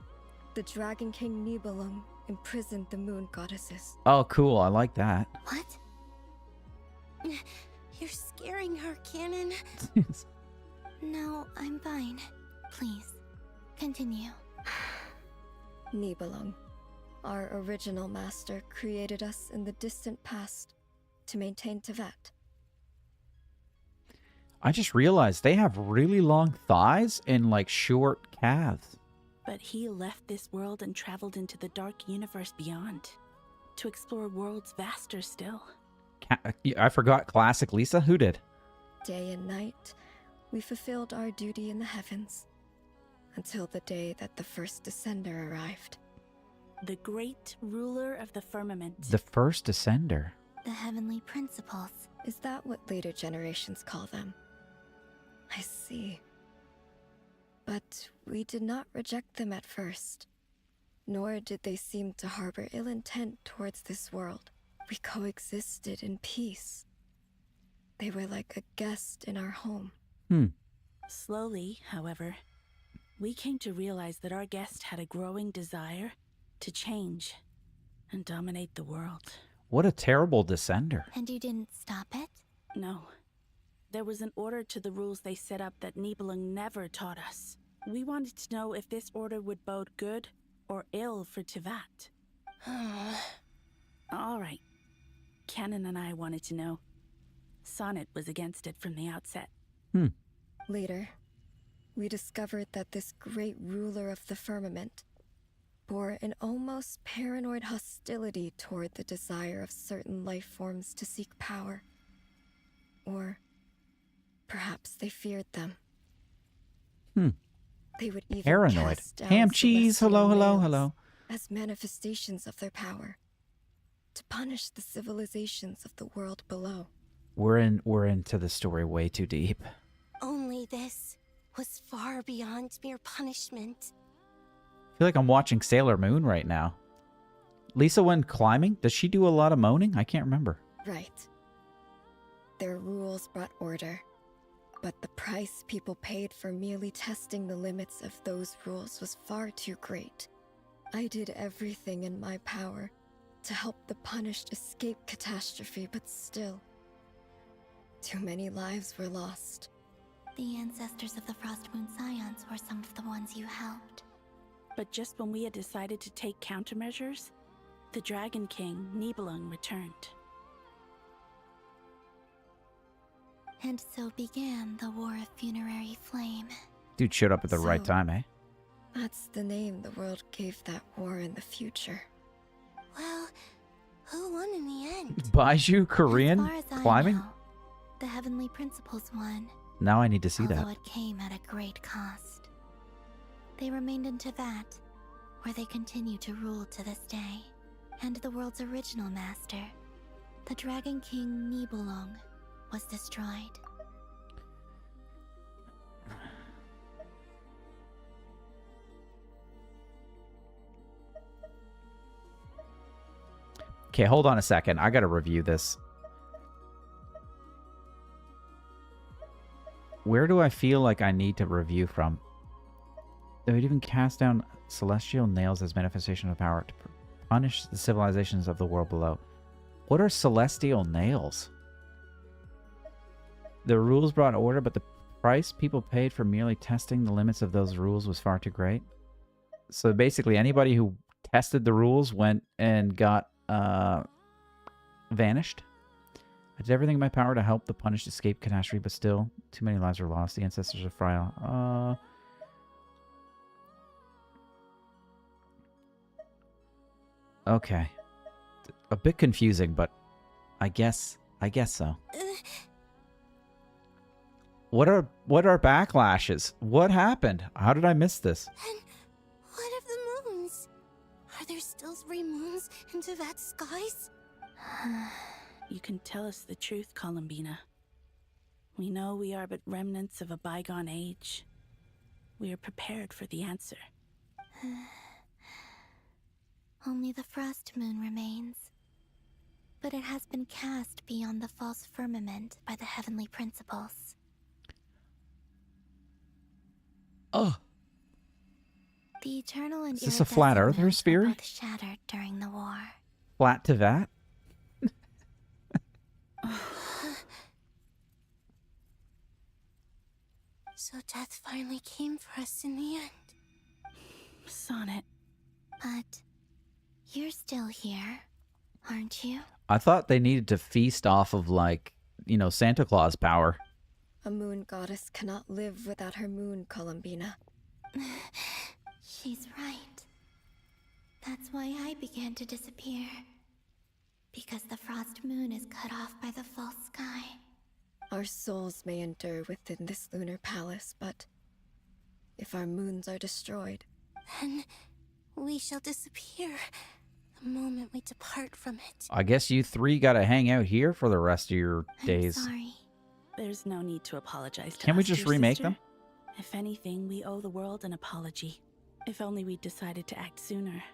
Speaker 19: the Dragon King Nibelung, imprisoned the moon goddesses.
Speaker 1: Oh, cool. I like that.
Speaker 14: What? You're scaring her, Canon. No, I'm fine. Please, continue.
Speaker 19: Nibelung, our original master, created us in the distant past to maintain Tevat.
Speaker 1: I just realized they have really long thighs and like short calves.
Speaker 20: But he left this world and traveled into the dark universe beyond to explore worlds vaster still.
Speaker 1: I forgot classic Lisa. Who did?
Speaker 19: Day and night, we fulfilled our duty in the heavens until the day that the first descender arrived.
Speaker 20: The great ruler of the firmament.
Speaker 1: The first descender.
Speaker 14: The heavenly principles.
Speaker 19: Is that what later generations call them? I see. But we did not reject them at first, nor did they seem to harbor ill intent towards this world. We coexisted in peace. They were like a guest in our home.
Speaker 20: Slowly, however, we came to realize that our guest had a growing desire to change and dominate the world.
Speaker 1: What a terrible descender.
Speaker 14: And you didn't stop it?
Speaker 20: No. There was an order to the rules they set up that Nibelung never taught us. We wanted to know if this order would bode good or ill for Tevat. All right. Canon and I wanted to know. Sonnet was against it from the outset.
Speaker 19: Later, we discovered that this great ruler of the firmament bore an almost paranoid hostility toward the desire of certain life forms to seek power. Or perhaps they feared them. They would even
Speaker 1: Paranoid.
Speaker 19: cast down
Speaker 1: Ham cheese.
Speaker 19: celestial
Speaker 1: Hello, hello,
Speaker 19: males
Speaker 1: hello.
Speaker 19: as manifestations of their power to punish the civilizations of the world below.
Speaker 1: We're into the story way too deep.
Speaker 14: Only this was far beyond mere punishment.
Speaker 1: I feel like I'm watching Sailor Moon right now. Lisa, when climbing, does she do a lot of moaning? I can't remember.
Speaker 19: Right. Their rules brought order, but the price people paid for merely testing the limits of those rules was far too great. I did everything in my power to help the punished escape catastrophe, but still, too many lives were lost.
Speaker 14: The ancestors of the Frost Moon Scions were some of the ones you helped.
Speaker 20: But just when we had decided to take countermeasures, the Dragon King, Nibelung, returned.
Speaker 14: And so began the War of Funerary Flame.
Speaker 1: Dude showed up at the right time, eh?
Speaker 19: That's the name the world gave that war in the future.
Speaker 14: Well, who won in the end?
Speaker 1: Baiju Korean
Speaker 14: As far as I
Speaker 1: climbing?
Speaker 14: know, the Heavenly Principles won.
Speaker 1: Now I need to see
Speaker 14: although
Speaker 1: that.
Speaker 14: it came at a great cost. They remained in Tevat, where they continue to rule to this day. And the world's original master, the Dragon King Nibelung,
Speaker 12: was destroyed.
Speaker 1: Okay, hold on a second. I gotta review this. Where do I feel like I need to review from? They would even cast down celestial nails as manifestation of power to punish the civilizations of the world below. What are celestial nails? The rules brought order, but the price people paid for merely testing the limits of those rules was far too great. So basically, anybody who tested the rules went and got vanished. I did everything in my power to help the punished escape catastrophe, but still, too many lives were lost. The ancestors are frail. Okay. A bit confusing, but I guess so. What are backlashes? What happened? How did I miss this?
Speaker 14: And what of the moons? Are there still 3 moons in Tevat's skies?
Speaker 20: You can tell us the truth, Columbina. We know we are but remnants of a bygone age. We are prepared for the answer.
Speaker 12: Only the frost moon remains. But it has been cast beyond the false firmament by the heavenly principles.
Speaker 1: Oh.
Speaker 12: The eternal and
Speaker 1: Is this a flat earther's theory?
Speaker 12: both shattered during the war.
Speaker 1: Flat to that?
Speaker 14: So death finally came for us in the end.
Speaker 20: Sonnet.
Speaker 12: But you're still here, aren't you?
Speaker 1: I thought they needed to feast off of, like, you know, Santa Claus power.
Speaker 19: A moon goddess cannot live without her moon, Columbina.
Speaker 12: She's right. That's why I began to disappear. Because the frost moon is cut off by the false sky.
Speaker 19: Our souls may endure within this lunar palace, but if our moons are destroyed,
Speaker 14: then we shall disappear the moment we depart from it.
Speaker 1: I guess you 3 gotta hang out here for the rest of your days.
Speaker 12: I'm sorry.
Speaker 20: There's no need to apologize to
Speaker 1: Can't we
Speaker 20: us,
Speaker 1: just
Speaker 20: dear
Speaker 1: remake
Speaker 20: sister.
Speaker 1: them?
Speaker 20: If anything, we owe the world an apology. If only we'd decided to act sooner,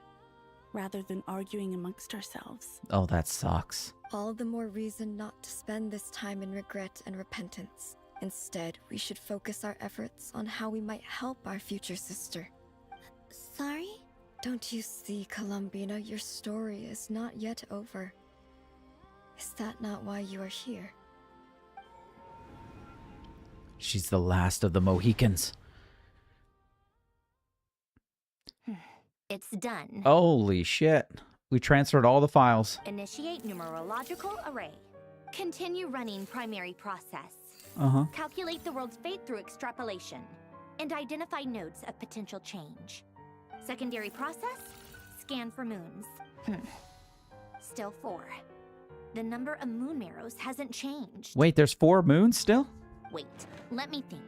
Speaker 20: rather than arguing amongst ourselves.
Speaker 1: Oh, that sucks.
Speaker 19: all the more reason not to spend this time in regret and repentance. Instead, we should focus our efforts on how we might help our future sister.
Speaker 12: Sorry?
Speaker 19: Don't you see, Columbina, your story is not yet over. Is that not why you are here?
Speaker 1: She's the last of the Mohicans.
Speaker 2: It's done.
Speaker 1: Holy shit. We transferred all the files.
Speaker 2: Initiate numerological array. Continue running primary process.
Speaker 1: Uh-huh.
Speaker 2: Calculate the world's fate through extrapolation. And identify nodes of potential change. Secondary process, scan for moons. Still 4. The number of moon marrows hasn't changed.
Speaker 1: Wait, there's 4 moons still?
Speaker 2: Wait, let me think.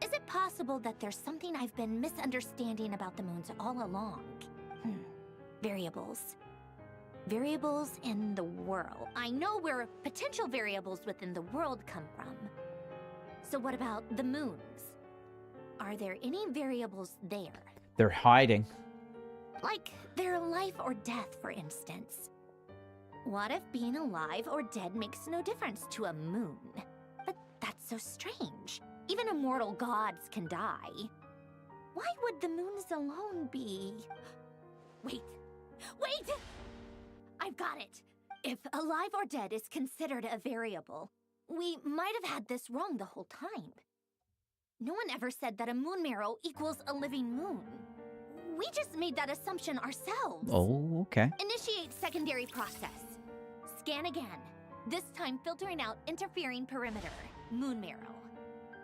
Speaker 2: Is it possible that there's something I've been misunderstanding about the moons all along? Variables. Variables in the world. I know where potential variables within the world come from. So what about the moons? Are there any variables there?
Speaker 1: They're hiding.
Speaker 2: Like their life or death, for instance. What if being alive or dead makes no difference to a moon? But that's so strange. Even immortal gods can die. Why would the moons alone be? Wait! I've got it! If alive or dead is considered a variable, we might have had this wrong the whole time. No one ever said that a moon marrow equals a living moon. We just made that assumption ourselves.
Speaker 1: Oh, okay.
Speaker 2: Initiate secondary process. Scan again. This time filtering out interfering perimeter. Moon marrow.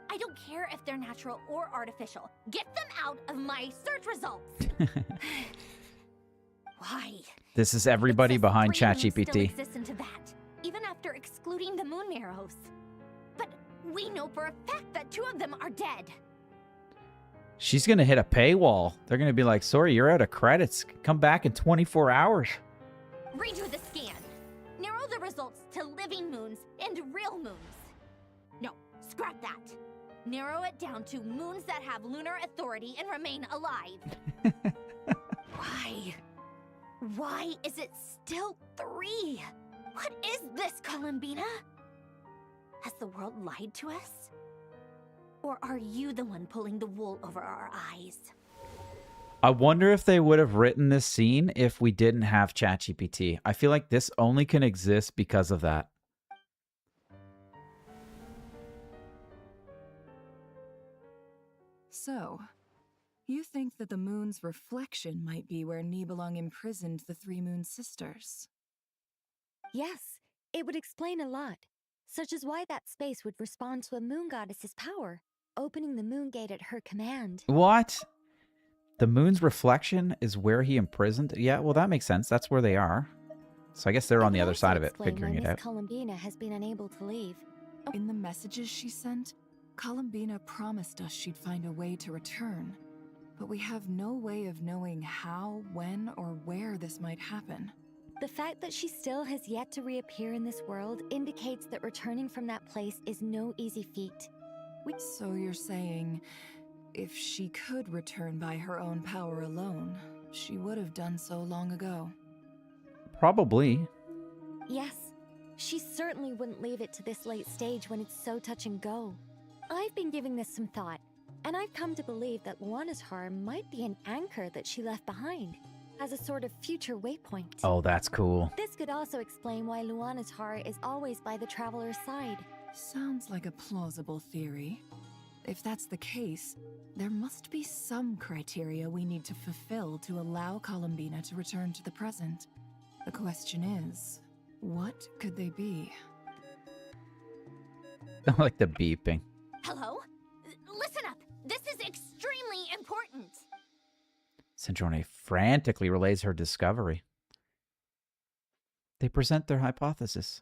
Speaker 2: I don't care if they're natural or artificial. Get them out of my search results. Why?
Speaker 1: This is everybody behind
Speaker 2: Three moons still
Speaker 1: ChatGPT.
Speaker 2: exist in Teyvat, even after excluding the moon marrows. But we know for a fact that 2 of them are dead.
Speaker 1: She's going to hit a paywall. They're going to be like, sorry, you're out of credits. Come back in 24 hours.
Speaker 2: Redo the scan. Narrow the results to living moons and real moons. No, scrap that. Narrow it down to moons that have lunar authority and remain alive. Why? Why is it still 3? What is this, Columbina? Has the world lied to us? Or are you the one pulling the wool over our eyes?
Speaker 1: I wonder if they would have written this scene if we didn't have ChatGPT. I feel like this only can exist because of that.
Speaker 18: So, you think that the moon's reflection might be where Nibelung imprisoned the 3 moon sisters?
Speaker 21: Yes, it would explain a lot, such as why that space would respond to a moon goddess's power, opening the moon gate at her command.
Speaker 1: What? The moon's reflection is where he imprisoned? Yeah, well, that makes sense. That's where they are. So I guess they're on the other side of it, figuring it out.
Speaker 21: Columbina has been unable to leave.
Speaker 18: In the messages she sent, Columbina promised us she'd find a way to return. But we have no way of knowing how, when, or where this might happen.
Speaker 21: The fact that she still has yet to reappear in this world indicates that returning from that place is no easy feat.
Speaker 18: So you're saying, if she could return by her own power alone, she would have done so long ago?
Speaker 1: Probably.
Speaker 21: Yes, she certainly wouldn't leave it to this late stage when it's so touch and go. I've been giving this some thought, and I've come to believe that Luana's Har might be an anchor that she left behind, as a sort of future waypoint.
Speaker 1: Oh, that's cool.
Speaker 21: This could also explain why Luana's Har is always by the traveler's side.
Speaker 18: Sounds like a plausible theory. If that's the case, there must be some criteria we need to fulfill to allow Columbina to return to the present. The question is, what could they be?
Speaker 1: I like the beeping.
Speaker 2: Hello? Listen up. This is extremely important.
Speaker 1: Centrone frantically relays her discovery. They present their hypothesis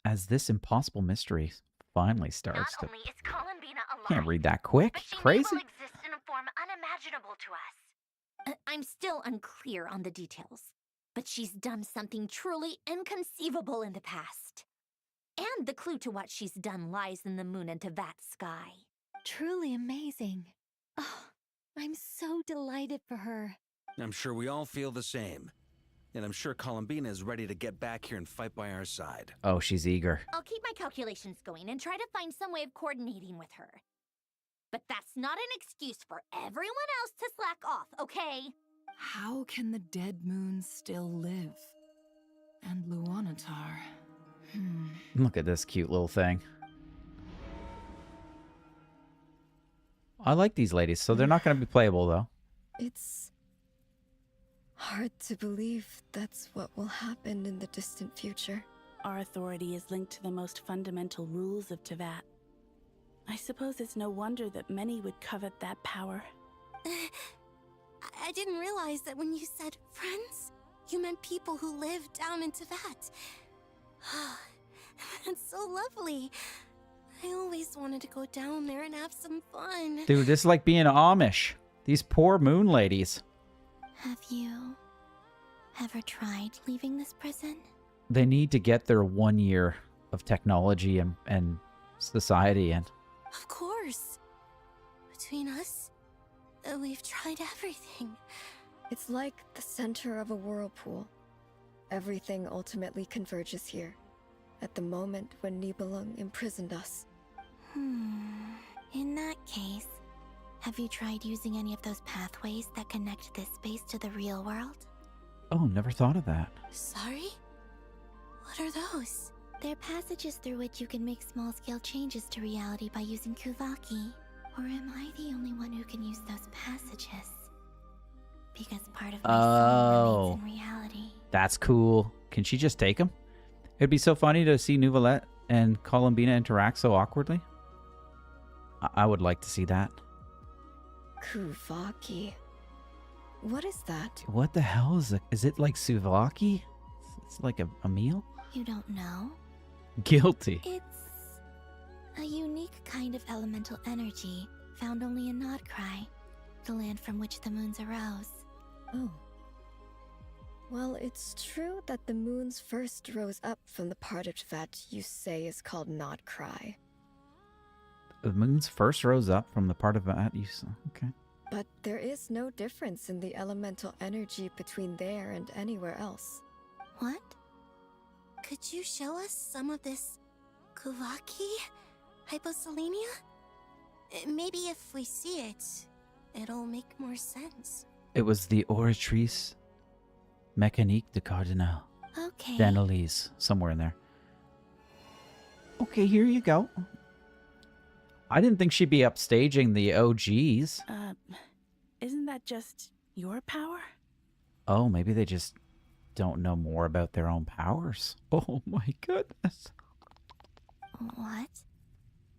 Speaker 1: as this impossible mystery finally starts to...
Speaker 2: Not only is Columbina alive,
Speaker 1: Can't read that quick.
Speaker 2: but she
Speaker 1: Crazy.
Speaker 2: will exist in a form unimaginable to us. I'm still unclear on the details, but she's done something truly inconceivable in the past. And the clue to what she's done lies in the moon and Tevat sky.
Speaker 21: Truly amazing. Oh, I'm so delighted for her.
Speaker 16: I'm sure we all feel the same. And I'm sure Columbina is ready to get back here and fight by our side.
Speaker 1: Oh, she's eager.
Speaker 2: I'll keep my calculations going and try to find some way of coordinating with her. But that's not an excuse for everyone else to slack off, okay?
Speaker 18: How can the dead moon still live? And Luanatar...
Speaker 1: Look at this cute little thing. I like these ladies, so they're not going to be playable, though.
Speaker 19: It's hard to believe that's what will happen in the distant future.
Speaker 20: Our authority is linked to the most fundamental rules of Tevat. I suppose it's no wonder that many would covet that power.
Speaker 14: I didn't realize that when you said friends, you meant people who live down in Tevat. That's so lovely. I always wanted to go down there and have some fun.
Speaker 1: Dude, this is like being Amish. These poor moon ladies.
Speaker 12: Have you ever tried leaving this prison?
Speaker 1: They need to get their 1 year of technology and society in.
Speaker 14: Of course. Between us, we've tried everything.
Speaker 19: It's like the center of a whirlpool. Everything ultimately converges here, at the moment when Nibelung imprisoned us.
Speaker 12: In that case, have you tried using any of those pathways that connect this space to the real world?
Speaker 1: Oh, never thought of that.
Speaker 12: Sorry? What are those? They're passages through which you can make small-scale changes to reality by using Kuvaki. Or am I the only one who can use those passages? Because part of my soul remains in reality.
Speaker 1: That's cool. Can she just take them? It'd be so funny to see Neuvillette and Columbina interact so awkwardly. I would like to see that.
Speaker 19: Kuvaki. What is that?
Speaker 1: What the hell is it? Is it like souvlaki? It's like a meal?
Speaker 12: You don't know?
Speaker 1: Guilty.
Speaker 12: It's a unique kind of elemental energy found only in Nodcry, the land from which the moons arose.
Speaker 19: Oh. Well, it's true that the moons first rose up from the part of that you say is called Not Cry.
Speaker 1: The moons first rose up from the part of that you saw. Okay.
Speaker 19: But there is no difference in the elemental energy between there and anywhere else.
Speaker 14: What? Could you show us some of this Kuvaki hyposelenia? Maybe if we see it, it'll make more sense.
Speaker 1: It was the Oratrice Mécanique de Cardinal.
Speaker 14: Okay.
Speaker 1: D'Annalise, somewhere in there. Okay, here you go. I didn't think she'd be upstaging the OGs.
Speaker 20: Isn't that just your power?
Speaker 1: Oh, maybe they just don't know more about their own powers. Oh my goodness.
Speaker 12: What?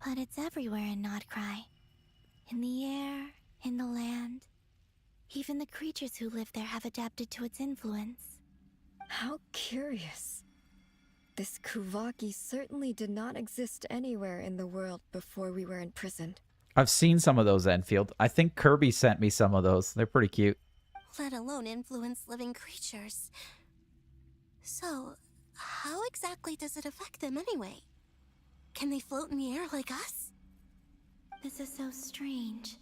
Speaker 12: But it's everywhere in Nodcry. In the air, in the land. Even the creatures who live there have adapted to its influence.
Speaker 19: How curious. This Kuvaki certainly did not exist anywhere in the world before we were imprisoned.
Speaker 1: I've seen some of those, Enfield. I think Kirby sent me some of those. They're pretty cute.
Speaker 14: Let alone influence living creatures. So, how exactly does it affect them anyway? Can they float in the air like us?
Speaker 12: This is so strange.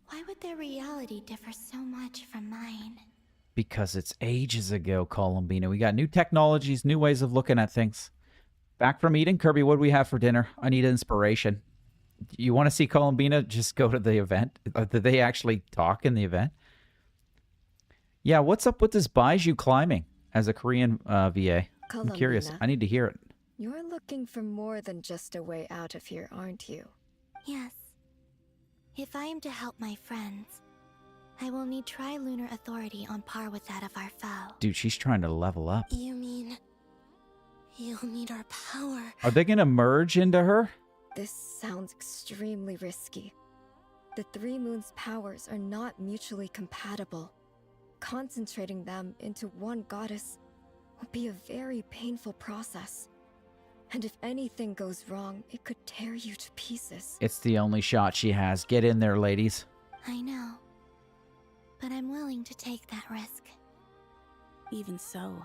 Speaker 12: Why would their reality differ so much from mine?
Speaker 1: Because it's ages ago, Columbina. We got new technologies, new ways of looking at things. Back from eating, Kirby, what do we have for dinner? I need inspiration. You want to see Columbina? Just go to the event. Did they actually talk in the event? Yeah, what's up with this Baiju climbing as a Korean VA? I'm curious.
Speaker 19: Columbina.
Speaker 1: I need to hear it.
Speaker 19: You're looking for more than just a way out of here, aren't you?
Speaker 12: Yes. If I am to help my friends, I will need tri-lunar authority on par with that of our foe.
Speaker 1: Dude, she's trying to level up.
Speaker 14: You mean you'll need our power?
Speaker 1: Are they going to merge into her?
Speaker 19: This sounds extremely risky. The Three Moons' powers are not mutually compatible. Concentrating them into one goddess will be a very painful process. And if anything goes wrong, it could tear you to pieces.
Speaker 1: It's the only shot she has. Get in there, ladies.
Speaker 12: I know. But I'm willing to take that risk.
Speaker 20: Even so,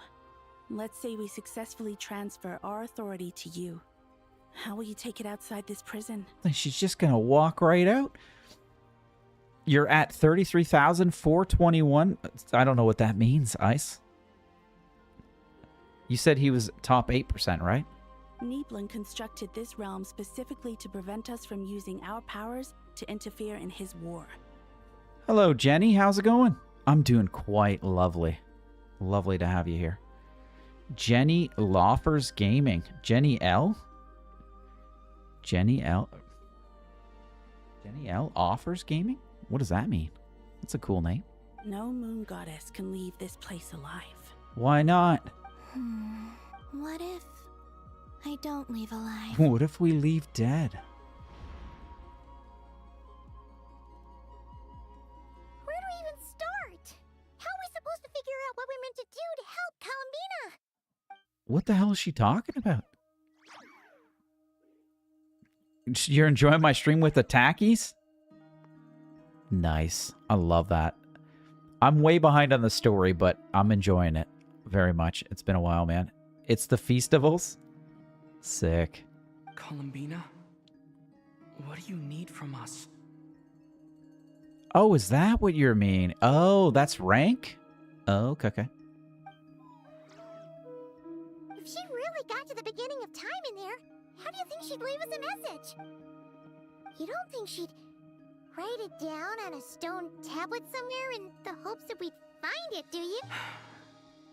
Speaker 20: let's say we successfully transfer our authority to you. How will you take it outside this prison?
Speaker 1: She's just going to walk right out. You're at 33,421. I don't know what that means, Ice. You said he was top 8%, right?
Speaker 20: Nibelung constructed this realm specifically to prevent us from using our powers to interfere in his war.
Speaker 1: Hello, Jenny. How's it going? I'm doing quite lovely. Lovely to have you here. Jenny Loffers Gaming. Jenny L? Jenny L? Jenny L offers gaming? What does that mean? That's a cool name.
Speaker 20: No moon goddess can leave this place alive.
Speaker 1: Why not?
Speaker 12: What if I don't leave alive?
Speaker 1: What if we leave dead?
Speaker 14: Where do we even start? How are we supposed to figure out what we're meant to do to help Columbina?
Speaker 1: What the hell is she talking about? You're enjoying my stream with the tackies? Nice. I love that. I'm way behind on the story, but I'm enjoying it very much. It's been a while, man. It's the festivals. Sick.
Speaker 7: Columbina, what do you need from us?
Speaker 1: Oh, is that what you mean? Oh, that's rank? Oh, okay.
Speaker 14: If she really got to the beginning of time in there, how do you think she'd leave us a message? You don't think she'd write it down on a stone tablet somewhere in the hopes that we'd find it, do you?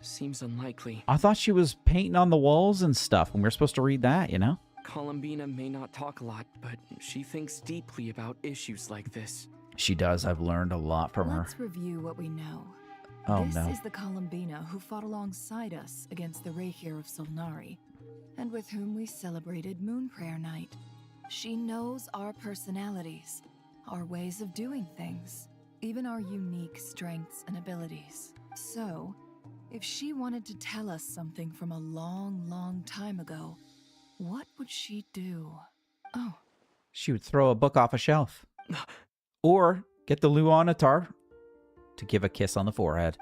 Speaker 7: Seems unlikely.
Speaker 1: I thought she was painting on the walls and stuff, and we were supposed to read that, you know?
Speaker 7: Columbina may not talk a lot, but she thinks deeply about issues like this.
Speaker 1: She does. I've learned a lot from her.
Speaker 18: Let's review what we know.
Speaker 1: Oh,
Speaker 18: this
Speaker 1: no.
Speaker 18: is the Columbina who fought alongside us against the Rainiere of Solnari, and with whom we celebrated Moon Prayer Night. She knows our personalities, our ways of doing things, even our unique strengths and abilities. So, if she wanted to tell us something from a long, long time ago, what would she do? Oh.
Speaker 1: She would throw a book off a shelf. Or get the Luanatar to give a kiss on the forehead.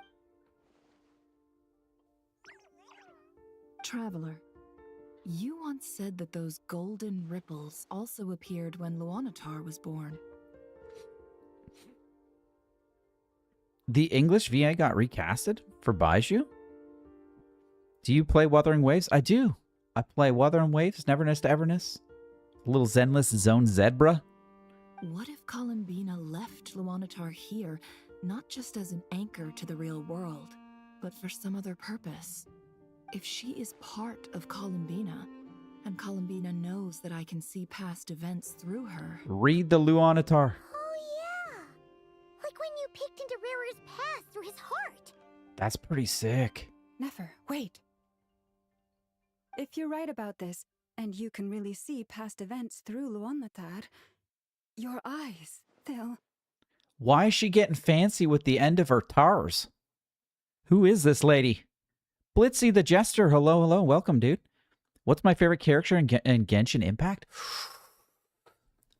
Speaker 18: Traveler, you once said that those golden ripples also appeared when Luonatar was born.
Speaker 1: The English VA got recasted for Baiju? Do you play Wuthering Waves? I do. I play Wuthering Waves, Neverness to Everness. Little Zenless Zone Zebra.
Speaker 18: What if Columbina left Luonatar here, not just as an anchor to the real world, but for some other purpose? If she is part of Columbina, and Columbina knows that I can see past events through her...
Speaker 1: Read the Luonatar.
Speaker 14: Oh yeah! Like when you peeked into Rarier's past through his heart!
Speaker 1: That's pretty sick.
Speaker 9: Nefer, wait. If you're right about this, and you can really see past events through Luonatar, your eyes, they'll...
Speaker 1: Why is she getting fancy with the end of her tars? Who is this lady? Blitzy the Jester, hello, hello, welcome, dude. What's my favorite character in Genshin Impact?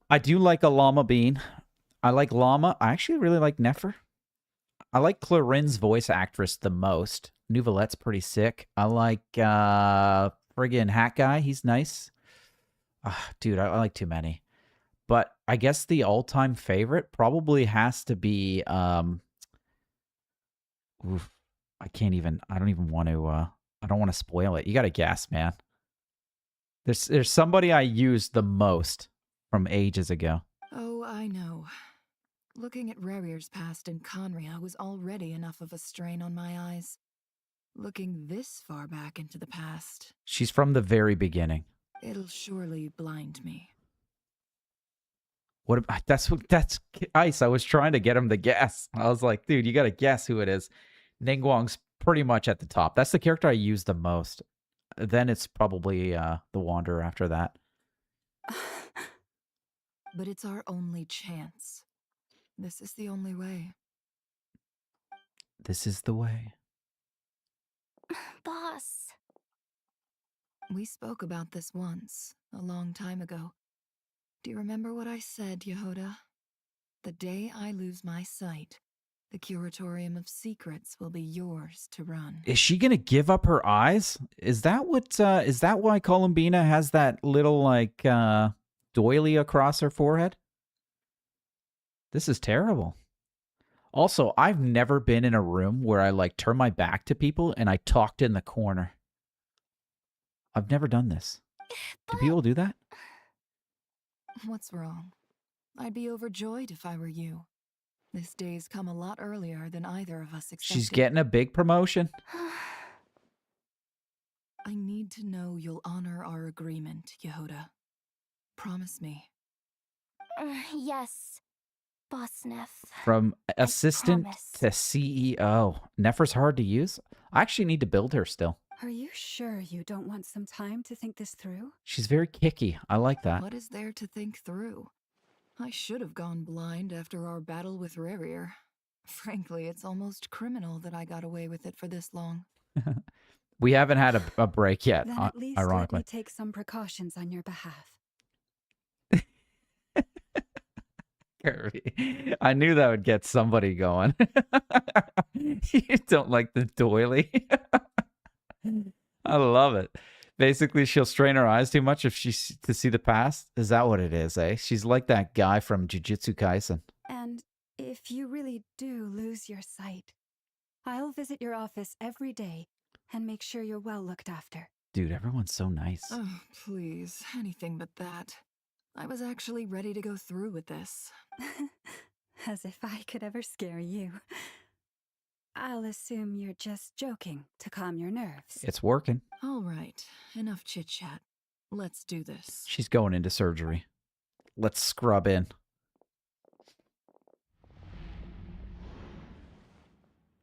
Speaker 1: I do like a Llama Bean. I like Llama. I actually really like Nefer. I like Clarin's voice actress the most. Nouvelette's pretty sick. I like friggin' Hat Guy. He's nice. Dude, I like too many. But I guess the all-time favorite probably has to be... oof. I don't even want to, I don't want to spoil it. You got to guess, man. There's somebody I used the most from ages ago.
Speaker 18: Oh, I know. Looking at Rarier's past in Conria was already enough of a strain on my eyes. Looking this far back into the past...
Speaker 1: She's from the very beginning.
Speaker 18: It'll surely blind me.
Speaker 1: What? That's Ice. I was trying to get him to guess. I was like, dude, you got to guess who it is. Ningguang's pretty much at the top. That's the character I use the most. Then it's probably the Wanderer after that.
Speaker 18: But it's our only chance. This is the only way.
Speaker 1: This is the way.
Speaker 21: Boss.
Speaker 18: We spoke about this once, a long time ago. Do you remember what I said, Yehoda? The day I lose my sight, the Curatorium of Secrets will be yours to run.
Speaker 1: Is she gonna give up her eyes? Is that why Columbina has that little like doily across her forehead? This is terrible. Also, I've never been in a room where I like turn my back to people and I talked in the corner. I've never done this. Do people do that?
Speaker 18: What's wrong? I'd be overjoyed if I were you. This day's come a lot earlier than either of us expected.
Speaker 1: She's getting a big promotion.
Speaker 18: I need to know you'll honor our agreement, Yehoda. Promise me.
Speaker 21: Yes, Boss Neff.
Speaker 1: From assistant to CEO. Nefer's hard to use. I actually need to build her still.
Speaker 9: Are you sure you don't want some time to think this through?
Speaker 1: She's very kicky. I like that.
Speaker 18: What is there to think through? I should have gone blind after our battle with Rainiere. Frankly, it's almost criminal that I got away with it for this long.
Speaker 1: We haven't had a break yet,
Speaker 9: Then at least
Speaker 1: ironically.
Speaker 9: let me take some precautions on your behalf.
Speaker 1: Kirby. I knew that would get somebody going. You don't like the doily. I love it. Basically, she'll strain her eyes too much if she's to see the past. Is that what it is, eh? She's like that guy from Jujutsu Kaisen.
Speaker 9: And if you really do lose your sight, I'll visit your office every day and make sure you're well looked after.
Speaker 1: Dude, everyone's so nice.
Speaker 18: Oh, please, anything but that. I was actually ready to go through with this.
Speaker 9: As if I could ever scare you. I'll assume you're just joking to calm your nerves.
Speaker 1: It's working.
Speaker 18: All right, enough chit-chat. Let's do this.
Speaker 1: She's going into surgery. Let's scrub in.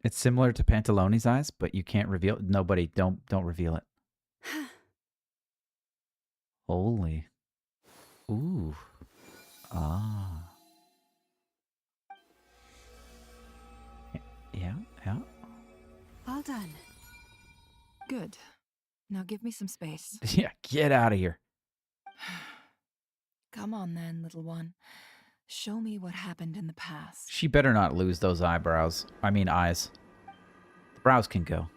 Speaker 1: It's similar to Pantalone's eyes, but you can't reveal it. Nobody, don't reveal it. Holy. Ooh. Ah. Yeah.
Speaker 9: All done.
Speaker 18: Good. Now give me some space.
Speaker 1: Yeah, get out of here.
Speaker 18: Come on then, little one. Show me what happened in the past.
Speaker 1: She better not lose those eyebrows. I mean, eyes. The brows can go.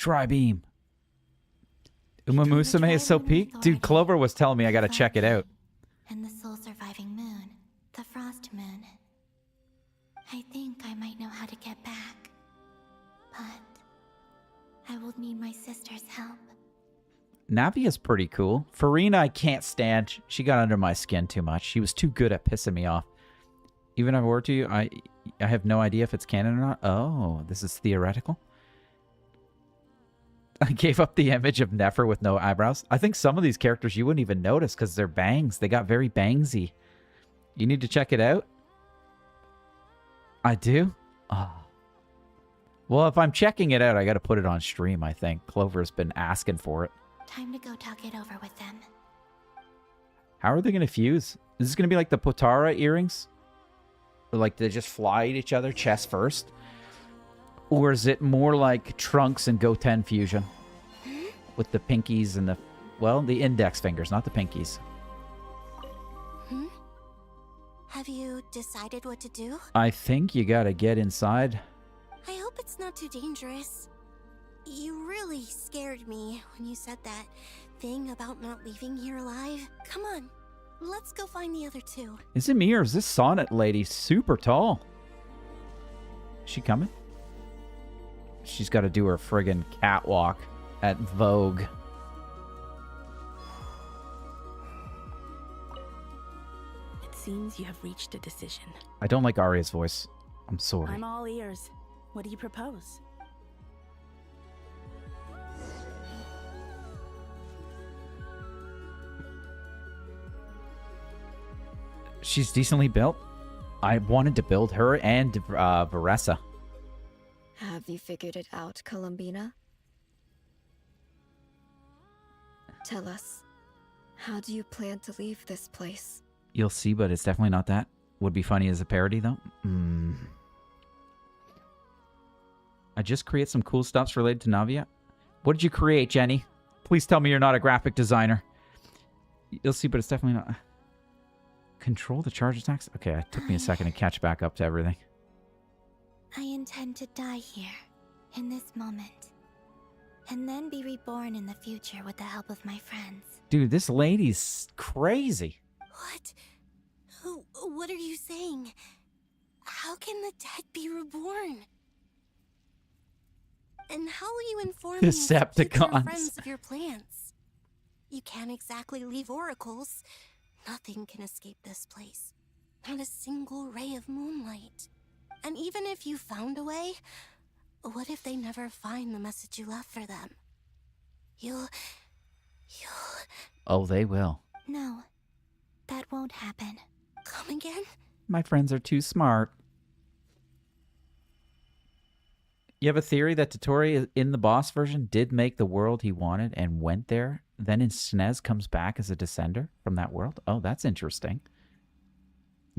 Speaker 1: Tri-beam. Uma Musume is so peak. Dude, Clover was telling me I gotta check it out.
Speaker 12: And the soul surviving moon, the frost moon. I think I might know how to get back. But I will need my sister's help.
Speaker 1: Navia's pretty cool. Farina I can't stand. She got under my skin too much. She was too good at pissing me off. Even if I were to, I have no idea if it's canon or not. Oh, this is theoretical. I gave up the image of Nefer with no eyebrows. I think some of these characters you wouldn't even notice because they're bangs. They got very bangsy. You need to check it out. I do? Oh. Well, if I'm checking it out, I got to put it on stream, I think. Clover's been asking for it.
Speaker 12: Time to go talk it over with them.
Speaker 1: How are they going to fuse? Is this going to be like the Potara earrings? Or like they just fly at each other chest first? Or is it more like Trunks and Goten fusion? With the pinkies and the... Well, the index fingers, not the pinkies.
Speaker 14: Have you decided what to do?
Speaker 1: I think you got to get inside.
Speaker 14: I hope it's not too dangerous. You really scared me when you said that thing about not leaving here alive. Come on, let's go find the other two.
Speaker 1: Is it me or is this Sonnet lady super tall? Is she coming? She's got to do her friggin' catwalk at Vogue.
Speaker 20: It seems you have reached a decision.
Speaker 1: I don't like Arya's voice. I'm sorry.
Speaker 20: I'm all ears. What do you propose?
Speaker 1: She's decently built. I wanted to build her and Varessa.
Speaker 19: Have you figured it out, Columbina? Tell us, how do you plan to leave this place?
Speaker 1: You'll see, but it's definitely not that. Would be funny as a parody, though. I just create some cool stuffs related to Navia. What did you create, Jenny? Please tell me you're not a graphic designer. You'll see, but it's definitely not... Control the charge attacks? Okay, it took me a second to catch back up to everything.
Speaker 12: I intend to die here, in this moment. And then be reborn in the future with the help of my friends.
Speaker 1: Dude, this lady's crazy.
Speaker 14: What? What are you saying? How can the dead be reborn? And how will you inform these future friends of your plans? You can't exactly leave oracles. Nothing can escape this place. Not a single ray of moonlight. And even if you found a way, what if they never find the message you left for them? You'll...
Speaker 1: Oh, they will.
Speaker 12: No, that won't happen.
Speaker 14: Come again?
Speaker 1: My friends are too smart. You have a theory that Tottori in the boss version did make the world he wanted and went there, then in SNES comes back as a descender from that world? Oh, that's interesting.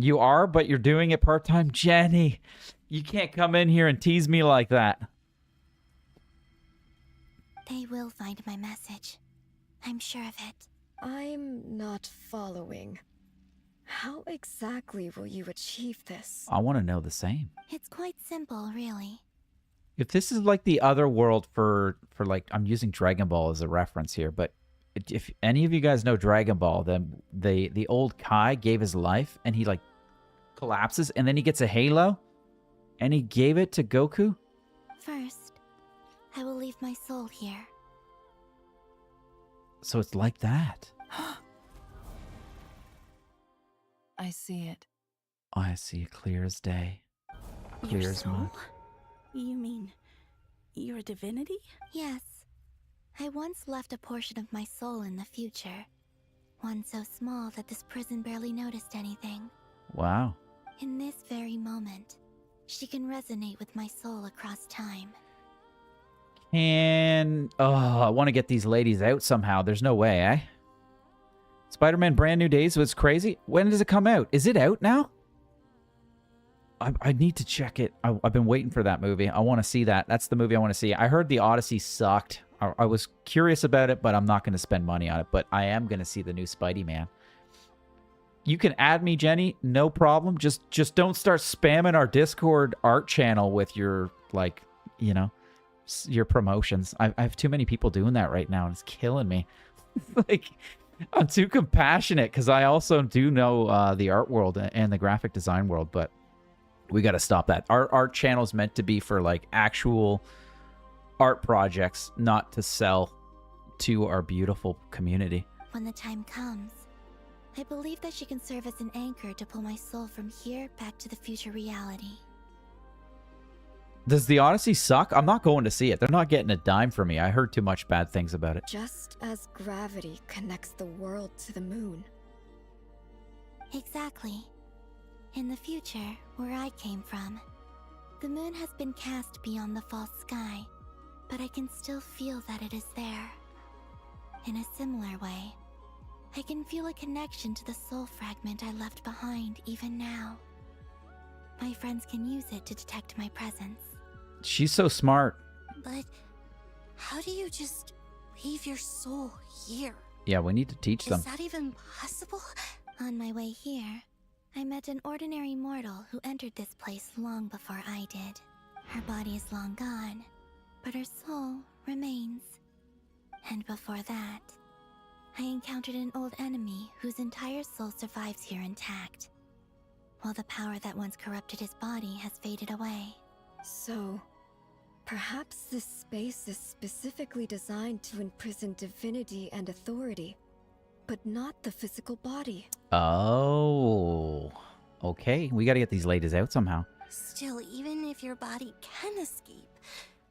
Speaker 1: You are, but you're doing it part-time? Jenny, you can't come in here and tease me like that.
Speaker 12: They will find my message. I'm sure of it.
Speaker 19: I'm not following. How exactly will you achieve this?
Speaker 1: I want to know the same.
Speaker 12: It's quite simple, really.
Speaker 1: If this is like the other world for like, I'm using Dragon Ball as a reference here, but if any of you guys know Dragon Ball, then the old Kai gave his life and he like collapses and then he gets a halo and he gave it to Goku.
Speaker 12: First, I will leave my soul here.
Speaker 1: So it's like that.
Speaker 18: I see it.
Speaker 1: I see it clear as day. Clear
Speaker 20: Your
Speaker 1: as
Speaker 20: soul?
Speaker 1: mud.
Speaker 20: You mean you're a divinity?
Speaker 12: Yes. I once left a portion of my soul in the future. One so small that this prison barely noticed anything.
Speaker 1: Wow.
Speaker 12: In this very moment, she can resonate with my soul across time.
Speaker 1: And I want to get these ladies out somehow. There's no way, eh? Spider-Man Brand New Days was crazy. When does it come out? Is it out now? I need to check it. I've been waiting for that movie. I want to see that. That's the movie I want to see. I heard the Odyssey sucked. I was curious about it, but I'm not going to spend money on it. But I am going to see the new Spidey-Man. You can add me, Jenny. No problem. Just don't start spamming our Discord art channel with your, like, you know, your promotions. I have too many people doing that right now, and it's killing me. Like, I'm too compassionate because I also do know the art world and the graphic design world, but we got to stop that. Our art channel is meant to be for like actual art projects, not to sell to our beautiful community.
Speaker 12: When the time comes, I believe that she can serve as an anchor to pull my soul from here back to the future reality.
Speaker 1: Does the Odyssey suck? I'm not going to see it. They're not getting a dime from me. I heard too much bad things about it.
Speaker 19: Just as gravity connects the world to the moon.
Speaker 12: Exactly. In the future, where I came from, the moon has been cast beyond the false sky, but I can still feel that it is there. In a similar way, I can feel a connection to the soul fragment I left behind even now. My friends can use it to detect my presence.
Speaker 1: She's so smart.
Speaker 12: But how do you just leave your soul here?
Speaker 1: Yeah, we need to teach them.
Speaker 12: Is that even possible? On my way here, I met an ordinary mortal who entered this place long before I did. Her body is long gone, but her soul remains. And before that, I encountered an old enemy whose entire soul survives here intact, while the power that once corrupted his body has faded away.
Speaker 19: So, perhaps this space is specifically designed to imprison divinity and authority, but not the physical body.
Speaker 1: Oh, okay. We got to get these ladies out somehow.
Speaker 12: Still, even if your body can escape,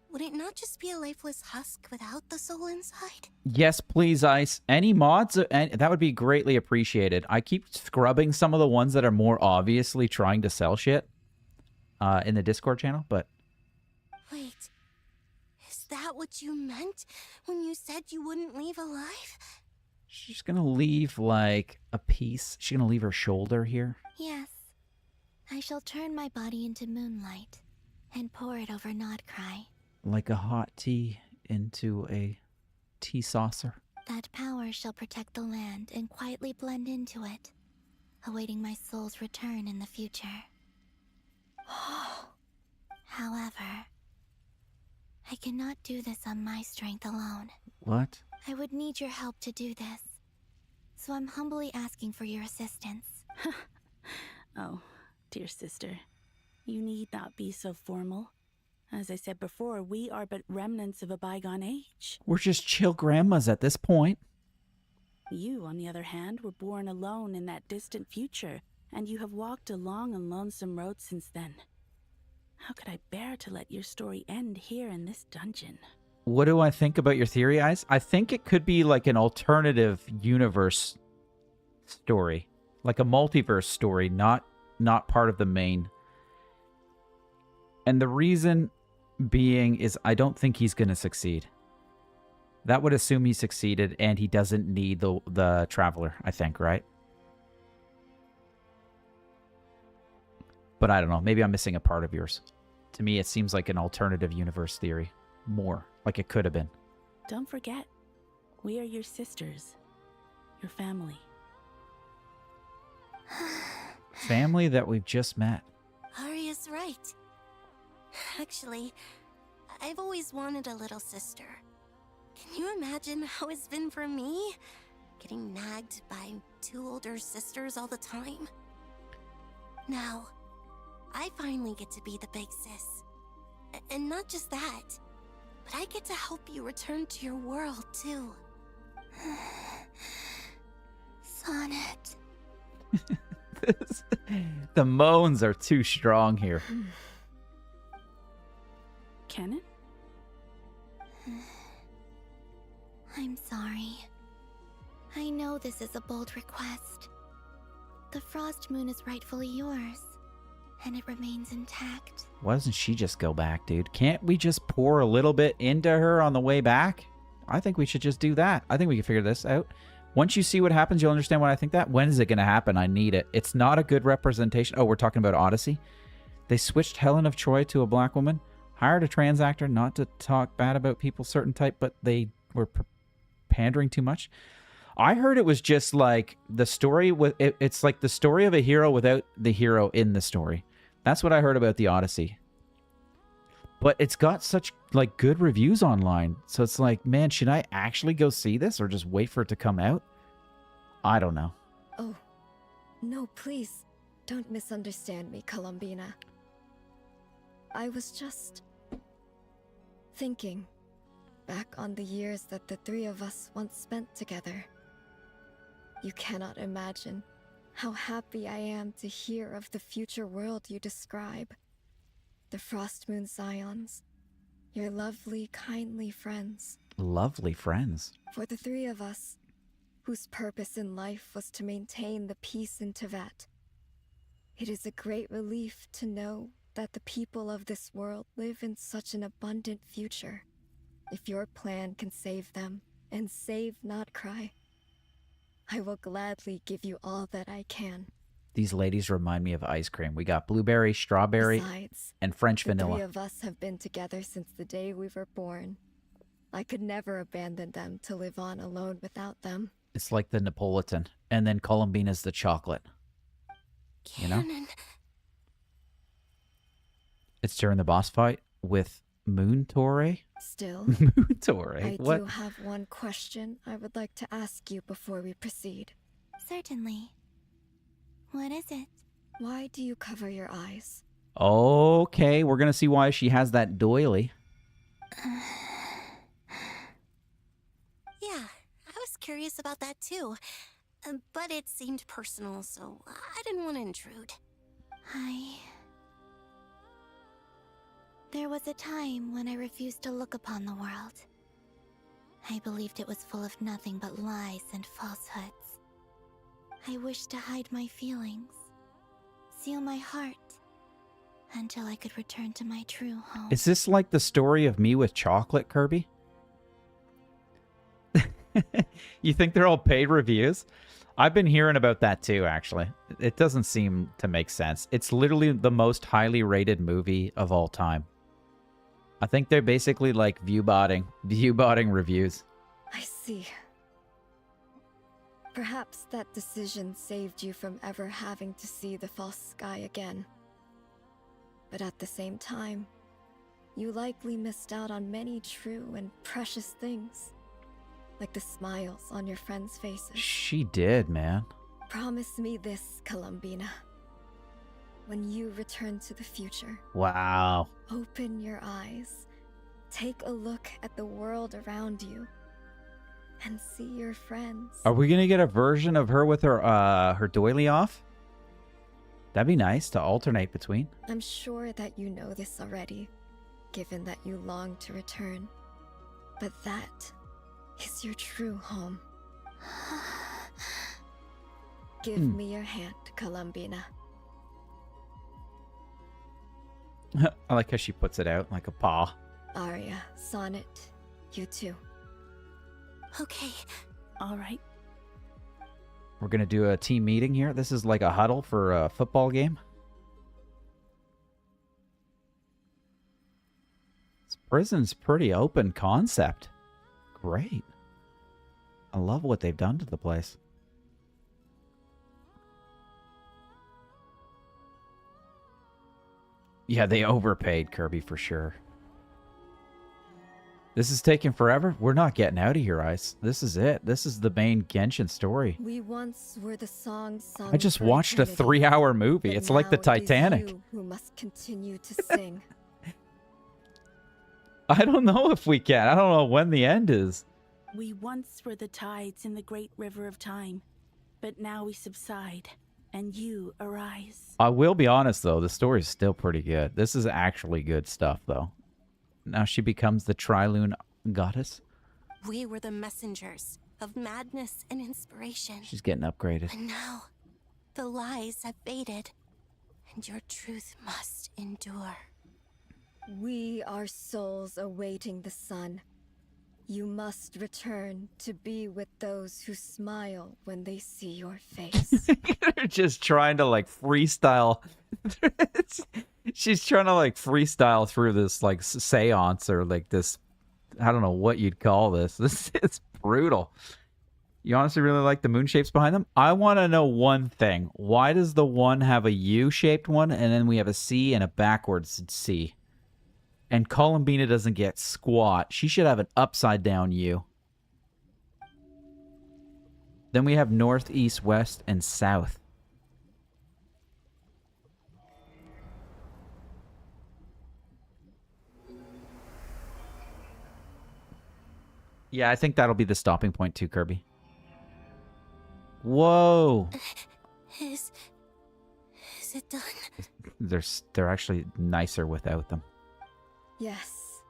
Speaker 12: would it not just be a lifeless husk without the soul inside?
Speaker 1: Yes, please, Ice. Any mods? That would be greatly appreciated. I keep scrubbing some of the ones that are more obviously trying to sell shit in the Discord channel, but...
Speaker 12: Wait, is that what you meant when you said you wouldn't leave alive?
Speaker 1: She's going to leave, like, a piece. She's going to leave her shoulder here.
Speaker 12: Yes. I shall turn my body into moonlight and pour it over Nodcry.
Speaker 1: Like a hot tea into a tea saucer.
Speaker 12: That power shall protect the land and quietly blend into it, awaiting my soul's return in the future. However, I cannot do this on my strength alone.
Speaker 1: What?
Speaker 12: I would need your help to do this, so I'm humbly asking for your assistance.
Speaker 20: Oh, dear sister, you need not be so formal. As I said before, we are but remnants of a bygone age.
Speaker 1: We're just chill grandmas at this point.
Speaker 20: You, on the other hand, were born alone in that distant future, and you have walked a long and lonesome road since then. How could I bear to let your story end here in this dungeon?
Speaker 1: What do I think about your theory, Ice? I think it could be like an alternative universe story. Like a multiverse story, not part of the main. And the reason being is I don't think he's going to succeed. That would assume he succeeded and he doesn't need the Traveler, I think, right? But I don't know. Maybe I'm missing a part of yours. To me, it seems like an alternative universe theory. More like it could have been.
Speaker 20: Don't forget, we are your sisters. Your family.
Speaker 1: Family that we've just met.
Speaker 12: Arya's right. Actually, I've always wanted a little sister. Can you imagine how it's been for me? Getting nagged by two older sisters all the time? Now, I finally get to be the big sis. And not just that, but I get to help you return to your world, too. Sonnet.
Speaker 1: The moans are too strong here.
Speaker 20: Canon?
Speaker 12: I'm sorry. I know this is a bold request. The Frost Moon is rightfully yours, and it remains intact.
Speaker 1: Why doesn't she just go back, dude? Can't we just pour a little bit into her on the way back? I think we should just do that. I think we can figure this out. Once you see what happens, you'll understand why I think that. When is it going to happen? I need it. It's not a good representation. Oh, we're talking about Odyssey? They switched Helen of Troy to a black woman, hired a trans actor, not to talk bad about people certain type, but they were pandering too much. I heard it was just like the story with it's like the story of a hero without the hero in the story. That's what I heard about the Odyssey. But it's got such, like, good reviews online. So it's like, man, should I actually go see this or just wait for it to come out? I don't know.
Speaker 19: Oh, no, please. Don't misunderstand me, Columbina. I was just thinking back on the years that the three of us once spent together. You cannot imagine how happy I am to hear of the future world you describe. The Frost Moon Scions, your lovely, kindly friends.
Speaker 1: Lovely friends.
Speaker 19: For the three of us, whose purpose in life was to maintain the peace in Teyvat, it is a great relief to know that the people of this world live in such an abundant future. If your plan can save them, and save Notcry, I will gladly give you all that I can.
Speaker 1: These ladies remind me of ice cream. We got blueberry, strawberry,
Speaker 19: Besides,
Speaker 1: and French
Speaker 19: the
Speaker 1: vanilla.
Speaker 19: three of us have been together since the day we were born. I could never abandon them to live on alone without them.
Speaker 1: It's like the Napolitan. And then Columbina's the chocolate. You know? It's during the boss fight with Moon Torre.
Speaker 19: Still,
Speaker 1: Moon Torre?
Speaker 19: I
Speaker 1: What?
Speaker 19: do have one question I would like to ask you before we proceed.
Speaker 14: Certainly. What is it?
Speaker 19: Why do you cover your eyes?
Speaker 1: Okay, we're going to see why she has that doily.
Speaker 14: Yeah, I was curious about that too. But it seemed personal, so I didn't want to intrude. There was a time when I refused to look upon the world. I believed it was full of nothing but lies and falsehoods. I wished to hide my feelings, seal my heart, until I could return to my true home.
Speaker 1: Is this like the story of me with chocolate, Kirby? You think they're all paid reviews? I've been hearing about that too, actually. It doesn't seem to make sense. It's literally the most highly rated movie of all time. I think they're basically like viewbotting reviews.
Speaker 19: I see. Perhaps that decision saved you from ever having to see the false sky again. But at the same time, you likely missed out on many true and precious things. Like the smiles on your friends' faces.
Speaker 1: She did, man.
Speaker 19: Promise me this, Columbina. When you return to the future,
Speaker 1: Wow.
Speaker 19: open your eyes, take a look at the world around you, and see your friends.
Speaker 1: Are we going to get a version of her with her doily off? That'd be nice to alternate between.
Speaker 19: I'm sure that you know this already, given that you long to return. But that is your true home. Give me your hand, Columbina.
Speaker 1: I like how she puts it out like a paw.
Speaker 19: Arya, Sonnet, you too.
Speaker 14: Okay.
Speaker 20: All right.
Speaker 1: We're going to do a team meeting here. This is like a huddle for a football game. This prison's pretty open concept. Great. I love what they've done to the place. Yeah, they overpaid Kirby for sure. This is taking forever. We're not getting out of here, Ice. This is it. This is the main Genshin story.
Speaker 19: We once were the songs sung
Speaker 1: I just
Speaker 19: for
Speaker 1: watched a
Speaker 19: eternity,
Speaker 1: 3-hour movie.
Speaker 19: but
Speaker 1: It's like the
Speaker 19: now it is
Speaker 1: Titanic.
Speaker 19: you who must continue to sing.
Speaker 1: I don't know if we can. I don't know when the end is.
Speaker 20: We once were the tides in the great river of time, but now we subside, and you arise.
Speaker 1: I will be honest, though. The story's still pretty good. This is actually good stuff, though. Now she becomes the Trilune goddess.
Speaker 14: We were the messengers of madness and inspiration.
Speaker 1: She's getting upgraded.
Speaker 14: But now, the lies have faded, and your truth must endure.
Speaker 19: We are souls awaiting the sun. You must return to be with those who smile when they see your face.
Speaker 1: They're just trying to, like, freestyle. She's trying to, like, freestyle through this, like, seance or, like, this... I don't know what you'd call this. It's brutal. You honestly really like the moon shapes behind them? I want to know one thing. Why does the one have a U-shaped one, and then we have a C and a backwards C? And Columbina doesn't get squat. She should have an upside down U. Then we have north, east, west, and south. Yeah, I think that'll be the stopping point too, Kirby. Whoa.
Speaker 12: Is it done?
Speaker 1: They're actually nicer without them.
Speaker 19: Yes.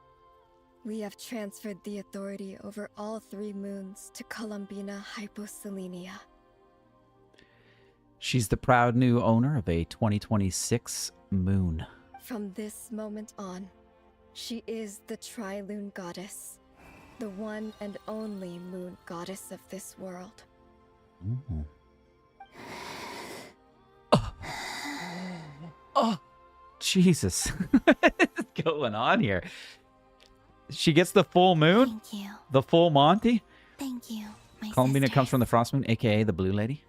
Speaker 19: We have transferred the authority over all 3 moons to Columbina Hyposelenia.
Speaker 1: She's the proud new owner of a 2026 moon.
Speaker 19: From this moment on, she is the Tri-Lune Goddess, the one and only moon goddess of this world.
Speaker 1: Ooh. Oh, Jesus. What's going on here? She gets the full moon?
Speaker 12: Thank you.
Speaker 1: The full Monty?
Speaker 12: Thank you, my
Speaker 1: Columbina
Speaker 12: sisters.
Speaker 1: comes from the Frost Moon, a.k.a. the Blue Lady.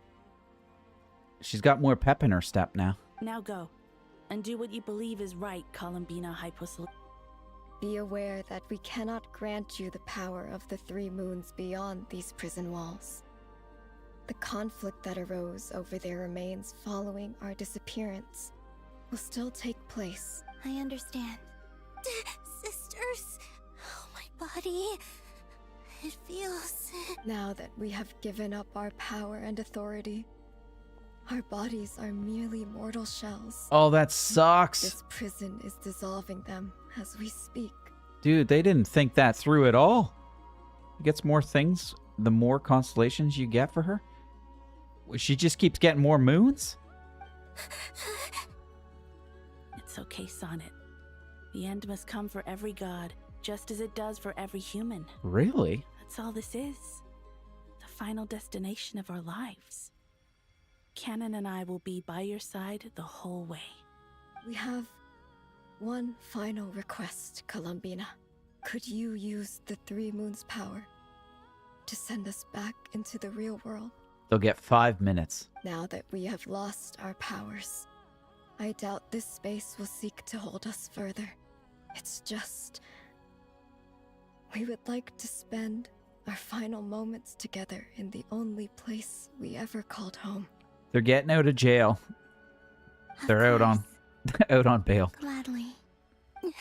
Speaker 1: She's got more pep in her step now.
Speaker 20: Now go, and do what you believe is right, Columbina Hyposelenia.
Speaker 19: Be aware that we cannot grant you the power of the 3 moons beyond these prison walls. The conflict that arose over their remains following our disappearance will still take place.
Speaker 12: I understand. Sisters, oh, my body. It feels...
Speaker 19: Now that we have given up our power and authority, our bodies are merely mortal shells.
Speaker 1: Oh, that sucks.
Speaker 19: This prison is dissolving them as we speak.
Speaker 1: Dude, they didn't think that through at all. She gets more things the more constellations you get for her. She just keeps getting more moons?
Speaker 20: It's okay, Sonnet. The end must come for every god, just as it does for every human.
Speaker 1: Really?
Speaker 20: That's all this is. The final destination of our lives. Canon and I will be by your side the whole way.
Speaker 19: We have one final request, Columbina. Could you use the 3 moons' power to send us back into the real world?
Speaker 1: They'll get 5 minutes.
Speaker 19: Now that we have lost our powers, I doubt this space will seek to hold us further. It's just... we would like to spend our final moments together in the only place we ever called home.
Speaker 1: They're getting out of jail. They're out on out on bail.
Speaker 12: Gladly.
Speaker 1: They're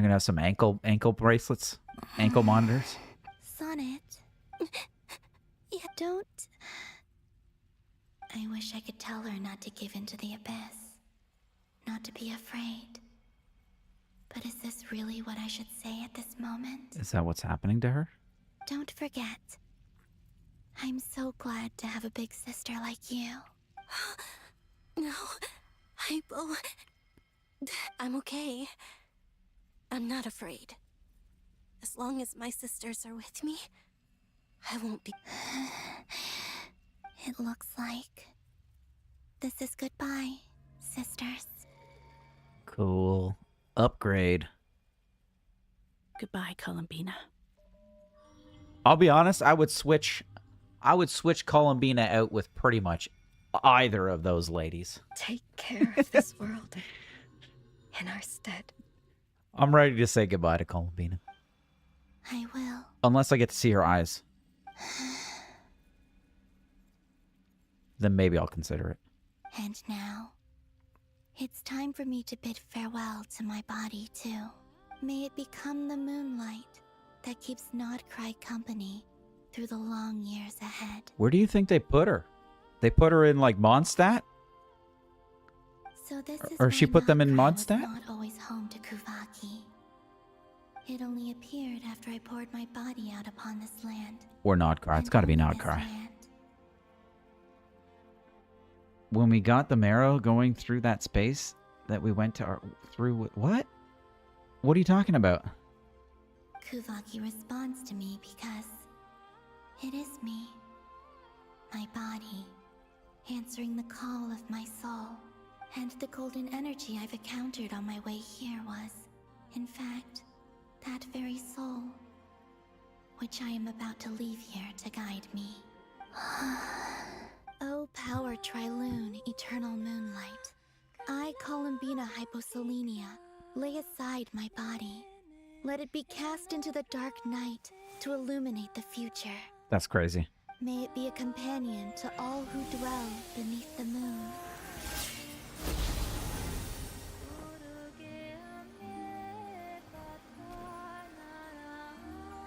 Speaker 1: gonna have some ankle bracelets, ankle monitors.
Speaker 12: Sonnet. Yeah, don't... I wish I could tell her not to give in to the abyss. Not to be afraid. But is this really what I should say at this moment?
Speaker 1: Is that what's happening to her?
Speaker 12: Don't forget. I'm so glad to have a big sister like you. No, I'm okay. I'm not afraid. As long as my sisters are with me, I won't be... It looks like this is goodbye, sisters.
Speaker 1: Cool. Upgrade.
Speaker 20: Goodbye, Columbina.
Speaker 1: I'll be honest, I would switch Columbina out with pretty much either of those ladies.
Speaker 19: Take care of this world in our stead.
Speaker 1: I'm ready to say goodbye to Columbina.
Speaker 12: I will.
Speaker 1: Unless I get to see her eyes. Then maybe I'll consider it.
Speaker 12: And now, it's time for me to bid farewell to my body, too. May it become the moonlight that keeps Nodcry company through the long years ahead.
Speaker 1: Where do you think they put her? They put her in, like, Mondstadt?
Speaker 12: So this is
Speaker 1: Or she
Speaker 12: why
Speaker 1: put them in
Speaker 12: Nodcry was
Speaker 1: Mondstadt?
Speaker 12: not always home to Kuvaki. It only appeared after I poured my body out upon this land.
Speaker 1: Or Nodcry. It's gotta be Nodcry. When we got the marrow going through that space that we went to through... What? What are you talking about?
Speaker 12: Kuvaki responds to me because it is me, my body, answering the call of my soul. And the golden energy I've encountered on my way here was, in fact, that very soul, which I am about to leave here to guide me. O power Trilune, eternal moonlight, I, Columbina Hyposelenia, Lay aside my body. Let it be cast into the dark night to illuminate the future.
Speaker 1: That's crazy.
Speaker 12: May it be a companion to all who dwell beneath the moon.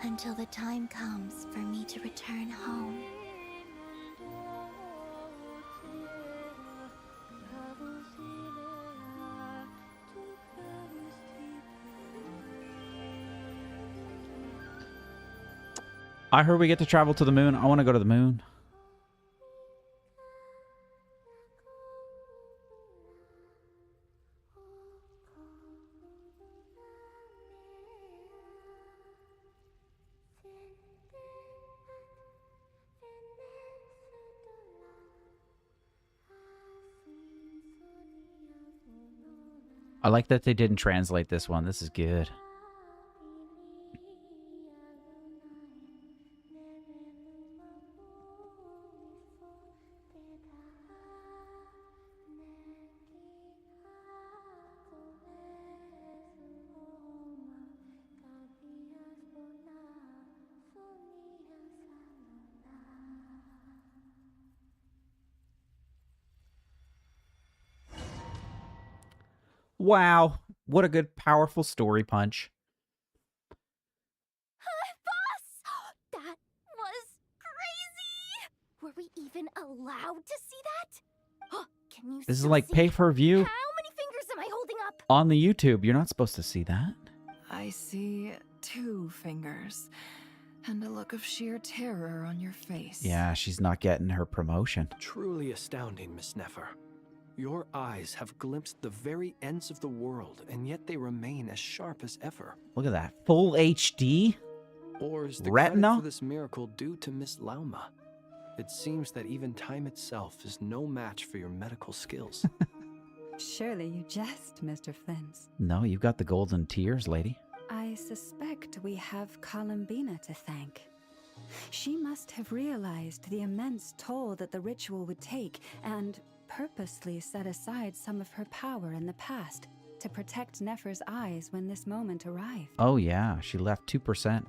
Speaker 12: Until the time comes for me to return home.
Speaker 1: I heard we get to travel to the moon. I want to go to the moon. I like that they didn't translate this one. This is good. Wow, what a good, powerful story punch.
Speaker 2: Boss! That was crazy! Were we even allowed to see that? Can you
Speaker 1: This is
Speaker 2: still
Speaker 1: like
Speaker 2: see?
Speaker 1: pay-per-view
Speaker 2: How many fingers am I holding up?
Speaker 1: on the YouTube. You're not supposed to see that.
Speaker 18: I see 2 fingers and a look of sheer terror on your face.
Speaker 1: Yeah, she's not getting her promotion.
Speaker 13: Truly astounding, Miss Nefer. Your eyes have glimpsed the very ends of the world, and yet they remain as sharp as ever.
Speaker 1: Look at that. Full HD?
Speaker 13: Or is the
Speaker 1: Retina?
Speaker 13: credit for this miracle due to Miss Lauma? It seems that even time itself is no match for your medical skills.
Speaker 9: Surely you jest, Mr. Flint.
Speaker 1: No, you've got the golden tears, lady.
Speaker 9: I suspect we have Columbina to thank. She must have realized the immense toll that the ritual would take and purposely set aside some of her power in the past to protect Nefer's eyes when this moment arrived.
Speaker 1: Oh yeah, she left 2%.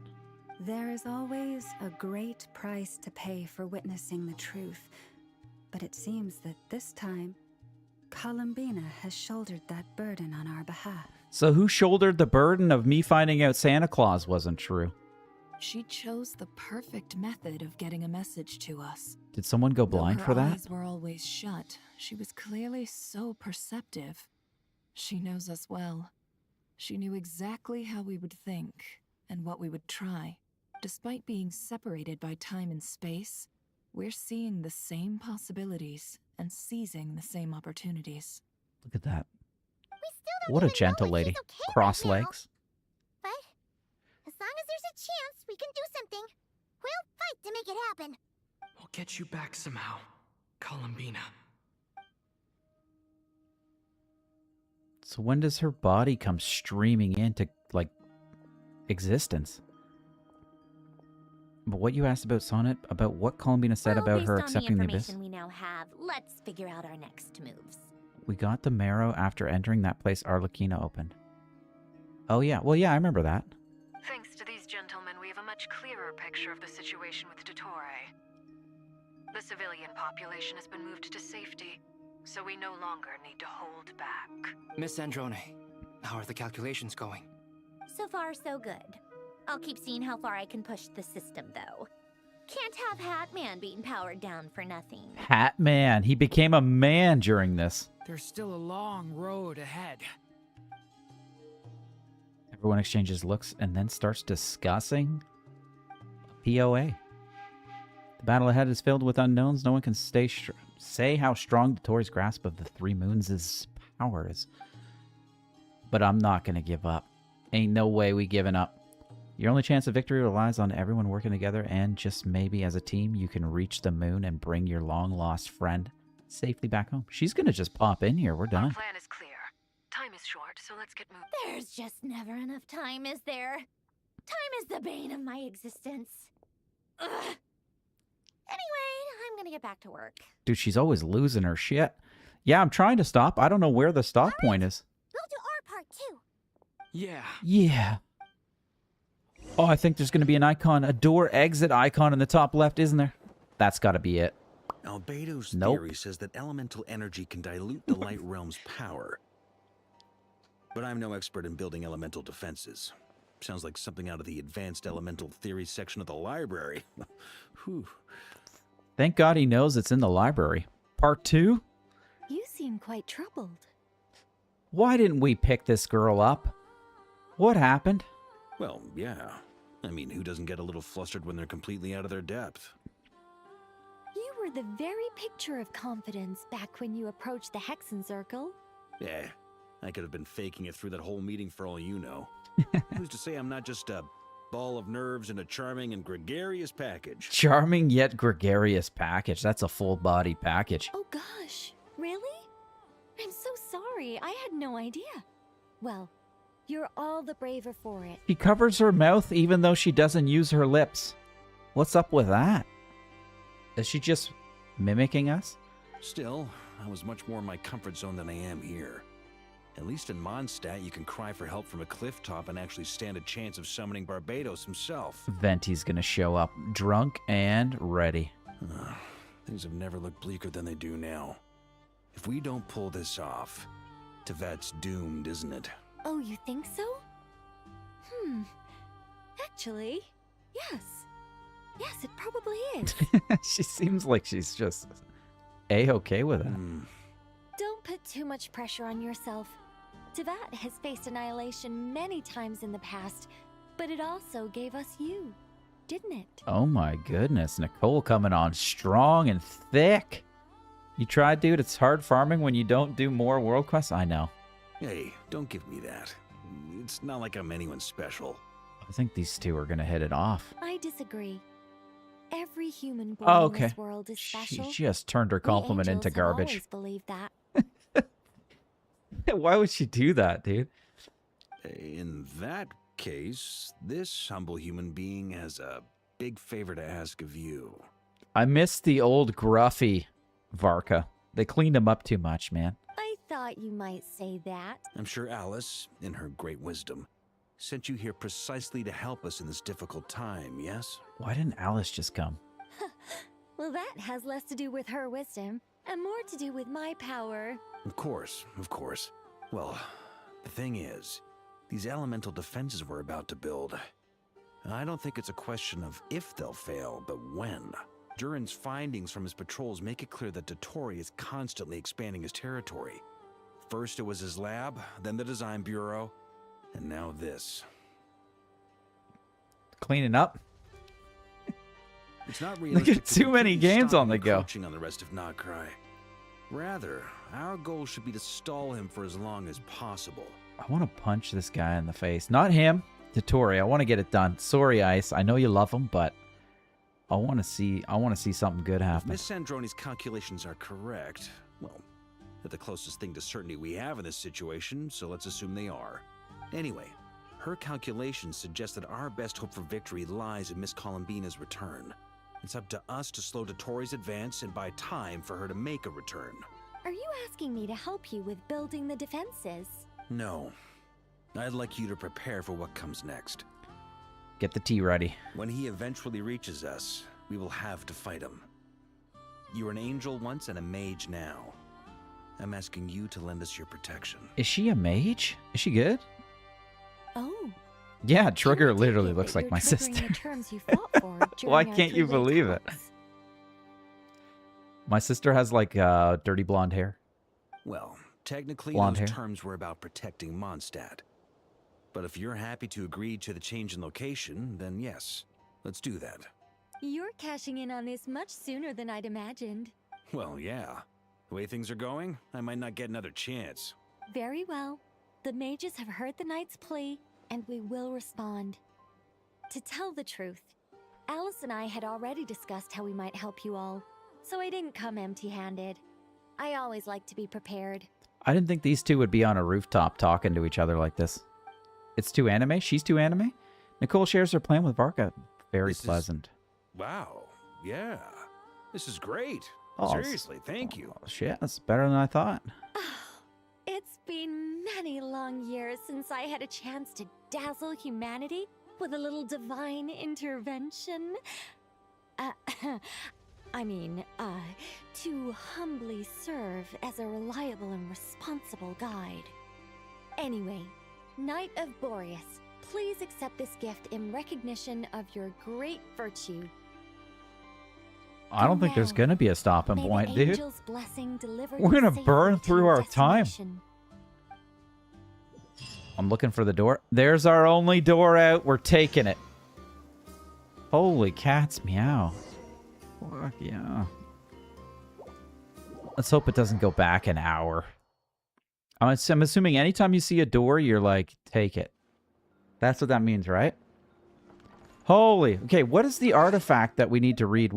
Speaker 9: There is always a great price to pay for witnessing the truth, but it seems that this time, Columbina has shouldered that burden on our behalf.
Speaker 1: So who shouldered the burden of me finding out Santa Claus wasn't true?
Speaker 18: She chose the perfect method of getting a message to us.
Speaker 1: Did someone go blind
Speaker 18: Though
Speaker 1: for
Speaker 18: her
Speaker 1: that?
Speaker 18: eyes were always shut, she was clearly so perceptive. She knows us well. She knew exactly how we would think and what we would try. Despite being separated by time and space, we're seeing the same possibilities and seizing the same opportunities.
Speaker 1: Look at that.
Speaker 14: We still don't
Speaker 1: What a
Speaker 14: even know
Speaker 1: gentle
Speaker 14: if
Speaker 1: lady.
Speaker 14: he's okay
Speaker 1: Cross
Speaker 14: right now.
Speaker 1: legs.
Speaker 14: But as long as there's a chance we can do something, we'll fight to make it happen.
Speaker 7: We'll get you back somehow, Columbina.
Speaker 1: So when does her body come streaming into, like, existence? But what you asked about Sonnet, about what Columbina said
Speaker 2: Well,
Speaker 1: about
Speaker 2: based
Speaker 1: her
Speaker 2: on
Speaker 1: accepting
Speaker 2: the
Speaker 1: the abyss?
Speaker 2: information we now have, let's figure out our next moves.
Speaker 1: We got the marrow after entering that place Arlecchino opened. Oh yeah, well yeah, I remember that.
Speaker 4: Thanks to these gentlemen, we have a much clearer picture of the situation with Dottore. The civilian population has been moved to safety, so we no longer need to hold back.
Speaker 6: Miss Androne, how are the calculations going?
Speaker 2: So far, so good. I'll keep seeing how far I can push the system, though. Can't have Hat Man being powered down for nothing.
Speaker 1: Hat Man, he became a man during this.
Speaker 15: There's still a long road ahead.
Speaker 1: Everyone exchanges looks and then starts discussing a POA. The battle ahead is filled with unknowns. No one can say how strong Dottore's grasp of the Three Moons' power is. But I'm not going to give up. Ain't no way we giving up. Your only chance of victory relies on everyone working together, and just maybe as a team, you can reach the moon and bring your long-lost friend safely back home. She's going to just pop in here. We're done.
Speaker 4: Our plan is clear. Time is short, so let's get moving.
Speaker 2: There's just never enough time, is there? Time is the bane of my existence. Ugh. Anyway, I'm gonna get back to work.
Speaker 1: Dude, she's always losing her shit. Yeah, I'm trying to stop. I don't know where the stop point is.
Speaker 14: We'll do our part too.
Speaker 7: Yeah.
Speaker 1: Yeah. Oh, I think there's going to be an icon, a door exit icon in the top left, isn't there? That's got to be it.
Speaker 16: Albedo's
Speaker 1: Nope.
Speaker 16: theory says that elemental energy can dilute the light realm's power. But I'm no expert in building elemental defenses. Sounds like something out of the advanced elemental theory section of the library. Whew.
Speaker 1: Thank God he knows it's in the library. Part 2?
Speaker 21: You seem quite troubled.
Speaker 1: Why didn't we pick this girl up? What happened?
Speaker 16: Well, yeah. I mean, who doesn't get a little flustered when they're completely out of their depth?
Speaker 21: You were the very picture of confidence back when you approached the Hexen Circle.
Speaker 16: Yeah, I could have been faking it through that whole meeting for all you know. Who's to say I'm not just a ball of nerves in a charming and gregarious package?
Speaker 1: Charming yet gregarious package. That's a full-body package.
Speaker 21: Oh gosh, really? I'm so sorry. I had no idea. Well, you're all the braver for it.
Speaker 1: She covers her mouth even though she doesn't use her lips. What's up with that? Is she just mimicking us?
Speaker 16: Still, I was much more in my comfort zone than I am here. At least in Mondstadt, you can cry for help from a cliff top and actually stand a chance of summoning Barbados himself.
Speaker 1: Venti's gonna show up, drunk and ready.
Speaker 16: Things have never looked bleaker than they do now. If we don't pull this off, Tevat's doomed, isn't it?
Speaker 21: Oh, you think so? Actually, yes. Yes, it probably is.
Speaker 1: She seems like she's just A-okay with it.
Speaker 21: Don't put too much pressure on yourself. Tevat has faced annihilation many times in the past, but it also gave us you, didn't it?
Speaker 1: Oh my goodness, Nicole coming on strong and thick. You tried, dude? It's hard farming when you don't do more world quests? I know.
Speaker 16: Hey, don't give me that. It's not like I'm anyone special.
Speaker 1: I think these two are gonna hit it off.
Speaker 21: I disagree. Every human born
Speaker 1: Oh,
Speaker 21: in
Speaker 1: okay.
Speaker 21: this world is special.
Speaker 1: She just turned her compliment
Speaker 21: We
Speaker 1: into
Speaker 21: angels have
Speaker 1: garbage.
Speaker 21: always believed that.
Speaker 1: Why would she do that, dude?
Speaker 16: In that case, this humble human being has a big favor to ask of you.
Speaker 1: I miss the old gruffy Varka. They cleaned him up too much, man.
Speaker 21: I thought you might say that.
Speaker 16: I'm sure Alice, in her great wisdom, sent you here precisely to help us in this difficult time, yes?
Speaker 1: Why didn't Alice just come?
Speaker 21: Well, that has less to do with her wisdom and more to do with my power.
Speaker 16: Of course, of course. Well, the thing is, these elemental defenses we're about to build, I don't think it's a question of if they'll fail, but when. Durin's findings from his patrols make it clear that Dottore is constantly expanding his territory. First it was his lab, then the design bureau, and now this.
Speaker 1: Cleaning up?
Speaker 16: It's not
Speaker 1: Look
Speaker 16: realistic
Speaker 1: at too many games on the go.
Speaker 16: encroaching on the rest of Nagrai. Rather, our goal should be to stall him for as long as possible.
Speaker 1: I want to punch this guy in the face. Not him, Dottore. I want to get it done. Sorry, Ice. I know you love him, but I want to see something good
Speaker 16: If
Speaker 1: happen.
Speaker 16: Miss Sandroni's calculations are correct, well, they're the closest thing to certainty we have in this situation, so let's assume they are. Anyway, her calculations suggest that our best hope for victory lies in Miss Columbina's return. It's up to us to slow Dottore's advance and buy time for her to make a return.
Speaker 21: Are you asking me to help you with building the defenses?
Speaker 16: No. I'd like you to prepare for what comes next.
Speaker 1: Get the tea ready.
Speaker 16: When he eventually reaches us, we will have to fight him. You were an angel once and a mage now. I'm asking you to lend us your protection.
Speaker 1: Is she a mage? Is she good?
Speaker 21: Oh.
Speaker 1: Yeah, Trigger literally looks like
Speaker 21: You're
Speaker 1: my
Speaker 21: triggering
Speaker 1: sister.
Speaker 21: the terms you fought for
Speaker 1: Why
Speaker 21: during our
Speaker 1: can't you
Speaker 21: three-way
Speaker 1: believe it?
Speaker 21: talks.
Speaker 1: My sister has like dirty blonde hair.
Speaker 16: Well, technically
Speaker 1: Blonde
Speaker 16: those
Speaker 1: hair.
Speaker 16: terms were about protecting Mondstadt. But if you're happy to agree to the change in location, then yes, let's do that.
Speaker 21: You're cashing in on this much sooner than I'd imagined.
Speaker 16: Well, yeah. The way things are going, I might not get another chance.
Speaker 21: Very well. The mages have heard the knight's plea, and we will respond. To tell the truth, Alice and I had already discussed how we might help you all, so I didn't come empty-handed. I always like to be prepared.
Speaker 1: I didn't think these two would be on a rooftop talking to each other like this. It's too anime? She's too anime? Nicole shares her plan with Varka. Very pleasant.
Speaker 16: Wow. Yeah. This is great.
Speaker 1: Oh,
Speaker 16: Seriously, thank you.
Speaker 1: Shit, that's better than I thought.
Speaker 21: It's been many long years since I had a chance to dazzle humanity with a little divine intervention. To humbly serve as a reliable and responsible guide. Anyway, Knight of Boreas, please accept this gift in recognition of your great virtue.
Speaker 1: I don't think there's gonna be a stopping
Speaker 21: May
Speaker 1: point,
Speaker 21: the
Speaker 1: dude.
Speaker 21: angel's blessing deliver
Speaker 1: We're
Speaker 21: you
Speaker 1: gonna
Speaker 21: safely
Speaker 1: burn
Speaker 21: to
Speaker 1: through
Speaker 21: your
Speaker 1: our time.
Speaker 21: destination.
Speaker 1: I'm looking for the door. There's our only door out. We're taking it. Holy cats meow. Fuck yeah. Let's hope it doesn't go back an hour. I'm assuming anytime you see a door, you're like, take it. That's what that means, right? Holy. Okay, what is the artifact that we need to read?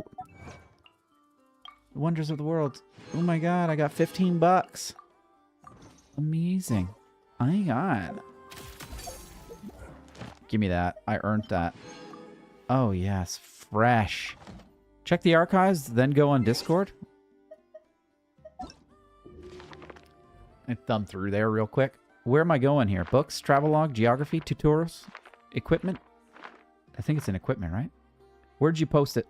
Speaker 1: Wonders of the world. Oh my god, I got 15 bucks. Amazing. Oh my god. Give me that. I earned that. Oh yes, fresh. Check the archives, then go on Discord. I thumb through there real quick. Where am I going here? Books, travelogue, geography, tutorials, equipment? I think it's in equipment, right? Where'd you post it?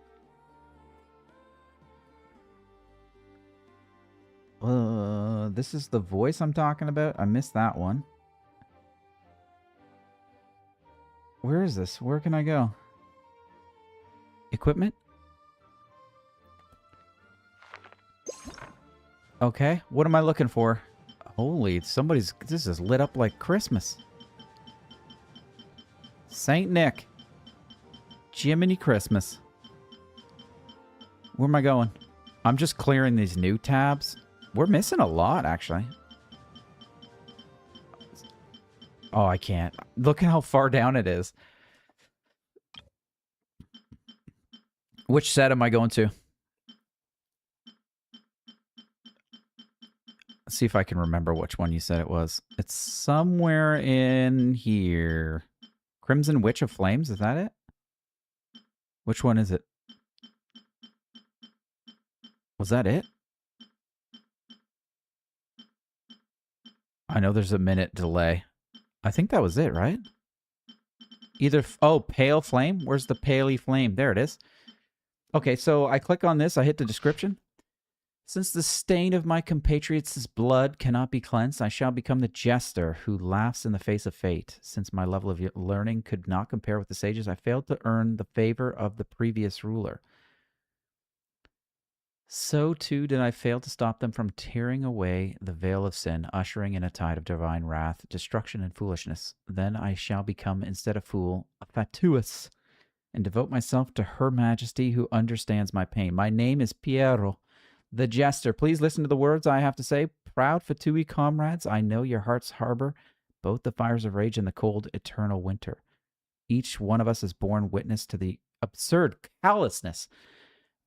Speaker 1: This is the voice I'm talking about. I missed that one. Where is this? Where can I go? Equipment? Okay, what am I looking for? Holy, this is lit up like Christmas. Saint Nick. Jiminy Christmas. Where am I going? I'm just clearing these new tabs. We're missing a lot, actually. Oh, I can't. Look at how far down it is. Which set am I going to? Let's see if I can remember which one you said it was. It's somewhere in here. Crimson Witch of Flames, is that it? Which one is it? Was that it? I know there's a minute delay. I think that was it, right? Oh, Pale Flame? Where's the paley flame? There it is. Okay, so I click on this. I hit the description. Since the stain of my compatriots' blood cannot be cleansed, I shall become the jester who laughs in the face of fate. Since my level of learning could not compare with the sages, I failed to earn the favor of the previous ruler. So too did I fail to stop them from tearing away the veil of sin, ushering in a tide of divine wrath, destruction, and foolishness. Then I shall become, instead of fool, a fatuous, and devote myself to her majesty who understands my pain. My name is Piero, the jester. Please listen to the words I have to say. Proud Fatui comrades, I know your hearts harbor both the fires of rage and the cold eternal winter. Each one of us is born witness to the absurd callousness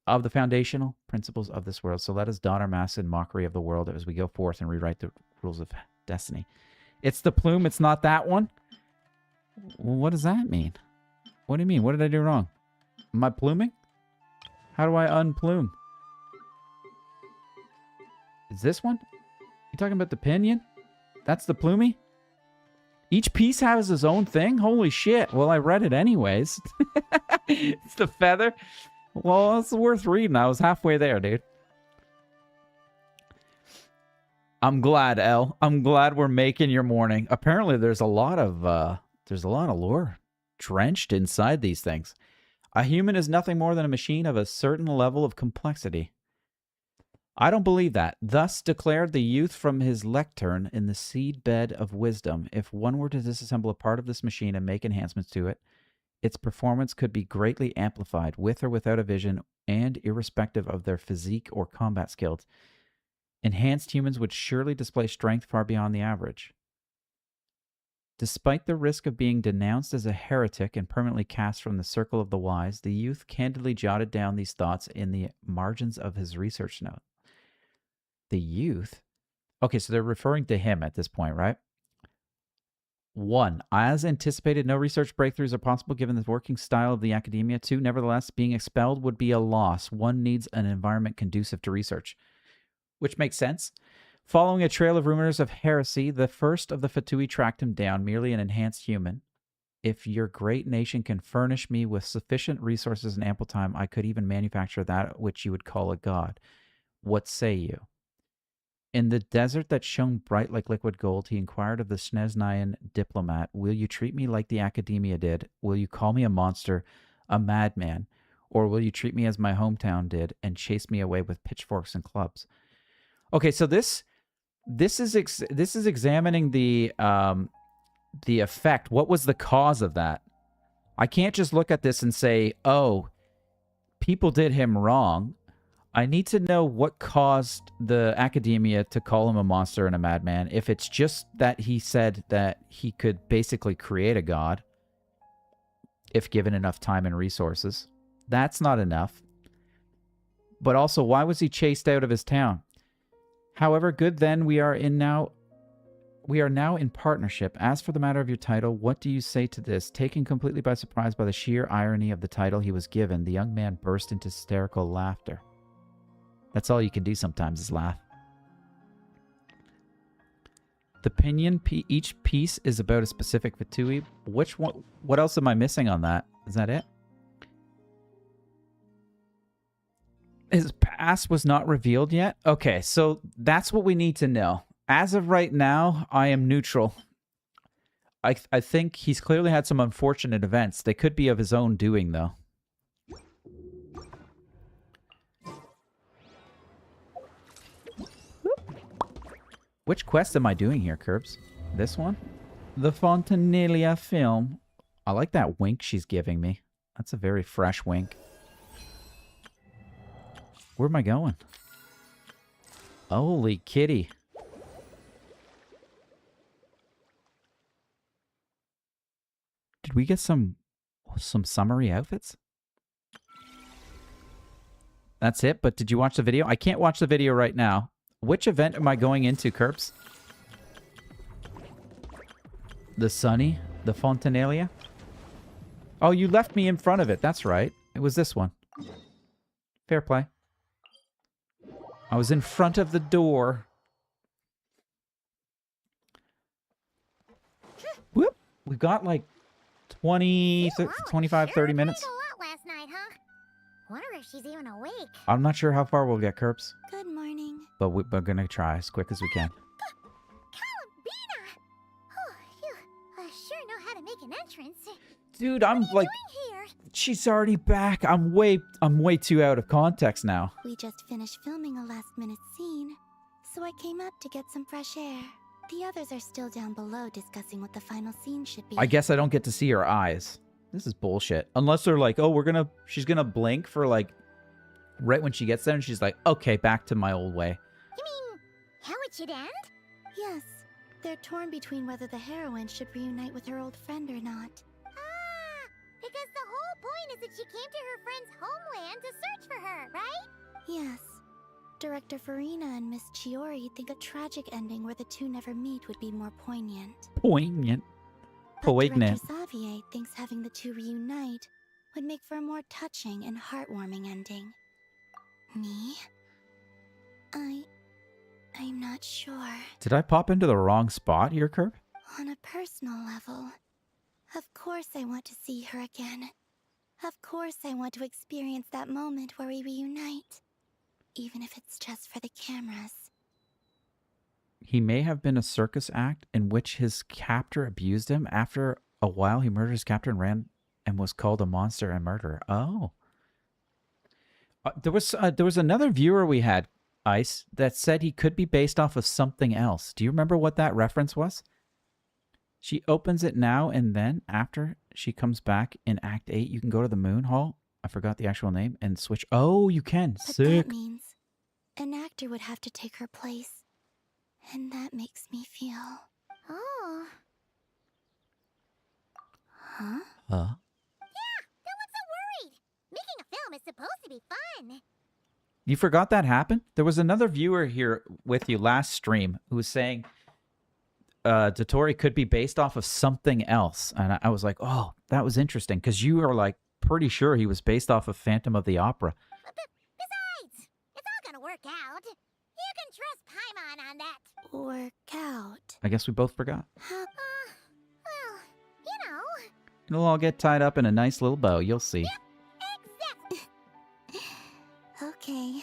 Speaker 1: of the foundational principles of this world. So let us don our masks in mockery of the world as we go forth and rewrite the rules of destiny. It's the plume. It's not that one. Well, what does that mean? What do you mean? What did I do wrong? Am I pluming? How do I unplume? Is this one? You talking about the pinion? That's the plumie? Each piece has its own thing? Holy shit. Well, I read it anyways. It's the feather. Well, it's worth reading. I was halfway there, dude. I'm glad, Elle. I'm glad we're making your morning. Apparently, there's a lot of lore drenched inside these things. A human is nothing more than a machine of a certain level of complexity. I don't believe that. Thus declared the youth from his lectern in the seed bed of wisdom. If one were to disassemble a part of this machine and make enhancements to it, its performance could be greatly amplified, with or without a vision, and irrespective of their physique or combat skills. Enhanced humans would surely display strength far beyond the average. Despite the risk of being denounced as a heretic and permanently cast from the circle of the wise, the youth candidly jotted down these thoughts in the margins of his research note. The youth? Okay, so they're referring to him at this point, right? 1. As anticipated, no research breakthroughs are possible given the working style of the academia. 2. Nevertheless, being expelled would be a loss. One needs an environment conducive to research. Which makes sense. Following a trail of rumors of heresy, the first of the Fatui tracked him down, merely an enhanced human. If your great nation can furnish me with sufficient resources and ample time, I could even manufacture that which you would call a god. What say you? In the desert that shone bright like liquid gold, he inquired of the Sneznayan diplomat, will you treat me like the Academia did? Will you call me a monster, a madman? Or will you treat me as my hometown did and chase me away with pitchforks and clubs? Okay, so this is examining the effect. What was the cause of that? I can't just look at this and say, oh, people did him wrong. I need to know what caused the Academia to call him a monster and a madman. If it's just that he said that he could basically create a god if given enough time and resources, that's not enough. But also, why was he chased out of his town? However, good then, we are now in partnership. As for the matter of your title, what do you say to this? Taken completely by surprise by the sheer irony of the title he was given, the young man burst into hysterical laughter. That's all you can do sometimes is laugh. The pinion, each piece is about a specific Fatui. Which one? What else am I missing on that? Is that it? His past was not revealed yet? Okay, so that's what we need to know. As of right now, I am neutral. I think he's clearly had some unfortunate events. They could be of his own doing, though. Which quest am I doing here, Curbs? This one? The Fontanilla film. I like that wink she's giving me. That's a very fresh wink. Where am I going? Holy kitty. Did we get some summary outfits? That's it, but did you watch the video? I can't watch the video right now. Which event am I going into, Kerps? The Sunny? The Fontanilla? Oh, you left me in front of it. That's right. It was this one. Fair play. I was in front of the door. Whoop. We've got like 20, 25, 30 minutes.
Speaker 14: Last night, huh? Wonder if she's even awake.
Speaker 1: I'm not sure how far we'll get, Kerps.
Speaker 14: Good morning.
Speaker 1: But we're going to try as quick as we can.
Speaker 14: Columbina! Oh, you sure know how to make an entrance.
Speaker 1: Dude, I'm like... She's already back. I'm way too out of context now.
Speaker 12: We just finished filming a last-minute scene, so I came up to get some fresh air. The others are still down below discussing what the final scene should be.
Speaker 1: I guess I don't get to see her eyes. This is bullshit. Unless they're like, oh, she's gonna blink for like, right when she gets there, and she's like, okay, back to my old way.
Speaker 14: You mean, how it should end?
Speaker 12: Yes. They're torn between whether the heroine should reunite with her old friend or not.
Speaker 14: Because the whole point is that she came to her friend's homeland to search for her, right?
Speaker 12: Yes. Director Farina and Miss Chiori think a tragic ending where the two never meet would be more poignant.
Speaker 1: Poignant.
Speaker 12: Director Xavier thinks having the two reunite would make for a more touching and heartwarming ending. Me? I'm not sure.
Speaker 1: Did I pop into the wrong spot here, Kirk?
Speaker 12: On a personal level, of course I want to see her again. Of course I want to experience that moment where we reunite. Even if it's just for the cameras.
Speaker 1: He may have been a circus act in which his captor abused him. After a while, he murdered his captor and ran and was called a monster and murderer. Oh. There was another viewer we had, Ice, that said he could be based off of something else. Do you remember what that reference was? She opens it now, and then after she comes back in Act 8, you can go to the Moon Hall. I forgot the actual name, and switch. Oh, you can.
Speaker 12: But
Speaker 1: Sick.
Speaker 12: That means an actor would have to take her place. And that makes me feel...
Speaker 14: Oh.
Speaker 12: Huh?
Speaker 14: Yeah, don't look so worried. Making a film is supposed to be fun.
Speaker 1: You forgot that happened? There was another viewer here with you last stream who was saying Dotori could be based off of something else. And I was like, oh, that was interesting. Because you are like pretty sure he was based off of Phantom of the Opera.
Speaker 14: Besides, it's all gonna work out. You can trust Paimon on that
Speaker 12: work out?
Speaker 1: I guess we both forgot.
Speaker 14: Well, you know.
Speaker 1: It'll all get tied up in a nice little bow. You'll see.
Speaker 12: Okay,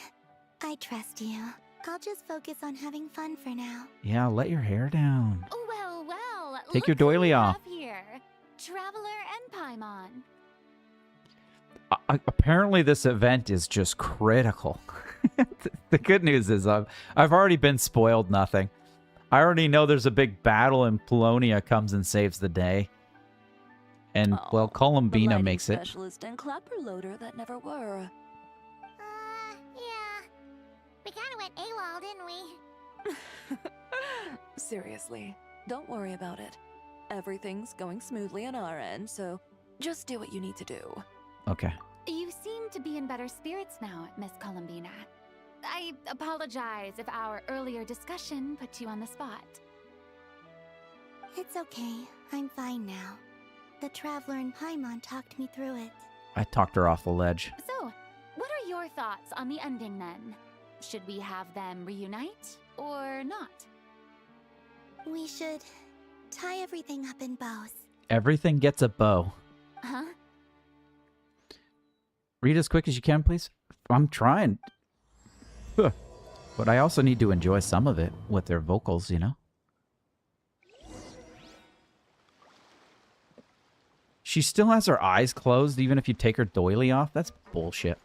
Speaker 12: I trust you. I'll just focus on having fun for now.
Speaker 1: Yeah, let your hair down.
Speaker 21: Well, well.
Speaker 1: Take your
Speaker 21: look who
Speaker 1: doily
Speaker 21: we
Speaker 1: off.
Speaker 21: have here. Traveler and Paimon.
Speaker 1: Apparently, this event is just critical. The good news is I've already been spoiled nothing. I already know there's a big battle and Polonia comes and saves the day. And, well, Columbina makes it.
Speaker 21: Specialist and clapper loader that never were.
Speaker 14: Yeah. We kind of went AWOL, didn't we?
Speaker 21: Seriously, don't worry about it. Everything's going smoothly on our end, so just do what you need to do.
Speaker 1: Okay.
Speaker 3: You seem to be in better spirits now, Miss Columbina. I apologize if our earlier discussion put you on the spot.
Speaker 12: It's okay. I'm fine now. The Traveler and Paimon talked me through it.
Speaker 1: I talked her off the ledge.
Speaker 3: So, what are your thoughts on the ending then? Should we have them reunite or not?
Speaker 12: We should tie everything up in bows.
Speaker 1: Everything gets a bow.
Speaker 3: Huh?
Speaker 1: Read as quick as you can, please. I'm trying. Huh. But I also need to enjoy some of it with their vocals, you know? She still has her eyes closed even if you take her doily off? That's bullshit.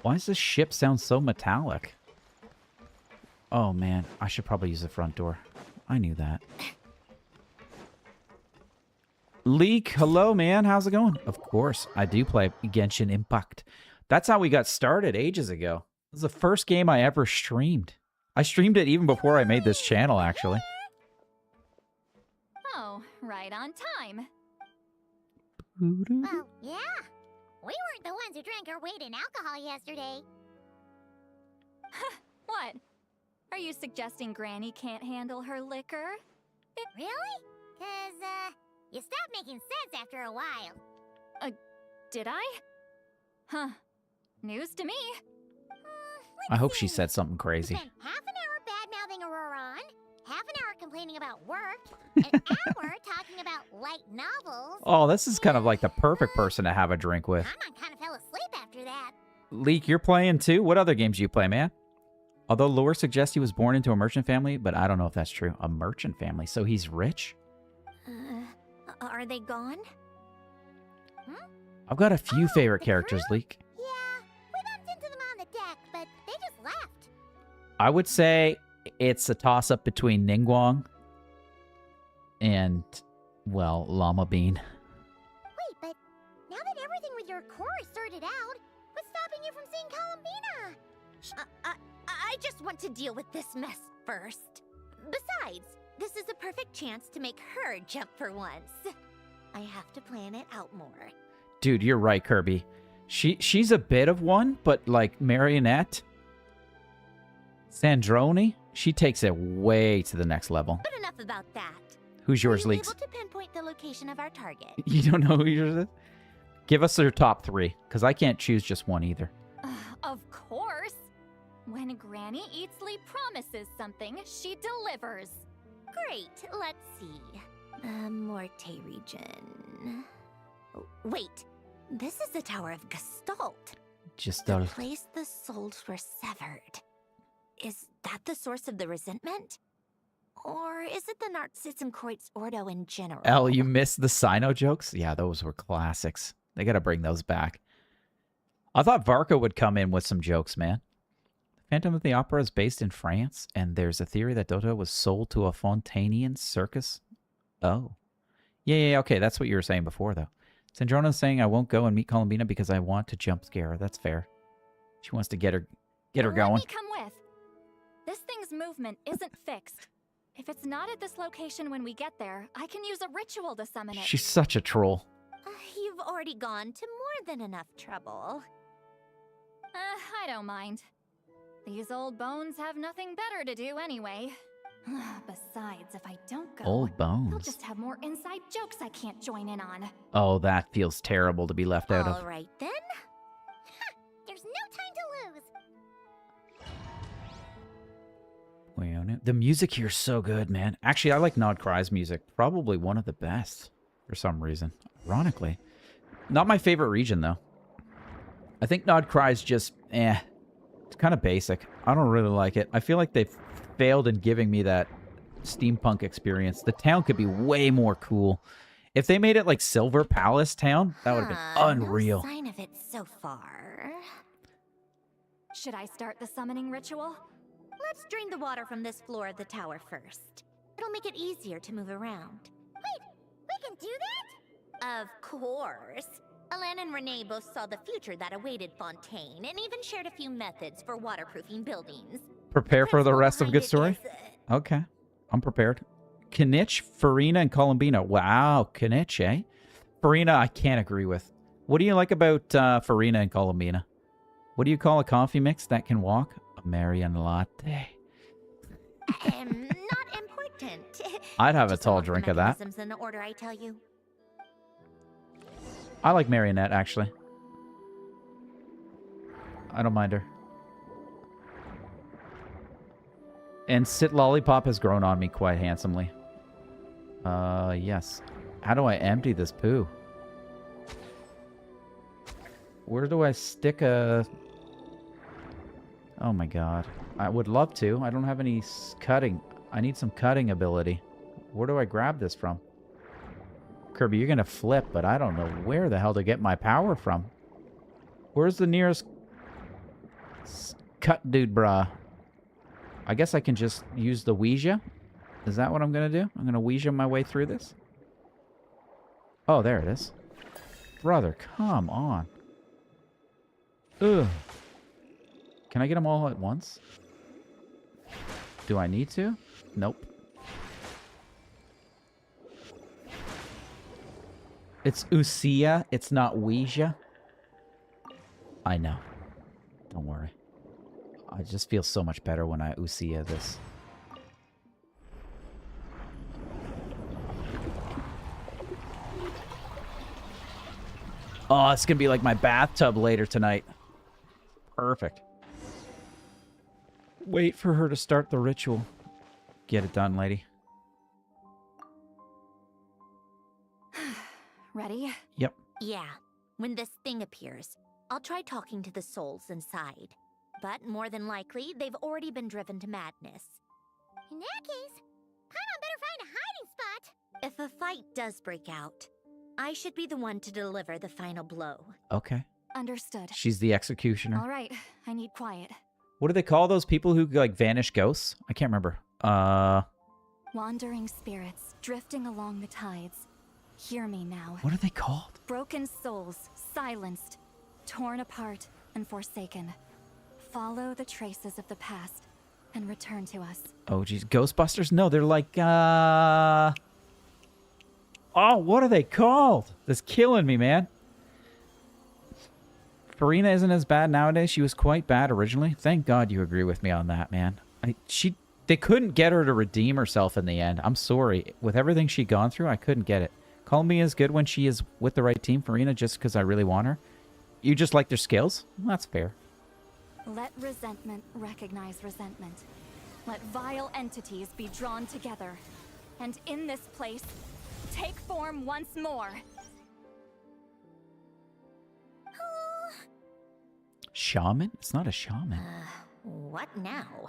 Speaker 1: Why does this ship sound so metallic? Oh, man. I should probably use the front door. I knew that. Leek, hello, man. How's it going? Of course, I do play Genshin Impact. That's how we got started ages ago. It was the first game I ever streamed. I streamed it even before I made this channel, actually.
Speaker 3: Oh, right on time.
Speaker 14: Well, yeah. We weren't the ones who drank our weight in alcohol yesterday.
Speaker 3: What? Are you suggesting Granny can't handle her liquor?
Speaker 14: Really? 'Cause, you stopped making sense after a while.
Speaker 3: Did I? Huh. News to me.
Speaker 1: I hope she said something crazy.
Speaker 14: Spent half an hour bad-mouthing Auroron, half an hour complaining about work, an hour talking about light novels.
Speaker 1: Oh, this is kind of like the perfect person to have a drink with.
Speaker 14: Paimon kind of fell asleep after that.
Speaker 1: Leek, you're playing too? What other games do you play, man? Although lore suggests he was born into a merchant family, but I don't know if that's true. A merchant family, so he's rich?
Speaker 2: Are they gone?
Speaker 1: I've got a few favorite characters, Leek.
Speaker 14: Yeah, we bumped into them on the deck, but they just left.
Speaker 1: I would say it's a toss-up between Ningguang and, well, Llama Bean.
Speaker 14: Wait, but now that everything with your core is sorted out, what's stopping you from seeing Columbina?
Speaker 2: I just want to deal with this mess first. Besides, this is a perfect chance to make her jump for once. I have to plan it out more.
Speaker 1: Dude, you're right, Kirby. She's a bit of one, but like Marionette, Sandrone, she takes it way to the next level.
Speaker 2: But enough about that.
Speaker 1: Who's yours,
Speaker 2: Are you
Speaker 1: Leeks?
Speaker 2: able to pinpoint the location of our target?
Speaker 1: You don't know who yours is? Give us your top three, because I can't choose just one either.
Speaker 3: Of course. When Granny Eatsley promises something, she delivers.
Speaker 2: Great, let's see. Morte region. Wait, this is the Tower of Gestalt. The place the souls were severed. Is that the source of the resentment? Or is it the Narzizenkreuz Ordo in general?
Speaker 1: Elle, you missed the Sino jokes? Yeah, those were classics. They gotta bring those back. I thought Varka would come in with some jokes, man. Phantom of the Opera is based in France, and there's a theory that Dota was sold to a Fontanian circus. Oh. Yeah, okay, that's what you were saying before, though. Sandrona's saying I won't go and meet Columbina because I want to jump scare her. That's fair. She wants to get her going.
Speaker 3: Let me come with. This thing's movement isn't fixed. If it's not at this location when we get there, I can use a ritual to summon it.
Speaker 1: She's such a troll.
Speaker 2: You've already gone to more than enough trouble.
Speaker 3: I don't mind. These old bones have nothing better to do anyway. Besides, if I don't go,
Speaker 1: Old bones.
Speaker 3: they'll just have more inside jokes I can't join in on.
Speaker 1: Oh, that feels terrible to be left out of.
Speaker 2: All right, then.
Speaker 14: There's no time to lose.
Speaker 1: The music here is so good, man. Actually, I like Nod Cry's music. Probably one of the best for some reason. Ironically. Not my favorite region, though. I think Nod Cry's just, it's kind of basic. I don't really like it. I feel like they've failed in giving me that steampunk experience. The town could be way more cool. If they made it like Silver Palace Town, that would have been unreal.
Speaker 2: No sign of it so far.
Speaker 3: Should I start the summoning ritual?
Speaker 2: Let's drain the water from this floor of the tower first. It'll make it easier to move around.
Speaker 14: Wait, we can do that?
Speaker 2: Of course. Alan and Renee both saw the future that awaited Fontaine, and even shared a few methods for waterproofing buildings.
Speaker 1: Prepare for the rest of Good Story? Okay. I'm prepared. Kinich, Farina, and Columbina. Wow, Kinich, eh? Farina, I can't agree with. What do you like about Farina and Columbina? What do you call a coffee mix that can walk? A Marian latte.
Speaker 2: Not important.
Speaker 1: I'd have a tall drink of that.
Speaker 2: In the order I tell you.
Speaker 1: I like Marionette, actually. I don't mind her. And Sit Lollipop has grown on me quite handsomely. Yes. How do I empty this poo? Where do I stick a... Oh my god. I would love to. I don't have any cutting. I need some cutting ability. Where do I grab this from? Kirby, you're gonna flip, but I don't know where the hell to get my power from. Where's the nearest... cut dude, brah? I guess I can just use the Ouija. Is that what I'm gonna do? I'm gonna Ouija my way through this? Oh, there it is. Brother, come on. Ugh. Can I get them all at once? Do I need to? Nope. It's Usia. It's not Ouija. I know. Don't worry. I just feel so much better when I Usia this. Oh, it's going to be like my bathtub later tonight. Perfect. Wait for her to start the ritual. Get it done, lady.
Speaker 3: Ready?
Speaker 1: Yep.
Speaker 2: Yeah. When this thing appears, I'll try talking to the souls inside. But more than likely, they've already been driven to madness.
Speaker 14: In that case, Paimon better find a hiding spot.
Speaker 2: If a fight does break out, I should be the one to deliver the final blow.
Speaker 1: Okay.
Speaker 3: Understood.
Speaker 1: She's the executioner.
Speaker 3: All right. I need quiet.
Speaker 1: What do they call those people who, like, vanish ghosts? I can't remember.
Speaker 3: Wandering spirits, drifting along the tides. Hear me now.
Speaker 1: What are they called?
Speaker 3: Broken souls, silenced, torn apart, and forsaken. Follow the traces of the past and return to us.
Speaker 1: Oh, geez. Ghostbusters? No, they're like, Oh, what are they called? That's killing me, man. Farina isn't as bad nowadays. She was quite bad originally. Thank God you agree with me on that, man. They couldn't get her to redeem herself in the end. I'm sorry. With everything she'd gone through, I couldn't get it. Columbia is good when she is with the right team. Farina, just because I really want her. You just like their skills? Well, that's fair.
Speaker 3: Let resentment recognize resentment. Let vile entities be drawn together. And in this place, take form once more.
Speaker 1: Shaman? It's not a shaman.
Speaker 2: What now?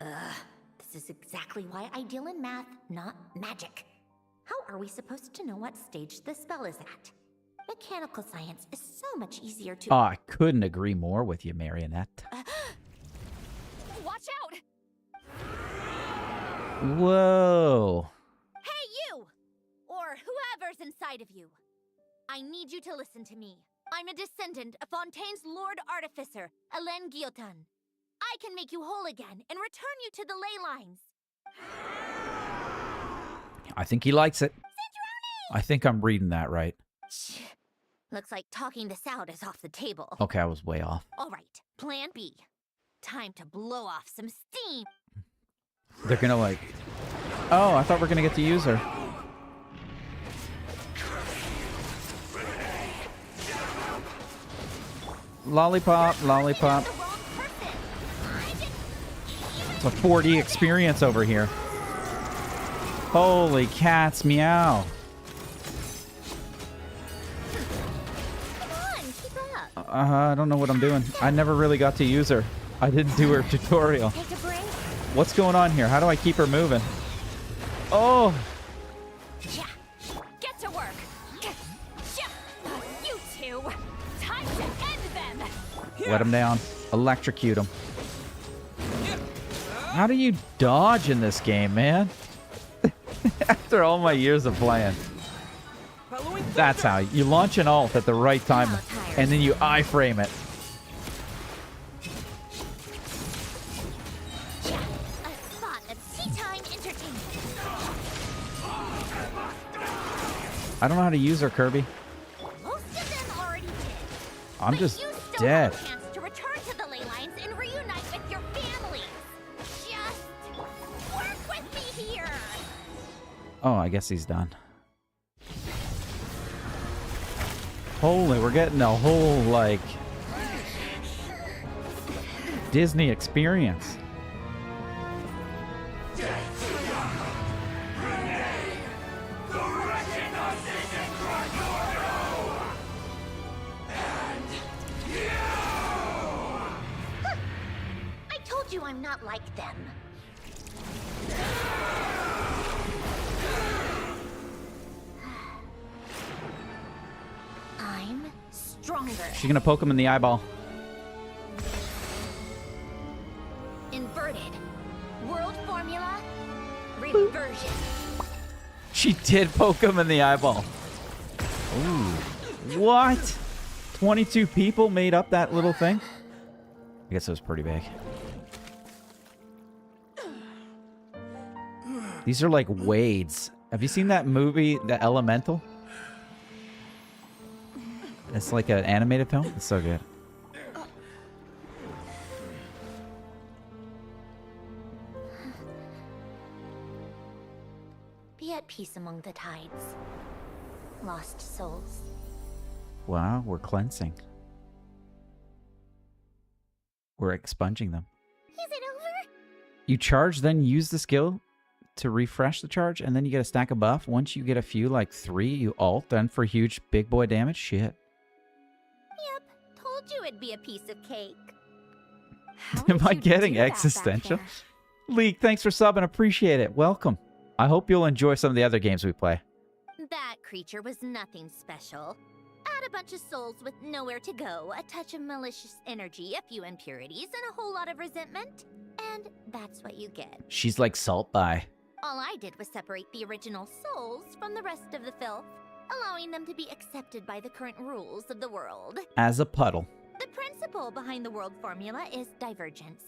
Speaker 2: This is exactly why I deal in math, not magic. How are we supposed to know what stage the spell is at? Mechanical science is so much easier to...
Speaker 1: Oh, I couldn't agree more with you, Marionette.
Speaker 3: Watch out!
Speaker 1: Whoa.
Speaker 2: Hey, you! Or whoever's inside of you. I need you to listen to me. I'm a descendant of Fontaine's Lord Artificer, Hélène Guillotin. I can make you whole again and return you to the ley lines.
Speaker 1: I think he likes it. I think I'm reading that right.
Speaker 2: Looks like talking this out is off the table.
Speaker 1: Okay, I was way off.
Speaker 2: All right, plan B. Time to blow off some steam.
Speaker 1: They're gonna like... Oh, I thought we were gonna get to use her. Lollipop, lollipop. It's a 4D experience over here. Holy cats, meow.
Speaker 2: Come on, keep up.
Speaker 1: I don't know what I'm doing. I never really got to use her. I didn't do her tutorial.
Speaker 2: Take a break.
Speaker 1: What's going on here? How do I keep her moving? Oh!
Speaker 3: Yeah. Get to work. You two. Time to end them.
Speaker 1: Let him down. Electrocute him. How do you dodge in this game, man? After all my years of playing. That's how. You launch an ult at the right time, and then you iframe it.
Speaker 14: A spot of tea-time entertainment.
Speaker 1: I don't know how to use her, Kirby.
Speaker 14: Most of them already did.
Speaker 1: I'm
Speaker 14: But
Speaker 1: just
Speaker 14: you still
Speaker 1: dead.
Speaker 14: have a chance to return to the ley lines and reunite with your families. Just work with me here.
Speaker 1: Oh, I guess he's done. Holy, we're getting a whole, like, Disney experience.
Speaker 14: I told you I'm not like them. I'm stronger.
Speaker 1: She's gonna poke him in the eyeball.
Speaker 14: Inverted. World formula. Reversion.
Speaker 1: She did poke him in the eyeball. Ooh. What? 22 people made up that little thing? I guess it was pretty big. These are like wades. Have you seen that movie, The Elemental? It's like an animated film. It's so good.
Speaker 2: Be at peace among the tides. Lost souls.
Speaker 1: Wow, we're cleansing. We're expunging them.
Speaker 14: Is it over?
Speaker 1: You charge, then use the skill to refresh the charge, and then you get a stack of buff. Once you get a few, like 3, you ult, then for huge big boy damage. Shit.
Speaker 14: Yep. Told you it'd be a piece of cake.
Speaker 1: Am I getting existential? Leak, thanks for subbing. Appreciate it. Welcome. I hope you'll enjoy some of the other games we play.
Speaker 14: That creature was nothing special. Add a bunch of souls with nowhere to go, a touch of malicious energy, a few impurities, and a whole lot of resentment. And that's what you get.
Speaker 1: She's like Salt By.
Speaker 14: All I did was separate the original souls from the rest of the filth, allowing them to be accepted by the current rules of the world.
Speaker 1: As a puddle.
Speaker 14: The principle behind the world formula is divergence.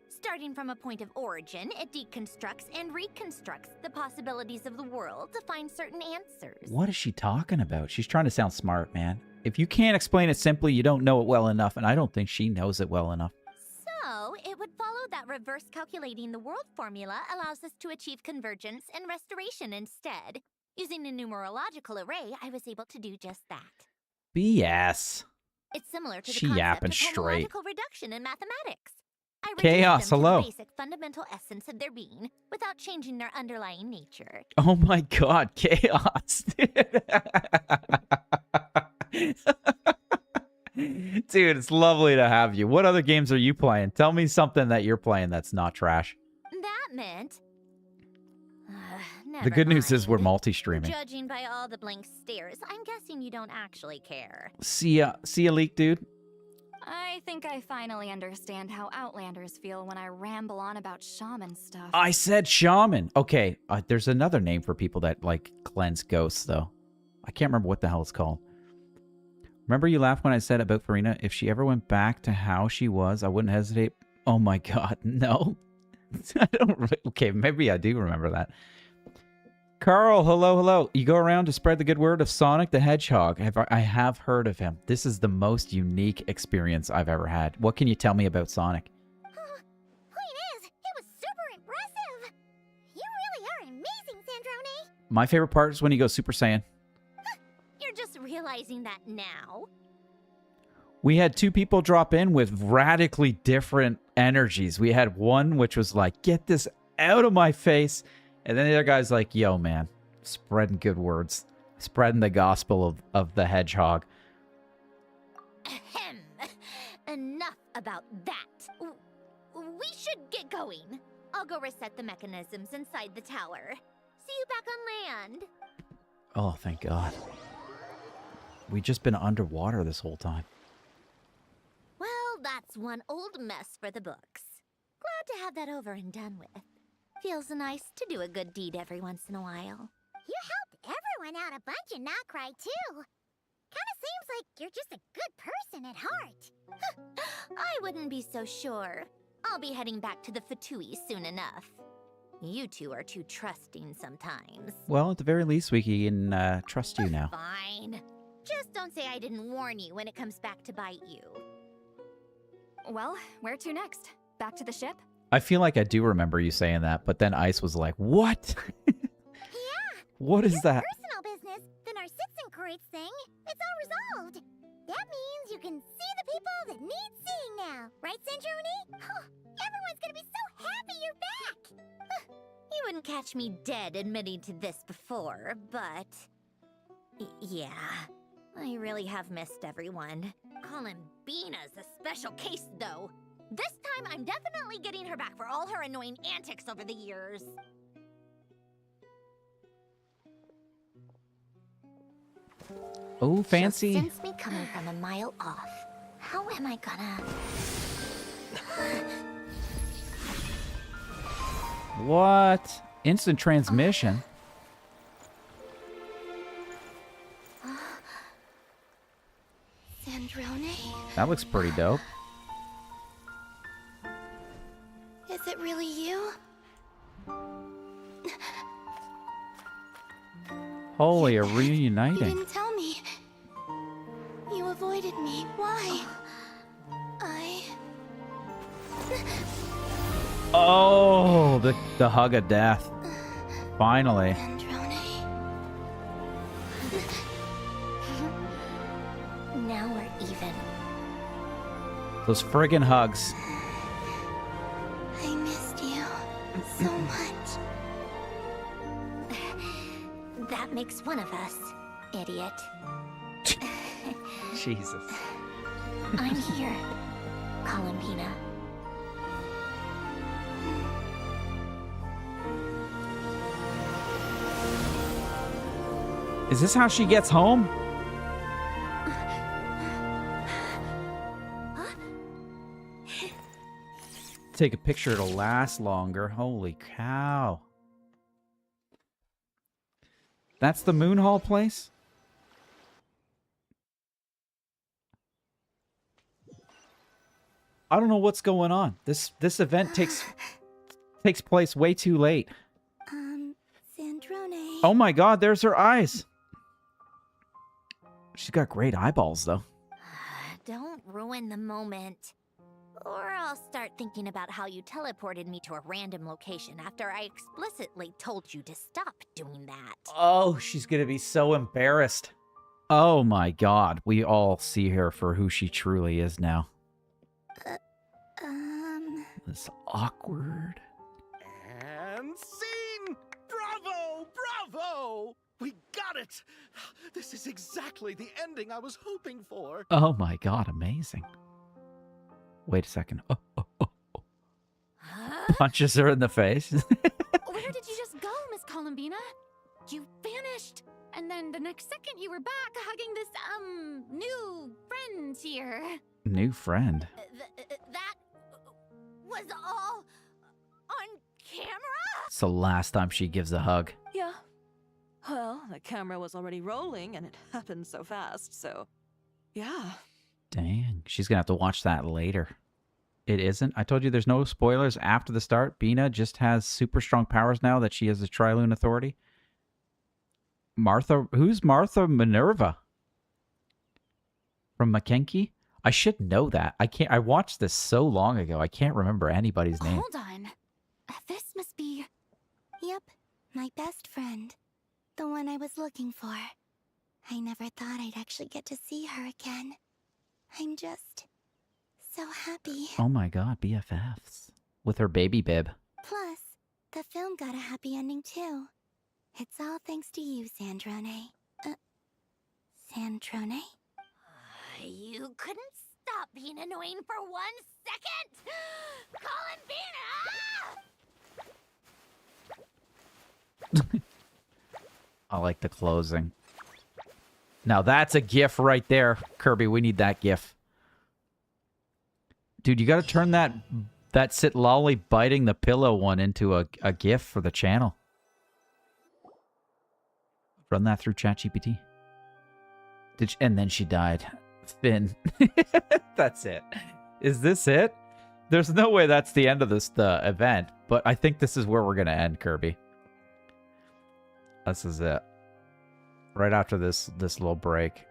Speaker 14: Starting from a point of origin, it deconstructs and reconstructs the possibilities of the world to find certain answers.
Speaker 1: What is she talking about? She's trying to sound smart, man. If you can't explain it simply, you don't know it well enough, and I don't think she knows it well enough.
Speaker 14: So, it would follow that reverse calculating the world formula allows us to achieve convergence and restoration instead. Using a numerological array, I was able to do just that.
Speaker 1: BS.
Speaker 14: It's similar to the
Speaker 1: She
Speaker 14: concept
Speaker 1: yapping
Speaker 14: of
Speaker 1: straight.
Speaker 14: homological reduction in mathematics. I
Speaker 1: Chaos,
Speaker 14: reduced them to
Speaker 1: hello.
Speaker 14: the basic fundamental essence of their being without changing their underlying nature.
Speaker 1: Oh my god, chaos. Dude, it's lovely to have you. What other games are you playing? Tell me something that you're playing that's not trash.
Speaker 14: That meant...
Speaker 1: The good news is we're multi-streaming.
Speaker 14: Judging by all the blank stares, I'm guessing you don't actually care.
Speaker 1: See ya, Leak, dude.
Speaker 3: I think I finally understand how Outlanders feel when I ramble on about shaman stuff.
Speaker 1: I said shaman. Okay, there's another name for people that, like, cleanse ghosts, though. I can't remember what the hell it's called. Remember you laughed when I said about Farina? If she ever went back to how she was, I wouldn't hesitate. Oh my god, no. I don't... Okay, maybe I do remember that. Carl, hello, hello. You go around to spread the good word of Sonic the Hedgehog. I have heard of him. This is the most unique experience I've ever had. What can you tell me about Sonic?
Speaker 14: Point is, it was super impressive. You really are amazing, Sandrone.
Speaker 1: My favorite part is when he goes Super Saiyan.
Speaker 14: You're just realizing that now.
Speaker 1: We had two people drop in with radically different energies. We had one which was like, get this out of my face. And then the other guy's like, yo, man, spreading good words. Spreading the gospel of the hedgehog.
Speaker 2: Ahem. Enough about that. We should get going. I'll go reset the mechanisms inside the tower. See you back on land.
Speaker 1: Oh, thank God. We've just been underwater this whole time.
Speaker 2: Well, that's one old mess for the books. Glad to have that over and done with. Feels nice to do a good deed every once in a while.
Speaker 14: You helped everyone out a bunch and not cry too. Kinda seems like you're just a good person at heart.
Speaker 2: I wouldn't be so sure. I'll be heading back to the Fatui soon enough. You two are too trusting sometimes.
Speaker 1: Well, at the very least, we can trust you now.
Speaker 2: Fine. Just don't say I didn't warn you when it comes back to bite you.
Speaker 3: Well, where to next? Back to the ship?
Speaker 1: I feel like I do remember you saying that, but then Ice was like, what?
Speaker 14: Yeah.
Speaker 1: What is that?
Speaker 14: Personal business, then our citizen crates thing. It's all resolved. That means you can see the people that need seeing now. Right, Centroni? Oh, everyone's gonna be so happy you're back.
Speaker 2: You wouldn't catch me dead admitting to this before, but... yeah, I really have missed everyone. Columbina's a special case, though. This time, I'm definitely getting her back for all her annoying antics over the years.
Speaker 1: Oh, fancy.
Speaker 2: Just sense me coming from a mile off. How am I gonna...
Speaker 1: What? Instant transmission?
Speaker 12: Sandrone?
Speaker 1: That looks pretty dope.
Speaker 12: Is it really you?
Speaker 1: Holy, are
Speaker 12: You
Speaker 1: reuniting.
Speaker 12: didn't tell me. You avoided me. Why?
Speaker 1: Oh, the hug of death. Finally.
Speaker 2: Now we're even.
Speaker 1: Those friggin' hugs.
Speaker 12: I missed you so much.
Speaker 2: That makes one of us, idiot.
Speaker 1: Jesus.
Speaker 2: I'm here, Columbina.
Speaker 1: Is this how she gets home? Take a picture to last longer. Holy cow. That's the Moon Hall place? I don't know what's going on. This event takes place way too late.
Speaker 12: Sandrone.
Speaker 1: Oh my God, there's her eyes. She's got great eyeballs, though.
Speaker 2: Don't ruin the moment. Or I'll start thinking about how you teleported me to a random location after I explicitly told you to stop doing that.
Speaker 1: Oh, she's gonna be so embarrassed. Oh my God, we all see her for who she truly is now. This awkward.
Speaker 11: And scene! Bravo! Bravo! We got it! This is exactly the ending I was hoping for.
Speaker 1: Oh my God, amazing. Wait a second. Punches her in the face.
Speaker 3: Where did you just go, Miss Columbina? You vanished, and then the next second you were back hugging this, new friend here.
Speaker 1: New friend.
Speaker 2: That was all on camera?
Speaker 1: It's the last time she gives a hug.
Speaker 5: Yeah. Well, the camera was already rolling and it happened so fast, so yeah.
Speaker 1: Dang, she's gonna have to watch that later. It isn't. I told you there's no spoilers after the start. Bina just has super strong powers now that she has the Triloon Authority. Martha, who's Martha Minerva? From Mackenzie? I should know that. I watched this so long ago. I can't remember anybody's name.
Speaker 12: Hold on. This must be... Yep, my best friend. The one I was looking for. I never thought I'd actually get to see her again. I'm just so happy.
Speaker 1: Oh my god, BFFs. With her baby bib.
Speaker 12: Plus, the film got a happy ending too. It's all thanks to you, Sandrone. Sandrone?
Speaker 2: You couldn't stop being annoying for 1 second? Columbina!
Speaker 1: I like the closing. Now that's a GIF right there, Kirby. We need that GIF. Dude, you gotta turn that sit lolly biting the pillow one into a GIF for the channel. Run that through ChatGPT. And then she died. Finn. That's it. Is this it? There's no way that's the end of the event, but I think this is where we're gonna end, Kirby. This is it. Right after this little break.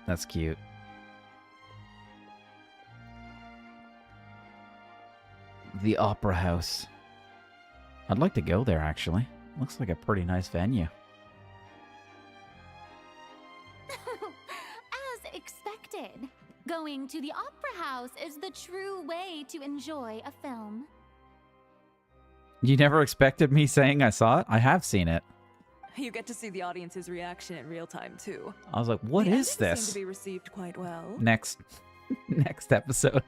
Speaker 1: That's cute. The Opera House. I'd like to go there, actually. Looks like a pretty nice venue.
Speaker 3: As expected, going to the opera house is the true way to enjoy a film.
Speaker 1: You never expected me saying I saw it? I have seen it.
Speaker 5: You get to see the audience's reaction in real time too.
Speaker 1: I was like, what is
Speaker 5: Seemed
Speaker 1: this?
Speaker 5: to be received quite well.
Speaker 1: Next episode.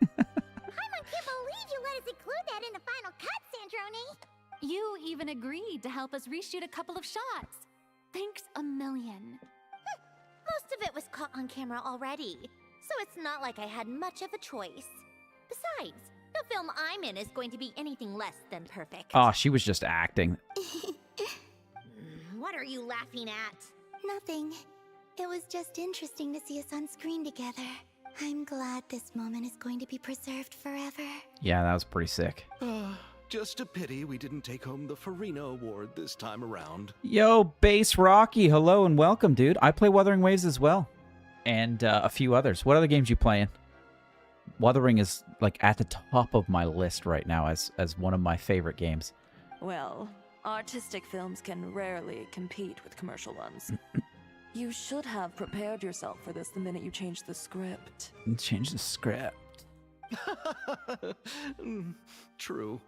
Speaker 14: I can't believe you let us include that in the final cut, Sandrone!
Speaker 3: You even agreed to help us reshoot a couple of shots. Thanks a million.
Speaker 2: Most of it was caught on camera already, so it's not like I had much of a choice. Besides, the film I'm in is going to be anything less than perfect.
Speaker 1: Oh, she was just acting.
Speaker 2: What are you laughing at?
Speaker 12: Nothing. It was just interesting to see us on screen together. I'm glad this moment is going to be preserved forever.
Speaker 1: Yeah, that was pretty sick.
Speaker 11: Just a pity we didn't take home the Farina Award this time around.
Speaker 1: Yo, Bass Rocky, hello and welcome, dude. I play Wuthering Waves as well. And a few others. What other games you playing? Wuthering is like at the top of my list right now as one of my favorite games.
Speaker 5: Well, artistic films can rarely compete with commercial ones. You should have prepared yourself for this the minute you changed the script.
Speaker 1: Change the script.
Speaker 11: True.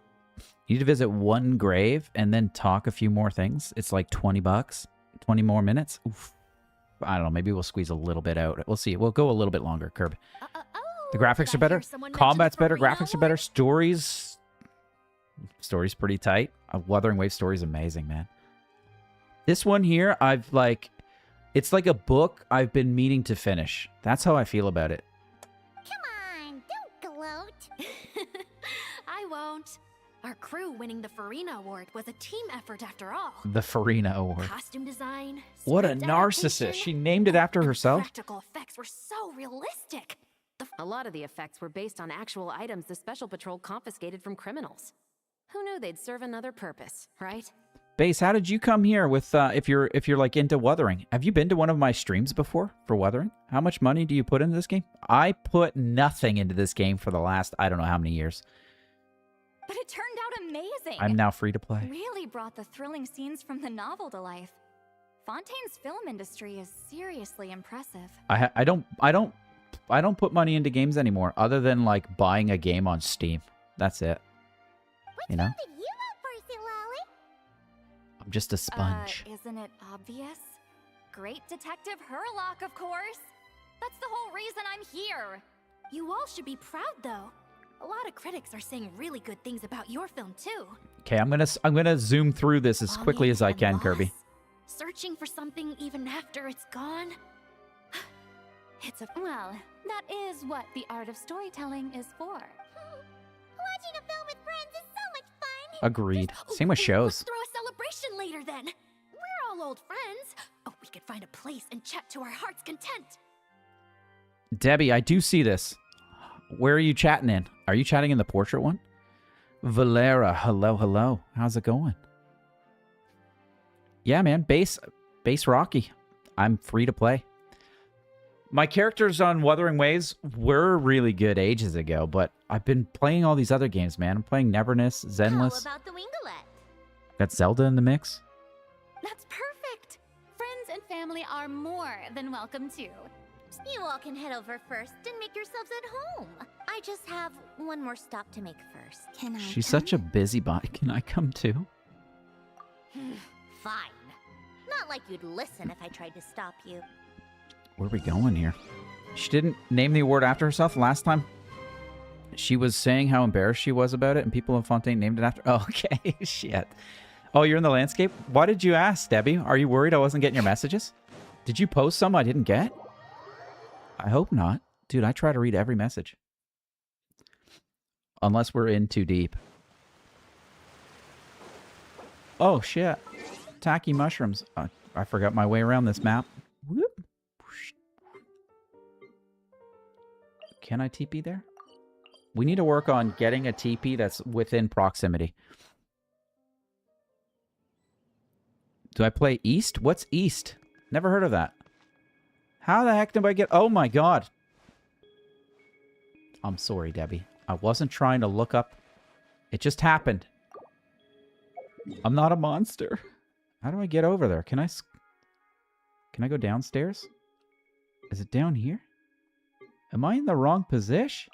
Speaker 1: You need to visit one grave and then talk a few more things. It's like $20, 20 more minutes. Oof. I don't know. Maybe we'll squeeze a little bit out. We'll see. We'll go a little bit longer, Kirby. The graphics are better. Combat's better. Graphics are better. Story's pretty tight. Wuthering Waves story is amazing, man. This one here, it's like a book I've been meaning to finish. That's how I feel about it.
Speaker 14: Come on, don't gloat.
Speaker 3: I won't. Our crew winning the Farina Award was a team effort after all.
Speaker 1: The Farina Award.
Speaker 3: Costume design.
Speaker 1: What a
Speaker 3: script
Speaker 1: narcissist.
Speaker 3: adaptation,
Speaker 1: She named it after herself.
Speaker 3: Practical effects were so realistic.
Speaker 10: A lot of the effects were based on actual items the Special Patrol confiscated from criminals. Who knew they'd serve another purpose, right?
Speaker 1: Base, how did you come here with if you're like into Wuthering? Have you been to one of my streams before for Wuthering? How much money do you put into this game? I put nothing into this game for the last I don't know how many years.
Speaker 3: But it turned out amazing.
Speaker 1: I'm now free to play.
Speaker 3: Really brought the thrilling scenes from the novel to life. Fontaine's film industry is seriously impressive.
Speaker 1: I don't put money into games anymore other than like buying a game on Steam. That's it. You know?
Speaker 14: Did you know first, Lolly?
Speaker 1: I'm just a sponge.
Speaker 3: Isn't it obvious? Great Detective Herlock, of course. That's the whole reason I'm here. You all should be proud, though. A lot of critics are saying really good things about your film, too.
Speaker 1: Okay, I'm gonna zoom through this as quickly as I can, Kirby.
Speaker 3: Searching for something even after it's gone? Well, that is what the art of storytelling is for.
Speaker 14: Watching a film with friends is so much fun.
Speaker 1: Agreed. Same with shows.
Speaker 3: Throw a celebration later, then. We're all old friends. Oh, we could find a place and chat to our heart's content.
Speaker 1: Debbie, I do see this. Where are you chatting in? Are you chatting in the portrait one? Valera, hello. How's it going? Yeah, man. Bass Rocky. I'm free to play. My characters on Wuthering Waves were really good ages ago, but I've been playing all these other games, man. I'm playing Neverness, Zenless.
Speaker 2: How about the Winglet?
Speaker 1: Got Zelda in the mix.
Speaker 3: That's perfect. Friends and family are more than welcome too.
Speaker 2: You all can head over first and make yourselves at home. I just have one more stop to make first.
Speaker 12: Can I
Speaker 1: She's
Speaker 12: come?
Speaker 1: such a busybody. Can I come too?
Speaker 2: Fine. Not like you'd listen if I tried to stop you.
Speaker 1: Where are we going here? She didn't name the award after herself last time. She was saying how embarrassed she was about it, and people in Fontaine named it after. Oh, okay, shit. Oh, you're in the landscape? Why did you ask, Debbie? Are you worried I wasn't getting your messages? Did you post some I didn't get? I hope not. Dude, I try to read every message. Unless we're in too deep. Oh, shit. Tacky mushrooms. I forgot my way around this map. Whoop. Can I TP there? We need to work on getting a TP that's within proximity. Do I play East? What's East? Never heard of that. How the heck did I get... Oh my god. I'm sorry, Debbie. I wasn't trying to look up. It just happened. I'm not a monster. How do I get over there? Can I go downstairs? Is it down here? Am I in the wrong position?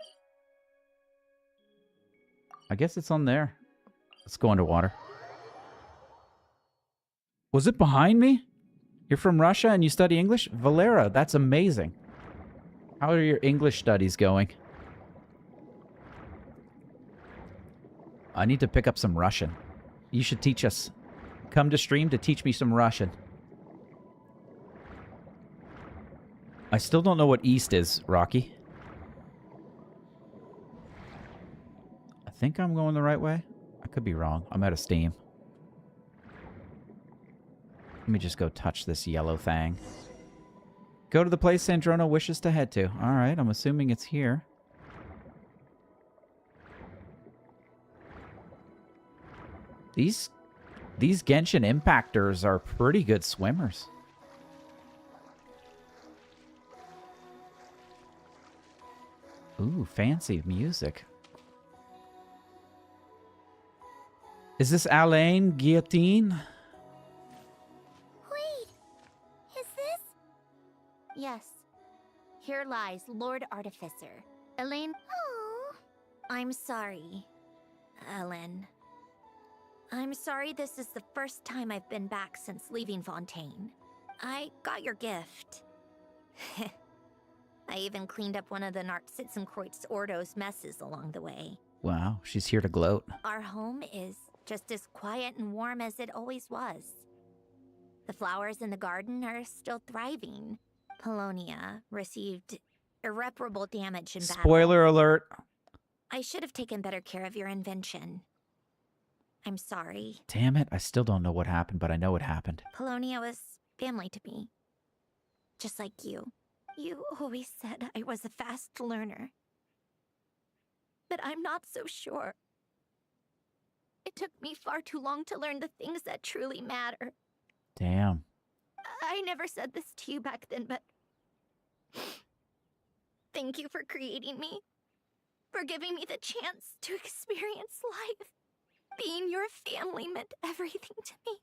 Speaker 1: I guess it's on there. Let's go underwater. Was it behind me? You're from Russia and you study English? Valera, that's amazing. How are your English studies going? I need to pick up some Russian. You should teach us. Come to stream to teach me some Russian. I still don't know what East is, Rocky. I think I'm going the right way. I could be wrong. I'm out of steam. Let me just go touch this yellow thing. Go to the place Sandrona wishes to head to. Alright, I'm assuming it's here. These Genshin Impactors are pretty good swimmers. Ooh, fancy music. Is this Alain Guillotine?
Speaker 14: Wait, is this?
Speaker 2: Yes. Here lies Lord Artificer. Elaine...
Speaker 14: Oh.
Speaker 2: I'm sorry, Ellen. I'm sorry this is the first time I've been back since leaving Fontaine. I got your gift. I even cleaned up one of the Narcitzenkreuz Ordo's messes along the way.
Speaker 1: Wow, she's here to gloat.
Speaker 2: Our home is just as quiet and warm as it always was. The flowers in the garden are still thriving. Polonia received irreparable damage in battle.
Speaker 1: Spoiler alert.
Speaker 2: I should have taken better care of your invention. I'm sorry.
Speaker 1: Damn it, I still don't know what happened, but I know it happened.
Speaker 2: Polonia was family to me. Just like you. You always said I was a fast learner. But I'm not so sure. It took me far too long to learn the things that truly matter.
Speaker 1: Damn.
Speaker 2: I never said this to you back then, but... Thank you for creating me. For giving me the chance to experience life. Being your family meant everything to me.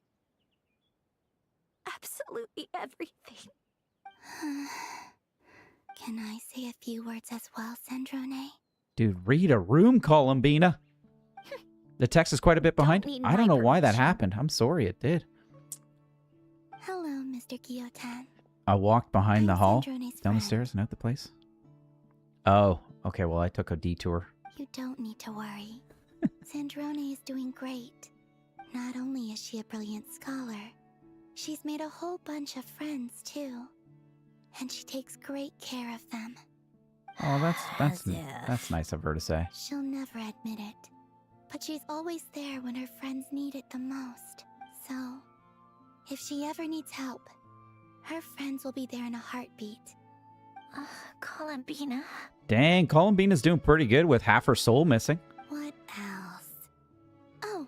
Speaker 2: Absolutely everything.
Speaker 12: Can I say a few words as well, Sandrone?
Speaker 1: Dude, read a room, Columbina. The text is quite a bit behind. I don't know why that happened. I'm sorry it did.
Speaker 12: Hello, Mr. Guillotin.
Speaker 1: I walked behind the hall,
Speaker 12: Sandrone's
Speaker 1: down the
Speaker 12: friend.
Speaker 1: stairs, and out the place. Oh, okay, well, I took a detour.
Speaker 12: You don't need to worry. Sandrone is doing great. Not only is she a brilliant scholar, she's made a whole bunch of friends, too. And she takes great care of them.
Speaker 1: Oh, that's nice of her to say.
Speaker 12: She'll never admit it, but she's always there when her friends need it the most. So, if she ever needs help, her friends will be there in a heartbeat.
Speaker 2: Columbina.
Speaker 1: Dang, Columbina's doing pretty good with half her soul missing.
Speaker 12: What else? Oh,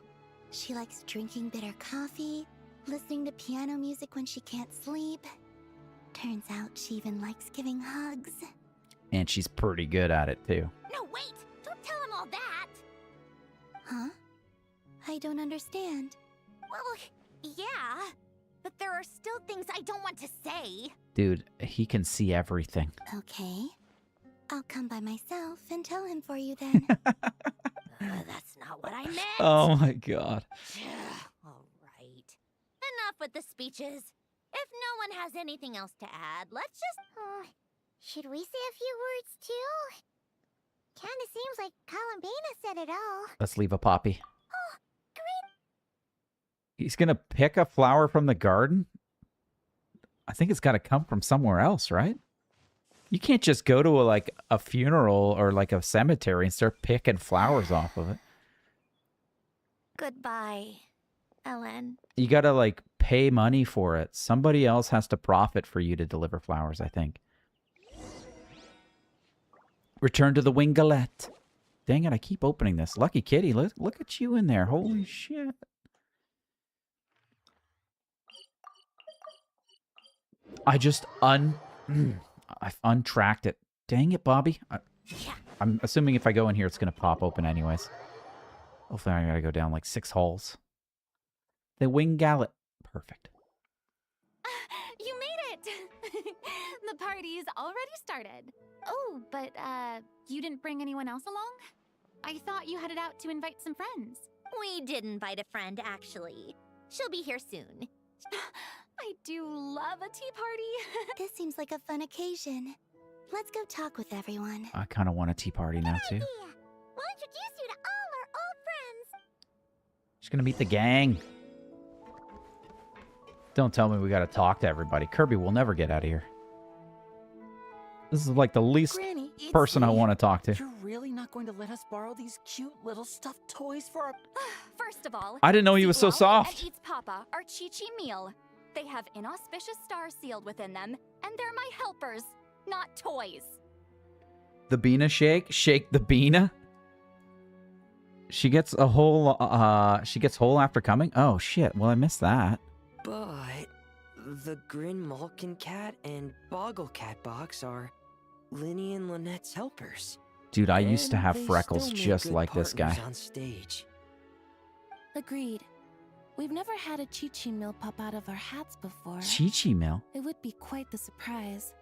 Speaker 12: she likes drinking bitter coffee, listening to piano music when she can't sleep. Turns out she even likes giving hugs.
Speaker 1: And she's pretty good at it, too.
Speaker 14: No, wait! Don't tell him all that!
Speaker 12: Huh? I don't understand.
Speaker 14: Well, yeah.
Speaker 2: but there are still things I don't want to say.
Speaker 1: Dude, he can see everything.
Speaker 12: Okay. I'll come by myself and tell him for you then.
Speaker 2: That's not what I meant.
Speaker 1: Oh my god.
Speaker 2: All right. Enough with the speeches. If no one has anything else to add, let's just...
Speaker 14: should we say a few words too? Kinda seems like Columbina said it all.
Speaker 1: Let's leave a poppy.
Speaker 14: Oh, great.
Speaker 1: He's gonna pick a flower from the garden? I think it's gotta come from somewhere else, right? You can't just go to a funeral or like a cemetery and start picking flowers off of it.
Speaker 2: Goodbye, Ellen.
Speaker 1: You gotta like pay money for it. Somebody else has to profit for you to deliver flowers, I think. Return to the Wingalette. Dang it, I keep opening this. Lucky Kitty, look at you in there. Holy shit. I just I've untracked it. Dang it, Bobby. I'm assuming if I go in here, it's going to pop open anyways. Hopefully I got to go down like 6 holes. The Wingalette. Perfect.
Speaker 3: You made it! The party's already started. Oh, but, you didn't bring anyone else along? I thought you headed out to invite some friends.
Speaker 2: We did invite a friend, actually. She'll be here soon.
Speaker 3: I do love a tea party.
Speaker 12: This seems like a fun occasion. Let's go talk with everyone.
Speaker 1: I kind of want a tea party now, too.
Speaker 14: We'll introduce you to all our old friends.
Speaker 1: Just going to meet the gang. Don't tell me we got to talk to everybody. Kirby will never get out of here. This is like the least
Speaker 8: Granny,
Speaker 1: person I want to talk to.
Speaker 8: You're really not going to let us borrow these cute little stuffed toys for our...
Speaker 3: First of all,
Speaker 1: I didn't know he was so soft.
Speaker 3: And Eats Papa, our Chi-Chi meal. They have inauspicious stars sealed within them, and they're my helpers, not toys.
Speaker 1: The Beana shake? Shake the Beana? She gets a whole, she gets whole after coming? Oh, shit. Well, I missed that.
Speaker 6: But the Grin Malkin Cat and Boggle Cat box are Linny and Lynette's helpers.
Speaker 1: Dude, I used to
Speaker 6: And
Speaker 1: have
Speaker 6: they
Speaker 1: freckles
Speaker 6: still make
Speaker 1: just
Speaker 6: good
Speaker 1: like this guy.
Speaker 6: partners on stage.
Speaker 20: Agreed. We've never had a Chi-Chi meal pop out of our hats before.
Speaker 1: Chi-Chi meal?
Speaker 20: It would be quite the surprise.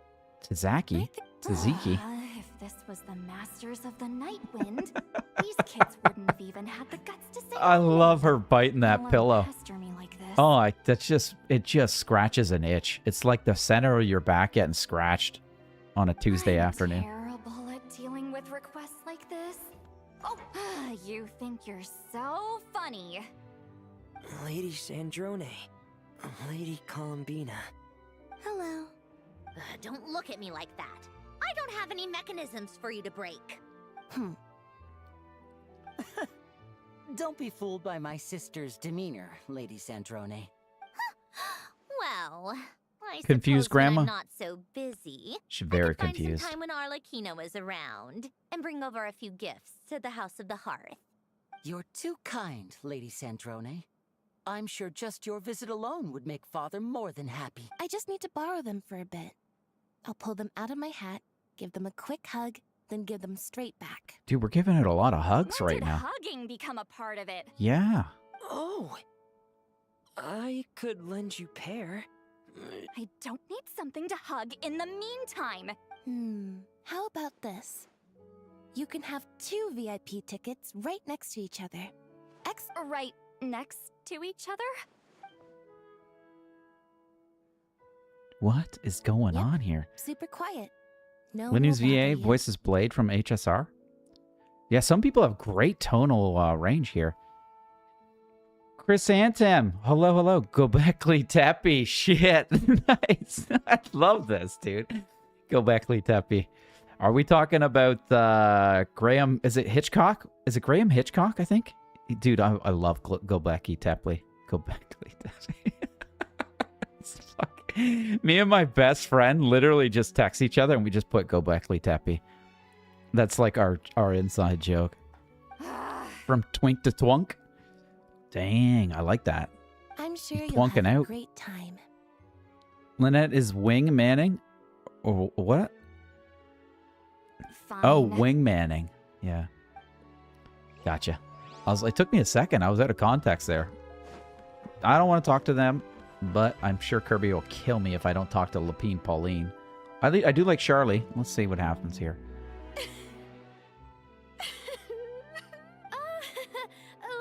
Speaker 1: Tazaki? Taziki?
Speaker 3: If this was the Masters of the Night Wind, these kids wouldn't have even had the guts to say
Speaker 1: I love her biting that
Speaker 3: Don't
Speaker 1: pillow.
Speaker 3: pester me like this.
Speaker 1: Oh, it just scratches an itch. It's like the center of your back getting scratched on a Tuesday afternoon.
Speaker 3: Terrible at dealing with requests like this. Oh, you think you're so funny.
Speaker 6: Lady Sandrone. Lady Columbina.
Speaker 12: Hello.
Speaker 2: Don't look at me like that. I don't have any mechanisms for you to break.
Speaker 17: Don't be fooled by my sister's demeanor, Lady Sandrone.
Speaker 2: Well, I
Speaker 1: Confused,
Speaker 2: suppose when
Speaker 1: Grandma?
Speaker 2: I'm not so busy.
Speaker 1: She's very
Speaker 2: I could find
Speaker 1: confused.
Speaker 2: some time when Arlecchino is around and bring over a few gifts to the House of the Hearth.
Speaker 17: You're too kind, Lady Sandrone. I'm sure just your visit alone would make Father more than happy.
Speaker 20: I just need to borrow them for a bit. I'll pull them out of my hat, give them a quick hug, then give them straight back.
Speaker 1: Dude, we're giving it a lot of hugs
Speaker 3: When
Speaker 1: right
Speaker 3: did
Speaker 1: now.
Speaker 3: hugging become a part of it?
Speaker 1: Yeah.
Speaker 6: Oh, I could lend you pair.
Speaker 3: I don't need something to hug in the meantime.
Speaker 20: How about this? You can have 2 VIP tickets right next to each other.
Speaker 3: Right next to each other?
Speaker 1: What is going on here?
Speaker 20: Super quiet. No
Speaker 1: Linus
Speaker 20: more
Speaker 1: VA
Speaker 20: bother you.
Speaker 1: voices Blade from HSR. Yeah, some people have great tonal range here. Chrysanthemum. Hello, hello. Gobekli Tepe. Shit. Nice. I love this, dude. Gobekli Tepe. Are we talking about Graham? Is it Hitchcock? Is it Graham Hitchcock, I think? Dude, I love Gobekli Tepe. Gobekli Tepe. Fuck. Me and my best friend literally just text each other and we just put Gobekli Tepe. That's like our inside joke. From twink to twunk. Dang, I like that.
Speaker 20: I'm sure
Speaker 1: He's
Speaker 20: you'll have
Speaker 1: plunking
Speaker 20: a
Speaker 1: out.
Speaker 20: great time.
Speaker 1: Lynette is Wing Manning? Or what?
Speaker 3: Fine.
Speaker 1: Oh, Wing Manning. Yeah. Gotcha. It took me a second. I was out of context there. I don't want to talk to them. but I'm sure Kirby will kill me if I don't talk to Lapine Pauline. I do like Charlie. Let's see what happens here.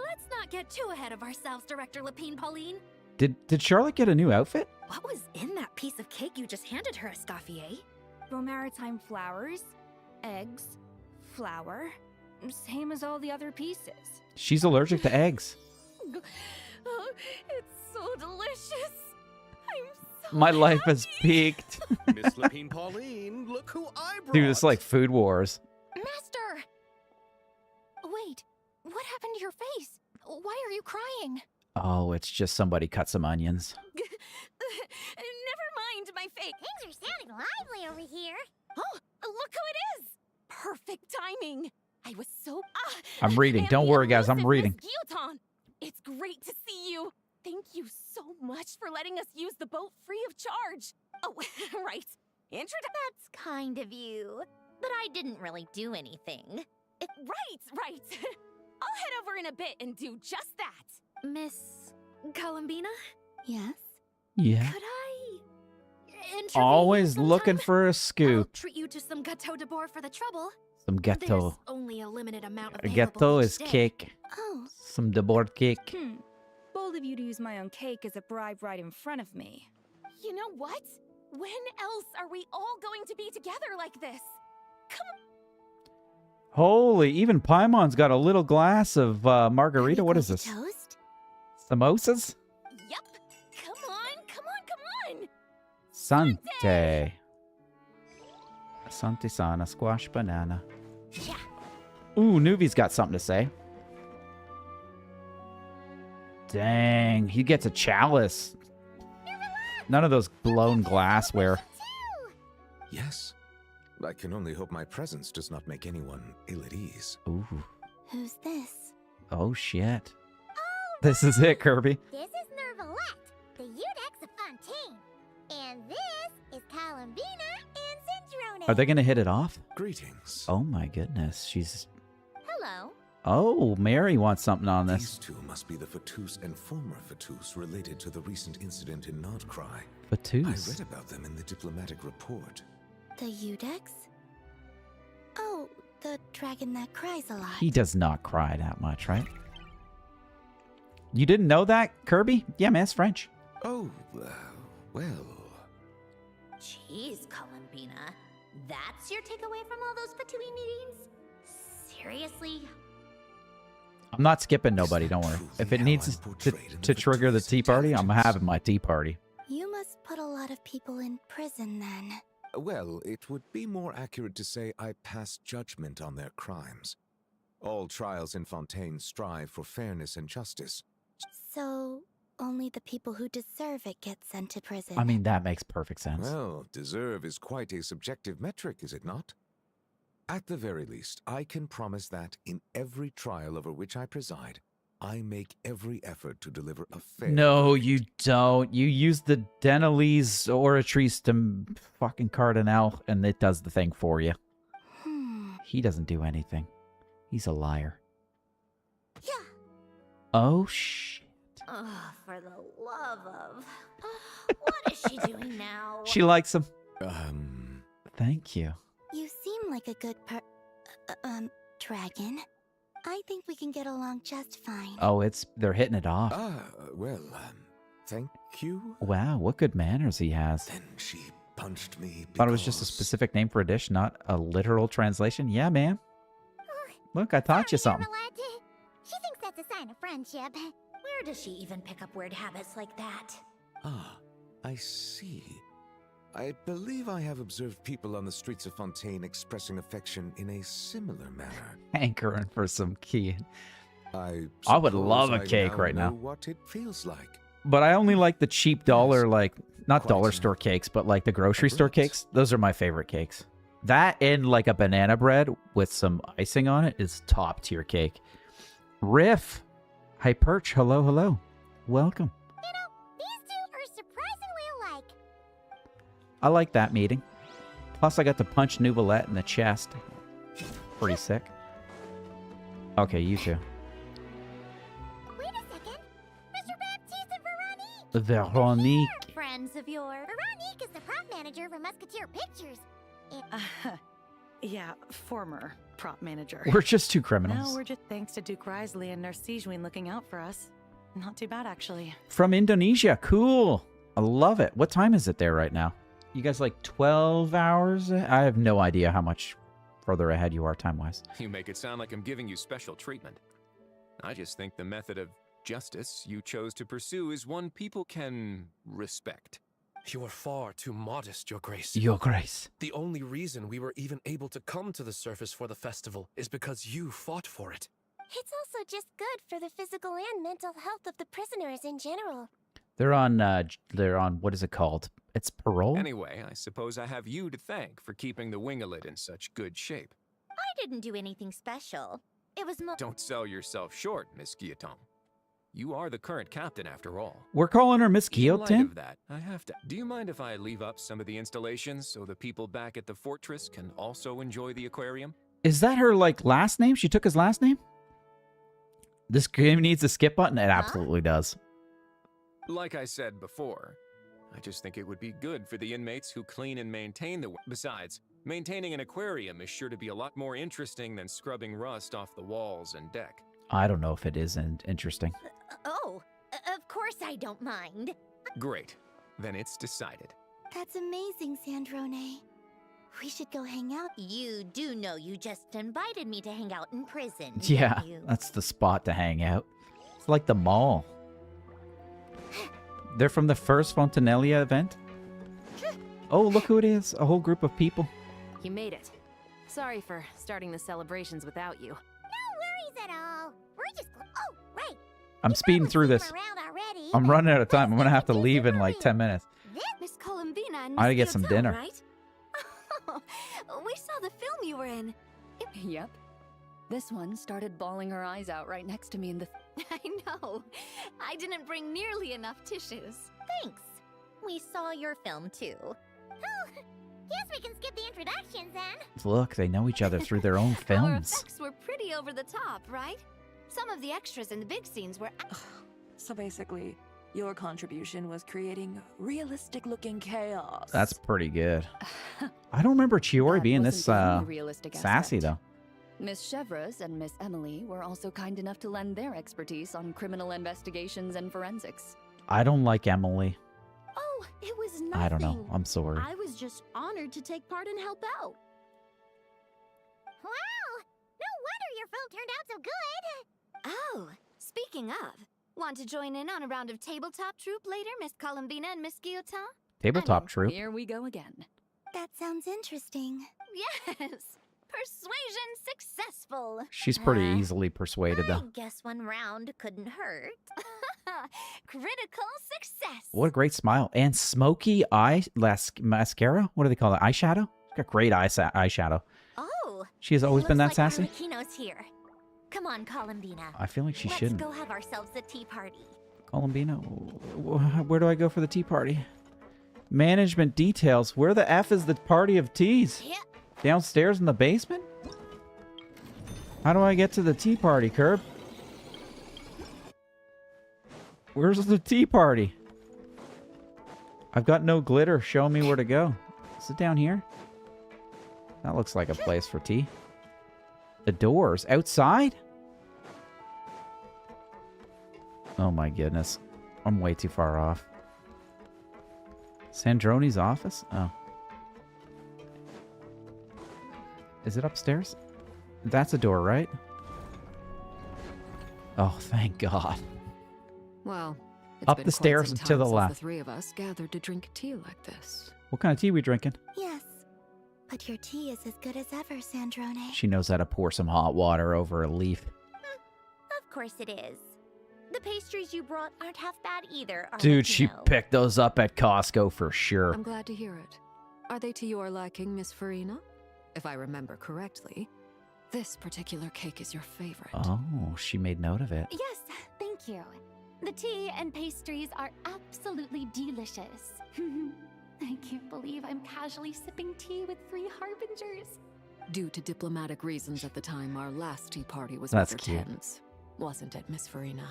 Speaker 3: Let's not get too ahead of ourselves, Director Lapine Pauline.
Speaker 1: Did Charlotte get a new outfit?
Speaker 3: What was in that piece of cake you just handed her, Escoffier?
Speaker 19: Romaritime flowers, eggs, flour, same as all the other pieces.
Speaker 1: She's allergic to eggs.
Speaker 3: Oh, it's so delicious. I'm so
Speaker 1: My life has peaked.
Speaker 11: Miss Lapine Pauline, look who I brought.
Speaker 1: Dude, it's like Food Wars.
Speaker 3: Master! Wait, what happened to your face? Why are you crying?
Speaker 1: Oh, it's just somebody cut some onions.
Speaker 3: Never mind my fake.
Speaker 14: Things are sounding lively over here.
Speaker 3: Oh, look who it is! Perfect timing. I was so...
Speaker 1: I'm reading. Don't worry, guys. I'm reading.
Speaker 3: Guillotin. It's great to see you. Thank you so much for letting us use the boat free of charge. Oh, right.
Speaker 2: That's kind of you. But I didn't really do anything.
Speaker 3: Right. I'll head over in a bit and do just that. Miss Columbina?
Speaker 12: Yes?
Speaker 1: Yeah.
Speaker 3: Could I intervene
Speaker 1: Always
Speaker 3: sometime?
Speaker 1: looking for a scoop.
Speaker 3: Treat you to some gâteau de bord for the trouble.
Speaker 1: Some
Speaker 3: There's
Speaker 1: gâteau.
Speaker 3: only a limited amount
Speaker 1: A
Speaker 3: available
Speaker 1: gâteau
Speaker 3: each
Speaker 1: is
Speaker 3: day.
Speaker 1: cake.
Speaker 12: Oh.
Speaker 1: Some de bord cake.
Speaker 19: Bold of you to use my own cake as a bribe right in front of me.
Speaker 3: You know what? When else are we all going to be together like this? Come on.
Speaker 1: Holy, even Paimon's got a little glass of margarita. What is this?
Speaker 12: Toast?
Speaker 1: Samosas?
Speaker 3: Yep. Come on.
Speaker 1: Sante. Sante sana, squash banana.
Speaker 3: Yeah.
Speaker 1: Ooh, Nuvi's got something to say. Dang, he gets a chalice. None of those blown glassware.
Speaker 11: Yes. I can only hope my presence does not make anyone ill at ease.
Speaker 1: Ooh.
Speaker 12: Who's this?
Speaker 1: Oh, shit. This is it, Kirby.
Speaker 14: This is Nervalette, the Udex of Fontaine. And this is Columbina and Centrone.
Speaker 1: Are they going to hit it off?
Speaker 11: Greetings.
Speaker 1: Oh, my goodness. She's...
Speaker 14: Hello.
Speaker 1: Oh, Mary wants something on this.
Speaker 11: These two must be the Fatus and former Fatus related to the recent incident in Nodcry.
Speaker 1: Fatus?
Speaker 11: I read about them in the diplomatic report.
Speaker 12: The Udex? Oh, the dragon that cries a lot.
Speaker 1: He does not cry that much, right? You didn't know that, Kirby? Yeah, man, it's French.
Speaker 11: Oh, well.
Speaker 2: Jeez, Columbina. That's your takeaway from all those Fatui meetings? Seriously?
Speaker 1: I'm not skipping nobody, don't worry. If it needs to trigger the tea party, I'm having my tea party.
Speaker 12: You must put a lot of people in prison then.
Speaker 11: Well, it would be more accurate to say I pass judgment on their crimes. All trials in Fontaine strive for fairness and justice.
Speaker 12: So, only the people who deserve it get sent to prison.
Speaker 1: I mean, that makes perfect sense.
Speaker 11: Well, deserve is quite a subjective metric, is it not? At the very least, I can promise that in every trial over which I preside, I make every effort to deliver a fair...
Speaker 1: No, you don't. You use the Denelise Oratrice to fucking Cardinal, and it does the thing for you. He doesn't do anything. He's a liar.
Speaker 14: Yeah.
Speaker 1: Oh, shit.
Speaker 2: Oh, for the love of... what is she doing now?
Speaker 1: She likes him. Thank you.
Speaker 12: You seem like a good dragon. I think we can get along just fine.
Speaker 1: Oh, they're hitting it off.
Speaker 11: Well, thank you.
Speaker 1: Wow, what good manners he has.
Speaker 11: Then she punched me
Speaker 1: Thought it was just a specific name for a dish, not a literal translation. Yeah, man. Look, I taught you something.
Speaker 14: She thinks that's a sign of friendship.
Speaker 2: Where does she even pick up weird habits like that?
Speaker 11: Ah, I see. I believe I have observed people on the streets of Fontaine expressing affection in a similar manner.
Speaker 1: Hankering for some key.
Speaker 11: I
Speaker 1: would love a cake right now.
Speaker 11: What it feels like.
Speaker 1: But I only like the cheap dollar, like, not dollar store cakes, but like the grocery store cakes. Those are my favorite cakes. That and like a banana bread with some icing on it is top tier cake. Riff. Hi, Perch. Hello, hello. Welcome.
Speaker 14: You know, these two are surprisingly alike.
Speaker 1: I like that meeting. Plus, I got to punch Nouvelette in the chest. Pretty sick. Okay, you two.
Speaker 14: Wait a second. Mr. Baptiste and Veronique!
Speaker 1: Veronique.
Speaker 14: Friends of yours. Veronique is the prop manager for Musketeer Pictures.
Speaker 13: Yeah, former prop manager.
Speaker 1: We're just two
Speaker 13: Now
Speaker 1: criminals.
Speaker 13: we're just thanks to Duke Risley and Nurse Sejuin looking out for us. Not too bad, actually.
Speaker 1: From Indonesia. Cool. I love it. What time is it there right now? You guys like 12 hours? I have no idea how much further ahead you are time-wise.
Speaker 22: You make it sound like I'm giving you special treatment. I just think the method of justice you chose to pursue is one people can respect.
Speaker 23: You are far too modest, Your Grace.
Speaker 1: Your Grace.
Speaker 23: The only reason we were even able to come to the surface for the festival is because you fought for it.
Speaker 14: It's also just good for the physical and mental health of the prisoners in general.
Speaker 1: They're on, what is it called? It's parole?
Speaker 22: Anyway, I suppose I have you to thank for keeping the winglet in such good shape.
Speaker 2: I didn't do anything special. It was more.
Speaker 22: Don't sell yourself short, Miss Guillotin. You are the current captain, after all.
Speaker 1: We're calling her Miss
Speaker 22: In light
Speaker 1: Guillotin?
Speaker 22: of that, I have to. Do you mind if I leave up some of the installations so the people back at the fortress can also enjoy the aquarium?
Speaker 1: Is that her, like, last name? She took his last name? This game needs a skip button? It absolutely does.
Speaker 22: Like I said before, I just think it would be good for the inmates who clean and maintain the... Besides, maintaining an aquarium is sure to be a lot more interesting than scrubbing rust off the walls and deck.
Speaker 1: I don't know if it is interesting.
Speaker 2: Of course I don't mind.
Speaker 22: Great. Then it's decided.
Speaker 14: That's amazing, Sandrone. We should go hang out.
Speaker 2: You do know you just invited me to hang out in prison.
Speaker 1: Yeah,
Speaker 2: don't you?
Speaker 1: that's the spot to hang out. It's like the mall. They're from the first Fontanelia event? Oh, look who it is. A whole group of people.
Speaker 10: You made it. Sorry for starting the celebrations without you.
Speaker 14: No worries at all. We're just... Oh, right.
Speaker 1: I'm speeding through this. I'm running out of time. I'm going to have to leave in like 10 minutes.
Speaker 19: Miss Columbina and
Speaker 1: I gotta
Speaker 19: Miss
Speaker 1: get some
Speaker 19: Guillotin,
Speaker 1: dinner.
Speaker 19: right? We saw the film you were in.
Speaker 24: Yep. This one started bawling her eyes out right next to me in the...
Speaker 19: I know. I didn't bring nearly enough tissues.
Speaker 2: Thanks. We saw your film too.
Speaker 14: Oh, guess we can skip the introductions then.
Speaker 1: Look, they know each other through their own
Speaker 19: Our
Speaker 1: films.
Speaker 19: effects were pretty over the top, right? Some of the extras in the big scenes were...
Speaker 5: So basically, your contribution was creating realistic-looking chaos.
Speaker 1: That's pretty good. I don't remember Chiori being this
Speaker 24: wasn't the only realistic
Speaker 1: sassy,
Speaker 24: aspect.
Speaker 1: though.
Speaker 24: Miss Chevreuse and Miss Emily were also kind enough to lend their expertise on criminal investigations and forensics.
Speaker 1: I don't like Emily.
Speaker 19: Oh, it was nothing.
Speaker 1: I don't know. I'm sorry.
Speaker 19: I was just honored to take part and help out.
Speaker 14: Wow! No wonder your film turned out so good!
Speaker 19: Oh, speaking of, want to join in on a round of tabletop troupe later, Miss Columbina and Miss Guillotin?
Speaker 1: Tabletop troupe.
Speaker 24: Here we go again.
Speaker 14: That sounds interesting.
Speaker 19: Yes! Persuasion successful!
Speaker 1: She's pretty easily persuaded,
Speaker 2: I
Speaker 1: though.
Speaker 2: guess one round couldn't hurt.
Speaker 19: Critical success!
Speaker 1: What a great smile. And smoky eye mascara? What do they call it? Eyeshadow? She's got great eyeshadow.
Speaker 2: Oh!
Speaker 1: She has always been that
Speaker 2: looks like
Speaker 1: sassy?
Speaker 2: Arlecchino's here. Come on, Columbina.
Speaker 1: I feel like she
Speaker 2: Let's
Speaker 1: shouldn't.
Speaker 2: go have ourselves a tea party.
Speaker 1: Columbina, where do I go for the tea party? Management details. Where the F is the party of teas? Downstairs in the basement? How do I get to the tea party, Curb? Where's the tea party? I've got no glitter. Show me where to go. Is it down here? That looks like a place for tea. The doors. Outside? Oh my goodness. I'm way too far off. Sandrone's office? Oh. Is it upstairs? That's a door, right? Oh, thank God.
Speaker 4: Well, it's
Speaker 1: Up
Speaker 4: been
Speaker 1: the
Speaker 4: quite
Speaker 1: stairs
Speaker 4: some
Speaker 1: and to
Speaker 4: time
Speaker 1: the
Speaker 4: since
Speaker 1: left.
Speaker 4: The three of us gathered to drink tea like this.
Speaker 1: What kind of tea we drinking?
Speaker 14: Yes, but your tea is as good as ever, Sandrone.
Speaker 1: She knows how to pour some hot water over a leaf.
Speaker 2: Of course it is. The pastries you brought aren't half bad either,
Speaker 1: Dude, she
Speaker 2: Arlecchino.
Speaker 1: picked those up at Costco for sure.
Speaker 4: I'm glad to hear it. Are they to your liking, Miss Farina? If I remember correctly, this particular cake is your favorite.
Speaker 1: Oh, she made note of it.
Speaker 3: Yes, thank you. The tea and pastries are absolutely delicious. I can't believe I'm casually sipping tea with 3 harbingers.
Speaker 4: Due to diplomatic reasons at the time, our last tea party was
Speaker 1: That's
Speaker 4: over
Speaker 1: cute.
Speaker 4: Thames. Wasn't it, Miss Farina?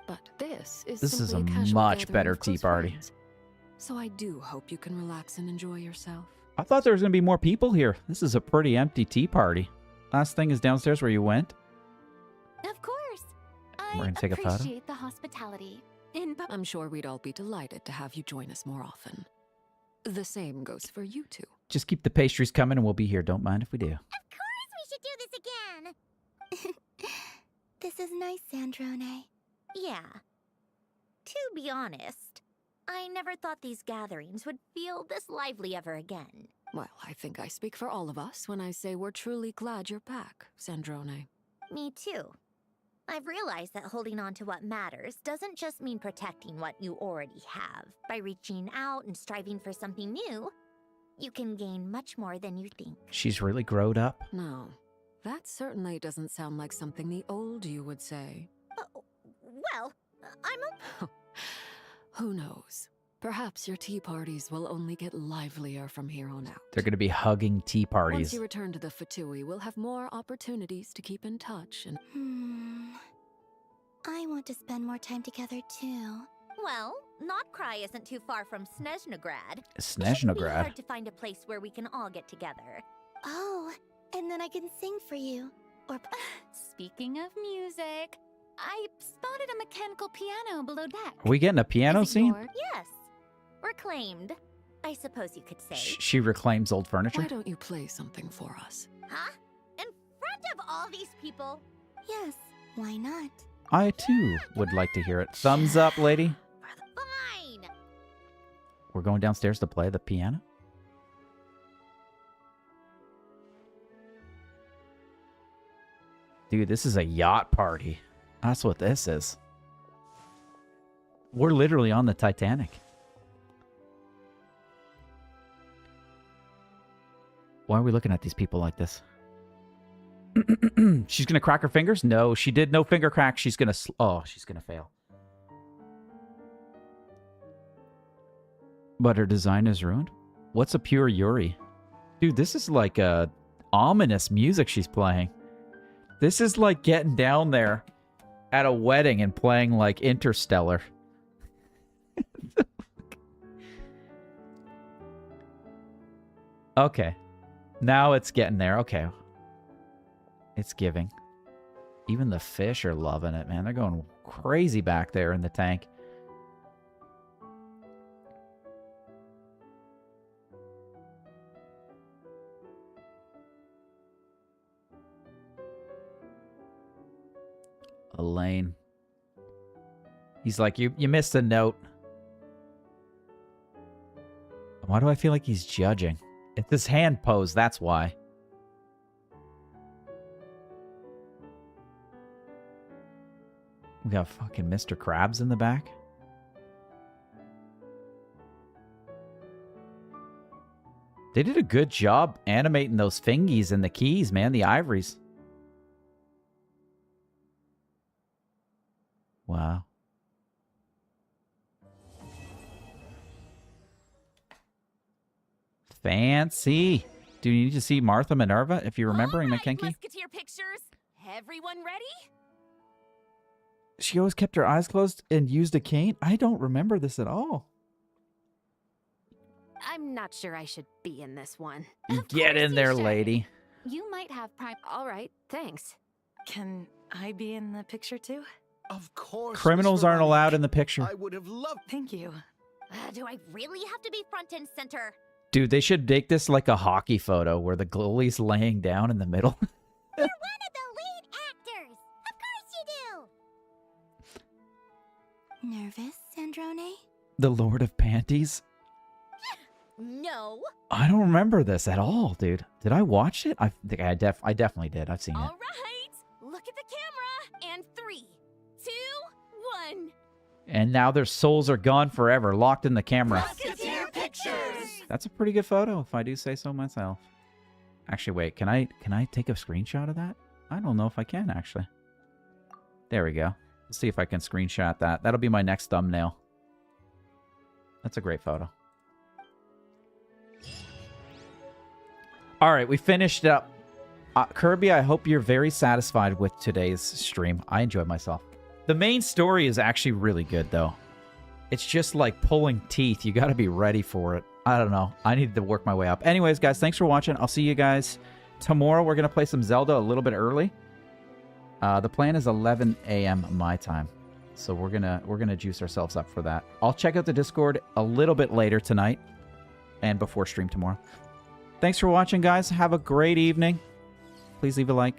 Speaker 4: But this is
Speaker 1: This is
Speaker 4: simply
Speaker 1: a
Speaker 4: casual
Speaker 1: much
Speaker 4: gathering
Speaker 1: better
Speaker 4: of
Speaker 1: tea
Speaker 4: close
Speaker 1: party.
Speaker 4: friends. So I do hope you can relax and enjoy yourself.
Speaker 1: I thought there was going to be more people here. This is a pretty empty tea party. Last thing is downstairs where you went.
Speaker 3: Of course.
Speaker 1: We're
Speaker 3: I
Speaker 1: gonna take a photo?
Speaker 3: appreciate the hospitality.
Speaker 4: I'm sure we'd all be delighted to have you join us more often. The same goes for you two.
Speaker 1: Just keep the pastries coming and we'll be here. Don't mind if we do.
Speaker 14: Of course we should do this again!
Speaker 12: This is nice, Sandrone.
Speaker 2: Yeah. To be honest, I never thought these gatherings would feel this lively ever again.
Speaker 4: Well, I think I speak for all of us when I say we're truly glad you're back, Sandrone.
Speaker 2: Me too. I've realized that holding on to what matters doesn't just mean protecting what you already have. By reaching out and striving for something new, you can gain much more than you think.
Speaker 1: She's really growed up.
Speaker 4: No, that certainly doesn't sound like something the old you would say.
Speaker 2: Well, I'm
Speaker 4: Who knows? Perhaps your tea parties will only get livelier from here on out.
Speaker 1: They're going to be hugging tea
Speaker 4: Once
Speaker 1: parties.
Speaker 4: you return to the Fatui, we'll have more opportunities to keep in touch and...
Speaker 12: I want to spend more time together too.
Speaker 2: Well, Notcry isn't too far from Snezhnograd.
Speaker 1: Snezhnograd?
Speaker 2: It shouldn't be hard to find a place where we can all get together.
Speaker 12: Oh, and then I can sing for you. Or
Speaker 19: Speaking of music, I spotted a mechanical piano below deck.
Speaker 1: Are we getting a piano
Speaker 19: Is it
Speaker 1: scene?
Speaker 2: Yes. Reclaimed, I suppose you could say.
Speaker 1: She reclaims old furniture?
Speaker 4: Why don't you play something for us?
Speaker 2: Huh? In front of all these people?
Speaker 12: Yes, why not?
Speaker 1: I, too, would like to hear it. Thumbs up, lady.
Speaker 2: Fine!
Speaker 1: We're going downstairs to play the piano? Dude, this is a yacht party. That's what this is. We're literally on the Titanic. Why are we looking at these people like this? She's gonna crack her fingers? No, she did no finger crack. She's gonna... oh, she's gonna fail. But her design is ruined? What's a pure Yuri? Dude, this is like a ominous music she's playing. This is like getting down there at a wedding and playing like Interstellar. Okay. Now it's getting there. Okay. It's giving. Even the fish are loving it, man. They're going crazy back there in the tank. Elaine. He's like, you missed a note. Why do I feel like he's judging? It's this hand pose, that's why. We got fucking Mr. Krabs in the back. They did a good job animating those fingies and the keys, man, the ivories. Wow. Fancy. Do you need to see Martha Minerva if you're remembering McKenkie?
Speaker 3: Musketeer pictures. Everyone ready?
Speaker 1: She always kept her eyes closed and used a cane? I don't remember this at all.
Speaker 10: I'm not sure I should be in this one.
Speaker 1: Get in there, lady.
Speaker 10: You might have prime. All right, thanks.
Speaker 13: Can I be in the picture too?
Speaker 11: Of course.
Speaker 1: Criminals aren't allowed in the picture.
Speaker 11: I would have loved.
Speaker 13: Thank you.
Speaker 2: Do I really have to be front and center?
Speaker 1: Dude, they should make this like a hockey photo where the goalie's laying down in the middle.
Speaker 14: You're one of the lead actors! Of course you do!
Speaker 12: Nervous, Sandrone?
Speaker 1: The Lord of Panties?
Speaker 2: No.
Speaker 1: I don't remember this at all, dude. Did I watch it? I think I definitely did. I've seen it.
Speaker 3: All right. Look at the camera. And 3, 2, 1.
Speaker 1: And now their souls are gone forever, locked in the camera.
Speaker 3: Musketeer pictures.
Speaker 1: That's a pretty good photo, if I do say so myself. Actually, wait, can I take a screenshot of that? I don't know if I can, actually. There we go. Let's see if I can screenshot that. That'll be my next thumbnail. That's a great photo. All right, we finished up. Kirby, I hope you're very satisfied with today's stream. I enjoyed myself. The main story is actually really good, though. It's just like pulling teeth. You got to be ready for it. I don't know. I need to work my way up. Anyways, guys, thanks for watching. I'll see you guys tomorrow. We're going to play some Zelda a little bit early. The plan is 11 a.m. my time. So we're gonna juice ourselves up for that. I'll check out the Discord a little bit later tonight and before stream tomorrow. Thanks for watching, guys. Have a great evening. Please leave a like.